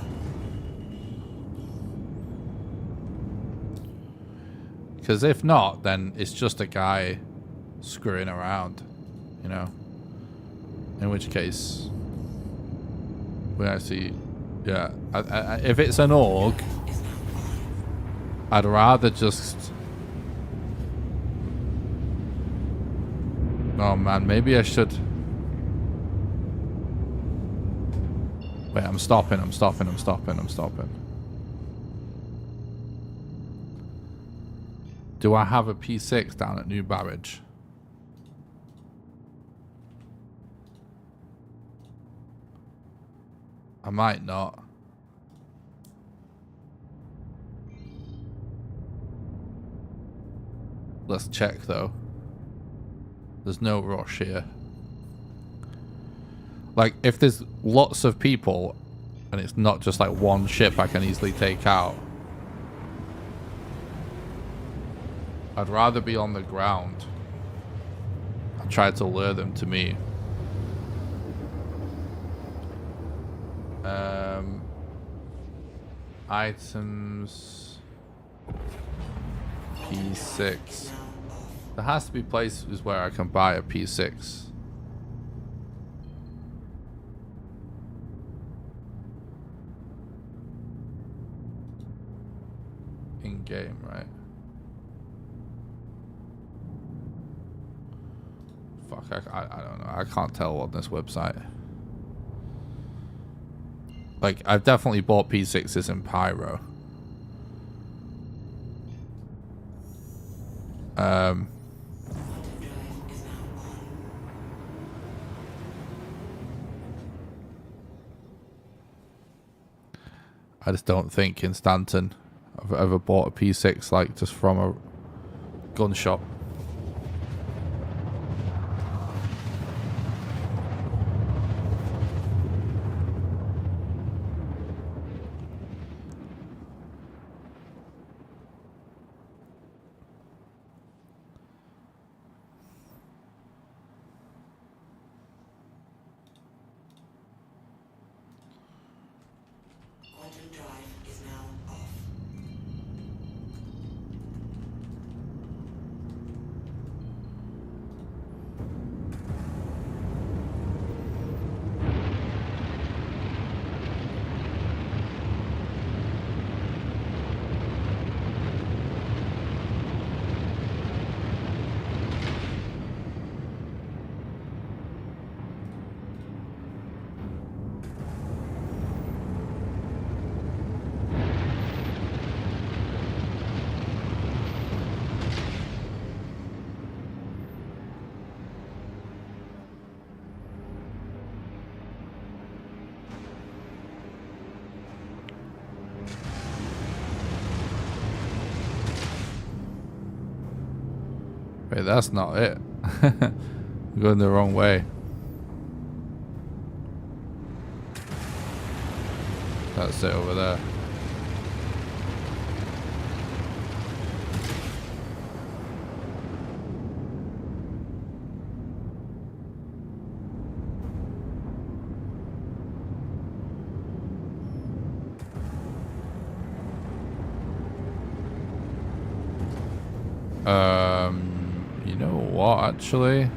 Because if not, then it's just a guy screwing around, you know. In which case, we actually, yeah. If it's an org, Is now on. I'd rather just... Oh man, maybe I should... Wait, I'm stopping. Do I have a P6 down at New Barrage? I might not. Let's check though. There's no rush here. Like, if there's lots of people and it's not just like one ship I can easily take out, I'd rather be on the ground and try to lure them to me. Items. P6. There has to be places where I can buy a P6. In game, right? Fuck, I don't know. I can't tell on this website. Like, I've definitely bought P6s in Pyro. I just don't think in Stanton I've ever bought a P6 like just from a gun shop. Wait, that's not it. We're going the wrong way. That's it over there. You know what, actually?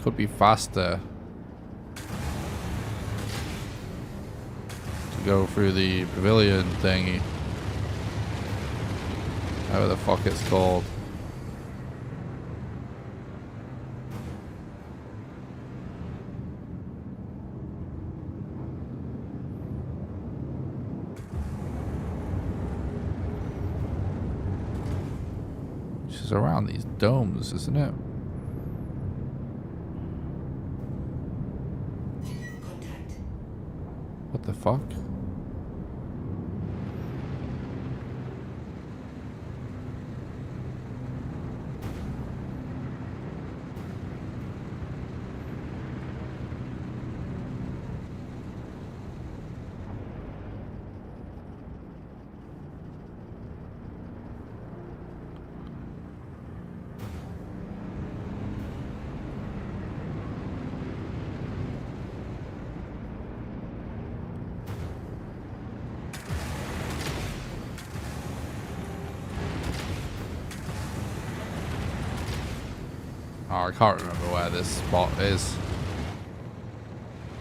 Could be faster to go through the pavilion thingy. However the fuck it's called. She's around these domes, isn't it? Contact. What the fuck? Oh, I can't remember where this spot is.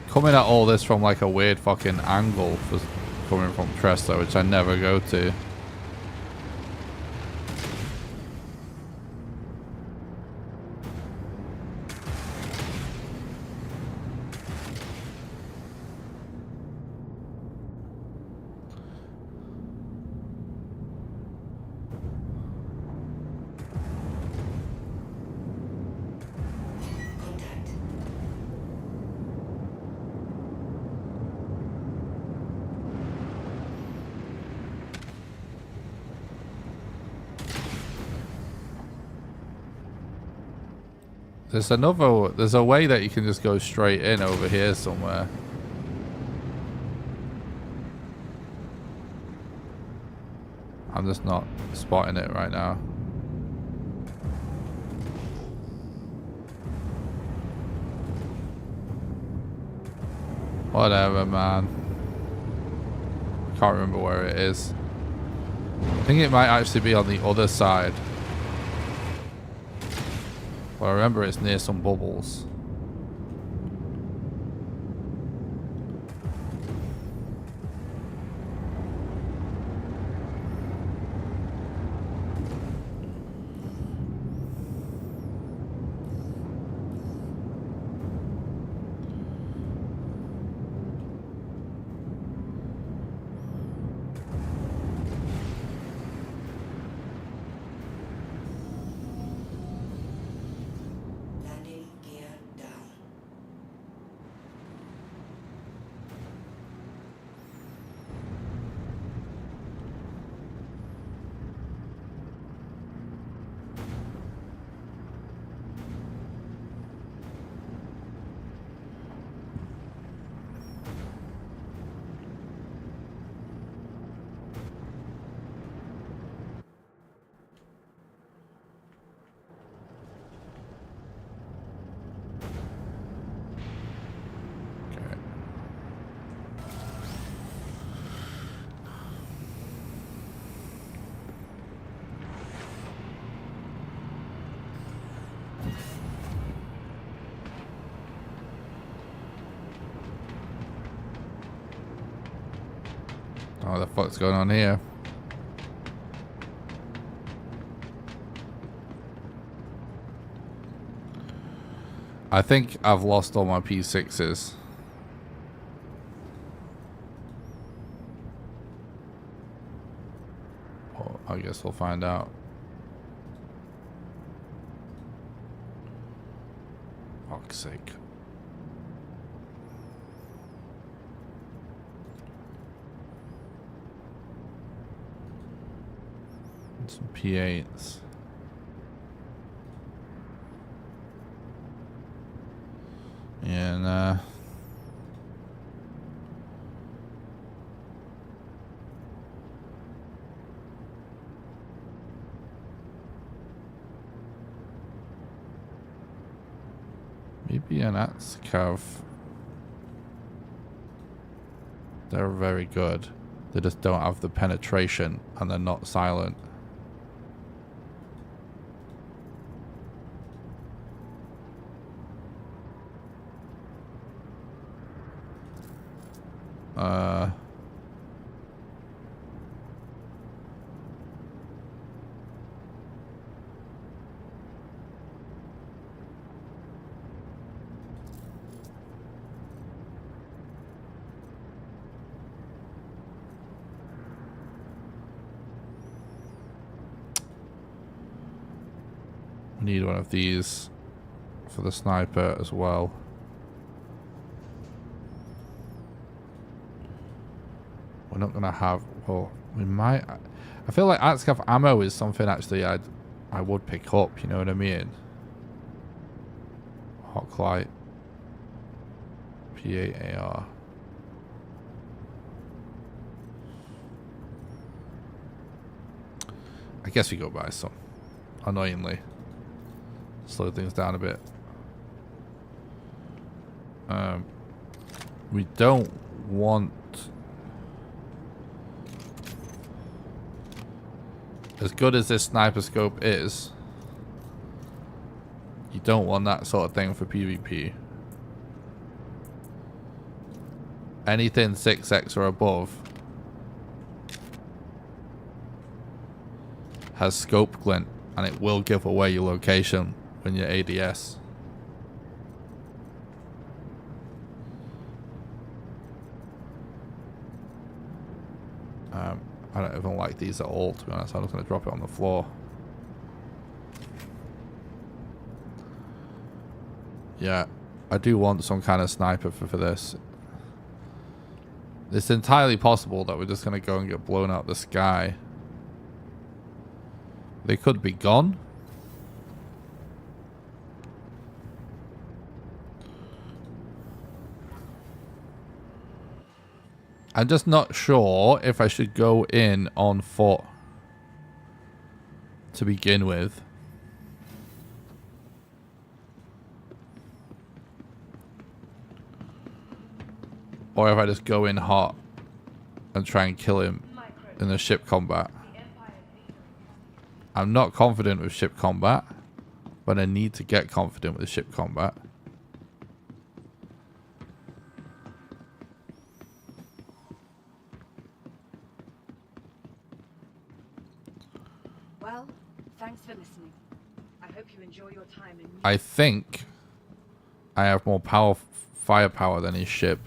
Coming at all this from like a weird fucking angle for coming from Tresta, which I never go to. Contact. There's a way that you can just go straight in over here somewhere. I'm just not spotting it right now. Whatever, man. Can't remember where it is. I think it might actually be on the other side. Well, I remember it's near some bubbles. Landing gear down. Okay. Oh, what the fuck's going on here? I think I've lost all my P6s. Well, I guess we'll find out. fuck's sake. And some P8s. And maybe an Atskav. They're very good. They just don't have the penetration and they're not silent. Need one of these for the sniper as well. We're not gonna have. Well, we might. I feel like Atskav ammo is something actually I would pick up. You know what I mean? Hawklight, P8 AR. I guess we go buy some. Annoyingly. Slow things down a bit. We don't want, as good as this sniper scope is, you don't want that sort of thing for PvP. Anything 6x or above has scope glint, and it will give away your location when you're ADS. I don't even like these at all, to be honest. I'm just going to drop it on the floor. Yeah, I do want some kind of sniper for this. It's entirely possible that we're just going to go and get blown out the sky. They could be gone. I'm just not sure if I should go in on foot to begin with. Or if I just go in hot and try and kill him in the ship combat. I'm not confident with ship combat, but I need to get confident with the ship combat. Well, thanks for listening. I hope you enjoy your time in. I think I have more firepower than his ship.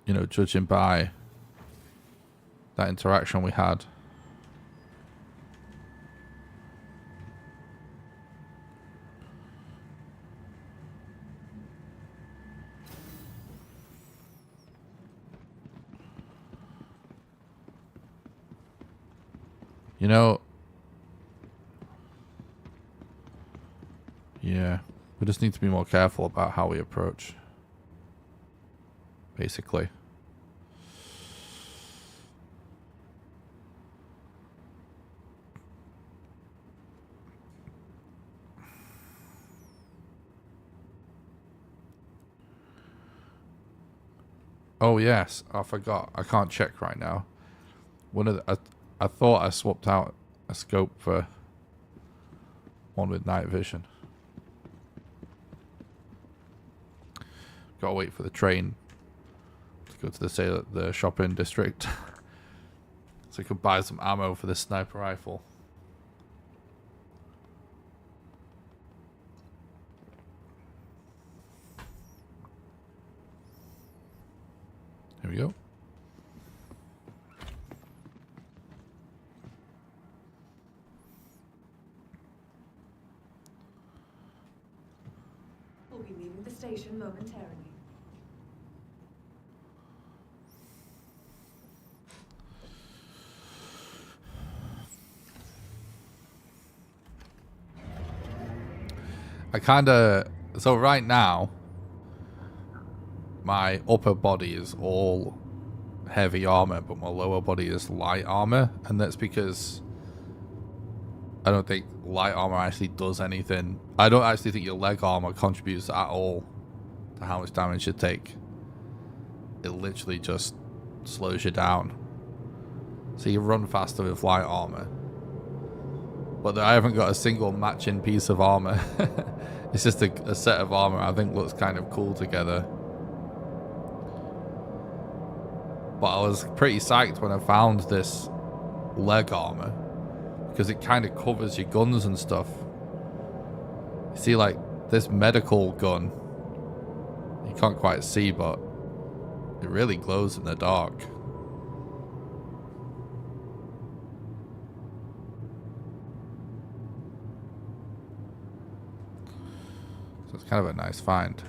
You know, judging by that interaction we had. You know, yeah, we just need to be more careful about how we approach, basically. Oh yes, I forgot. I can't check right now. One of the, I thought I swapped out a scope for one with night vision. Gotta wait for the train to go to the shopping district so I can buy some ammo for this sniper rifle. Here we go. station momentarily. So right now, my upper body is all heavy armor, but my lower body is light armor, and that's because I don't think light armor actually does anything. I don't actually think your leg armor contributes at all to how much damage you take. It literally just slows you down. So you run faster with light armor. But I haven't got a single matching piece of armor. It's just a set of armor I think looks kind of cool together. But I was pretty psyched when I found this leg armor, because it kind of covers your guns and stuff. You see, like, this medical gun, you can't quite see, but it really glows in the dark. So it's kind of a nice find.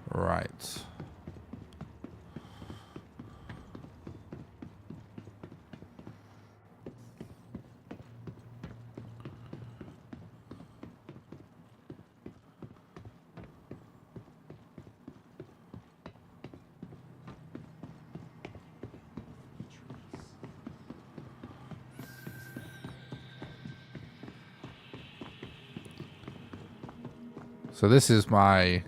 Right. So this is my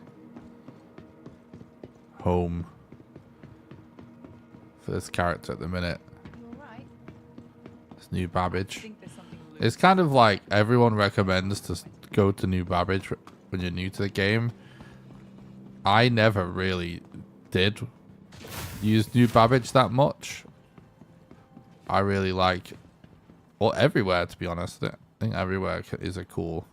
home for this character at the minute. It's New Babbage. It's kind of like everyone recommends to go to New Babbage when you're new to the game. I never really did use New Babbage that much. I really like, well, everywhere, to be honest. I think everywhere is a cool.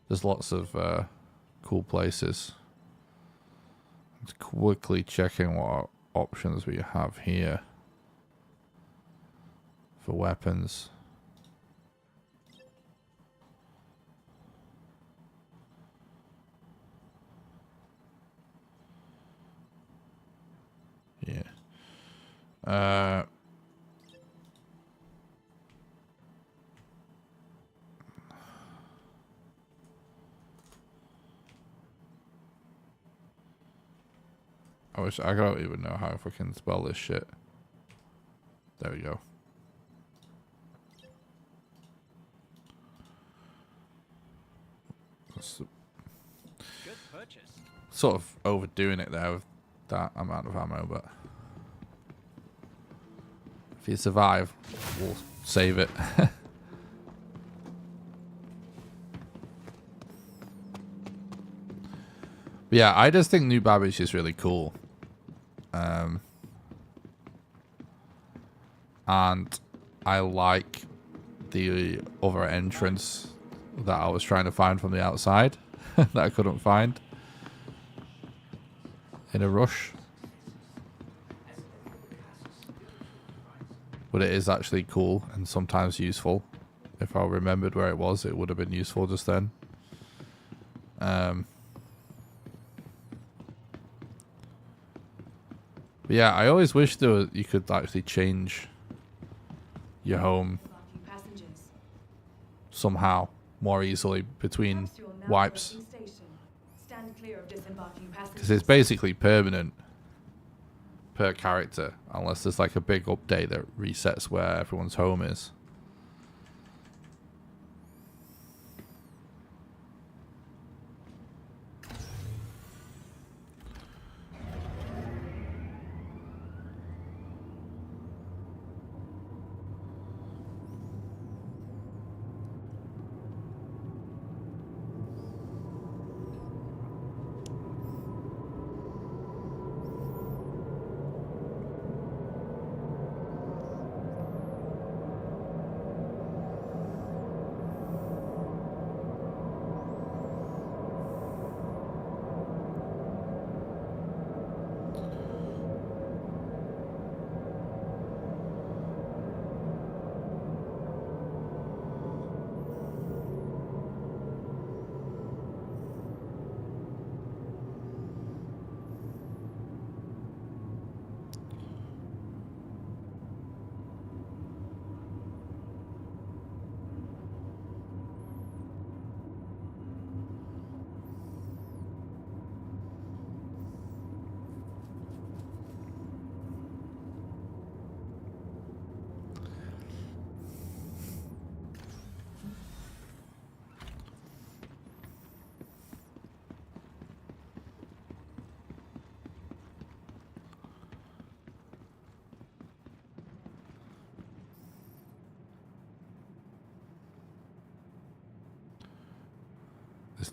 There's lots of cool places. Let's quickly checking what options we have here for weapons. Yeah. I don't even know how I fucking spell this shit. There we go. Good purchase. Sort of overdoing it there with that amount of ammo, but if you survive, we'll save it. But yeah, I just think New Babbage is really cool. And I like the other entrance that I was trying to find from the outside that I couldn't find in a rush. But it is actually cool and sometimes useful. If I remembered where it was, it would have been useful just then. But yeah, I always wish you could actually change your home somehow more easily between wipes, because it's basically permanent per character unless there's like a big update that resets where everyone's home is.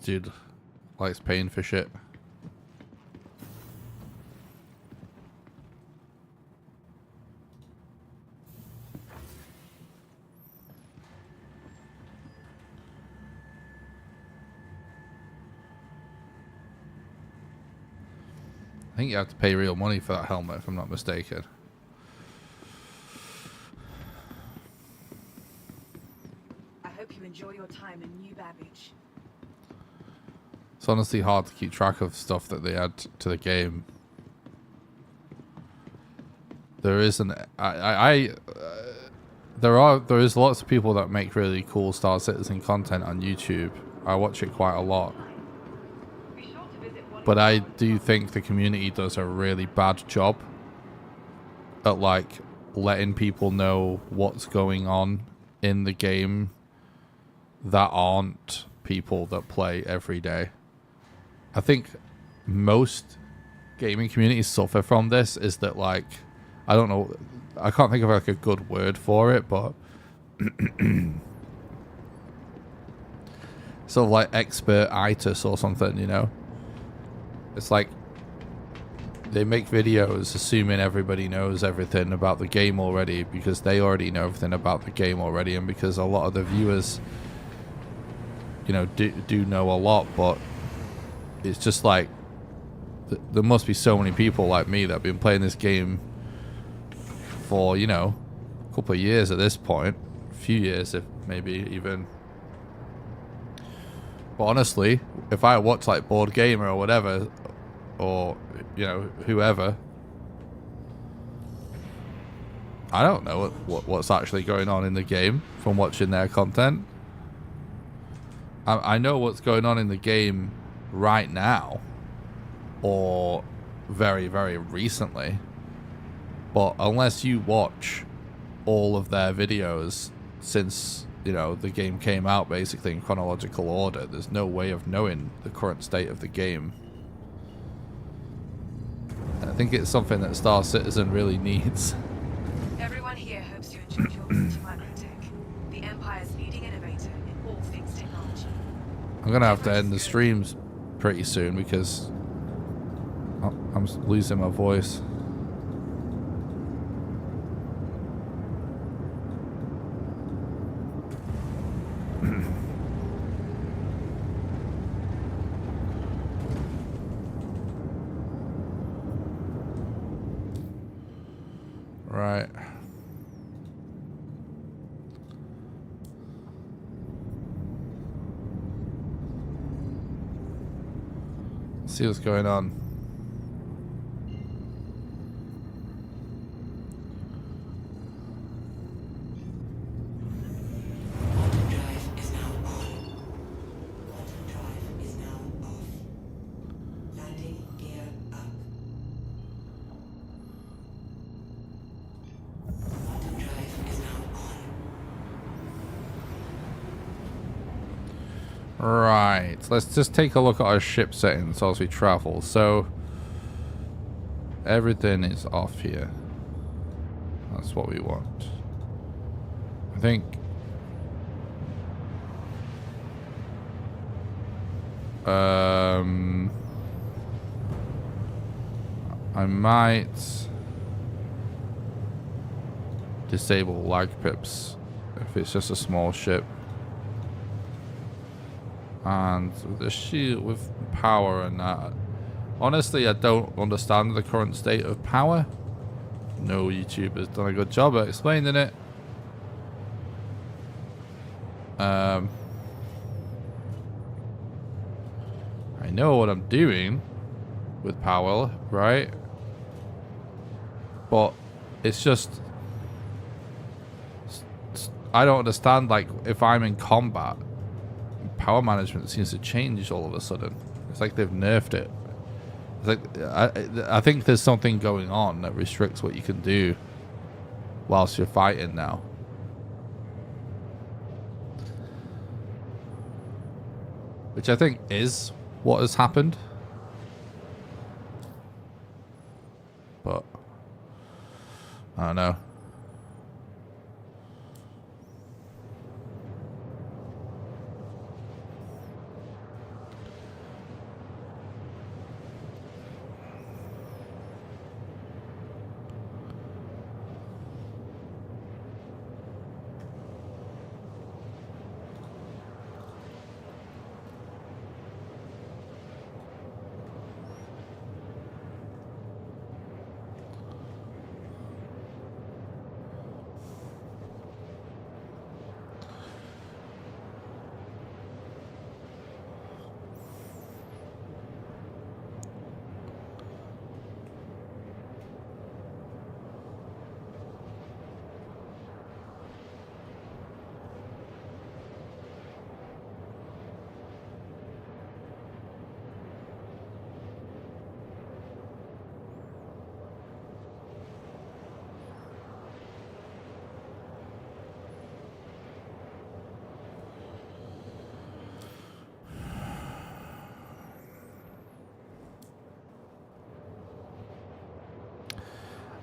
dude likes paying for shit. I think you have to pay real money for that helmet, if I'm not mistaken. I hope you enjoy your time in New Babbage. It's honestly hard to keep track of stuff that they add to the game. There is there is lots of people that make really cool Star Citizen content on YouTube. I watch it quite a lot. But I do think the community does a really bad job at like letting people know what's going on in the game that aren't people that play every day. I think most gaming communities suffer from this, is that like, I don't know, I can't think of like a good word for it, but sort of like expert-itis or something, you know? It's like they make videos assuming everybody knows everything about the game already because they already know everything about the game already, and because a lot of the viewers, you know, do know a lot, but it's just like there must be so many people like me that have been playing this game for, you know, a couple of years at this point, a few years if maybe even. But honestly, if I watch like Board Gamer or whatever, or, you know, whoever, I don't know what's actually going on in the game from watching their content. I know what's going on in the game right now, or very, very recently. But unless you watch all of their videos since, you know, the game came out basically in chronological order, there's no way of knowing the current state of the game. And I think it's something that Star Citizen really needs. Everyone here hopes you enjoyed your visit to Microtech, the Empire's leading innovator in all things technology. I'm gonna have to end the streams pretty soon because I'm losing my voice. Right. Let's see what's going on. Quantum drive is now on. Quantum drive is now off. Landing gear up. Quantum drive is now on. Right, let's just take a look at our ship settings as we travel. So everything is off here. That's what we want. I think I might disable lag pips if it's just a small ship. And the shield with power and that. Honestly, I don't understand the current state of power. No YouTuber's done a good job at explaining it. I know what I'm doing with power, right? But it's just, I don't understand, like, if I'm in combat, power management seems to change all of a sudden. It's like they've nerfed it. It's like I think there's something going on that restricts what you can do whilst you're fighting now. Which I think is what has happened. But I don't know.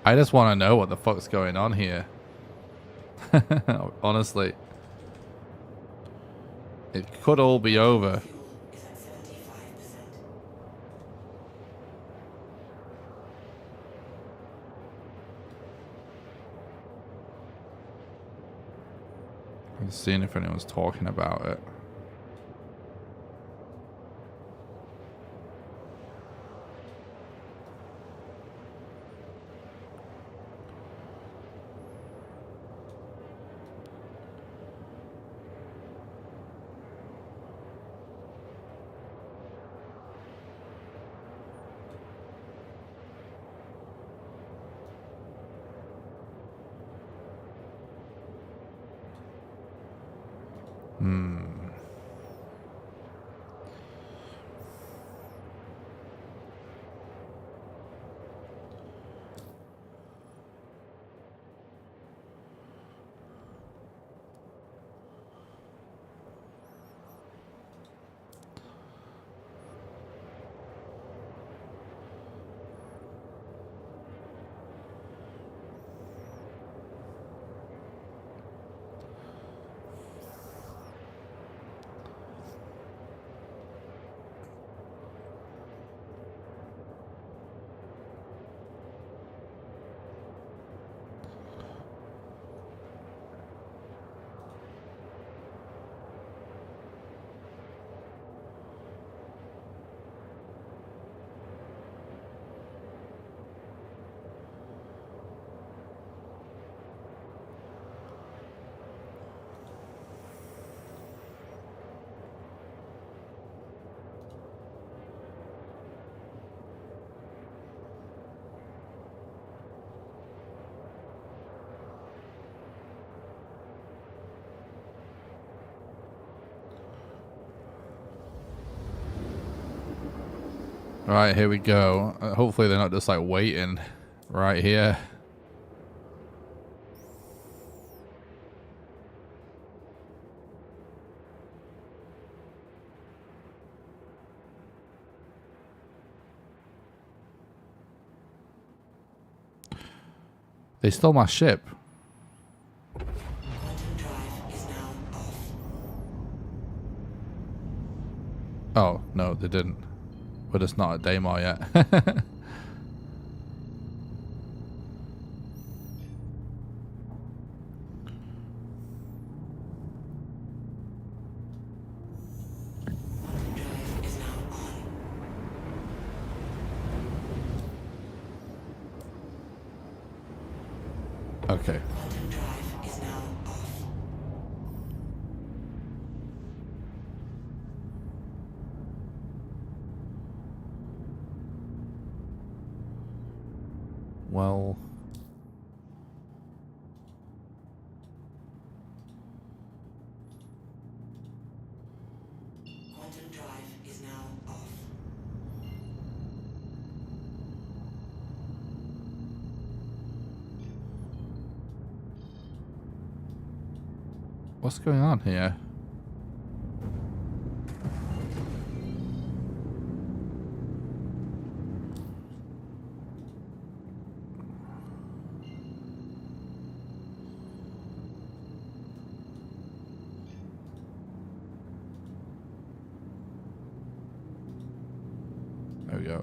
I just want to know what the fuck's going on here. Honestly. It could all be over. Fuel is at 75%. I'm seeing if anyone's talking about it. Right, here we go. Hopefully they're not just like waiting right here. They stole my ship. Quantum drive is now off. Oh, no, they didn't. But it's not a Daymar yet. Quantum drive is now on. Okay. Quantum drive is now off. Well, Quantum drive is now off. what's going on here? There we go.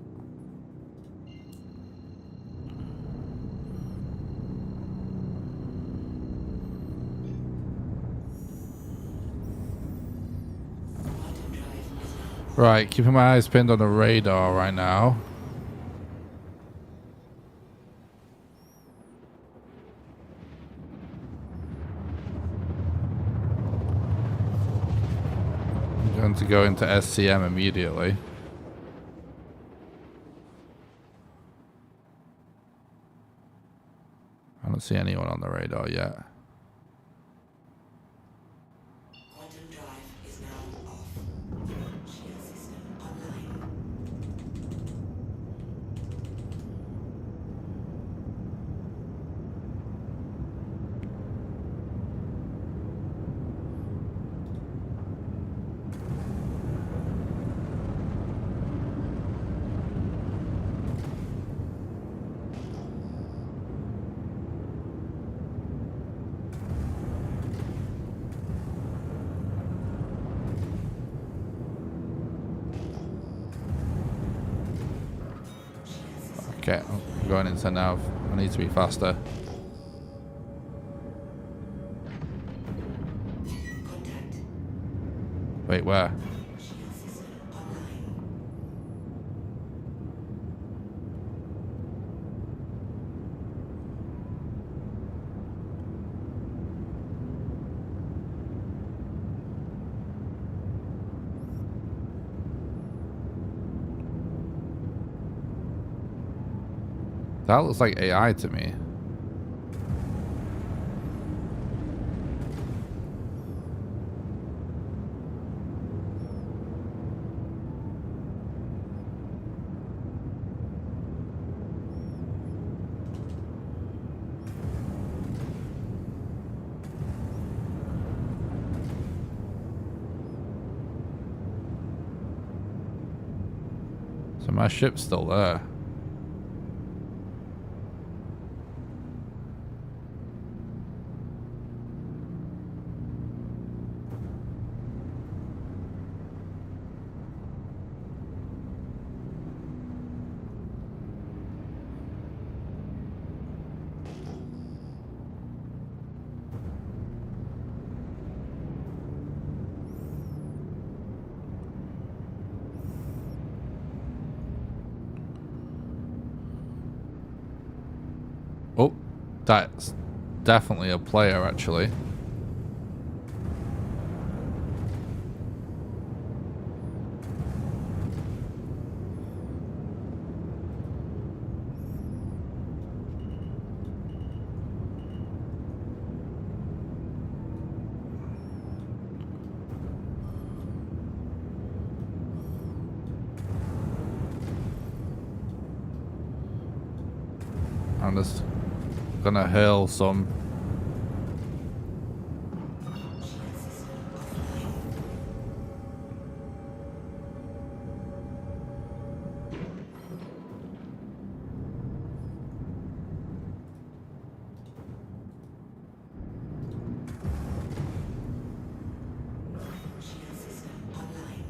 Quantum drive is now Right, keeping my eyes pinned on the radar right now. I'm going to go into SCM immediately. I don't see anyone on the radar yet. Quantum drive is now off. Shield system online. Okay, I'm going into nav. I need to be faster. Contact. Wait, where? Shield system online. That looks like AI to me. So my ship's still there. Oh, that's definitely a player, actually. I'm just gonna hurl some. Shield system online.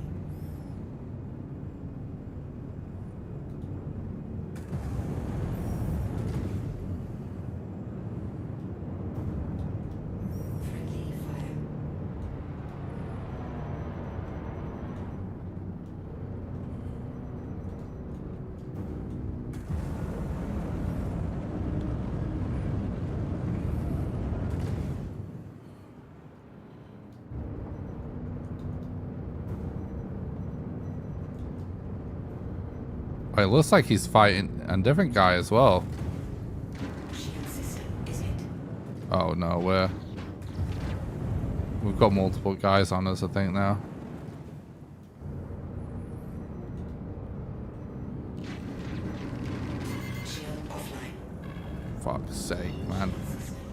Friendly fire. Oh, it looks like he's fighting a different guy as well. Shield system is it. Oh no, we've got multiple guys on us, I think now. Shield offline. Fuck's sake, man. System offline.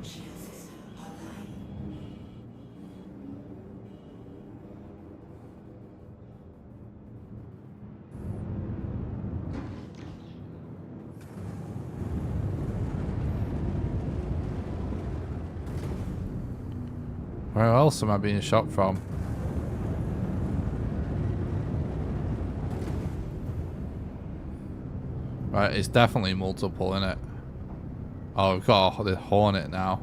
Shield system online. Where else am I being shot from? Right, it's definitely multiple, innit? Oh, we've got the Hornet now.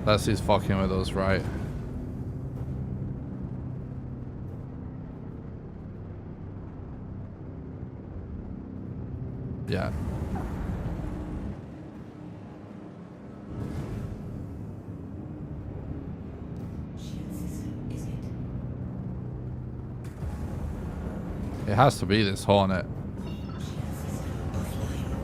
That's who's fucking with us, right? Yeah. Shield system is it. It has to be this Hornet. Shield system offline.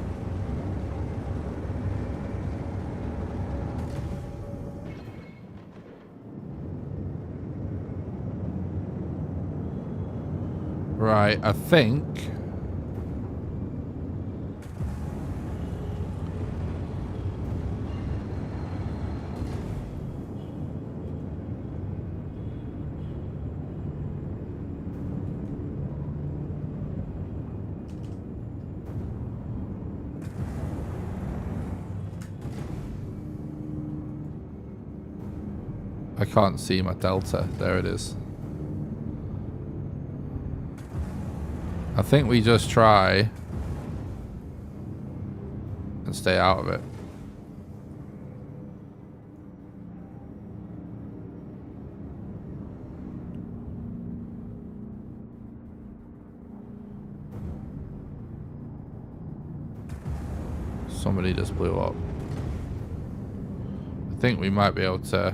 Right, I think... I can't see my delta. There it is. I think we just try and stay out of it. Somebody just blew up. I think we might be able to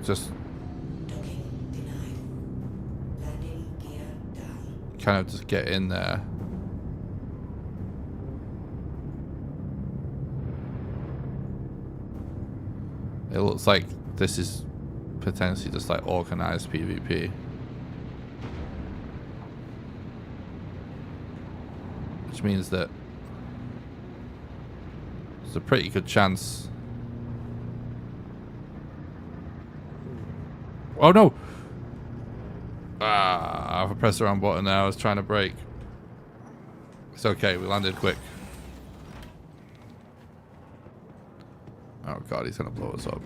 just kind of just get in there. It looks like this is potentially just like organized PvP. Which means that there's a pretty good chance. Oh no! Ah, I pressed the wrong button there. I was trying to brake. It's okay, we landed quick. Oh god, he's gonna blow us up.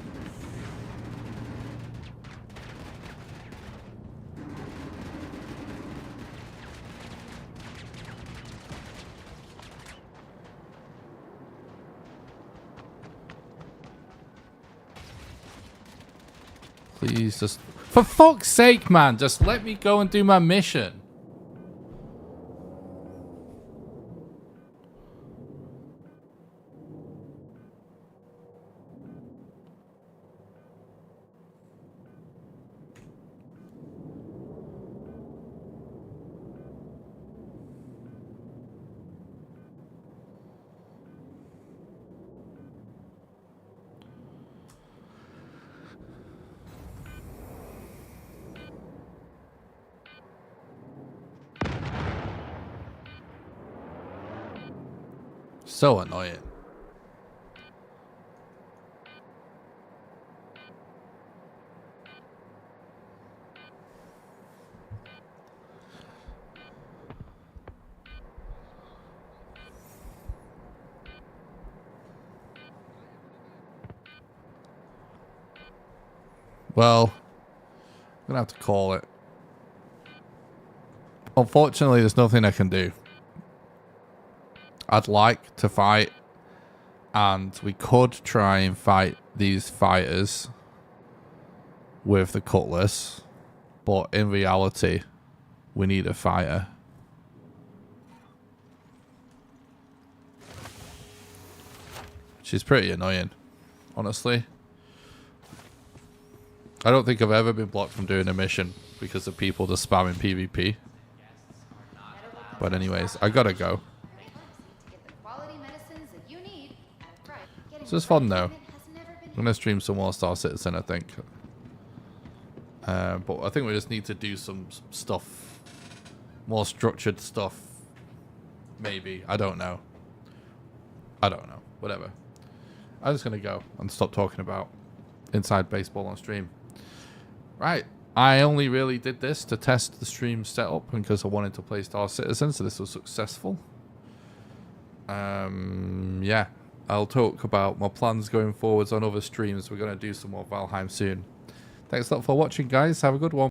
Please just... For fuck's sake, man! Just let me go and do my mission. So annoying. Well, I'm gonna have to call it. Unfortunately, there's nothing I can do. I'd like to fight, and we could try and fight these fighters with the cutlass, but in reality, we need a fighter. Which is pretty annoying, honestly. I don't think I've ever been blocked from doing a mission because of people just spamming PvP. But anyways, I gotta go. So it's fun though. I'm gonna stream some more Star Citizen, I think. But I think we just need to do some stuff, more structured stuff. Maybe, I don't know. Whatever. I'm just gonna go and stop talking about inside baseball on stream. Right. I only really did this to test the stream setup because I wanted to play Star Citizen, so this was successful. Yeah. I'll talk about my plans going forwards on other streams. We're going to do some more Valheim soon. Thanks a lot for watching, guys. Have a good one.